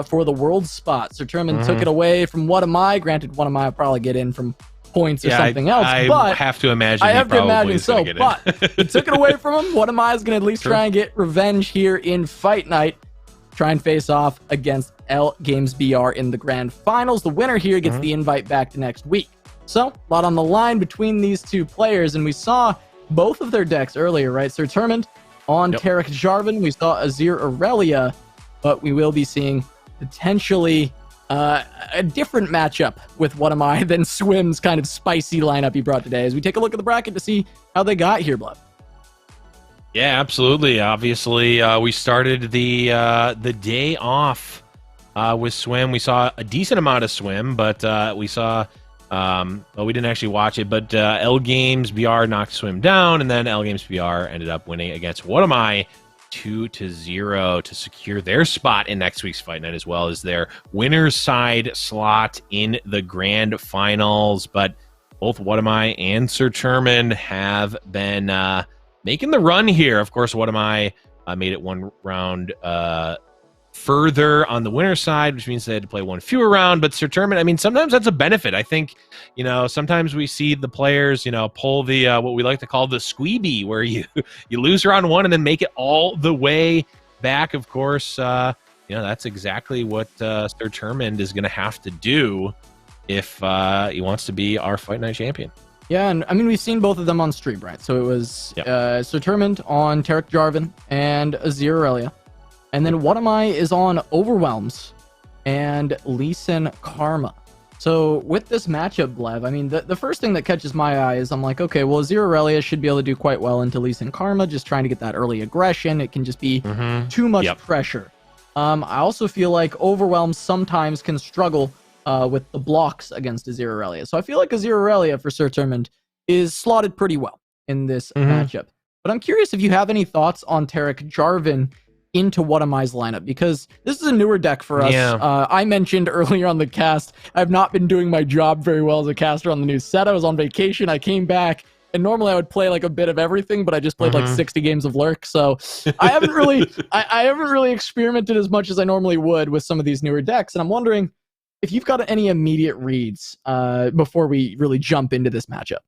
for the world spot. Sir Turman took it away from What Am I. Granted, What Am I will probably get in from points or something else. I have to imagine. I have to imagine so. But he took it away from him. What Am I is going to at least try and get revenge here in Fight Night. Try and face off against L Games BR in the grand finals. The winner here gets the invite back to next week. So, a lot on the line between these two players, and we saw both of their decks earlier, right? Sir Turman on Tarek Jarvan. We saw Azir Aurelia, but we will be seeing potentially a different matchup with What Am I than Swim's kind of spicy lineup he brought today as we take a look at the bracket to see how they got here, Blood. Yeah, absolutely. Obviously, we started the day off with Swim. We saw a decent amount of Swim, but we saw, well, we didn't actually watch it, but L Games BR knocked Swim down, and then L Games BR ended up winning against What Am I 2-0 to secure their spot in next week's Fight Night, as well as their winner's side slot in the grand finals. But both What Am I and Sir Turman have been making the run here. Of course, What Am I made it one round further on the winner's side, which means they had to play one fewer round. But Sir Turman, I mean, sometimes that's a benefit. I think, you know, sometimes we see the players, you know, pull the what we like to call the squeebee, where you lose round one and then make it all the way back. Of course, you know, that's exactly what Sir Turman is going to have to do if he wants to be our Fight Night champion. Yeah, and I mean, we've seen both of them on stream, right? So it was Sir Turman on Tarek Jarvan and Azir Aurelia. And then What Am I is on Overwhelms and Lee Sin Karma. So with this matchup, Blev, I mean, the first thing that catches my eye is I'm like, okay, well, Azir Aurelia should be able to do quite well into Lee Sin Karma, just trying to get that early aggression. It can just be too much pressure. I also feel like Overwhelms sometimes can struggle with the blocks against Azir Aurelia. So I feel like Azir Aurelia for Sir Turman is slotted pretty well in this matchup. But I'm curious if you have any thoughts on Tarek Jarvan into What Am I's lineup, because this is a newer deck for us. I mentioned earlier on the cast, I've not been doing my job very well as a caster on the new set. I was on vacation, I came back, and normally I would play like a bit of everything, but I just played like 60 games of Lurk, so I haven't really I haven't really experimented as much as I normally would with some of these newer decks, and I'm wondering if you've got any immediate reads before we really jump into this matchup.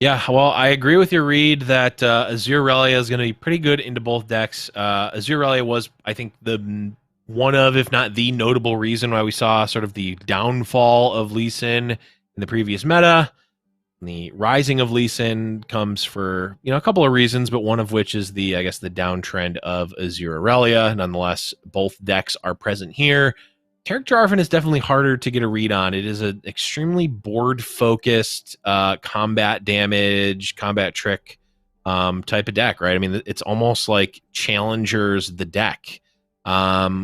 Yeah, well, I agree with your read that Azir Aurelia is going to be pretty good into both decks. Azir Aurelia was, I think, the one of, if not the notable reason why we saw sort of the downfall of Lee Sin in the previous meta. The rising of Lee Sin comes for, you know, a couple of reasons, but one of which is the, I guess, the downtrend of Azir Aurelia. Nonetheless, both decks are present here. Tarek Jarvan is definitely harder to get a read on. It is an extremely board-focused combat damage, combat trick type of deck, right? I mean, it's almost like Challengers the deck,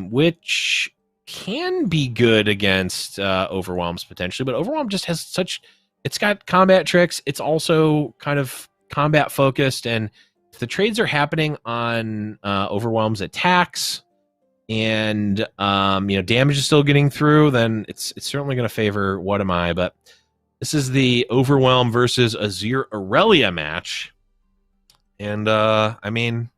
which can be good against Overwhelms potentially, but Overwhelm just has such... It's got combat tricks. It's also kind of combat-focused, and if the trades are happening on Overwhelm's attacks, and you know, damage is still getting through, then it's certainly going to favor What Am I. But this is the Overwhelm versus Azir Aurelia match, and I mean,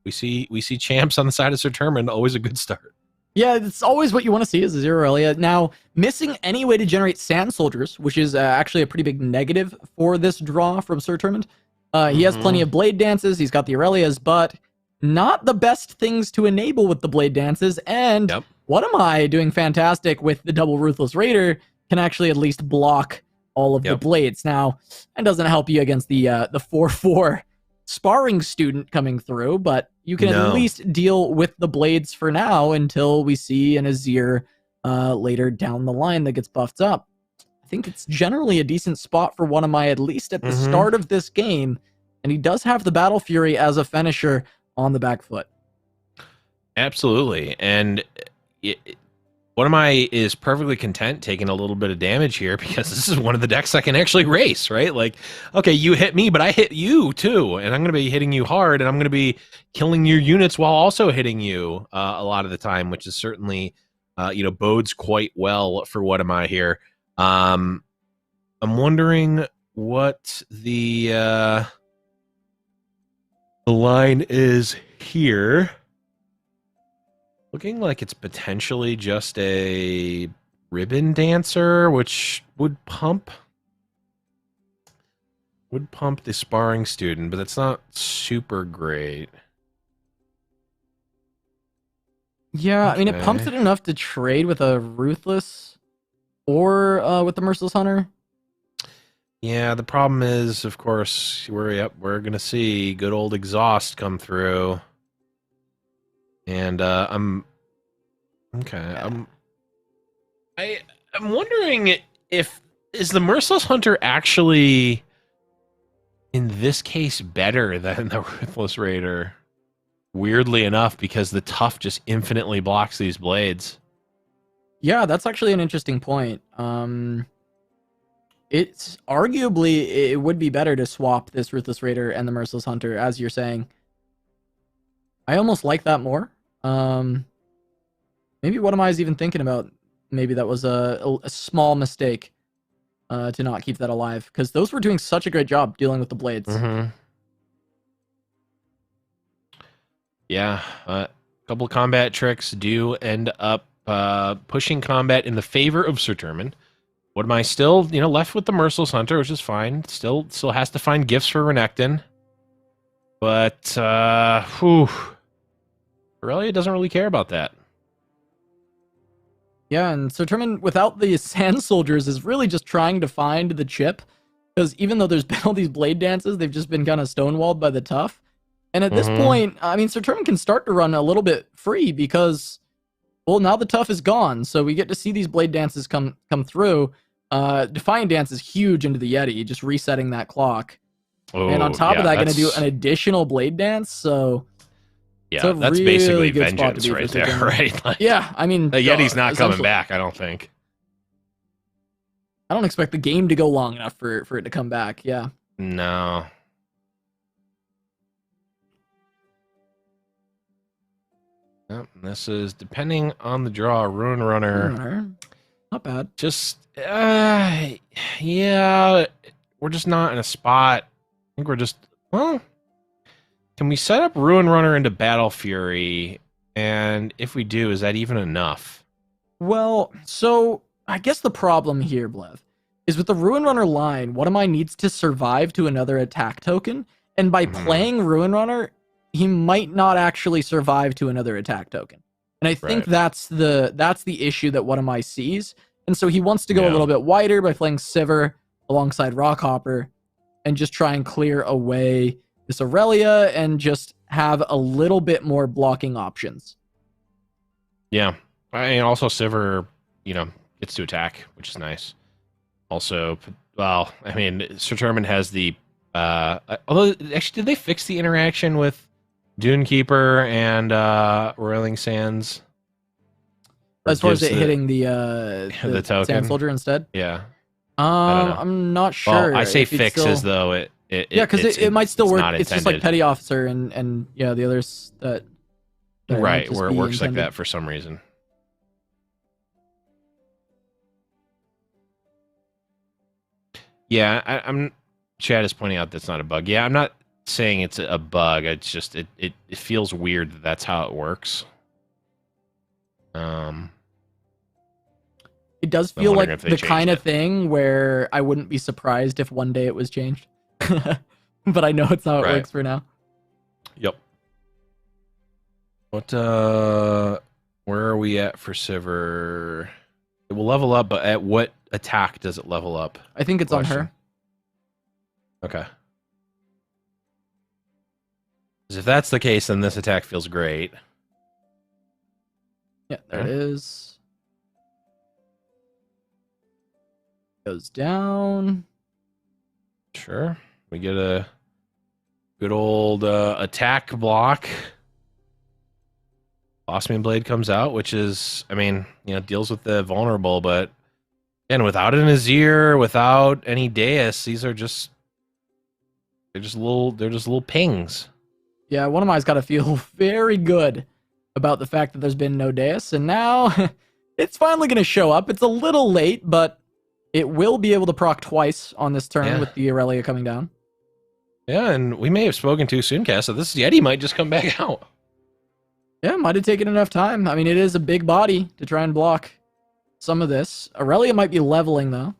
we see champs on the side of Sir Turman. Always a good start. Yeah, it's always what you want to see is Azir Aurelia. Now, missing any way to generate Sand Soldiers, which is actually a pretty big negative for this draw from Sir Turman. He has plenty of Blade Dances. He's got the Aurelias, but not the best things to enable with the Blade Dances, and What Am I doing fantastic with the double Ruthless Raider can actually at least block all of the blades. Now, that doesn't help you against the 4/4 sparring student coming through, but you can at least deal with the blades for now until we see an Azir later down the line that gets buffed up. I think it's generally a decent spot for What Am I, at least at the start of this game, and he does have the Battle Fury as a finisher on the back foot. Absolutely. And What Am I is perfectly content taking a little bit of damage here because this is one of the decks I can actually race, right? Like, okay, you hit me, but I hit you too, and I'm going to be hitting you hard, and I'm going to be killing your units while also hitting you a lot of the time, which is certainly, bodes quite well for What Am I here. I'm wondering what the line is here. Looking like it's potentially just a ribbon dancer, which would pump the sparring student, but that's not super great. Yeah, I mean, it Okay. pumps it enough to trade with a Ruthless or with the Merciless Hunter. Yeah, the problem is, of course, we're gonna see good old exhaust come through. And I'm wondering if is the Merciless Hunter actually in this case better than the Ruthless Raider? Weirdly enough, because the tough just infinitely blocks these blades. Yeah, that's actually an interesting point. It's arguably it would be better to swap this Ruthless Raider and the Merciless Hunter, as you're saying. I almost like that more. Maybe what am I even thinking about? Maybe that was a small mistake to not keep that alive, because those were doing such a great job dealing with the blades. Mm-hmm. Yeah, a couple of combat tricks do end up pushing combat in the favor of Sir Turman. What am I still, left with the Merciless Hunter, which is fine. Still has to find gifts for Renekton. But, Aurelia doesn't really care about that. Yeah, and Sir Turman, without the Sand Soldiers, is really just trying to find the chip. Because even though there's been all these blade dances, they've just been kind of stonewalled by the tough. And at this point, I mean, Sir Turman can start to run a little bit free because, well, now the tough is gone. So we get to see these blade dances come through. Defiant Dance is huge into the Yeti, just resetting that clock. Oh, and on top of that, going to do that's- an additional blade dance. So Yeah, it's a that's really basically good spot to vengeance be for right Sir there, Turman. right? Like, Yeah, I mean, the Yeti's not coming essentially. back, I don't think. I don't expect the game to go long enough for it to come back. Yeah. No. Yep, this is depending on the draw. Rune Runner. Not bad. Just, yeah, we're just not in a spot. I think we're just, well, can we set up Ruin Runner into Battle Fury? And if we do, is that even enough? Well, so I guess the problem here, Blev, is with the Ruin Runner line, What Am I needs to survive to another attack token. And by playing Ruin Runner, he might not actually survive to another attack token. And I think that's the issue that What Am I sees. And so he wants to go a little bit wider by playing Sivir alongside Rockhopper and just try and clear away this Aurelia and just have a little bit more blocking options. Yeah. And also Sivir, gets to attack, which is nice. Also, well, I mean, Sir Turman has the although actually did they fix the interaction with Dunekeeper and Roiling Sands? Or As far as gives it the- hitting the token? Sand Soldier instead? Yeah. I don't know. I'm not sure. Well, I say if you'd fix still... as though it yeah, because it might still it's work. not It's just like intended. Petty Officer and yeah, the others that might Right, just where it be works like intended. that for some reason. Yeah, I'm. Chad is pointing out that's not a bug. Yeah, I'm not saying it's a bug. It's just it feels weird that that's how it works. It does I'm feel wondering like if they the changed kind of it. thing where I wouldn't be surprised if one day it was changed. But I know it's how it Right. works for now. Yep. What where are we at for Sivir? It will level up, but at what attack does it level up? I think it's on her. Okay. 'Cause if that's the case, then this attack feels great. Yeah, there it is. Goes down. Sure. We get a good old attack block. Bossman Blade comes out, which is, I mean, deals with the vulnerable, but again, without an Azir, without any Deus, these are just they're just little pings. Yeah, one of mine's got to feel very good about the fact that there's been no Deus, and now it's finally going to show up. It's a little late, but it will be able to proc twice on this turn with the Aurelia coming down. Yeah, and we may have spoken too soon, Cass, so this Yeti might just come back out. Yeah, might have taken enough time. I mean, it is a big body to try and block some of this. Aurelia might be leveling, though.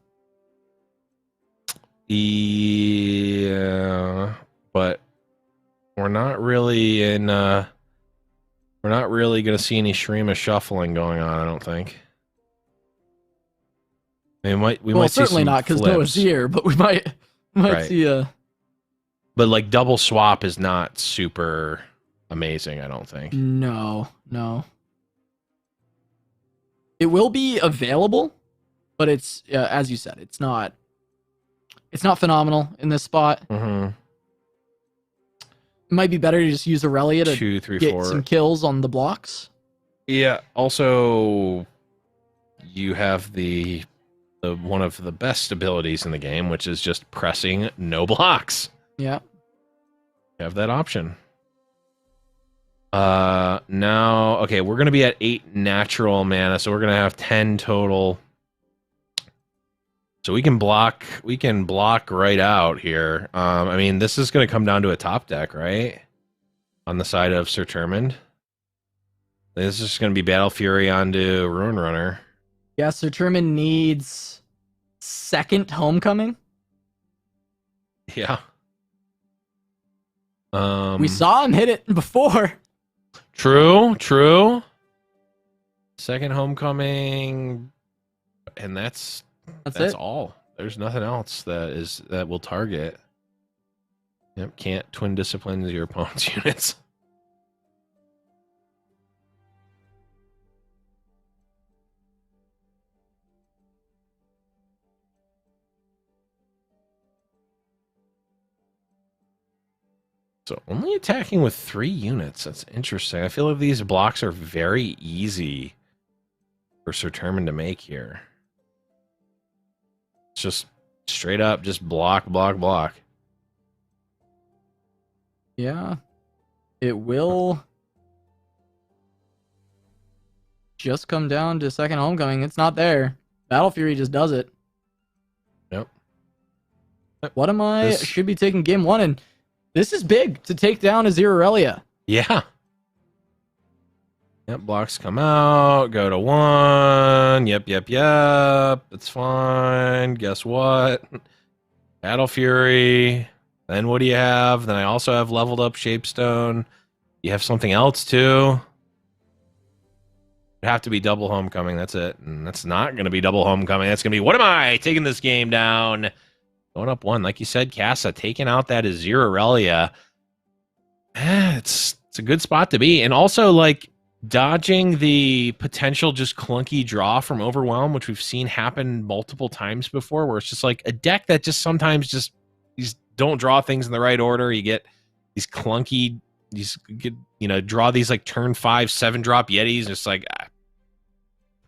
Yeah, but we're not really going to see any Shrima shuffling going on, I don't think. I mean, we might certainly see not because no Azir, but we might see a. But like double swap is not super amazing, I don't think. No. It will be available, but it's as you said, it's not phenomenal in this spot. Mm-hmm. It might be better to just use Aurelia to 2, 3, get 4. some kills on the blocks. Yeah. Also, you have the one of the best abilities in the game, which is just pressing no blocks. Yeah. You have that option. Now, okay, we're gonna be at 8 natural mana, so we're gonna have 10 total. So we can block right out here. I mean, this is gonna come down to a top deck, right? On the side of Sir Termund. This is just gonna be Battle Fury onto Ruin Runner. Yeah, Sir Termund needs second Homecoming. Yeah. We saw him hit it before. True. Second Homecoming, and that's it. all. There's nothing else that will target. Yep, can't twin disciplines your opponent's units. So only attacking with 3 units. That's interesting. I feel like these blocks are very easy for Sir Termund to make here. It's just straight up, just block. Yeah. It will just come down to second Homecoming. It's not there. Battle Fury just does it. Yep. What am I? Should be taking game 1, and this is big to take down Azir Aurelia. Yeah. Yep, blocks come out, go to 1. Yep. It's fine. Guess what? Battle Fury. Then what do you have? Then I also have leveled up Shapestone. You have something else too. It'd have to be double Homecoming. That's it. And that's not going to be double Homecoming. That's going to be, what am I? Taking this game down. Going up 1. Like you said, Casa, taking out that Azir Aurelia. It's a good spot to be. And also, like, dodging the potential just clunky draw from Overwhelm, which we've seen happen multiple times before, where it's just like a deck that just sometimes just these don't draw things in the right order. You get these clunky, draw these like turn 5 7-drop Yetis. It's like,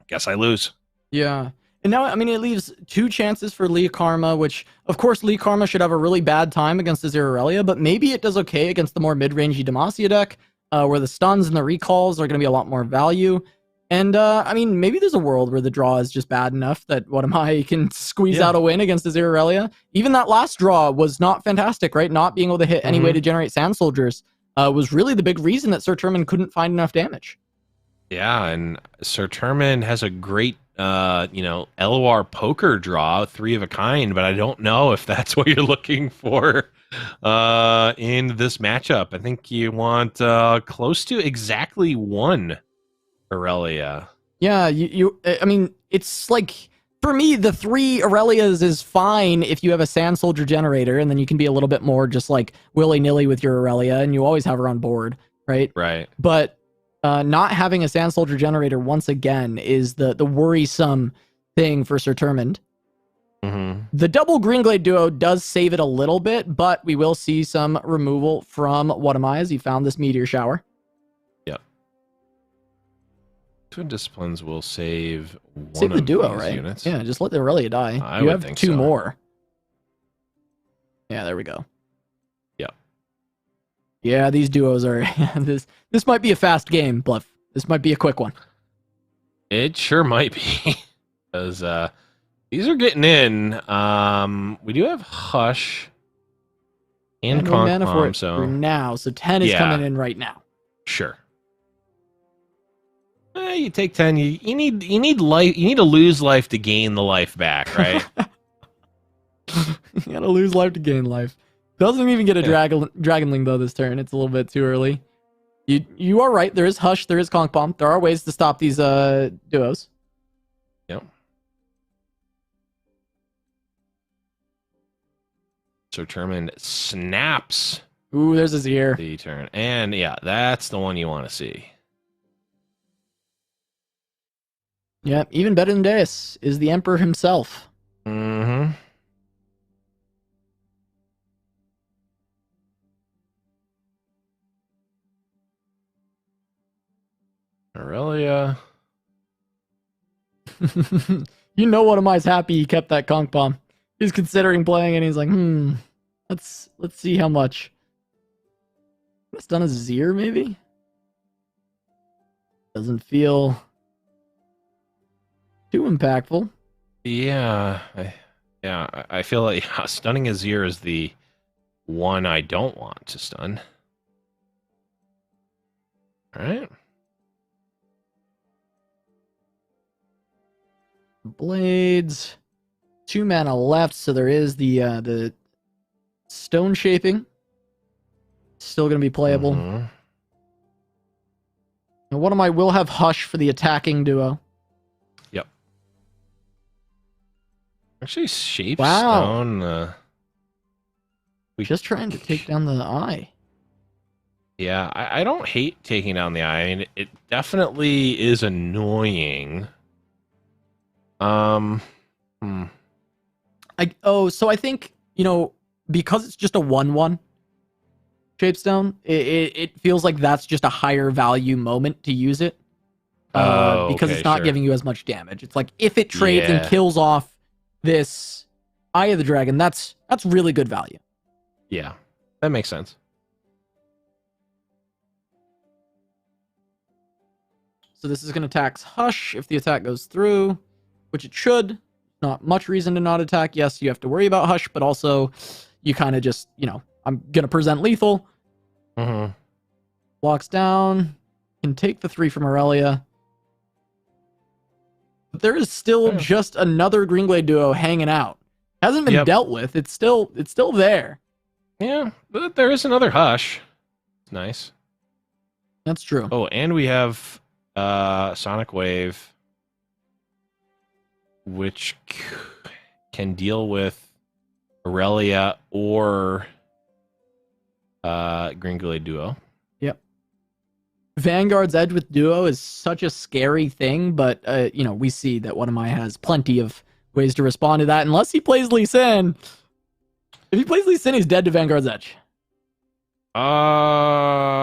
guess I lose. Yeah. And now, I mean, it leaves 2 chances for Lee Karma, which, of course, Lee Karma should have a really bad time against Azir Aurelia, but maybe it does okay against the more mid-rangey Demacia deck, where the stuns and the recalls are going to be a lot more value. And, I mean, maybe there's a world where the draw is just bad enough that What Am I can squeeze out a win against Azir Aurelia. Even that last draw was not fantastic, right? Not being able to hit any way to generate Sand Soldiers was really the big reason that Sir Termund couldn't find enough damage. Yeah, and Sir Termund has a great LOR poker draw, 3 of a kind, but I don't know if that's what you're looking for in this matchup. I think you want close to exactly 1 Aurelia. Yeah, I mean, it's like, for me, the 3 Aurelias is fine if you have a Sand Soldier generator, and then you can be a little bit more just like willy-nilly with your Aurelia, and you always have her on board, right? Right. But not having a Sand Soldier generator once again is the worrisome thing for Sir Termund. The double Green Glade duo does save it a little bit, but we will see some removal from What Am I as he found this Meteor Shower. Yep. Twin Disciplines will save one Save the of duo, these right? units. Yeah, just let the Aurelia die. I You would have think 2 so. more. Yeah, there we go. Yep. Yeah, these duos are... this might be a fast game, Bluff. This might be a quick one. It sure might be. Because these are getting in. We do have Hush and no Conk mana for Palm, it so for now, so 10 is Yeah. coming in right now. sure. You take 10. You need life. You need to lose life to gain the life back, right? You gotta lose life to gain life. Doesn't even get a Yeah. Dragonling though this turn. It's a little bit too early. You are right. There is Hush. There is Conk Bomb. There are ways to stop these duos. Yep. So Termin snaps Ooh, there's his ear. the turn, and yeah, that's the one you want to see. Yeah, even better than Deus is the Emperor himself. Mm-hmm. Aurelia. You know what am I's happy he kept that Conk Bomb. He's considering playing and he's like, let's see how much. It's done a Zir, maybe? Doesn't feel too impactful. Yeah, I feel like stunning Azir is the one I don't want to stun. All right. Blades. 2 mana left, so there is the stone shaping. Still going to be playable. Mhm. Now, one of my will have Hush for the attacking duo. Actually, shape Wow. stone. Just trying to take down the eye. Yeah, I don't hate taking down the eye. I mean, it definitely is annoying. So I think, because it's just a 1/1 Shapestone, it feels like that's just a higher value moment to use it. Because okay, it's not sure. giving you as much damage. It's like if it trades and Yeah. kills off this Eye of the Dragon, that's really good value. Yeah, that makes sense. So this is going to tax Hush if the attack goes through, which it should. Not much reason to not attack. Yes, you have to worry about Hush, but also you kind of just, I'm going to present lethal. Mm-hmm. Walks down, can take the 3 from Aurelia. But there is still just another Greenglade duo hanging out. Hasn't been dealt with. It's still there. Yeah, but there is another Hush. It's nice. That's true. Oh, and we have Sonic Wave, which can deal with Aurelia or Greenglade duo. Vanguard's Edge with duo is such a scary thing, but we see that One of My has plenty of ways to respond to that. Unless he plays Lee Sin. If he plays Lee Sin, he's dead to Vanguard's Edge. Start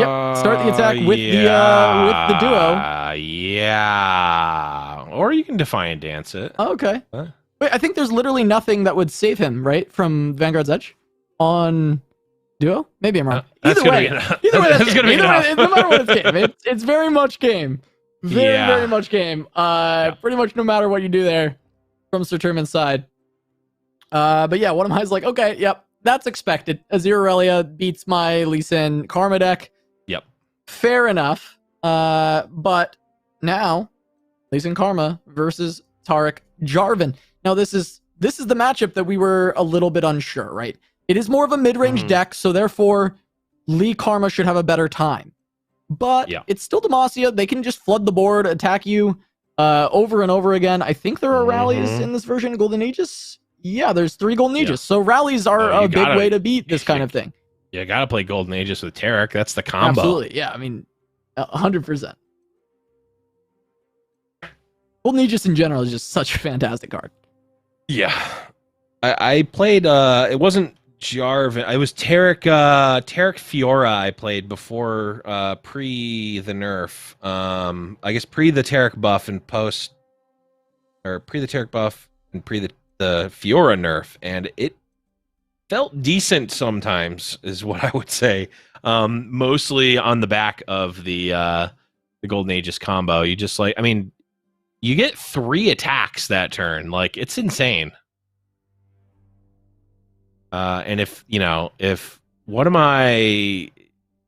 the attack with the duo. Yeah. Or you can Defiant Dance it. Okay. Huh? Wait, I think there's literally nothing that would save him, right, from Vanguard's Edge on duo. Maybe I'm wrong. That's Either gonna way, be enough. either way, That's that's gonna game. be Either way, enough. no matter what, it's game. It's very much game. Very much game. Pretty much no matter what you do there from Sir Termin's side. But yeah, One of Mine's like, okay, yep, that's expected. Azir Aurelia beats my Lee Sin Karma deck. Yep. Fair enough. But now, Lee Sin Karma versus Tariq Jarvan. Now this is the matchup that we were a little bit unsure, right? It is more of a mid-range deck, so therefore Lee Karma should have a better time. But it's still Demacia. They can just flood the board, attack you over and over again. I think there are rallies in this version. Golden Aegis? Yeah, there's 3 Golden Aegis. So rallies are a big way to beat this kind of thing. You gotta play Golden Aegis with Tarek. That's the combo. Absolutely. Yeah, I mean, 100%. Golden Aegis in general is just such a fantastic card. Yeah. I played, it wasn't Jarvan. It was Tarek Fiora I played before pre the nerf. I guess pre the Tarek buff and post, or pre the Tarek buff and pre the Fiora nerf, and it felt decent sometimes, is what I would say. Mostly on the back of the Golden Aegis combo. You just like, I mean, you get 3 attacks that turn. Like, it's insane. And if what am I,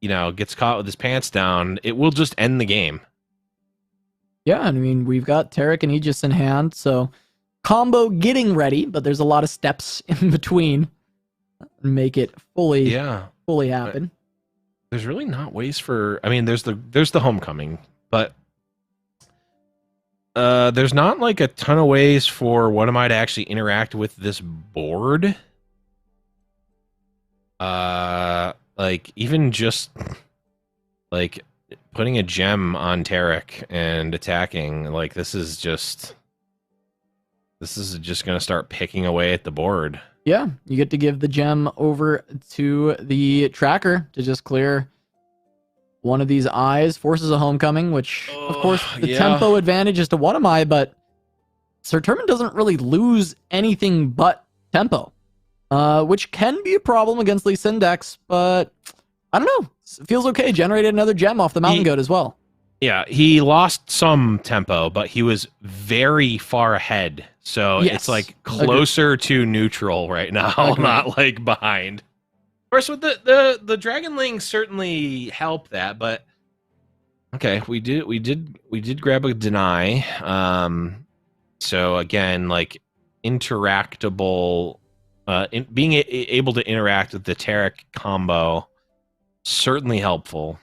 gets caught with his pants down, it will just end the game. Yeah, I mean, we've got Tarek and Aegis in hand, so combo getting ready, but there's a lot of steps in between to make it fully happen. There's really not ways for, I mean, there's the homecoming, but there's not like a ton of ways for what am I to actually interact with this board. Like even just like putting a gem on Tarek and attacking, like this is just gonna start picking away at the board. Yeah, you get to give the gem over to the tracker to just clear one of these eyes, forces a homecoming, which of course the tempo advantage is to what am I, but Sir Turman doesn't really lose anything but tempo. Which can be a problem against Lee Sin decks, but I don't know. It feels okay. Generated another gem off the Mountain Goat as well. Yeah, he lost some tempo, but he was very far ahead. So Yes. it's like closer to neutral right now, not like behind. Of course, with the Dragonling certainly help that, but okay, we did grab a deny. So again, like interactable. Being able to interact with the Tarek combo, certainly helpful.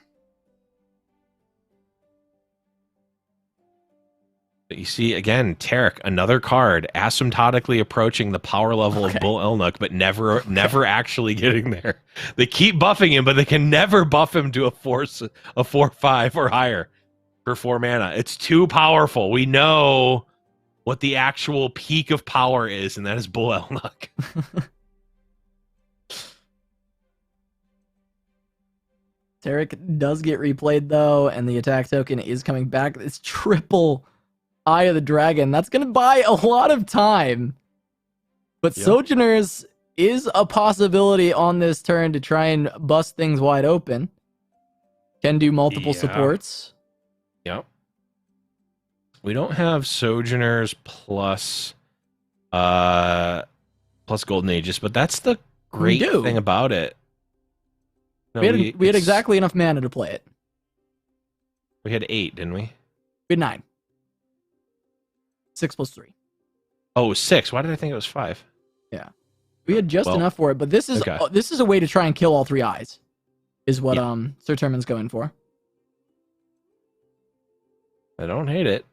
But you see, again, Tarek, another card, asymptotically approaching the power level of Bull Elnuk, but never actually getting there. They keep buffing him, but they can never buff him to a 4/5 or higher for 4 mana. It's too powerful. We know what the actual peak of power is, and that is Bull Elnuk. Tarek does get replayed though, and the attack token is coming back. It's triple Eye of the Dragon. That's going to buy a lot of time. But Sojourners is a possibility on this turn to try and bust things wide open. Can do multiple supports. Yep. We don't have Sojourners plus Golden Aegis, but that's the great thing about it. No, we had exactly enough mana to play it. We had 8, didn't we? We had 9. 6 plus 3. Oh, it was 6. Why did I think it was 5? Yeah. We had just enough for it, but this is a way to try and kill all 3 eyes. Is what Sir Turman's going for. I don't hate it.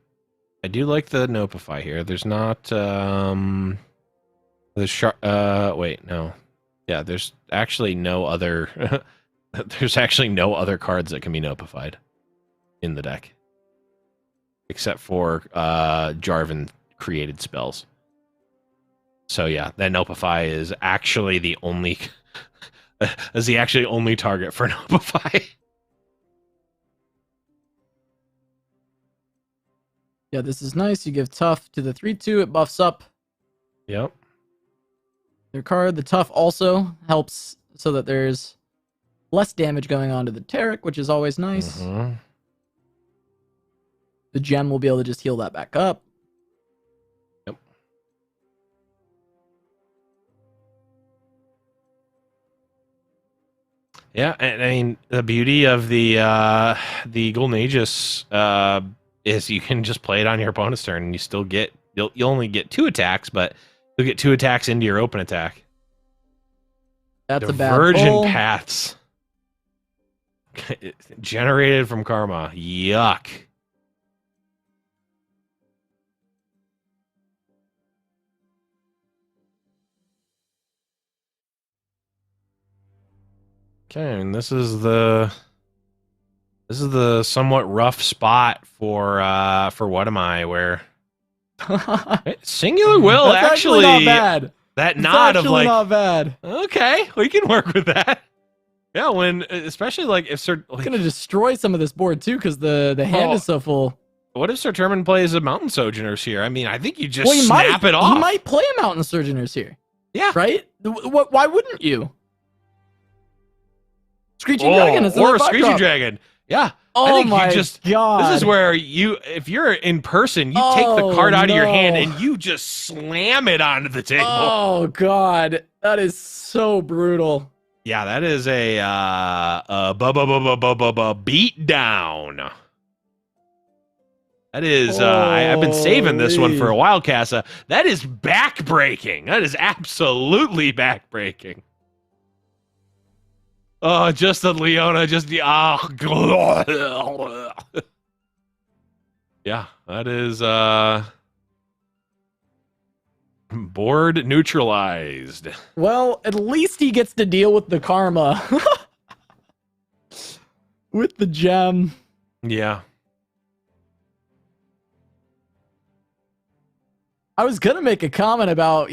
I do like the Nopify here. There's not the wait, no. Yeah, there's actually no other there's actually no other cards that can be Nopified in the deck. Except for Jarvan created spells. So yeah, that Nopify is actually the only only target for Nopify. Yeah, this is nice. You give Tough to the 3/2, it buffs up. Yep. Their card, the Tough also helps so that there's less damage going on to the Tarek, which is always nice. Mm-hmm. The gem will be able to just heal that back up. Yep. Yeah, and I mean the beauty of the Golden Aegis is you can just play it on your opponent's turn, and you still get you'll only get 2 attacks, but you'll get 2 attacks into your open attack. That's a bad Divergent pull. paths generated from karma. Yuck. Okay, and this is the somewhat rough spot for what am I where Singular Will That's actually not bad. That It's nod of actually like, not bad. okay, we can work with that. Yeah, when especially like if Sir, It's like, gonna destroy some of this board too, because the hand Well, is so full. what if Sir Turman plays a Mountain Sojourners here? I mean, I think you just Well, he snap might. it off. He might play a Mountain Sojourners here, Yeah. right? Why wouldn't you? Screeching Oh, Dragon is or a the Screeching backdrop. Dragon. Yeah. Oh I think my you just god! This is where if you're in person, you take the Oh, card out of your hand no. and you just slam it onto the table. Oh god, that is so brutal. Yeah, that is a beat down. That is I've been saving this one for a while, Casa. That is backbreaking. That is absolutely backbreaking. Oh, just the Leona, just the yeah, that is board neutralized. Well, at least he gets to deal with the karma. With the gem. Yeah. I was gonna make a comment about,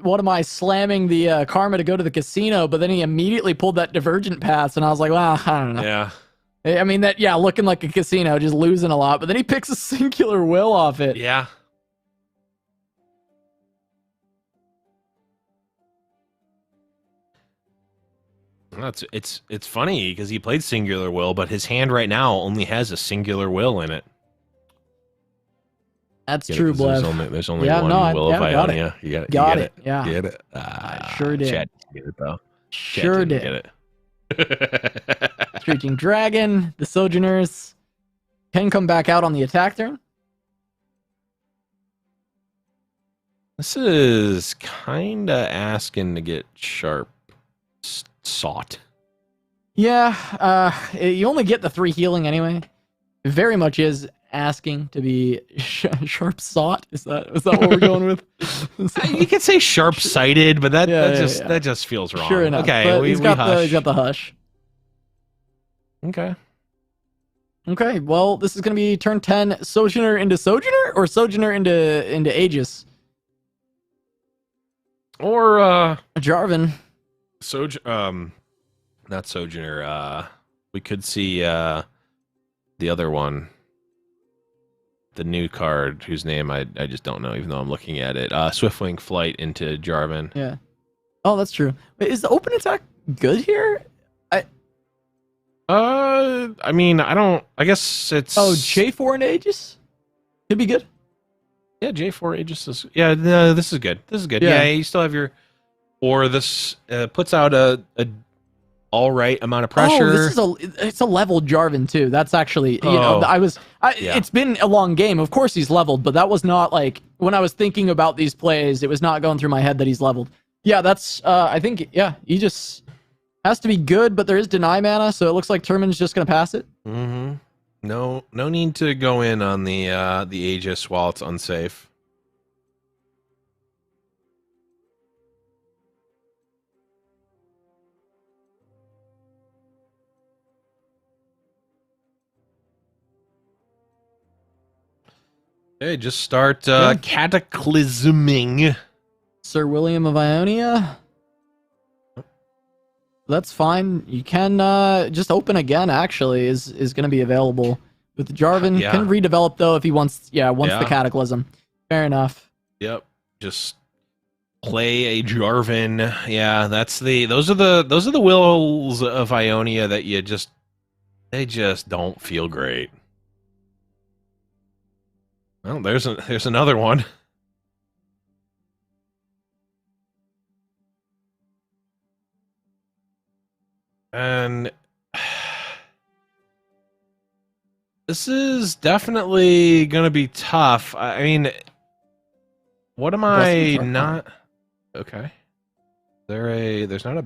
what am I slamming the karma to go to the casino, but then he immediately pulled that divergent pass, and I was like, well, I don't know. Yeah. I mean, looking like a casino, just losing a lot, but then he picks a singular will off it. Yeah. It's funny because he played singular will, but his hand right now only has a singular will in it. That's Get it? true, 'Cause there's Blev. only one Yeah, will of got it. Ionia. You Got get it, yeah. Get it. I sure did. Chad didn't get it though. Chad Sure didn't did. Get it. Screeching Dragon, the Sojourners can come back out on the attack turn. This is kind of asking to get sharp sought. Yeah, you only get the 3 healing anyway. It very much is asking to be sharp sought. Is that what we're going with? You could say sharp sighted, but that Yeah. that just feels wrong. Sure enough. Okay, but we he's got hush. the hush. Okay. Okay, well, this is gonna be turn 10. Sojourner into Sojourner, or Sojourner into Aegis. Or Jarvan. not Sojourner. We could see the other one, the new card whose name I just don't know, even though I'm looking at it. Swiftwing Flight into Jarvan. Yeah. Oh, that's true. Wait, is the open attack good here? I mean, I guess it's. Oh, J4 and Aegis could be good. Yeah, J4 Aegis is. Yeah, no, this is good. This is good. Yeah. Yeah, you still have your. Or this puts out a all right amount of pressure. Oh, it's a leveled Jarvan too. That's actually Oh. Yeah. It's been a long game. Of course he's leveled, but that was not like when I was thinking about these plays. It was not going through my head that he's leveled. Yeah, that's I think he just has to be good, but there is deny mana, so it looks like Turman's just gonna pass it. Mm-hmm. No need to go in on the Aegis while it's unsafe. Hey, just start cataclysming. Sir William of Ionia. That's fine. You can just open again. Actually, is going to be available with Jarvan. Yeah. Can redevelop though if he wants. Yeah, wants the Yeah. Cataclysm. Fair enough. Yep. Just play a Jarvan. Yeah, those are the wills of Ionia that they just don't feel great. Well, there's another one. And this is definitely going to be tough. I mean, what am I not? Okay. There's not a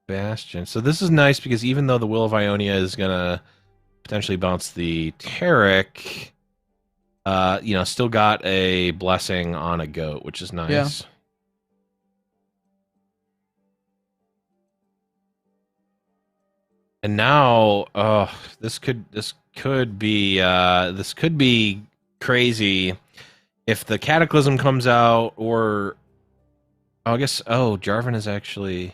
Bastion. So this is nice because even though the Will of Ionia is going to potentially bounce the Taric, still got a blessing on a goat, which is nice. Yeah. And now, this could be crazy if the Cataclysm comes out, or Oh, I guess. Oh, Jarvan is actually.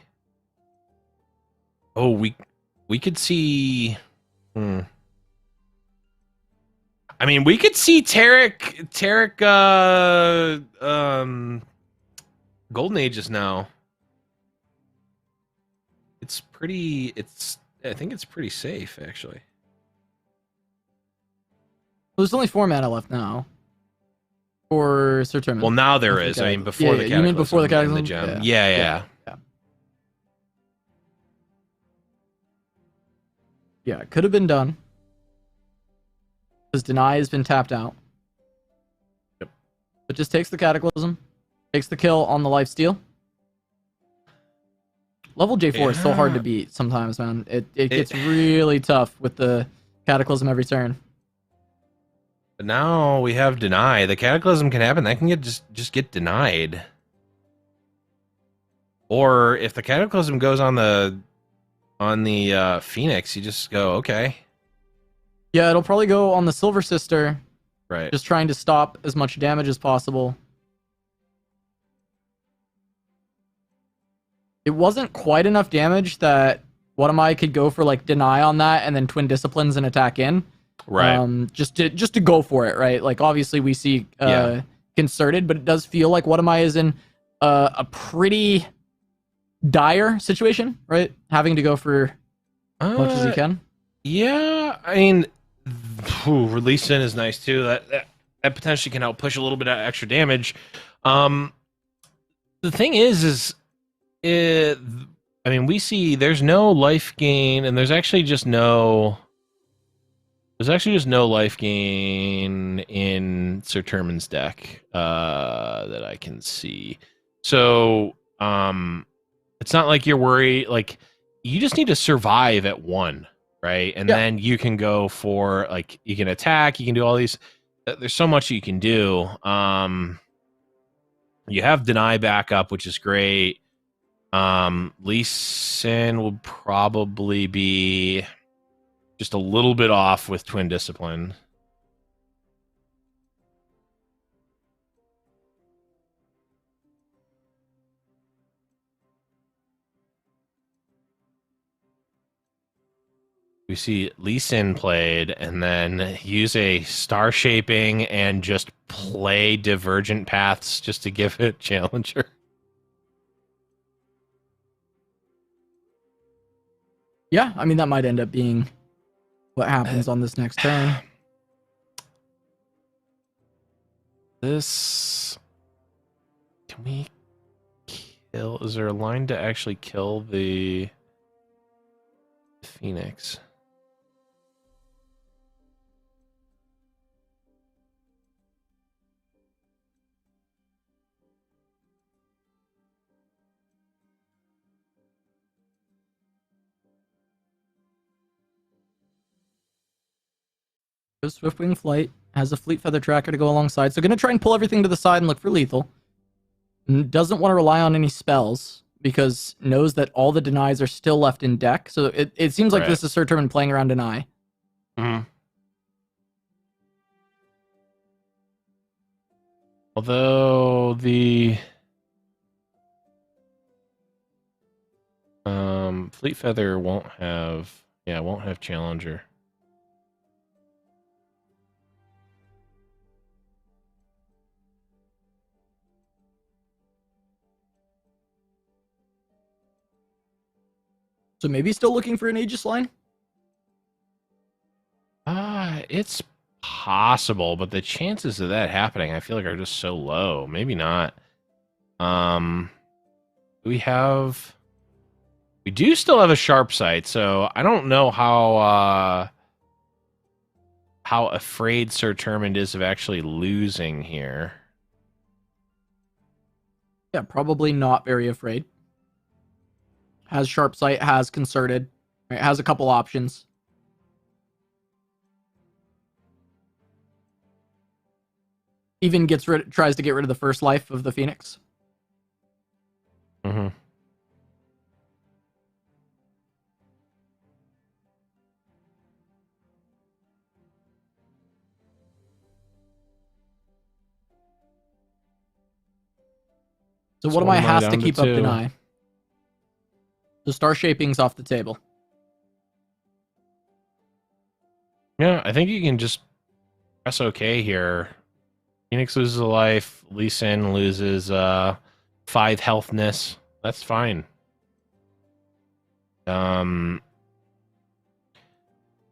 Oh, we could see. Hmm. I mean, we could see Tarek, Golden Ages now. It's pretty. I think it's pretty safe, actually. There's only 4 mana left now for Sir Tournament. Well, now there After is. the I mean, Cataclysm. before the You Cataclysm. mean before the and Cataclysm? the gem. Yeah. Yeah, it could have been done. Because Deny has been tapped out. Yep. It just takes the Cataclysm, takes the kill on the lifesteal. Level J4 is so hard to beat sometimes, man. It gets really tough with the Cataclysm every turn. But now we have Deny. The Cataclysm can happen. That can just get denied. Or if the Cataclysm goes on the Phoenix, you just go, okay. Yeah, it'll probably go on the Silver Sister. Right. Just trying to stop as much damage as possible. It wasn't quite enough damage that What Am I could go for like Deny on that and then Twin Disciplines and attack in. Right. Just to go for it, right? Like obviously we see Concerted, but it does feel like What Am I is in a pretty dire situation, right? Having to go for as much as he can. Yeah, I mean, Release In is nice too. That potentially can help push a little bit of extra damage. The thing is I mean, we see there's no life gain, and there's actually just no life gain in Sir Turman's deck that I can see. So it's not like you're worried. Like you just need to survive at 1, right? And then you can go for like you can attack, you can do all these. There's so much you can do. You have Deny backup, which is great. Lee Sin will probably be just a little bit off with Twin Discipline. We see Lee Sin played and then use a Star Shaping and just play Divergent Paths just to give it Challenger. Yeah, I mean that might end up being what happens on this next turn. This... Can we kill... Is there a line to actually kill the Phoenix? Swiftwing Flight has a Fleet Feather Tracker to go alongside, so gonna try and pull everything to the side and look for lethal. Doesn't want to rely on any spells because knows that all the denies are still left in deck. So it seems like this is Sir Turman playing around Deny. Mm-hmm. Although the Fleet Feather won't have Challenger. So maybe still looking for an Aegis line? It's possible, but the chances of that happening, I feel like, are just so low. Maybe not. We do still have a sharp sight, so I don't know how afraid Sir Turmund is of actually losing here. Yeah, probably not very afraid. Has sharp sight, has concerted, right? Has a couple options. Even tries to get rid of the first life of the Phoenix. Mm-hmm. So So what am I has to down keep up two? deny? The star shaping's off the table. Yeah, I think you can just press OK here. Phoenix loses a life. Lee Sin loses 5 healthness. That's fine. The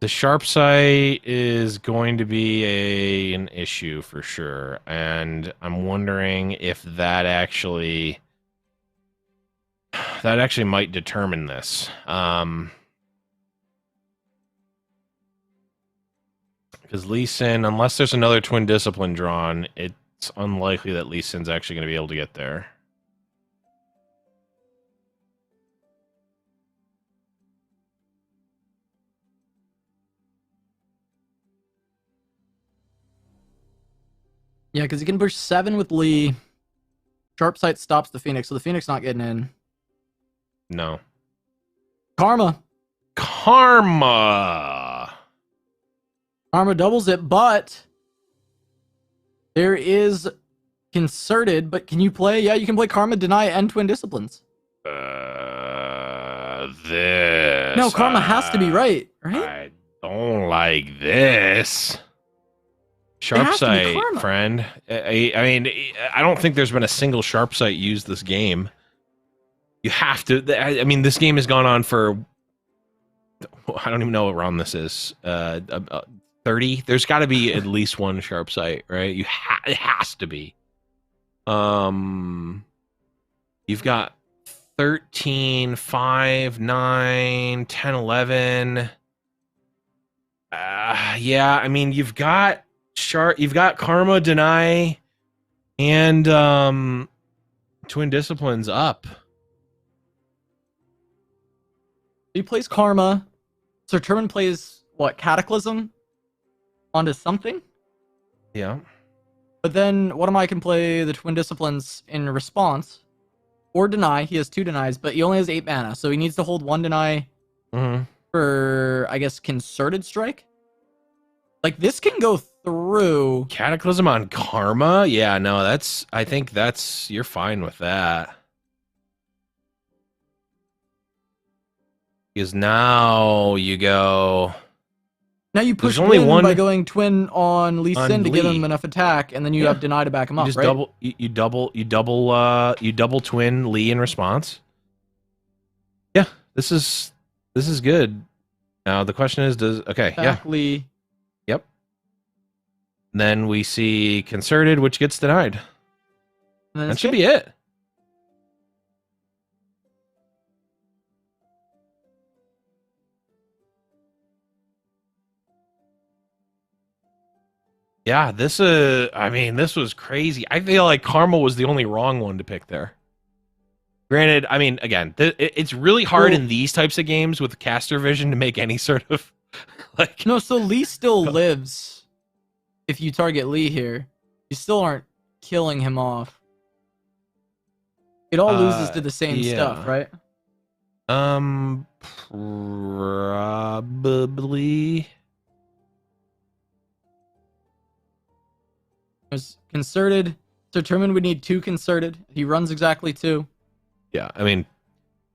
sharp sight is going to be an issue for sure, and I'm wondering if that actually might determine this. Because Lee Sin, unless there's another twin discipline drawn, it's unlikely that Lee Sin's actually going to be able to get there. Yeah, because he can push 7 with Lee. Sharp sight stops the Phoenix, so the Phoenix not getting in. No. Karma. Karma Doubles it, but there is concerted. But can you play? Yeah, you can play Karma, Deny, and Twin Disciplines. this. No, Karma has to be right? I don't like this. Sharp has to be sight, Karma. friend. I mean, I don't think there's been a single sharp sight used this game. You have to. I mean, this game has gone on for. I don't even know what round this is. 30. There's got to be at least one sharp sight, right? It has to be. You've got 13, 5, 9, 10, 11. Yeah, I mean, you've got Karma, Deny, and Twin Disciplines up. He plays Karma. Sir Turman plays what? Cataclysm onto something. Yeah. But then what am I can play the Twin Disciplines in response or Deny. He has 2 denies, but he only has 8 mana, so he needs to hold 1 deny for, I guess, Concerted Strike. Like, this can go through. Cataclysm on Karma? Yeah, no, I think you're fine with that. Because now you go. Now you push There's only Twin one by going Twin on Lee Sin to give him enough attack, and then you have Deny to back him up, Just right? you double twin Lee in response. Yeah, this is good. Now the question is, Back Lee. Yep. Then we see Concerted, which gets denied. And then That it's should game. be it. Yeah, this was crazy. I feel like Karma was the only wrong one to pick there. Granted, I mean, again, it's really hard in these types of games with caster vision to make any sort of like. No, so Lee still lives. If you target Lee here, you still aren't killing him off. It all loses to the same stuff, right? Probably. There's Concerted. So Turman would need 2 Concerted. He runs exactly 2. Yeah, I mean,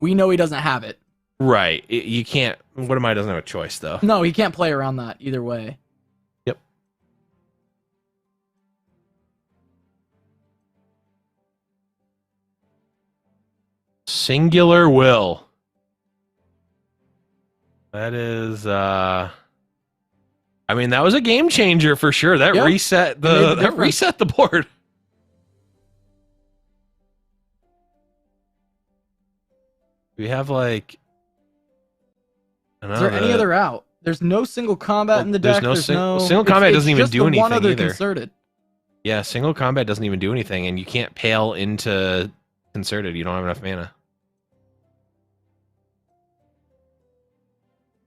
we know he doesn't have it. Right. You can't. What am I? Doesn't have a choice though. No, he can't play around that either way. Yep. Singular will. That is. I mean, that was a game changer for sure. That reset the board. We have like. Is there any other out? There's no single combat in the deck. There's no single combat doesn't even just do the anything one other either. Concerted. Yeah, single combat doesn't even do anything, and you can't pale into Concerted. You don't have enough mana.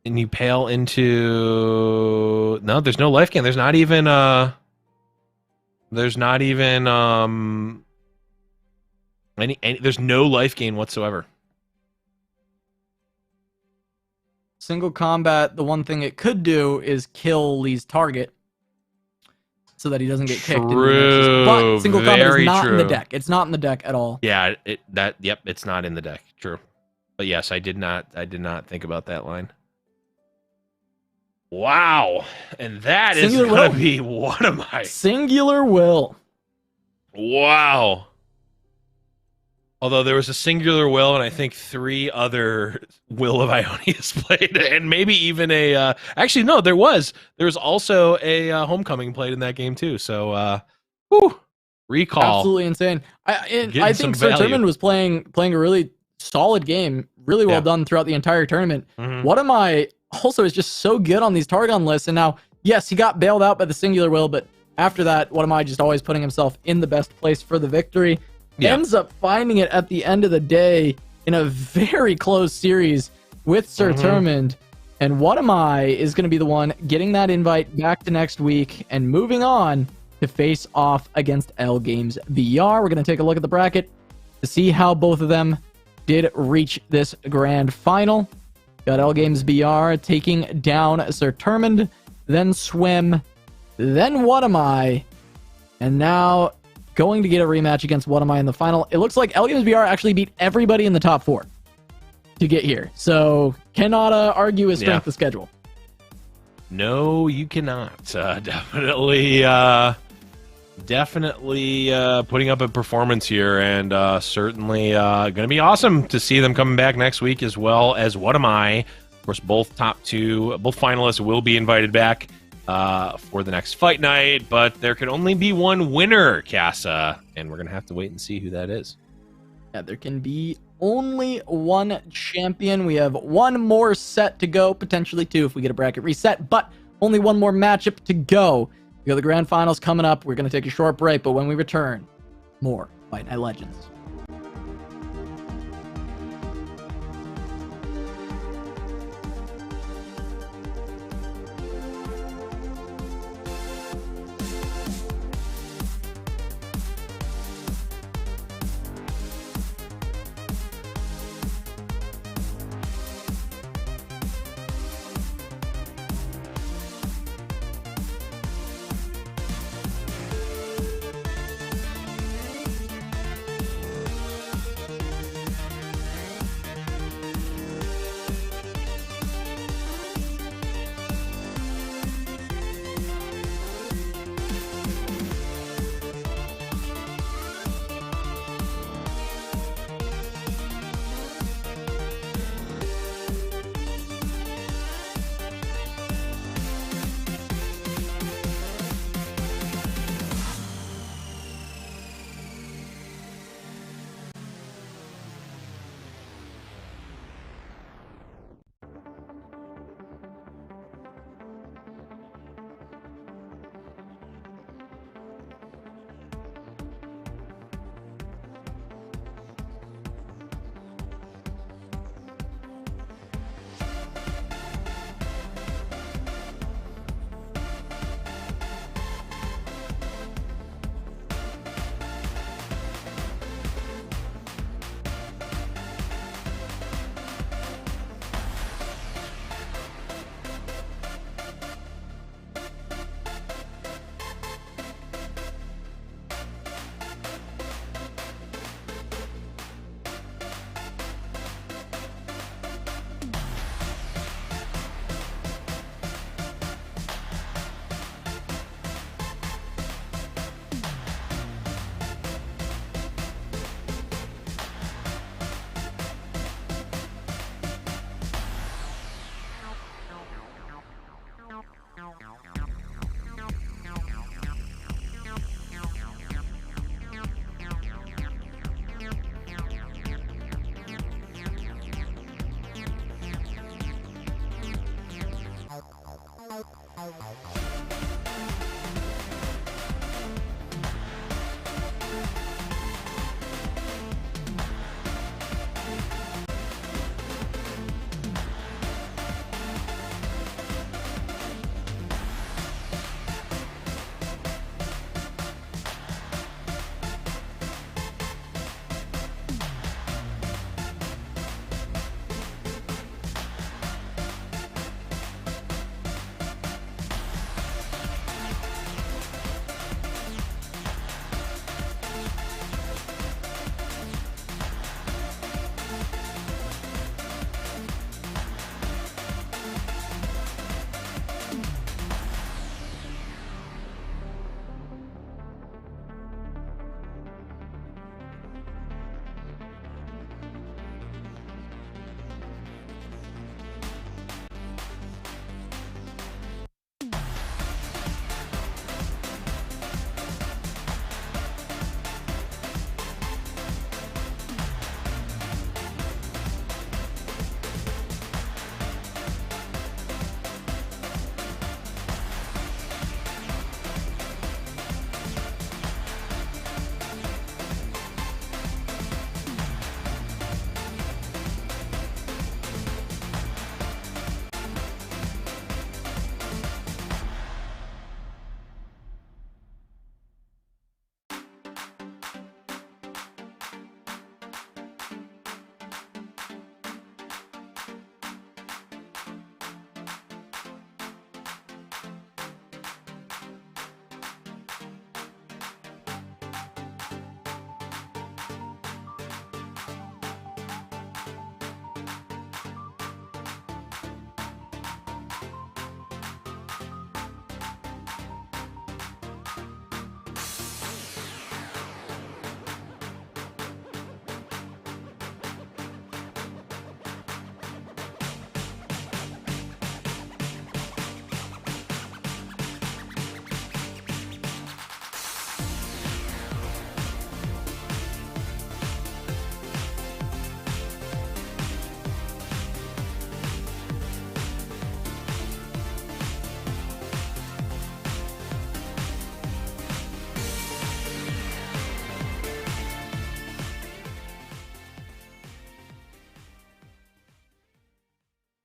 And you pale into there's no life gain. There's not even there's no life gain whatsoever. Single combat, the one thing it could do is kill Lee's target. so that he doesn't get kicked. True. But single combat Very is not in the true. deck. It's not in the deck at all. Yeah, yep, it's not in the deck. True. But yes, I did not think about that line. Wow. And that is Singular going to will. be one of my... Singular will. Wow. Although there was a singular will, and I think 3 other Will of Ionia's played, and maybe even a... actually, no, there was. There was also a Homecoming played in that game, too. So, whew, recall. Absolutely insane. I Getting think some Sir value. Turman was playing a really solid game, really well Yeah. done throughout the entire tournament. Mhm. What am I also is just so good on these Targon lists, and now, yes, he got bailed out by the singular will, but after that, what am I just always putting himself in the best place for the victory? Yeah. Ends up finding it at the end of the day in a very close series with Sir Turmund. And What Am I is going to be the one getting that invite back to next week and moving on to face off against L Games BR. We're going to take a look at the bracket to see how both of them did reach this grand final. Got L Games BR taking down Sir Turmund, then Swim, then What Am I, and now going to get a rematch against What Am I in the final. It looks like L Games BR actually beat everybody in the top 4 to get here. So cannot argue his strength of schedule. No, you cannot. Definitely putting up a performance here, and certainly going to be awesome to see them coming back next week, as well as What Am I. Of course, both finalists will be invited back for the next fight night, but there can only be one winner, Casa, and we're going to have to wait and see who that is. Yeah, there can be only one champion. We have one more set to go, potentially 2 if we get a bracket reset, but only one more matchup to go. We got the grand finals coming up. We're going to take a short break, but when we return, more Fight Night Legends.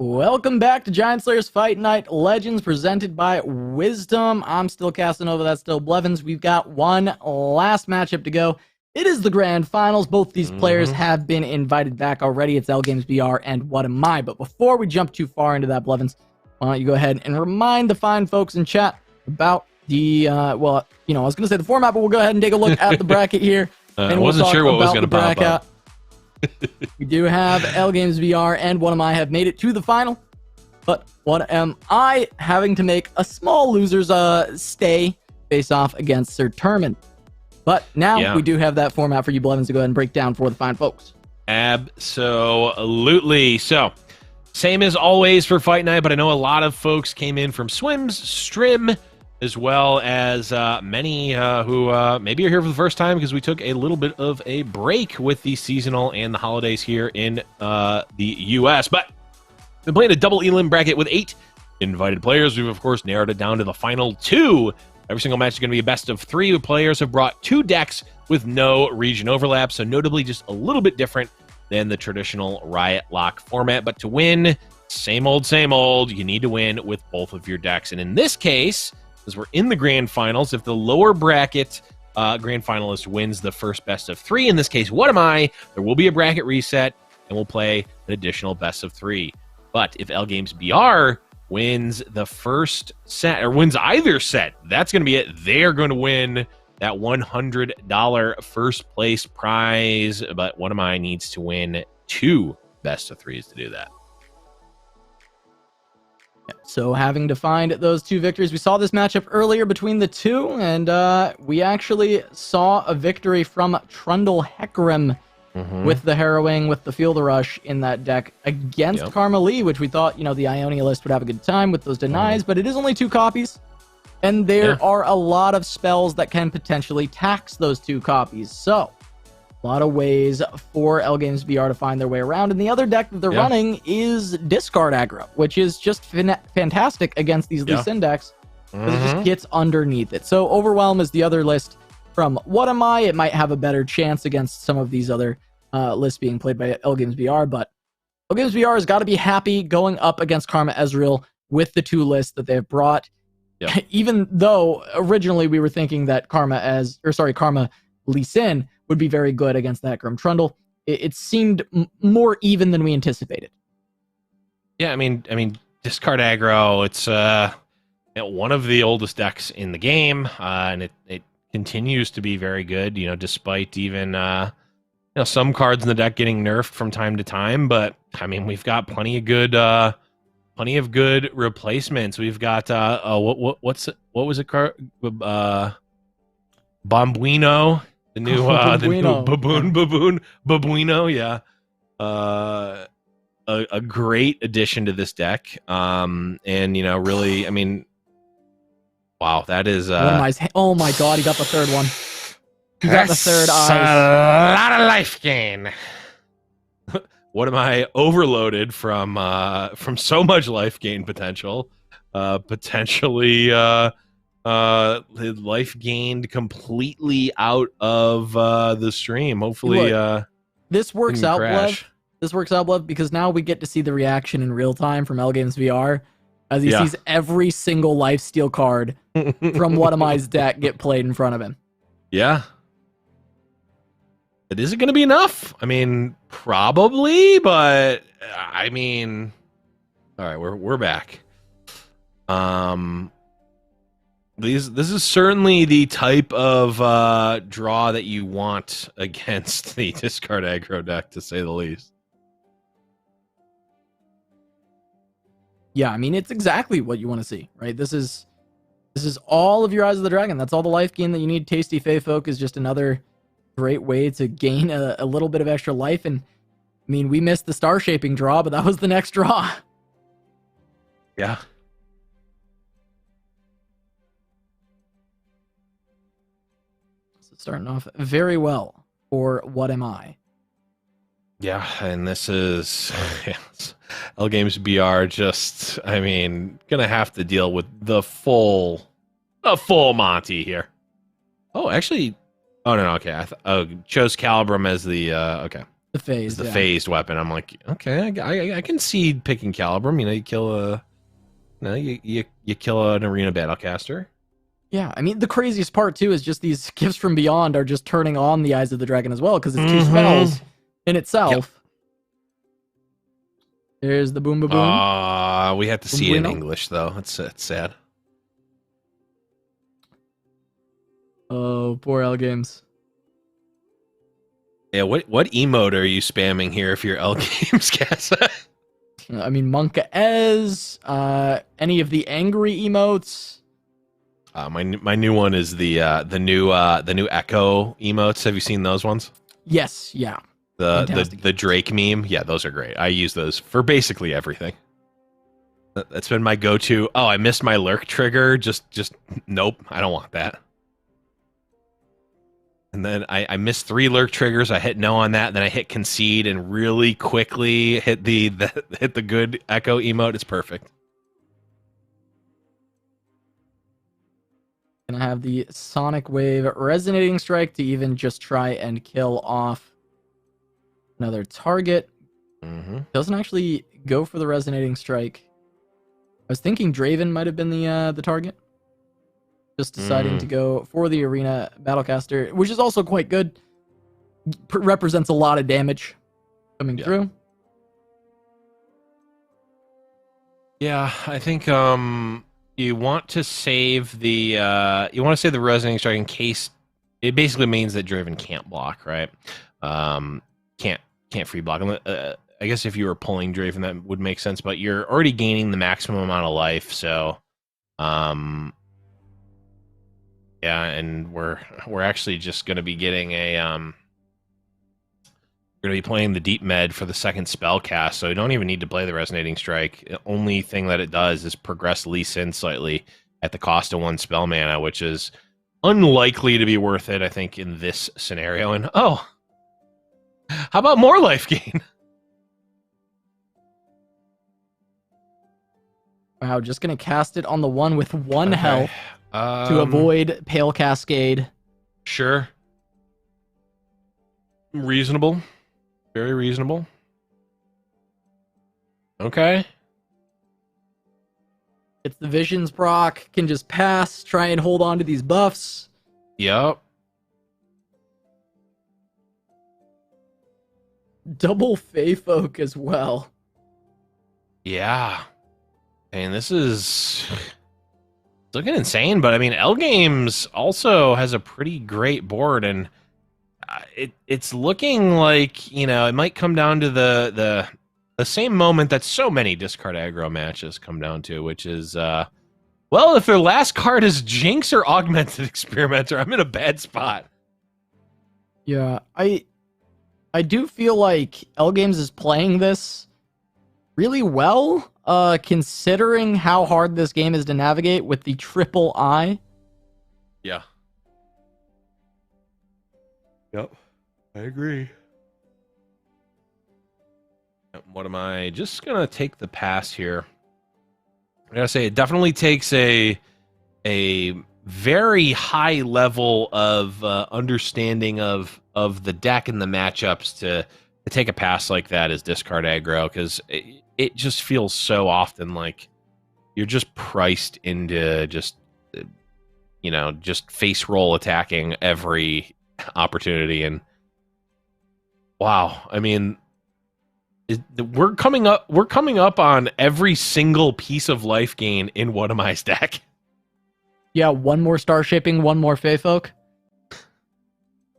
Welcome back to Giant Slayer's Fight Night Legends, presented by Wisdom. I'm still Casanova, that's still Blevins. We've got one last matchup to go. It is the grand finals. Both these players have been invited back already. It's L Games BR and What Am I? But before we jump too far into that, Blevins, why don't you go ahead and remind the fine folks in chat about the, well, you know, I was going to say the format, but we'll go ahead and take a look at the bracket here. I wasn't sure what was going to pop up. We do have L Games VR and What Am I have made it to the final, but What Am I having to make a small loser's stay face off against Sir Turman. But now we do have that format for you, Blevins, to go ahead and break down for the fine folks. Absolutely. So, same as always for Fight Night, but I know a lot of folks came in from Swims, Strim, as well as many who maybe are here for the first time because we took a little bit of a break with the seasonal and the holidays here in the U.S. But we've been playing a double elim bracket with 8 invited players. We've, of course, narrowed it down to the final 2. Every single match is going to be a best of 3. Players have brought 2 decks with no region overlap, so notably just a little bit different than the traditional Riot Lock format. But to win, same old, you need to win with both of your decks. And in this case, as we're in the grand finals, if the lower bracket grand finalist wins the first best of 3, in this case, What Am I? There will be a bracket reset, and we'll play an additional best of 3. But if L Games BR wins the first set, or wins either set, that's going to be it. They're going to win that $100 first place prize. But What Am I needs to win 2 best of 3s to do that. So having to find those 2 victories, we saw this matchup earlier between the 2, and we actually saw a victory from Trundle Hecarim with the Harrowing, with the Feel the Rush in that deck against Karma Lee, which we thought, you know, the Ionia list would have a good time with those denies, but it is only 2 copies, and there are a lot of spells that can potentially tax those 2 copies. So a lot of ways for L Games BR to find their way around. And the other deck that they're running is Discard Aggro, which is just fantastic against these Lee Sin decks, because it just gets underneath it. So Overwhelm is the other list from What Am I? It might have a better chance against some of these other lists being played by L Games BR, but L Games BR has got to be happy going up against Karma Ezreal with the 2 lists that they've brought. Even though originally we were thinking that Karma Lee Sin would be very good against that Grim Trundle. It seemed more even than we anticipated. Yeah, I mean, Discard Aggro, it's one of the oldest decks in the game, and it continues to be very good, you know, despite even some cards in the deck getting nerfed from time to time. But I mean, we've got plenty of good replacements. We've got what was it? Bombuino. The new Babuino, yeah. A great addition to this deck. And you know, really, I mean, wow, that is oh my god, he got the third one. He got the third eye. A lot of life gain. What Am I overloaded from so much life gain potential? Potentially life gained completely out of the stream. Hopefully this works out, Blev. This works out, Blev, because now we get to see the reaction in real time from L Games VR as he sees every single lifesteal card from What Am I's deck get played in front of him. Yeah. But is it going to be enough? I mean, probably, but I mean, all right, we're back. This is certainly the type of draw that you want against the Discard Aggro deck, to say the least. Yeah, I mean, it's exactly what you want to see, right? This is all of your Eyes of the Dragon. That's all the life gain that you need. Tasty Fey Folk is just another great way to gain a little bit of extra life. And I mean, we missed the Star Shaping draw, but that was the next draw. Yeah. So starting off very well for What Am I? Yeah, and this is L Games BR just, I mean, gonna have to deal with the full Monty here. Oh, actually, oh no, okay. I chose Calibrum as the okay. The phase. is the Yeah. phased weapon. I'm like, okay, I can see picking Calibrum. You know, you kill a, you kill an arena battlecaster. Yeah, I mean, the craziest part, too, is just these gifts from beyond are just turning on the Eyes of the Dragon as well, because it's two spells in itself. Yep. There's the boom, boom, boom. We have to see it in Bueno. English, though. It's sad. Oh, poor L Games. Yeah, what emote are you spamming here if you're L Games, Casa? I mean, Monka Ez, any of the angry emotes. My new one is the new Echo emotes. Have you seen those ones? Yes, yeah. The Drake meme. Yeah, those are great. I use those for basically everything. That's been my go-to. Oh, I missed my lurk trigger. Just nope. I don't want that. And then I missed 3 lurk triggers. I hit no on that. Then I hit concede and really quickly hit the good Echo emote. It's perfect. Gonna have the Sonic Wave Resonating Strike to even just try and kill off another target. Doesn't actually go for the Resonating Strike. I was thinking Draven might have been the target. Just deciding to go for the Arena Battlecaster, which is also quite good. Represents a lot of damage coming through. Yeah, I think you want to save the Resonating Strike in case it basically means that Draven can't block, right? Can't free block. I guess if you were pulling Draven, that would make sense, but you're already gaining the maximum amount of life, so yeah, and we're actually just going to be getting a we're going to be playing the Deep Med for the second spell cast, so you don't even need to play the Resonating Strike. The only thing that it does is progress Lee Sin slightly at the cost of 1 spell mana, which is unlikely to be worth it, I think, in this scenario. And oh, how about more life gain? Wow, just gonna cast it on the one with 1 health to avoid Pale Cascade. Sure. Reasonable. Very reasonable. Okay. It's the Visions proc, can just pass, try and hold on to these buffs. Yep. Double Fey Folk as well. Yeah. And this is looking insane, but I mean, L Games also has a pretty great board, and it's looking like, you know, it might come down to the same moment that so many discard aggro matches come down to, which is, well, if their last card is Jinx or Augmented Experimenter, I'm in a bad spot. Yeah, I do feel like L Games is playing this really well, considering how hard this game is to navigate with the triple I. Yeah. Yep, I agree. What am I? Just gonna take the pass here. I gotta say, it definitely takes a very high level of understanding of the deck and the matchups to take a pass like that as discard aggro, because it just feels so often like you're just priced into just, you know, just face roll attacking every opportunity. And wow, I mean, we're coming up on every single piece of life gain in What Am I's deck. Yeah, 1 more Star Shaping, 1 more Fey Folk.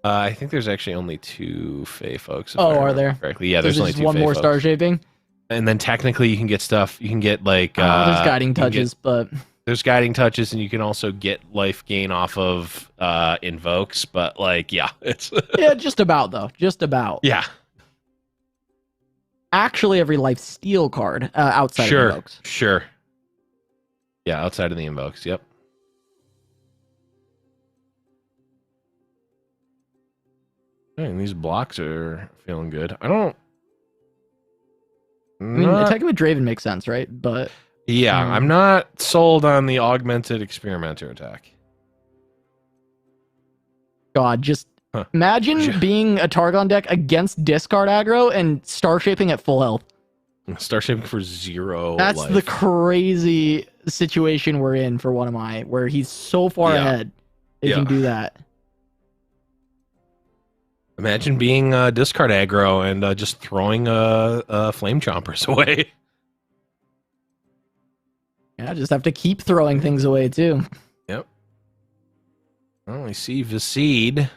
I think there's actually only 2 Fey Folks. Oh, are there? Correctly. Yeah, So there's only just 2 1 Fey more Folks. Star Shaping. And then technically you can get stuff. You can get like There's Guiding Touches, but there's Guiding Touches, and you can also get life gain off of invokes. But like, yeah, it's yeah, just about though, just about. yeah, Actually, every life steal card outside of invokes. Sure. Yeah, outside of the invokes. Yep. And these blocks are feeling good. I mean, attacking with Draven makes sense, right? But yeah, I'm not sold on the Augmented Experimenter attack. God, just Imagine being a Targon deck against discard aggro and star shaping at full health. Star shaping for 0 That's life. the crazy situation we're in for one of my, where he's so far ahead. They can do that. Imagine being discard aggro and just throwing flame chompers away. Yeah, just have to keep throwing things away too. Yep. Well, we see Viscid.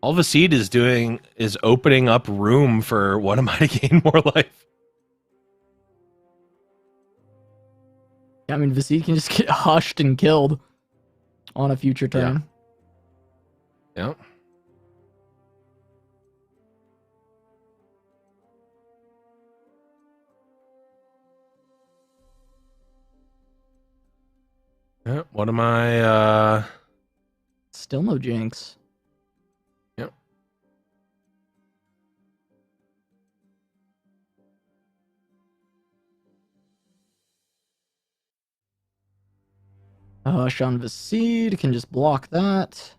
All Viscid is doing is opening up room for what am I to gain more life? I mean, Viscid can just get hushed and killed on a future turn. Yep. Yep. What am I? Still no Jinx. Yep. Hush on Viscid can just block that.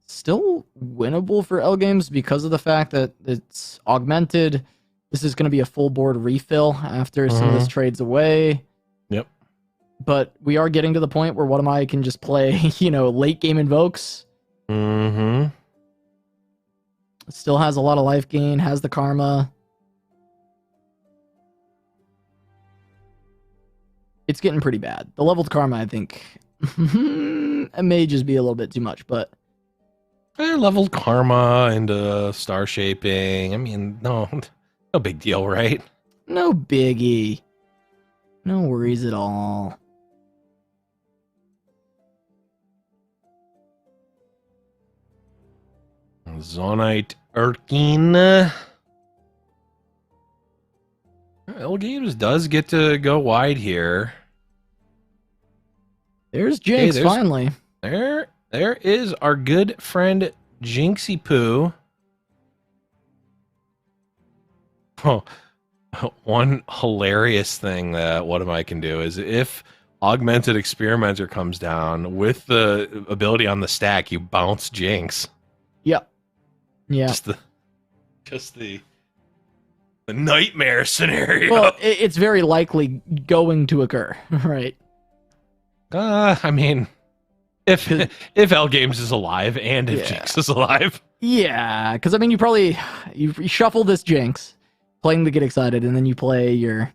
Still winnable for L games because of the fact that it's augmented. This is going to be a full board refill after some of this trades away. Yep. But we are getting to the point where What Am I can just play, you know, late game invokes. Mm-hmm. Still has a lot of life gain, has the karma. It's getting pretty bad. The leveled karma, I think, it may just be a little bit too much, but... Leveled karma and star shaping. I mean, no big deal, right? No biggie. No worries at all. Zonite Erkine. L Games does get to go wide here. There's Jinx, finally. There is our good friend Jinxie Poo. Oh, one hilarious thing that What Am I can do is if Augmented Experimenter comes down with the ability on the stack, you bounce Jinx. Yep. Yeah. Just the nightmare scenario. Well, it's very likely going to occur, right? I mean, if L Games is alive and if Jinx is alive. Yeah, because I mean, you shuffle this Jinx, playing the Get Excited, and then you play your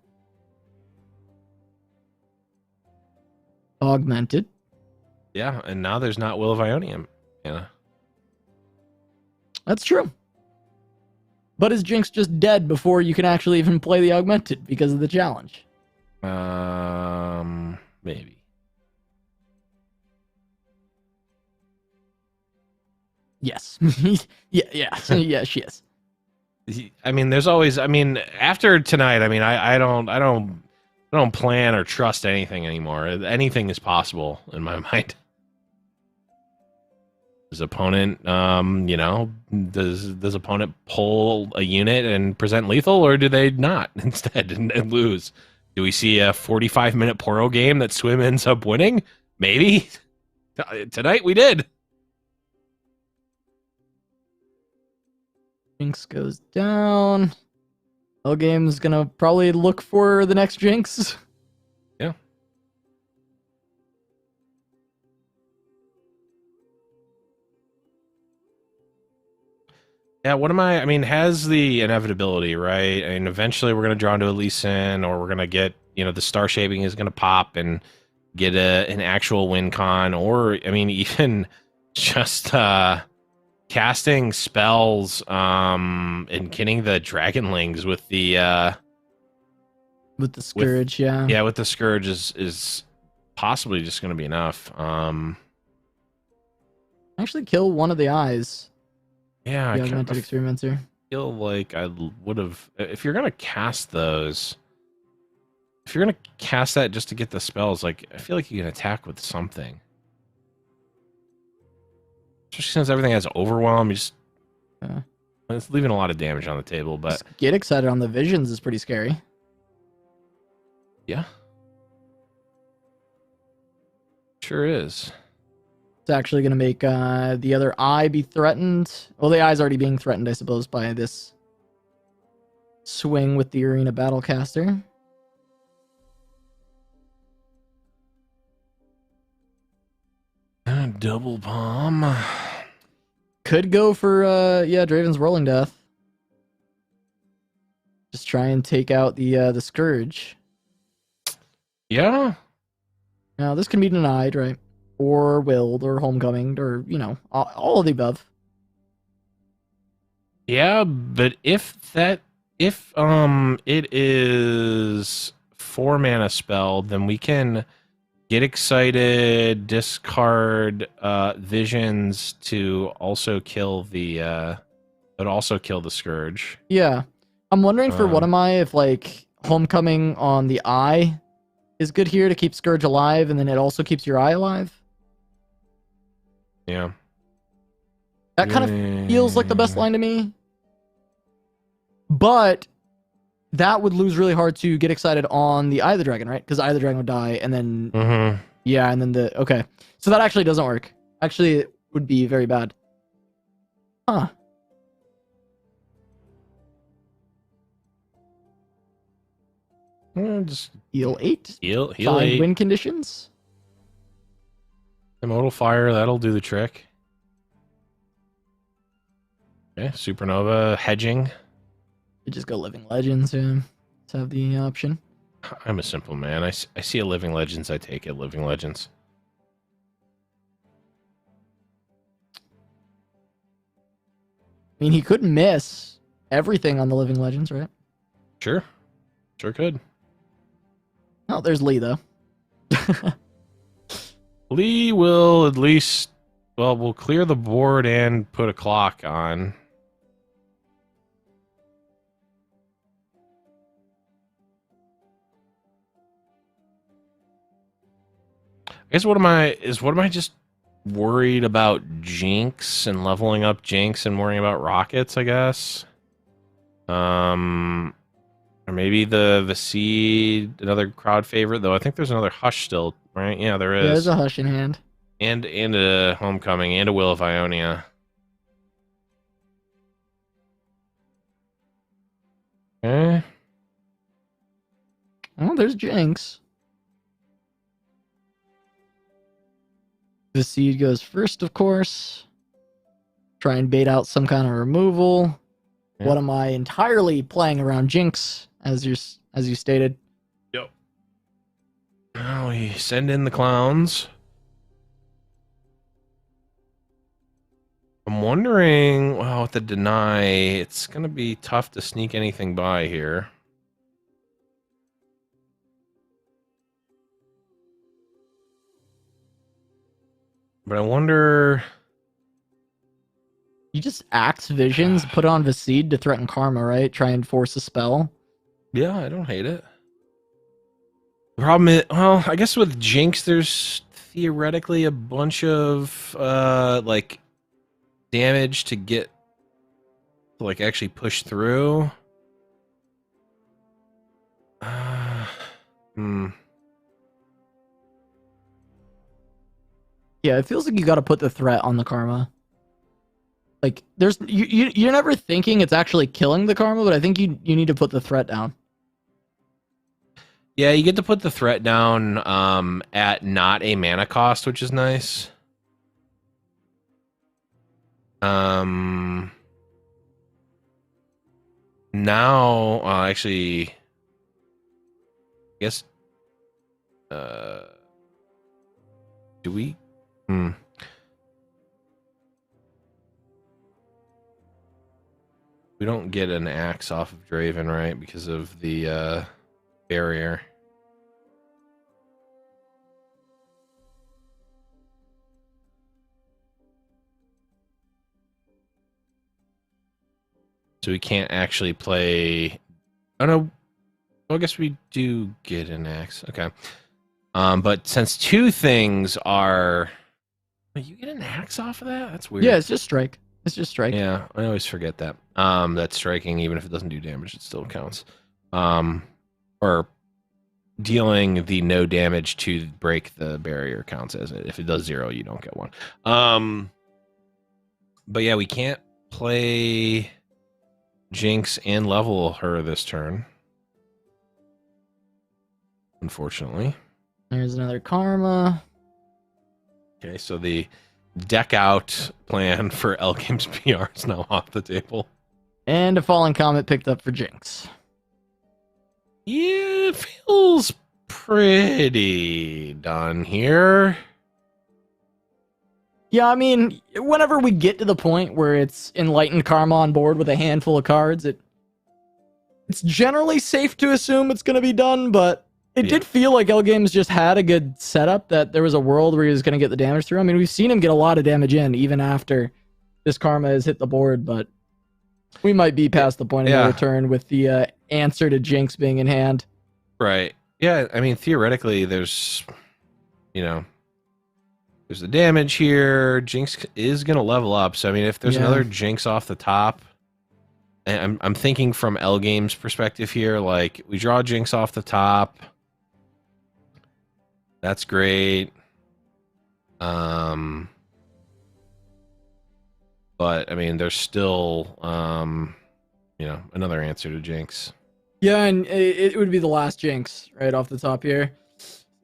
Augmented. Yeah, and now there's not Will of Ionium. Yeah. That's true. But is Jinx just dead before you can actually even play the Augmented because of the challenge? Maybe. Yes. Yeah, she is. I mean, there's always. I mean, after tonight, I mean, I don't plan or trust anything anymore. Anything is possible in my mind. Does opponent, does opponent pull a unit and present lethal, or do they not instead and lose? Do we see a 45-minute Poro game that Swim ends up winning? Maybe. Tonight we did. Jinx goes down. L Game's gonna probably look for the next Jinx. Yeah. Yeah, what am I mean, has the inevitability, right? I mean, eventually we're going to draw into a Lee Sin, or we're going to get, the star shaping is going to pop and get an actual win con, or, I mean, even just casting spells and killing the Dragonlings with the... with the Scourge, yeah. Yeah, with the Scourge is possibly just going to be enough. Actually kill one of the eyes. Yeah, the Augmented Experimenter. Feel like I would have, if you're gonna cast those, if you're gonna cast that just to get the spells, like I feel like you can attack with something. Especially since everything has overwhelm, you just it's leaving a lot of damage on the table. But just Get Excited on the visions is pretty scary. Yeah. Sure is. It's actually going to make the other eye be threatened. Well, the eye's already being threatened, I suppose, by this swing with the Arena Battlecaster. Double palm. Could go for, yeah, Draven's Rolling Death. Just try and take out the Scourge. Yeah. Now, this can be denied, right? Or willed, or homecoming, or, you know, all of the above. Yeah, but if it is 4 mana spell, then we can get excited, discard visions to also kill the Scourge. Yeah. I'm wondering for what am I if, like, homecoming on the eye is good here to keep Scourge alive, and then it also keeps your eye alive. Yeah. That kind of feels like the best line to me. But that would lose really hard to get excited on the Eye of the Dragon, right? Because Eye of the Dragon would die, and then... Mm-hmm. Yeah, and then the... Okay. So that actually doesn't work. Actually, it would be very bad. Huh. Just Heal 8. heal 5 8. win conditions. Immortal Fire, that'll do the trick. Okay, Supernova, hedging. You just go Living Legends to have the option. I'm a simple man. I see a Living Legends, I take it. Living Legends. I mean, he could miss everything on the Living Legends, right? Sure. Sure could. Oh, there's Lee, though. Lee will at least... Well, we'll clear the board and put a clock on. I guess what am I just worried about Jinx and leveling up Jinx and worrying about rockets, I guess. Or maybe the Seed, another crowd favorite, though I think there's another Hush still, right? Yeah, there is. Yeah, there's a Hush in hand. And a Homecoming and a Will of Ionia. Okay. Oh, there's Jinx. The Seed goes first, of course. Try and bait out some kind of removal. Yeah. What am I entirely playing around Jinx, as you stated? Yep. Now we send in the clowns. I'm wondering, well, with the deny, it's going to be tough to sneak anything by here. But I wonder... You just axe visions, put on Viscid to threaten Karma, right? Try and force a spell. Yeah, I don't hate it. The problem is, well, I guess with Jinx, there's theoretically a bunch of, like, damage to get, to, like, actually push through. Yeah, it feels like you got to put the threat on the Karma. Like, there's you're never thinking it's actually killing the Karma, but I think you need to put the threat down. Yeah, you get to put the threat down at not a mana cost, which is nice. Now, actually, I guess, do we? We don't get an axe off of Draven, right? Because of the barrier. So we can't actually play... Oh, no. Well, I guess we do get an axe. Okay. But since two things are... Wait, you get an axe off of that? That's weird. Yeah, it's just strike. It's just strike. Yeah, I always forget that. That's striking, even if it doesn't do damage, it still counts. Or dealing the no damage to break the barrier counts as it. If it does 0, you don't get one. But yeah, we can't play Jinx and level her this turn, unfortunately. There's another Karma. Okay, so the deck out plan for L Games PR is now off the table. And a Fallen Comet picked up for Jinx. Yeah, it feels pretty done here. Yeah, I mean, whenever we get to the point where it's Enlightened Karma on board with a handful of cards, it's generally safe to assume it's going to be done, but it did feel like L Games just had a good setup, that there was a world where he was going to get the damage through. I mean, we've seen him get a lot of damage in, even after this Karma has hit the board, but we might be past the point of no return with the answer to Jinx being in hand. Right. Yeah, I mean, theoretically, there's the damage here. Jinx is going to level up. So, I mean, if there's another Jinx off the top, and I'm thinking from L Games perspective here, like, we draw Jinx off the top. That's great. But, I mean, there's still, another answer to Jinx. Yeah, and it would be the last Jinx right off the top here.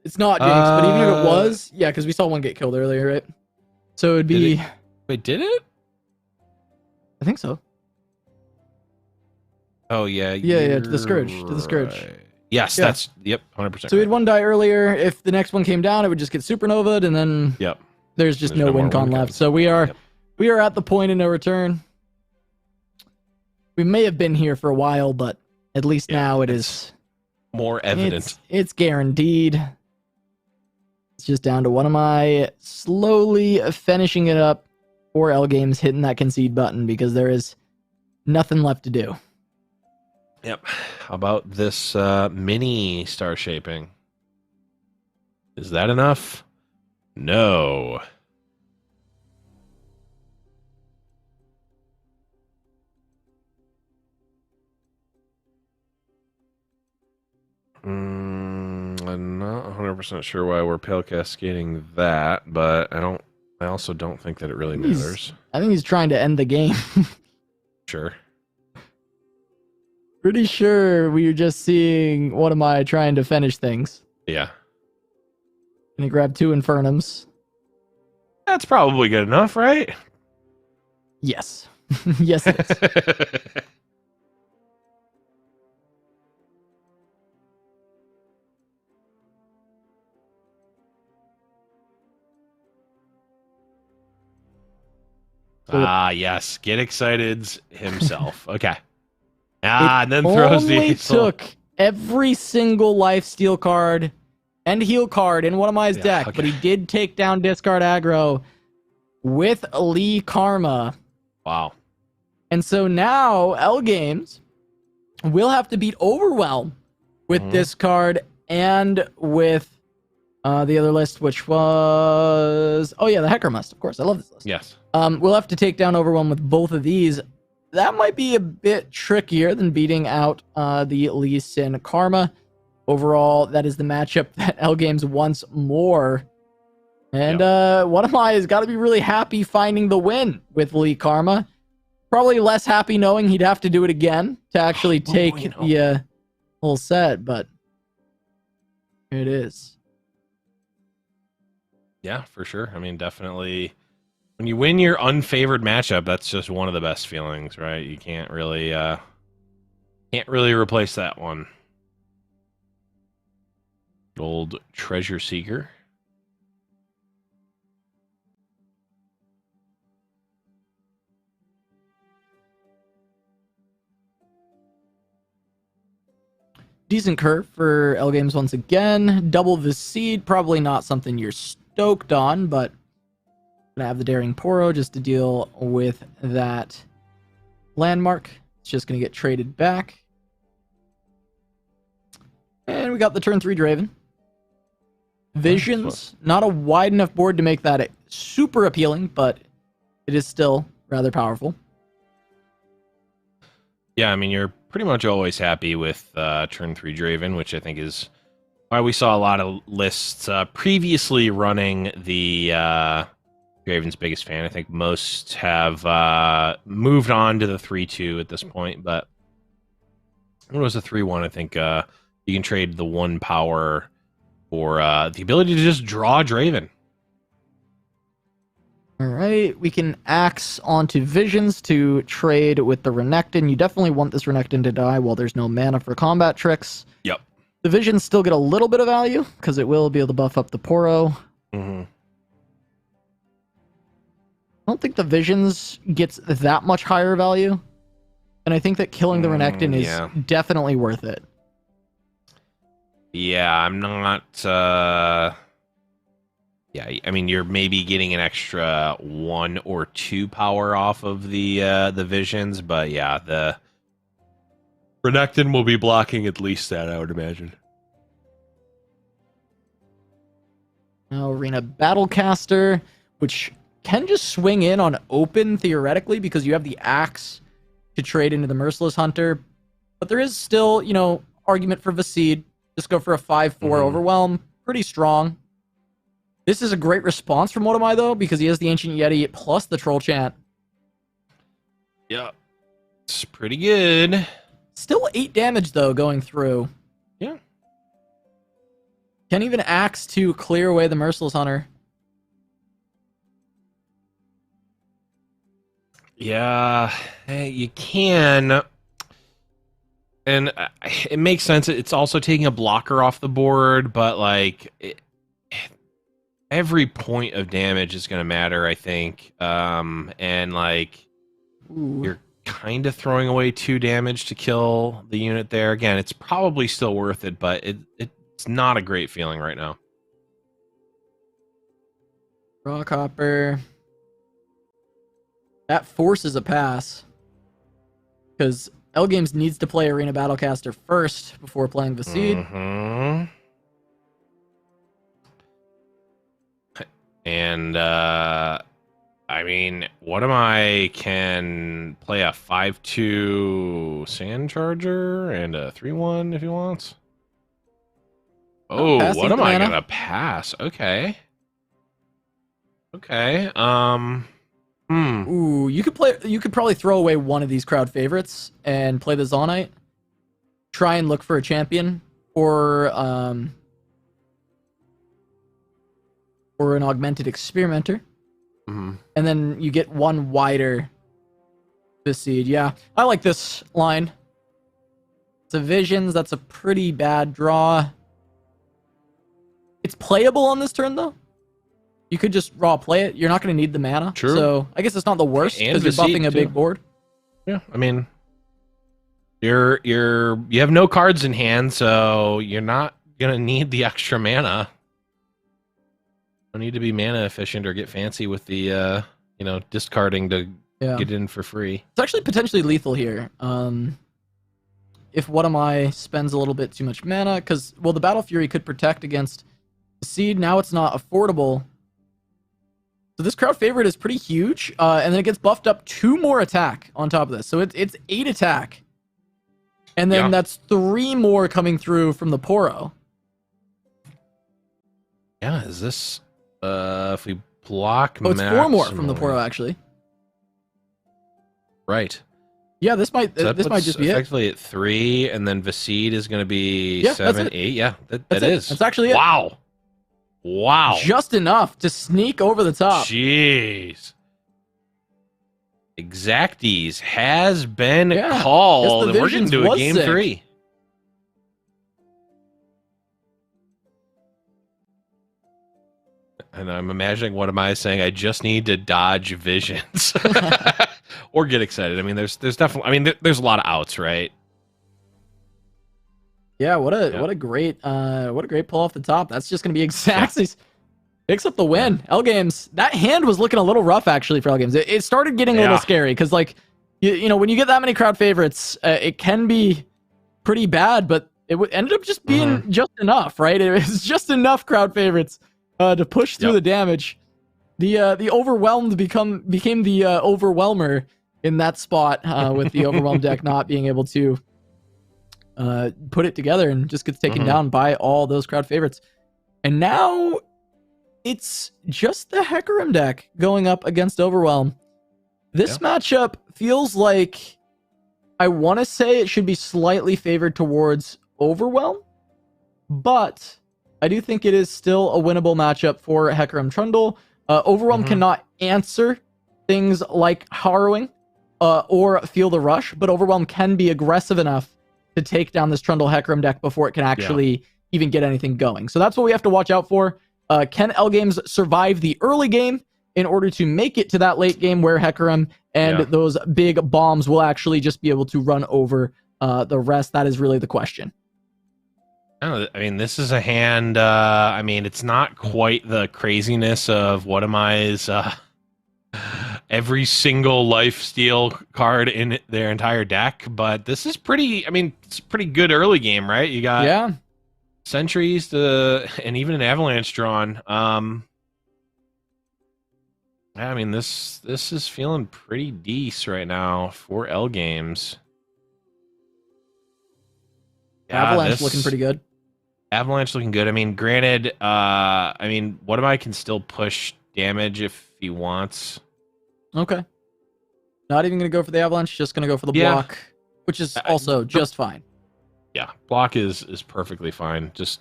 It's not Jinx, but even if it was, yeah, because we saw one get killed earlier, right? So it'd be... Wait, did it? I think so. Oh, yeah. Yeah, to the Scourge. To the Scourge. Right. Yes, that's... Yep, 100%. So we had one die earlier. If the next one came down, it would just get supernova'd, and then there's just no win con left. So we are at the point of no return. We may have been here for a while, but at least now it is... more evident. It's guaranteed. It's just down to one of my slowly finishing it up, or L Games hitting that concede button, because there is nothing left to do. Yep. How about this mini star shaping? Is that enough? No. I'm not 100% sure why we're pale cascading that, but I also don't think that it really matters. I think he's trying to end the game. Sure. Pretty sure we were just seeing what am I trying to finish things. Yeah. And he grabbed 2 Infernums. That's probably good enough, right? Yes. Yes, it is. Yes. Get excited himself. Okay. And then throws the... Only took every single lifesteal card and heal card in one of my deck, but he did take down discard aggro with Lee Karma. Wow. And so now L Games will have to beat Overwhelm with this card and with the other list, which was... Oh, yeah, the Hecker Must, of course. I love this list. Yes. We'll have to take down Overwhelm with both of these. That might be a bit trickier than beating out the Lee Sin Karma. Overall, that is the matchup that L Games wants more. And one of my has got to be really happy finding the win with Lee Karma. Probably less happy knowing he'd have to do it again to actually take the whole set, but here it is. Yeah, for sure. I mean, definitely... When you win your unfavored matchup, that's just one of the best feelings, right? You can't really replace that one. Old Treasure Seeker. Decent curve for L Games once again. Double the seed, probably not something you're stoked on, but gonna have the Daring Poro just to deal with that landmark. It's just gonna get traded back. And we got the turn 3 Draven. Visions, not a wide enough board to make that super appealing, but it is still rather powerful. Yeah, I mean, you're pretty much always happy with turn 3 Draven, which I think is why we saw a lot of lists previously running the Draven's biggest fan. I think most have moved on to the 3-2 at this point, but when it was a 3-1, I think you can trade the 1 power for the ability to just draw Draven. All right, we can axe onto Visions to trade with the Renekton. You definitely want this Renekton to die while there's no mana for combat tricks. Yep. The Visions still get a little bit of value because it will be able to buff up the Poro. Mm-hmm. I don't think the Visions gets that much higher value. And I think that killing the Renekton is definitely worth it. Yeah, I'm not... Yeah, I mean, you're maybe getting an extra 1 or 2 power off of the Visions, but yeah, the Renekton will be blocking at least that, I would imagine. Now, Arena Battlecaster, which can just swing in on open, theoretically, because you have the Axe to trade into the Merciless Hunter. But there is still, you know, argument for Vaseed. Just go for a 5-4 Overwhelm. Pretty strong. This is a great response from What Am I, though, because he has the Ancient Yeti plus the Troll Chant. Yeah. It's pretty good. Still 8 damage, though, going through. Yeah. Can even Axe to clear away the Merciless Hunter. Yeah, you can. And it makes sense. It's also taking a blocker off the board, but, like... every point of damage is going to matter, I think. And, like, you're kind of throwing away 2 damage to kill the unit there. Again, it's probably still worth it, but it's not a great feeling right now. Rockhopper. That forces a pass. Because L-Games needs to play Arena Battlecaster first before playing Vaseed. Mm-hmm. And, I mean, What Am I can play a 5-2 Sand Charger and a 3-1 if he wants. Oh, What Am I gonna pass? Okay. Okay. Ooh, you could probably throw away one of these crowd favorites and play the Zonite. Try and look for a champion or an augmented experimenter. Mm-hmm. And then you get one wider Vaseed. Yeah, I like this line. It's a Visions. That's a pretty bad draw. It's playable on this turn, though. You could just raw play it. You're not going to need the mana. True. So I guess it's not the worst because you're Vaseed, buffing a big board. Yeah, I mean, you have no cards in hand, so you're not going to need the extra mana. Don't need to be mana efficient or get fancy with the discarding to get in for free. It's actually potentially lethal here. If What Am I spends a little bit too much mana, because the Battle Fury could protect against the Seed. Now it's not affordable. So this crowd favorite is pretty huge, and then it gets buffed up 2 more attack on top of this. So it's 8 attack, and then that's 3 more coming through from the Poro. Yeah, is this if we block? Oh, it's 4 more from the Poro actually. Right. Yeah, this might just be effectively at 3, and then Vaseed is going to be 7, 8. Yeah, that is. That's actually it. Wow. Just enough to sneak over the top. Jeez. Exacties has been called, and we're going to do a game 3. And I'm imagining, What Am I saying? I just need to dodge Visions. Or get excited. I mean, there's definitely, there's a lot of outs, right? Yeah, what a great pull off the top. That's just gonna be exactly picks up the win. L Games, that hand was looking a little rough actually for L Games. It started getting a little scary because like you know when you get that many crowd favorites, it can be pretty bad, but it ended up just being just enough, right? It was just enough crowd favorites to push through the damage. The overwhelmed became the overwhelmer in that spot with the overwhelmed deck not being able to put it together and just gets taken Mhm. down by all those crowd favorites. And now it's just the Hecarim deck going up against Overwhelm. This matchup feels like, I want to say it should be slightly favored towards Overwhelm, but I do think it is still a winnable matchup for Hecarim Trundle. Overwhelm cannot answer things like Harrowing or Feel the Rush, but Overwhelm can be aggressive enough to take down this Trundle Hecarim deck before it can actually even get anything going. So that's what we have to watch out for. Can L Games survive the early game in order to make it to that late game where Hecarim and those big bombs will actually just be able to run over the rest? That is really the question. I mean, this is a hand. I mean, it's not quite the craziness of What Am I's every single lifesteal card in their entire deck, but this is pretty. I mean, it's a pretty good early game, right? You got sentries and even an avalanche drawn. I mean, this is feeling pretty decent right now for L Games. Avalanche looking pretty good. Avalanche looking good. I mean, granted, I mean, What Am I can still push damage if he wants. Okay. Not even going to go for the Avalanche, just going to go for the block, which is also just fine. Yeah, block is perfectly fine. Just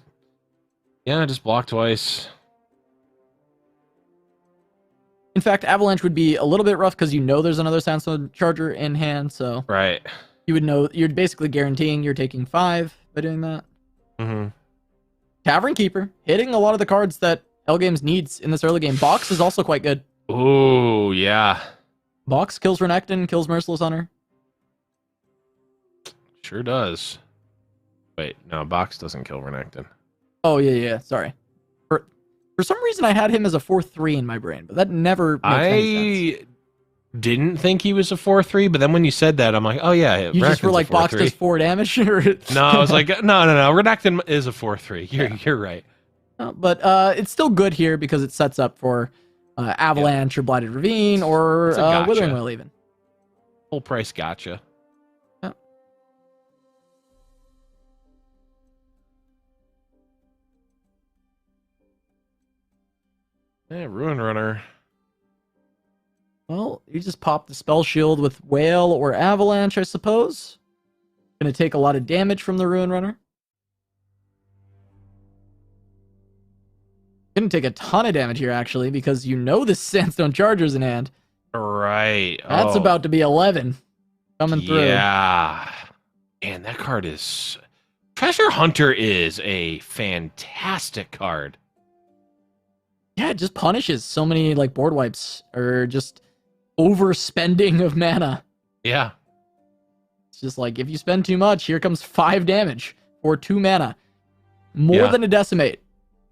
block twice. In fact, Avalanche would be a little bit rough because there's another Sandstone Charger in hand, so right. You would know you're basically guaranteeing you're taking 5 by doing that. Tavern Keeper, hitting a lot of the cards that L Games needs in this early game. Box is also quite good. Oh, yeah. Box kills Renekton, kills Merciless Hunter. Sure does. Wait, no, Box doesn't kill Renekton. Oh, yeah, sorry. For some reason, I had him as a 4-3 in my brain, but that never makes any sense. Didn't think he was a 4-3, but then when you said that, I'm like, oh yeah. You just were like, Box does 4 damage? Or... No, I was like, no. Renekton is a 4-3. You're right. But it's still good here because it sets up for Avalanche or Blighted Ravine or gotcha. Withering Will even. Full price gotcha. Yeah. Yeah, Ruin Runner. Well, you just pop the Spell Shield with Whale or Avalanche, I suppose. Gonna take a lot of damage from the Ruin Runner. Gonna take a ton of damage here, actually, because the Sandstone Charger's in hand. Right. That's about to be 11 coming through. Yeah. Man, that card is... Treasure Hunter is a fantastic card. Yeah, it just punishes so many board wipes or just overspending of mana. Yeah. It's just like, if you spend too much, here comes 5 damage for 2 mana. More than a Decimate.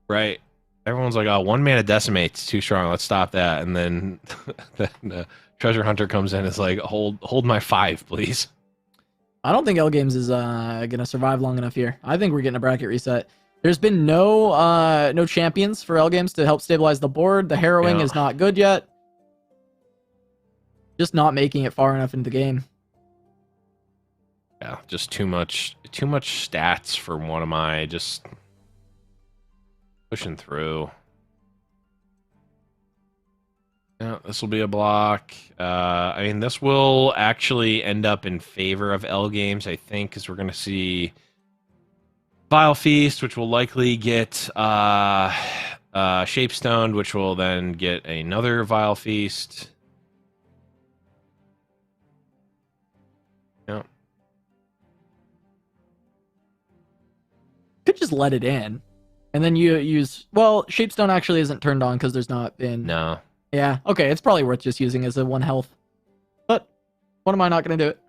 Right. Everyone's like, oh, 1 mana Decimate's too strong. Let's stop that. And then the Treasure Hunter comes in. It's like, hold my 5, please. I don't think L Games is going to survive long enough here. I think we're getting a bracket reset. There's been no champions for L Games to help stabilize the board. The Harrowing is not good yet. Just not making it far enough into the game. Yeah, just too much stats for One of my just pushing through. Yeah, this will be a block. I mean, this will actually end up in favor of L Games, I think, because we're going to see Vile Feast, which will likely get Shapestoned, which will then get another Vile Feast. Yeah. Could just let it in. And then you use... Well, Shapestone actually isn't turned on because there's not been... No. Yeah, okay, it's probably worth just using as a 1 health. But, what am I not going to do it?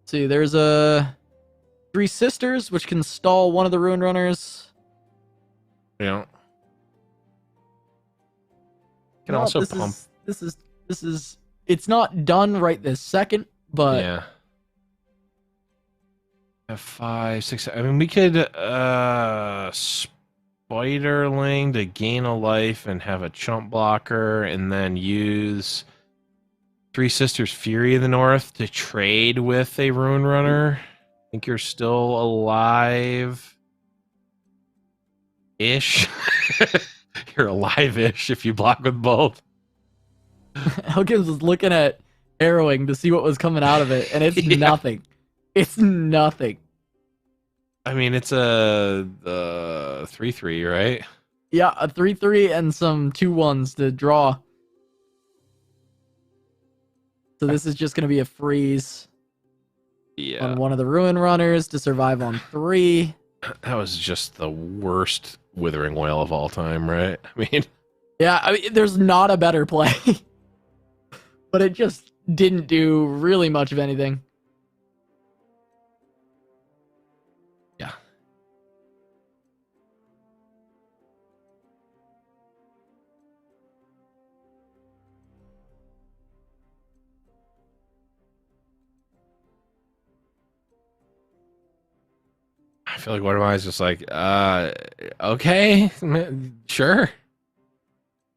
See, there's a 3 Sisters, which can stall one of the Ruin Runners. Yeah. Can also pump. This is. It's not done right this second, but Yeah. 5, 6. I mean, we could Spiderling to gain a life and have a chump blocker, and then use Three Sisters Fury of the North to trade with a Rune Runner. I think you're still alive. Ish. You're alive-ish if you block with both. Elkins was looking at arrowing to see what was coming out of it, and it's nothing. It's nothing. I mean, it's a 3/3, right? Yeah, a 3/3 and some 2/1s to draw. So this is just going to be a freeze on one of the Ruin Runners to survive on 3. That was just the worst Withering Wail of all time, right? I mean, yeah, I mean, there's not a better play. But it just didn't do really much of anything. Yeah. I feel like what am I just like, okay, sure.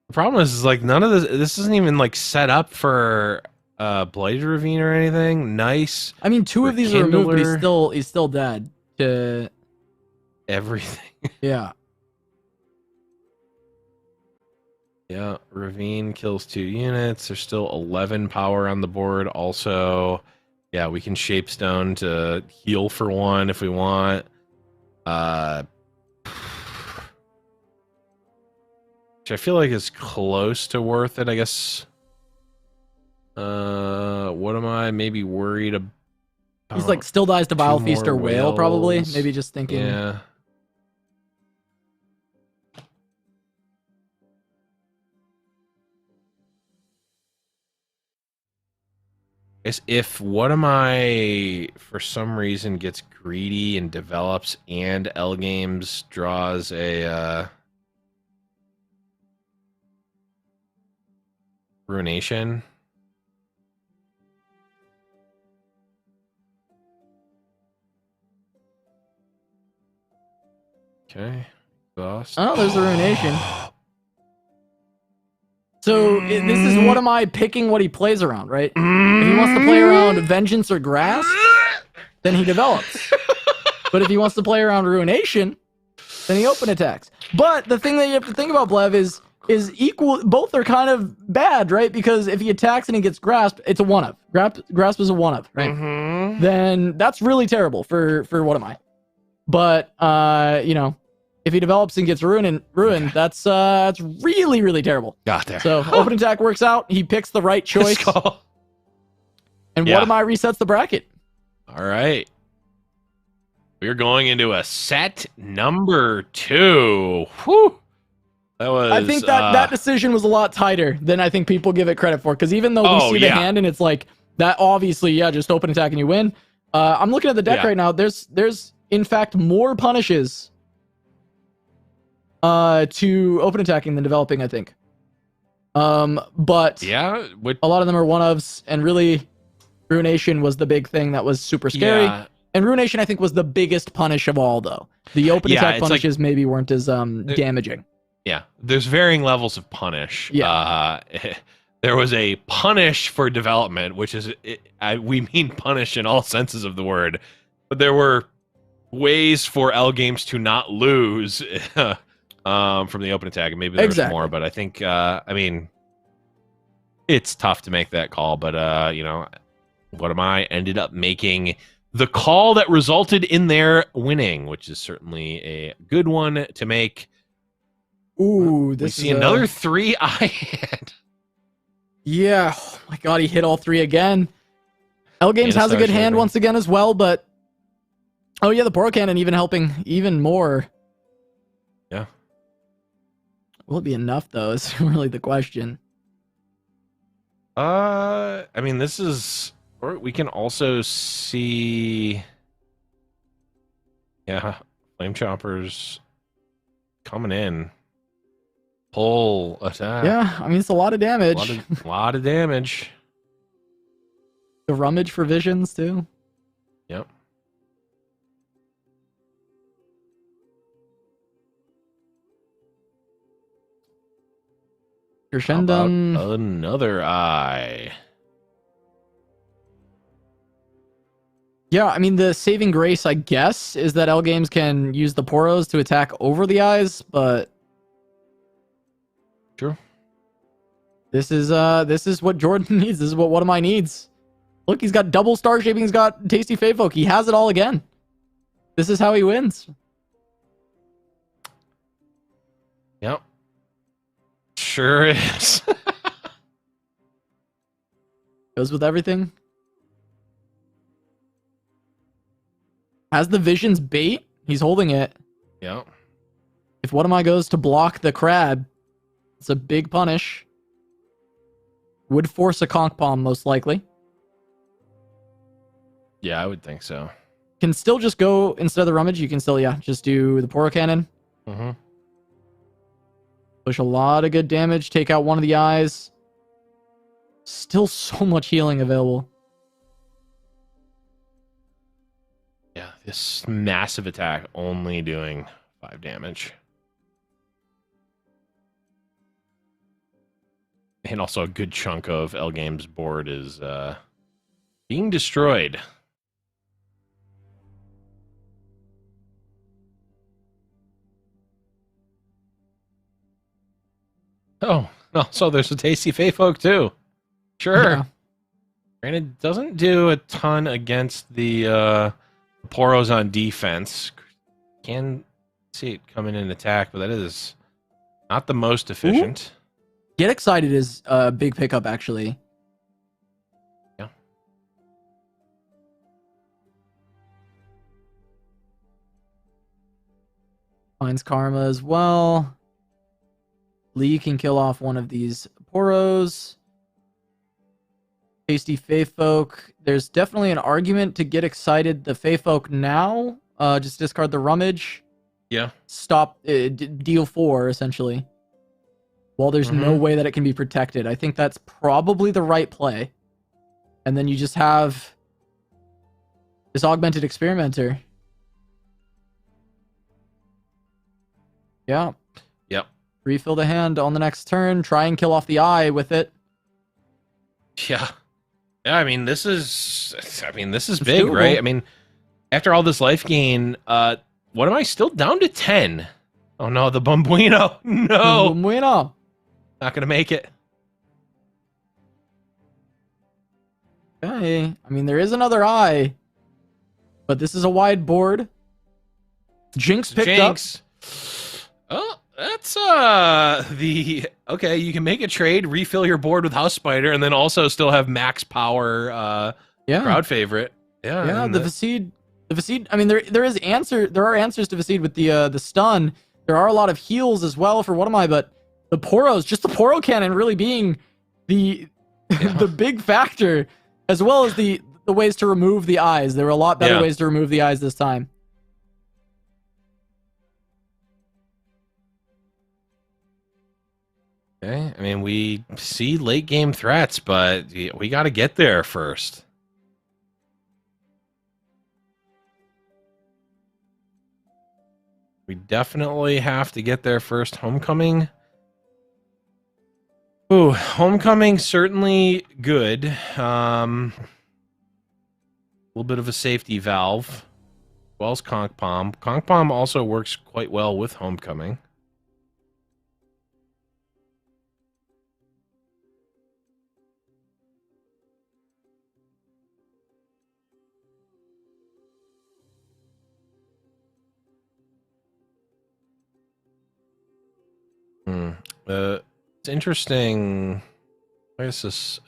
The problem is like none of this isn't even like set up for Blighted Ravine or anything. Nice. I mean, 2 of these are removed, but he's still dead to everything. Yeah. Yeah, Ravine kills 2 units. There's still 11 power on the board. Also, yeah, we can Shapestone to heal for 1 if we want. Which I feel like is close to worth it, I guess. What am I maybe worried about? He's like still dies to Vile Feast or Whale, probably. whales. Maybe just thinking. Yeah. If what am I for some reason gets greedy and develops and L Games draws a Ruination. Okay. Exhaust. Oh, there's a Ruination. So this is what am I picking what he plays around, right? If he wants to play around Vengeance or Grasp, then he develops. But if he wants to play around Ruination, then he open attacks. But the thing that you have to think about, Blev, is equal. Both are kind of bad, right? Because if he attacks and he gets Grasp, it's a 1-of. Grasp is a 1-of, right? Then that's really terrible for what am I? But you know, if he develops and gets ruined, that's really, really terrible. Got there. So open attack works out. He picks the right choice. And what am I resets the bracket? All right. We're going into a set number 2. Whew. That was. I think that decision was a lot tighter than I think people give it credit for. Because even though we see the hand and it's like that, obviously, yeah, just open attack and you win. I'm looking at the deck right now. There's in fact more punishes to open attacking than developing, I think. But yeah, a lot of them are 1-ofs, and really Ruination was the big thing that was super scary. Yeah. And Ruination, I think, was the biggest punish of all, though. The open attack punishes maybe weren't as damaging. Yeah, there's varying levels of punish. Yeah. There was a punish for development, which is we mean punish in all senses of the word, but there were ways for L Games to not lose from the open attack, and maybe there's more. But I think, I mean, it's tough to make that call. But you know, what am I ended up making the call that resulted in their winning, which is certainly a good one to make. Ooh, this we see another 3 I had. Yeah, oh my god, he hit all 3 again. L Games has a good hand once again as well, but oh yeah, the Poro Cannon even helping even more. Yeah. Will it be enough though? Is really the question. I mean, this is, or we can also see, yeah, Flame Choppers coming in. Pull attack. Yeah, I mean, it's a lot of damage. A lot of damage. The rummage for visions, too. Yep. How about Crescendum. another eye? Yeah, I mean, the saving grace, I guess, is that L games can use the poros to attack over the eyes, but True. this is what Jordan needs. This is what one of my needs. Look, he's got double star shaping. He's got tasty Fey Folk. He has it all again. This is how he wins. Yep. Sure is. Goes with everything. Has the vision's bait. He's holding it. Yep. If one of my goes to block the crab, it's a big punish. Would force a conch palm, most likely. Yeah, I would think so. Can still just go, instead of the rummage, you can still, yeah, just do the poro cannon. Mm-hmm. Push a lot of good damage. Take out one of the eyes. Still so much healing available. Yeah, this massive attack only doing 5 damage. And also a good chunk of L Game's board is being destroyed. Oh, so there's a tasty Fey Folk too. Sure. Yeah. Granted, doesn't do a ton against the Poros on defense. Can see it coming in attack, but that is not the most efficient. Get Excited is a big pickup, actually. Yeah. Finds Karma as well. Lee can kill off one of these Poros. Tasty Fey Folk. There's definitely an argument to get excited the Fey Folk now. Just discard the rummage. Yeah. Stop. Deal 4, essentially. While there's no way that it can be protected. I think that's probably the right play. And then you just have this Augmented Experimenter. Yeah. Yep. Refill the hand on the next turn. Try and kill off the eye with it. Yeah. Yeah, I mean, this is big, doable. right? I mean, after all this life gain, what am I still down to 10? Oh no, the Bumbuino. No. Bueno. Not going to make it. Okay. I mean, there is another eye. But this is a wide board. Jinx picked Jinx. Oh, that's okay, you can make a trade, refill your board with House Spider, and then also still have max power up. Yeah. crowd favorite. Yeah. Yeah, and the Viside, I mean, there are answers to Viside with the stun. There are a lot of heals as well for one of my, but the Poros, just the Poro cannon really being the the big factor, as well as the ways to remove the eyes. There were a lot better ways to remove the eyes this time. Okay, I mean, we see late game threats, but we got to get there first. We definitely have to get there first. Homecoming. Ooh, Homecoming certainly good. A little bit of a safety valve. As well as Conch Palm. Conch Palm also works quite well with Homecoming. It's interesting. I guess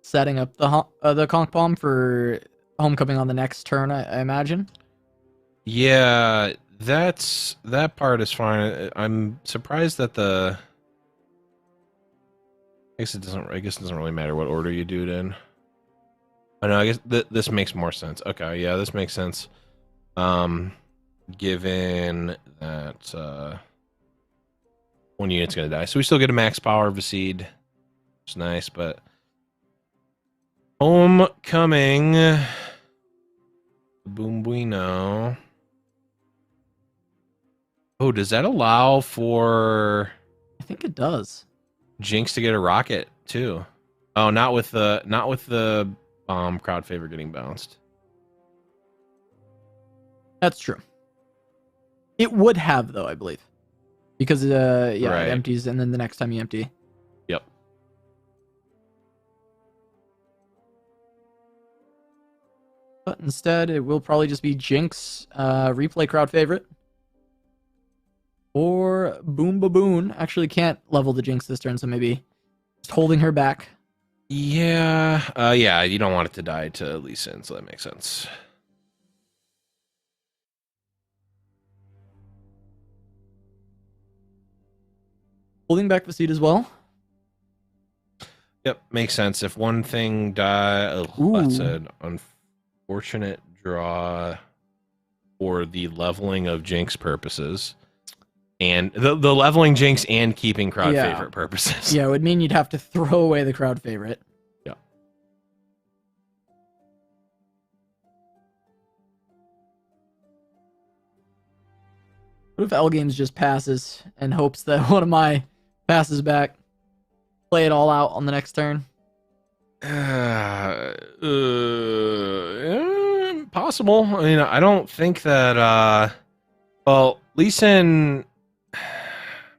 Setting up the Conch Palm for Homecoming on the next turn, I imagine. yeah, that part is fine. I'm surprised that I guess it doesn't really matter what order you do it in. I know. I guess this makes more sense. Okay, yeah, this makes sense. Given that one unit's gonna die, so we still get a max power of a seed. It's nice, but Homecoming, Boom Bueno. Oh, does that allow for I think it does. Jinx to get a rocket too. Oh, not with the crowd favorite getting bounced. That's true. It would have though, I believe, because yeah, Right. it empties, and then the next time you empty. Yep. But instead, it will probably just be Jinx, replay crowd favorite. Or Boom Baboon. Actually can't level the Jinx this turn, so maybe just holding her back. Yeah. Yeah, you don't want it to die to Lee Sin, so that makes sense. Holding back the seed as well. Yep, makes sense. If one thing die, that's an unfortunate draw for the leveling of Jinx purposes. And the leveling Jinx and keeping crowd favorite purposes. Yeah, it would mean you'd have to throw away the crowd favorite. Yeah. What if L Games just passes and hopes that one of my passes back? Play it all out on the next turn. Possible. I mean, I don't think that. Well, Lee Sin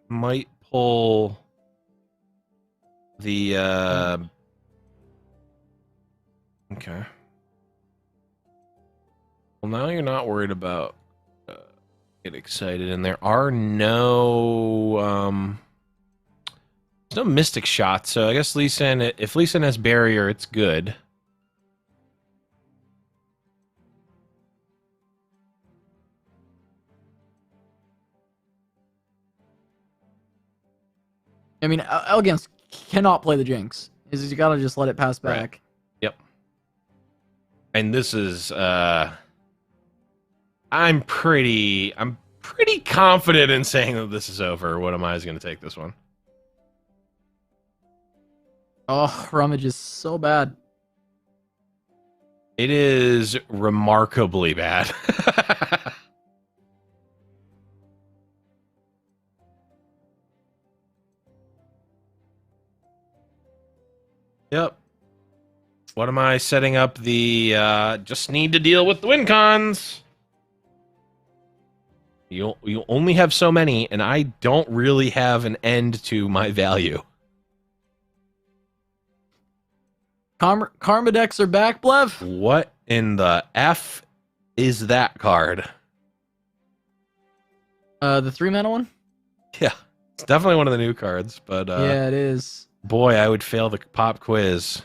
might pull the. Okay. Well, now you're not worried about get excited, and there are no there's no mystic shots, so I guess Lee Sin, if Lee Sin has barrier, it's good. I mean, Elegance cannot play the Jinx. You gotta just let it pass back. Right. Yep. And this is I'm pretty confident in saying that this is over. What am I going to take this one? Oh, Rummage is so bad. It is remarkably bad. Yep. What am I setting up the just need to deal with the win cons? You only have so many, and I don't really have an end to my value. Karma decks are back, Blev. What in the F is that card? The 3-mana one? Yeah, it's definitely one of the new cards, but yeah, it is. Boy, I would fail the pop quiz.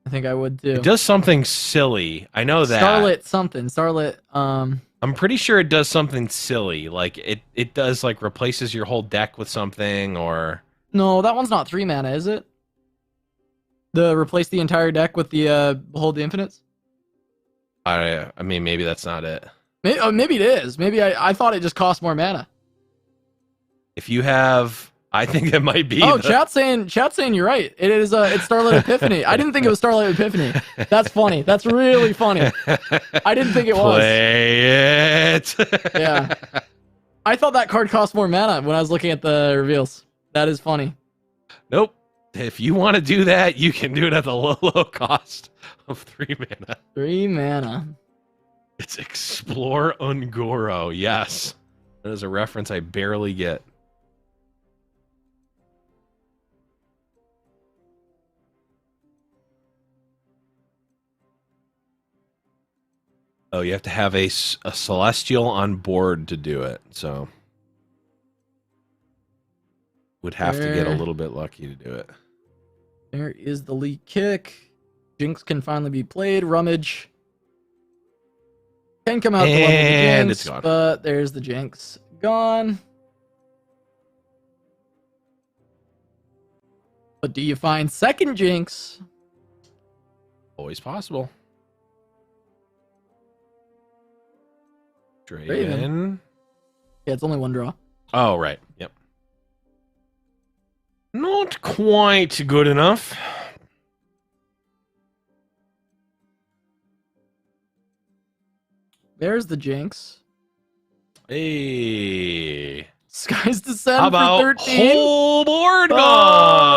I think I would too. It does something silly. I know that. Starlit something. Starlit, I'm pretty sure it does something silly. Like it does like replaces your whole deck with something, or No, that one's not 3 mana, is it? The replace the entire deck with the Behold the Infinites? I mean maybe that's not it. Maybe it is. Maybe I thought it just cost more mana. If you have, I think it might be. Oh, chat saying you're right. It is it's Starlit Epiphany. I didn't think it was Starlit Epiphany. That's funny. That's really funny. I didn't think it was. Play it. Yeah. I thought that card cost more mana when I was looking at the reveals. That is funny. Nope. If you want to do that, you can do it at the low cost of 3 mana. 3 mana. It's Explore Ungoro. Yes. That is a reference I barely get. Oh, you have to have a Celestial on board to do it, so would have to get a little bit lucky to do it. There is the lead kick. Jinx can finally be played. Rummage can come out the level with the And Jinx, it's gone. but there's the Jinx. Gone. But do you find second Jinx? Always possible. Draven. Draven. Yeah, it's only one draw. Oh, right. Yep. Not quite good enough. There's the Jinx. Hey. Sky's Descent How about for 13. whole board Oh, gone?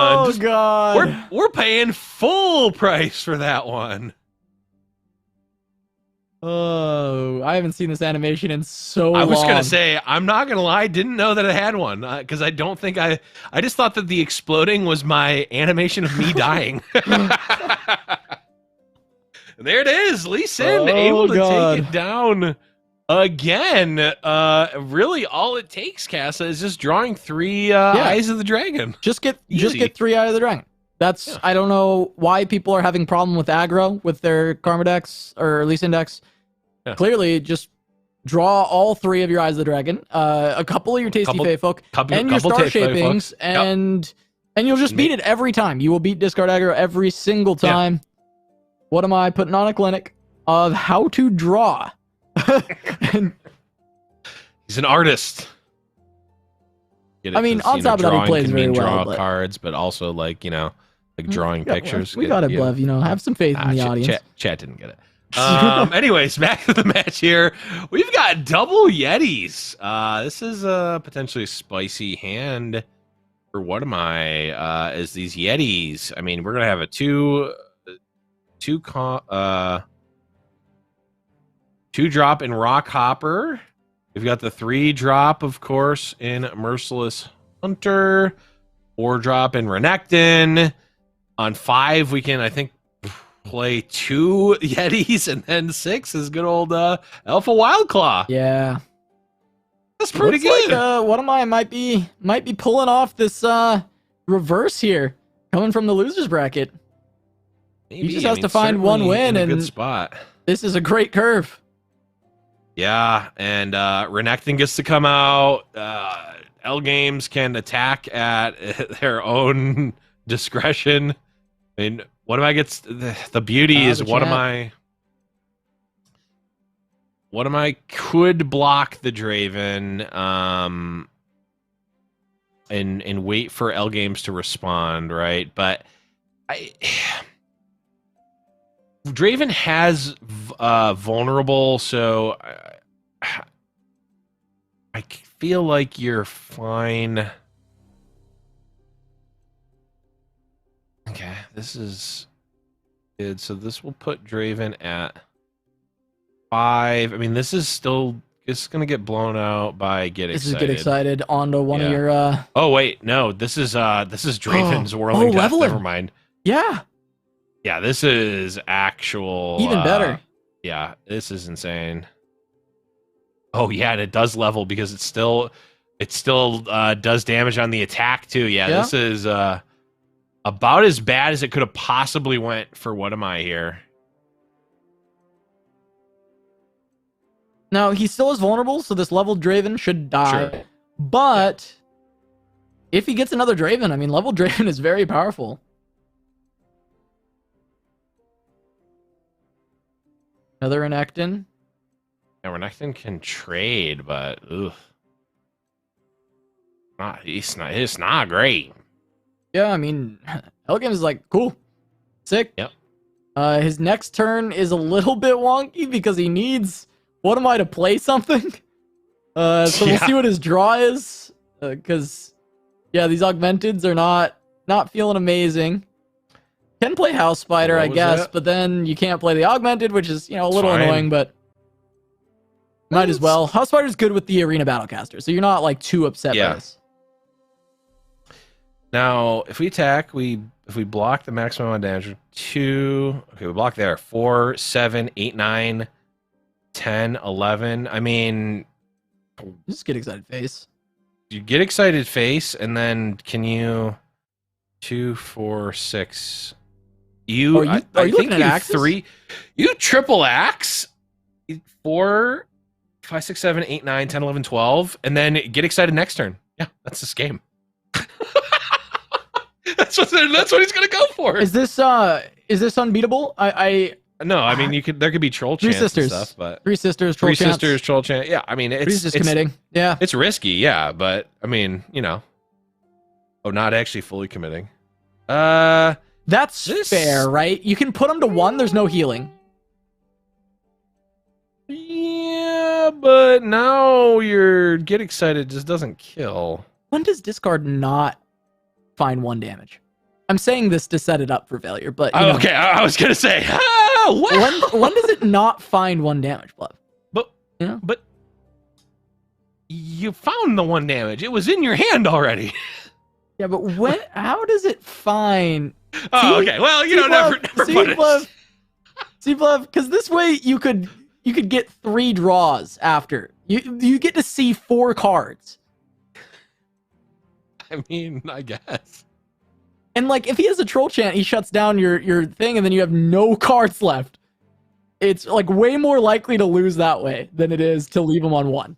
paying full price for that one. Oh, I haven't seen this animation in so long. I was gonna say, I'm not gonna lie, I didn't know that it had one because I don't think I just thought that the exploding was my animation of me dying. There it is, Lee Sin able to take it down again. Really, all it takes, Casa, is just drawing 3 Eyes of the Dragon. Just get 3 Eye of the Dragon. That's I don't know why people are having problem with aggro with their Karma decks or Lee Sin decks. Yeah. Clearly, just draw all 3 of your Eyes of the Dragon, a couple of your Tasty Fey Folk, and your Star Shapings, and you'll just beat it every time. You will beat discard aggro every single time. Yeah. What am I putting on a clinic of how to draw? He's an artist. I mean, on top of that, he plays very well. Draw cards, but also like drawing pictures. We got it, Blev. Have some faith in the audience. Chat didn't get it. Anyways, back to the match here. We've got double Yetis. This is a potentially spicy hand for what am I? Is these Yetis? I mean, we're gonna have a two drop in Rock Hopper. We've got the 3 drop, of course, in Merciless Hunter. 4 drop in Renekton. On 5, we can, I think, play 2 Yetis, and then 6 is good old Alpha Wildclaw. Yeah, that's pretty good. Like, what am I? Might be pulling off this reverse here, coming from the losers bracket. Maybe. He just has to find 1 win, in a and good spot. This is a great curve. Yeah, and Renekton gets to come out. L Games can attack at their own discretion. I mean, what am I gets the beauty is what am I could block the Draven and wait for L Games to respond, right? But Draven has vulnerable, so I feel like you're fine. Okay, this is good. So this will put Draven at 5. I mean, this is still it's gonna get blown out by Get Excited. This is Get Excited onto one of your. Oh wait, no, this is Draven's Whirling Death. Never mind. Yeah. Yeah, this is actual. Even better. Yeah, this is insane. Oh yeah, and it does level because it still does damage on the attack too. Yeah. This is about as bad as it could have possibly went for what am I here. Now he still is vulnerable, so this leveled Draven should die. Sure. But if he gets another Draven, I mean, leveled Draven is very powerful. Another Renekton. Yeah, Renekton can trade, but it's not great. Yeah, I mean, Elgin is like, cool. Sick. Yep. His next turn is a little bit wonky because he needs what am I to play something? So we'll see what his draw is. Because these augmenteds are not feeling amazing. Can play House Spider, I guess, but then you can't play the augmented, which is, a little annoying, but might as well. House Spider's good with the Arena Battlecaster, so you're not like too upset by this. Now, if we attack, if we block the maximum amount of damage, 2, okay, we block there, 4, 7, 8, 9, 10, 11. I mean, just Get Excited face. You Get Excited face, and then can you 2, 4, 6? Are you looking at axes? 3. You triple axe 4, 5, 6, 7, 8, 9, 10, 11, 12, and then Get Excited next turn. Yeah, that's this game. That's what he's gonna go for. Is this unbeatable? No, I mean there could be troll chance and stuff, but 3 sisters, troll chance. Yeah, I mean it's committing. Yeah, it's risky. Yeah, but I mean not actually fully committing. That's fair, right? You can put them to 1. There's no healing. Yeah, but now your Get Excited just doesn't kill. When does discard not find 1 damage? I'm saying this to set it up for failure, but you Oh, know, okay, I was gonna say, what? when does it not find 1 damage, Blev? But Yeah. but you found the 1 damage. It was in your hand already. Yeah, but when? How does it find? Oh, See? okay. Well, you See, know, never Blev? See, put it. Blev? See, Blev? Because this way you could get 3 draws after. You get to see 4 cards. I mean, I guess. And like, if he has a troll chant, he shuts down your thing, and then you have no cards left. It's like way more likely to lose that way than it is to leave him on 1.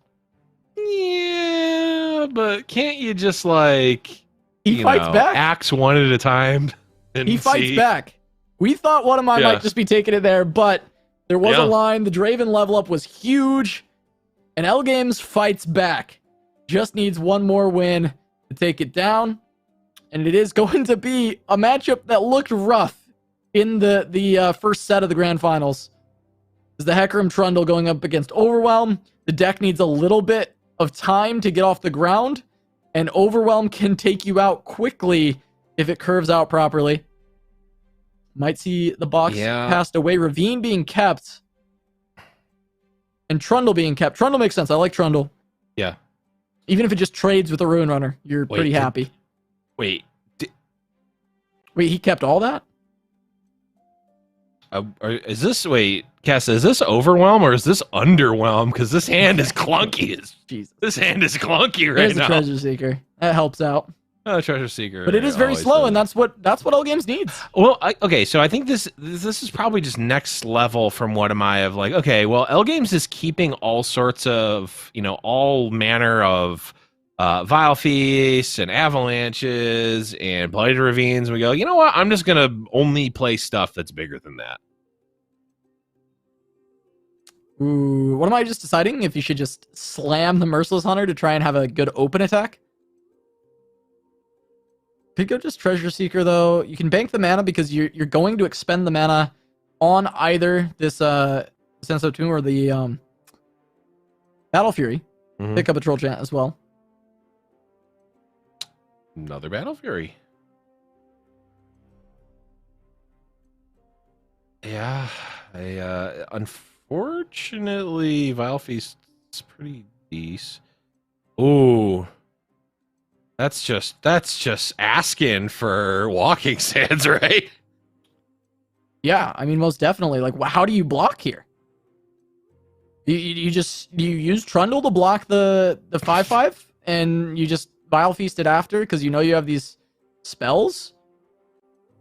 Yeah, but can't you just like He fights back. axe 1 at a time? And He fights see? back. We thought one of mine Yeah. might just be taking it there, but there was a Yeah. line. The Draven level up was huge, and L Games fights back. Just needs 1 more win to take it down, and it is going to be a matchup that looked rough in the first set of the grand finals. Is the Hecarim Trundle going up against Overwhelm? The deck needs a little bit of time to get off the ground, and Overwhelm can take you out quickly if it curves out properly. Might see the box passed away. Ravine being kept. And Trundle being kept. Trundle makes sense. I like Trundle. Yeah. Even if it just trades with a Ruin Runner, you're pretty happy. Wait. Wait, he kept all that? Is this, wait, Cass, is this Overwhelm or is this Underwhelm? Because this hand is clunky. Jesus. This hand is clunky right There's now. a Treasure Seeker. That helps out. Oh, Treasure Seeker. But it is very always slow, does. and that's what all games needs. Well, okay, so I think this is probably just next level from what am I of like, okay, well, L Games is keeping all sorts of, all manner of Vile Feasts and Avalanches and Blighted Ravines. We go, you know what? I'm just going to only play stuff that's bigger than that. Ooh, what am I just deciding? If you should just slam the Merciless Hunter to try and have a good open attack? Could go just Treasure Seeker, though. You can bank the mana because you're going to expend the mana on either this Sense of Tomb or the Battle Fury. Mhm. Pick up a Troll Chant as well. Another Battle Fury. Yeah, unfortunately, Vile Feast is pretty decent. Ooh. That's just asking for walking sands, right? Yeah, I mean, most definitely. Like, how do you block here? You use Trundle to block the 5/5, and you just Vile Feast it after because you have these spells.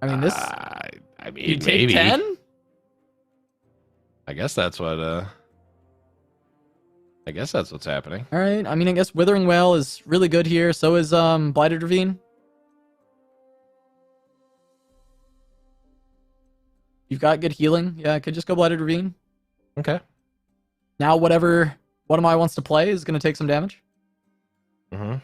I mean, this. I mean, You take maybe 10. I guess that's what. I guess that's what's happening. All right. I mean, I guess Withering Wail is really good here. So is Blighted Ravine. You've got good healing. Yeah, I could just go Blighted Ravine. Okay. Now, whatever one of my wants to play is going to take some damage. Mm-hmm.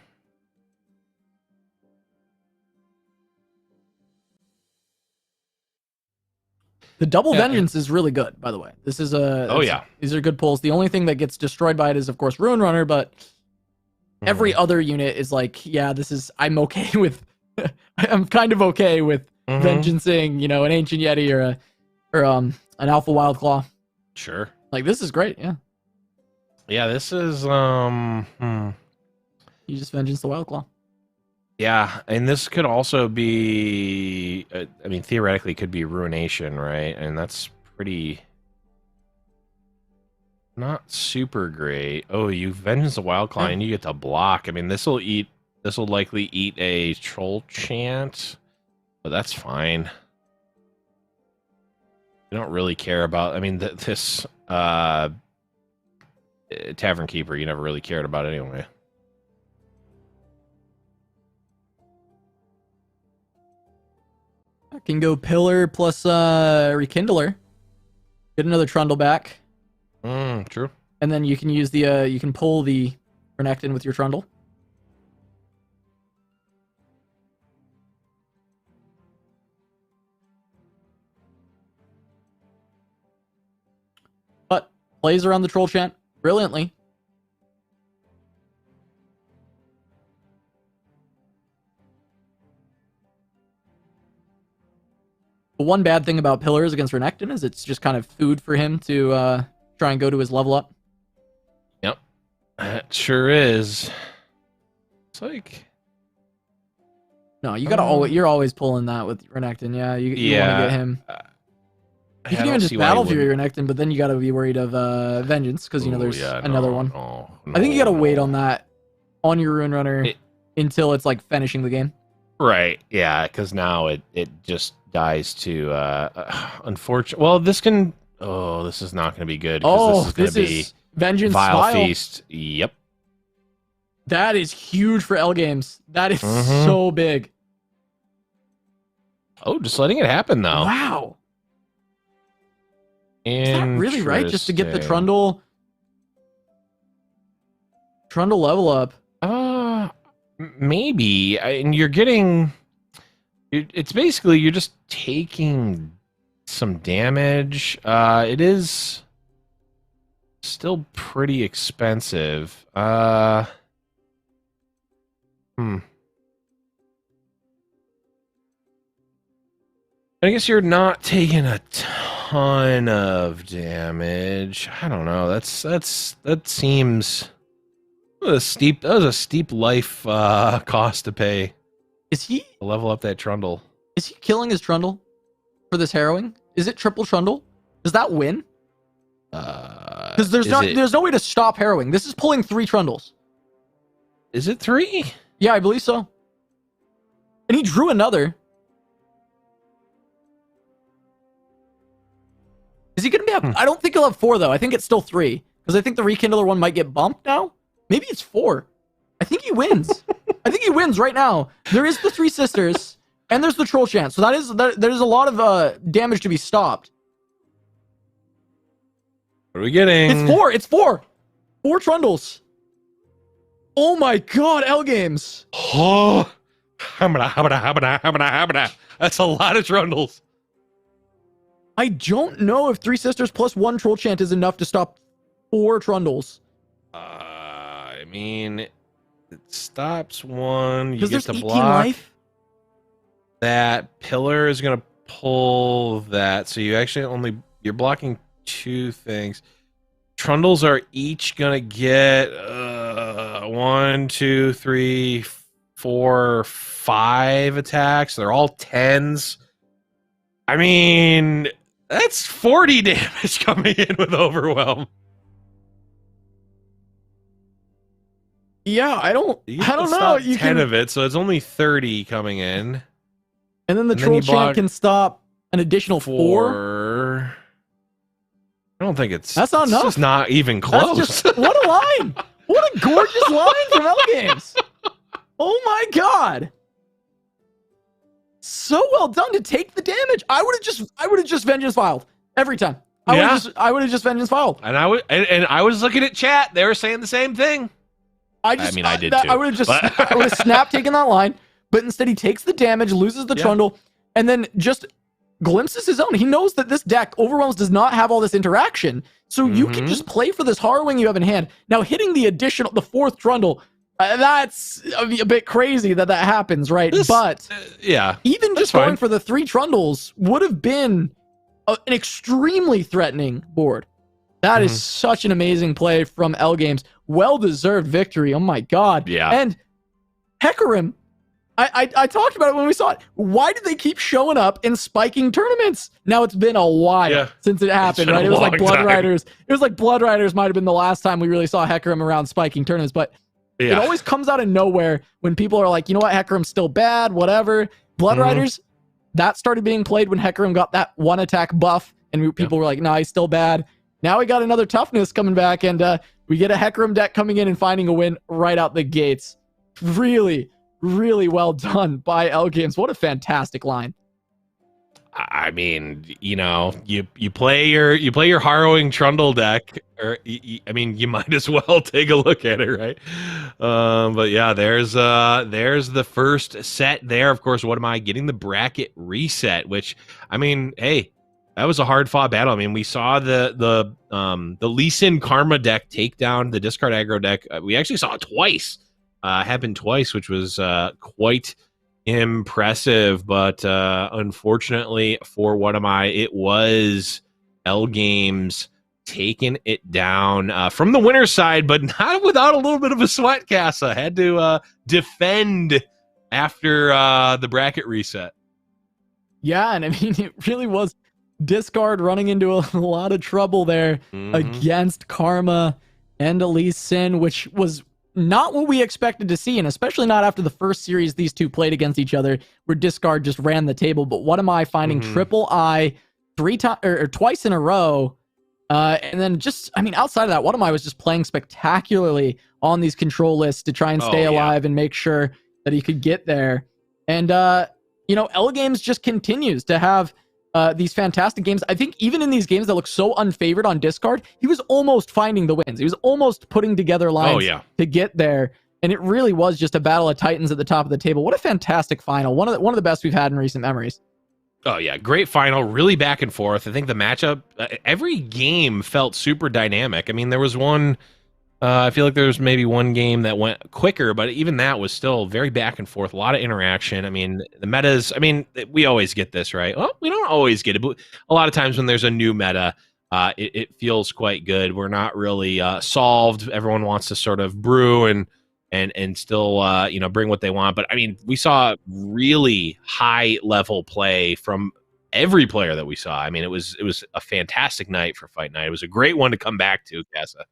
The double Yeah, vengeance is really good, by the way. This is a Oh, yeah. These are good pulls. The only thing that gets destroyed by it is, of course, Ruin Runner, but every other unit is like, yeah, this is. I'm okay with. I'm kind of okay with vengeancing, an Ancient Yeti or an Alpha Wild Claw. Sure. Like, this is great. Yeah, Yeah, this is you just vengeance the Wild Claw. Yeah, and this could also be, I mean, theoretically, it could be Ruination, right? And that's pretty not super great. Oh, you Vengeance the Wildclaw, and you get to block. I mean, this will likely eat a Troll Chant, but that's fine. You don't really care about, I mean, this Tavern Keeper, you never really cared about anyway. I can go Pillar plus Rekindler. Get another Trundle back. True. And then you can use the you can pull the Renekton with your Trundle. But plays around the Troll Chant brilliantly. The one bad thing about Pillars against Renekton is it's just kind of food for him to try and go to his level up. Yep. That sure is. It's like... No, you gotta you're always pulling that with Renekton. Yeah, you want to get him. You can even just Battle Fury Renekton, but then you gotta be worried of Vengeance because there's another one. No, I think you gotta wait on that on your Rune Runner until it's like finishing the game. Right. Yeah, because now it just dies to unfortunate. Well, this can. Oh, this is not going to be good. Oh, this is is Vengeance Vile Feast. Yep. That is huge for L games. That is so big. Oh, just letting it happen though. Wow. Is that really right? Just to get the Trundle level up? Maybe. And you're getting. It's basically you're just taking some damage. It is still pretty expensive. I guess you're not taking a ton of damage. I don't know. That seems steep. That was a steep life cost to pay. Is he to level up that Trundle? Is he killing his Trundle for this harrowing? Is it triple Trundle? Does that win? Because there's no way to stop harrowing. This is pulling 3 Trundles. Is it 3? Yeah, I believe so. And he drew another. Is he going to be up? I don't think he'll have 4, though. I think it's still 3. Because I think the Rekindler one might get bumped now. Maybe it's 4. I think he wins. I think he wins right now. There is the 3 sisters, and there's the Troll Chant. So there's a lot of damage to be stopped. What are we getting? It's 4. It's 4. 4 Trundles. Oh my god, L games. Oh, that's a lot of Trundles. I don't know if 3 sisters plus 1 Troll Chant is enough to stop 4 Trundles. I mean, it stops 1. You get to 18 block. Life. That pillar is gonna pull that, so you actually you're blocking 2 things. Trundles are each gonna get 1, 2, 3, 4, 5 attacks. They're all 10s. I mean, that's 40 damage coming in with Overwhelm. Yeah, I don't know. You 10 can, of it, so it's only 30 coming in. And then the Troll Chant can stop an additional 4. I don't think it's. That's not enough. It's just not even close. What a line! What a gorgeous line from L Games. Oh my god! So well done to take the damage. I would have just Vengeance filed every time. I would have just Vengeance filed. And I was looking at chat. They were saying the same thing. I did too. I would have snapped taken that line, but instead he takes the damage, loses the Trundle, and then just glimpses his own. He knows that this deck, Overwhelms, does not have all this interaction, so you can just play for this Harrowing you have in hand. Now, hitting the 4th Trundle, that's a bit crazy that happens, right? But even just going for the 3 Trundles would have been an extremely threatening board. That is such an amazing play from L Games. Well-deserved victory. Oh my god. Yeah. And Hecarim, I talked about it when we saw it. Why did they keep showing up in spiking tournaments? Now it's been a while since it happened, right? It was like Blood Riders. It was like Blood Riders might have been the last time we really saw Hecarim around spiking tournaments, but it always comes out of nowhere when people are like, you know what, Hecarim's still bad, whatever. Blood Riders, that started being played when Hecarim got that 1 attack buff, and people were like, nah, he's still bad. Now we got another toughness coming back, and we get a Hecarim deck coming in and finding a win right out the gates. Really, really well done by L Games. What a fantastic line. I mean, you play your Harrowing Trundle deck, or I mean, you might as well take a look at it, right? But yeah, there's the first set there. Of course, what am I getting? The bracket reset, which, I mean, hey, that was a hard fought battle. I mean, we saw the Lee Sin Karma deck take down the discard aggro deck. We actually saw it twice. Happened twice, which was quite impressive, but unfortunately for What Am I, it was L Games taking it down from the winner's side, but not without a little bit of a sweat. Casa had to defend after the bracket reset. Yeah, and I mean, it really was Discard running into a lot of trouble there against Karma and Elise Sin, which was not what we expected to see, and especially not after the first series these two played against each other, where Discard just ran the table. But What Am I finding triple I twice in a row, and then just, I mean, outside of that, What Am I was just playing spectacularly on these control lists to try and stay alive and make sure that he could get there. And you know, L Games just continues to have these fantastic games. I think even in these games that look so unfavored on Discard, he was almost finding the wins. He was almost putting together lines to get there. And it really was just a battle of titans at the top of the table. What a fantastic final. One of the best we've had in recent memories. Oh, yeah. Great final. Really back and forth. I think the matchup, every game felt super dynamic. I mean, there was one, I feel like there was maybe one game that went quicker, but even that was still very back and forth. A lot of interaction. I mean, the metas, I mean, we always get this, right? Well, we don't always get it, but a lot of times when there's a new meta, it feels quite good. We're not really solved. Everyone wants to sort of brew and still, you know, bring what they want. But I mean, we saw really high level play from every player that we saw. I mean, it was a fantastic night for Fight Night. It was a great one to come back to, Casa.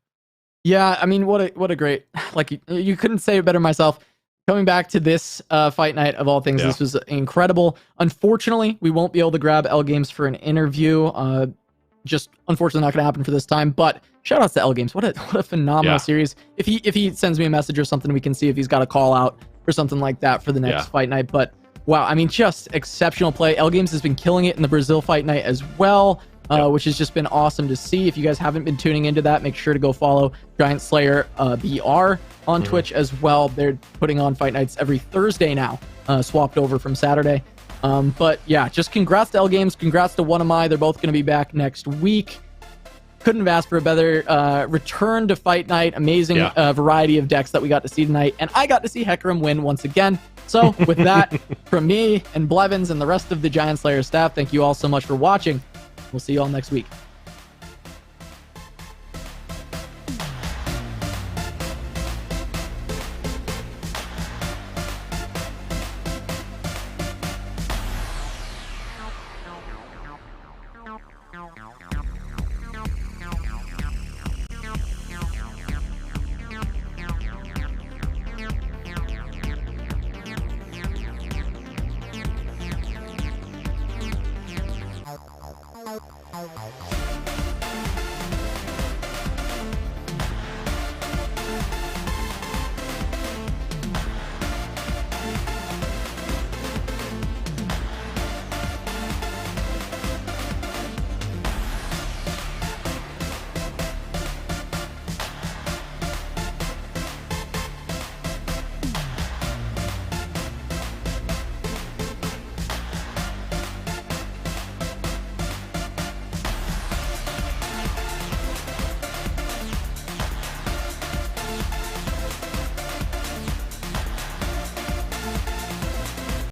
Yeah, I mean, what a great, like, you couldn't say it better myself. Coming back to this Fight Night of all things, this was incredible. Unfortunately, we won't be able to grab L Games for an interview. Just unfortunately not going to happen for this time. But shout outs to L Games. What a phenomenal series. If he sends me a message or something, we can see if he's got a call out or something like that for the next Fight Night. But wow, I mean, just exceptional play. L Games has been killing it in the Brazil Fight Night as well. Which has just been awesome to see. If you guys haven't been tuning into that, make sure to go follow Giant Slayer BR on Twitch as well. They're putting on Fight Nights every Thursday now, swapped over from Saturday. But yeah, just congrats to L Games, congrats to What Am I. They're both going to be back next week. Couldn't have asked for a better return to Fight Night. Amazing variety of decks that we got to see tonight, and I got to see Hecarim win once again. So with that, from me and Blevins and the rest of the Giant Slayer staff, thank you all so much for watching. We'll see you all next week.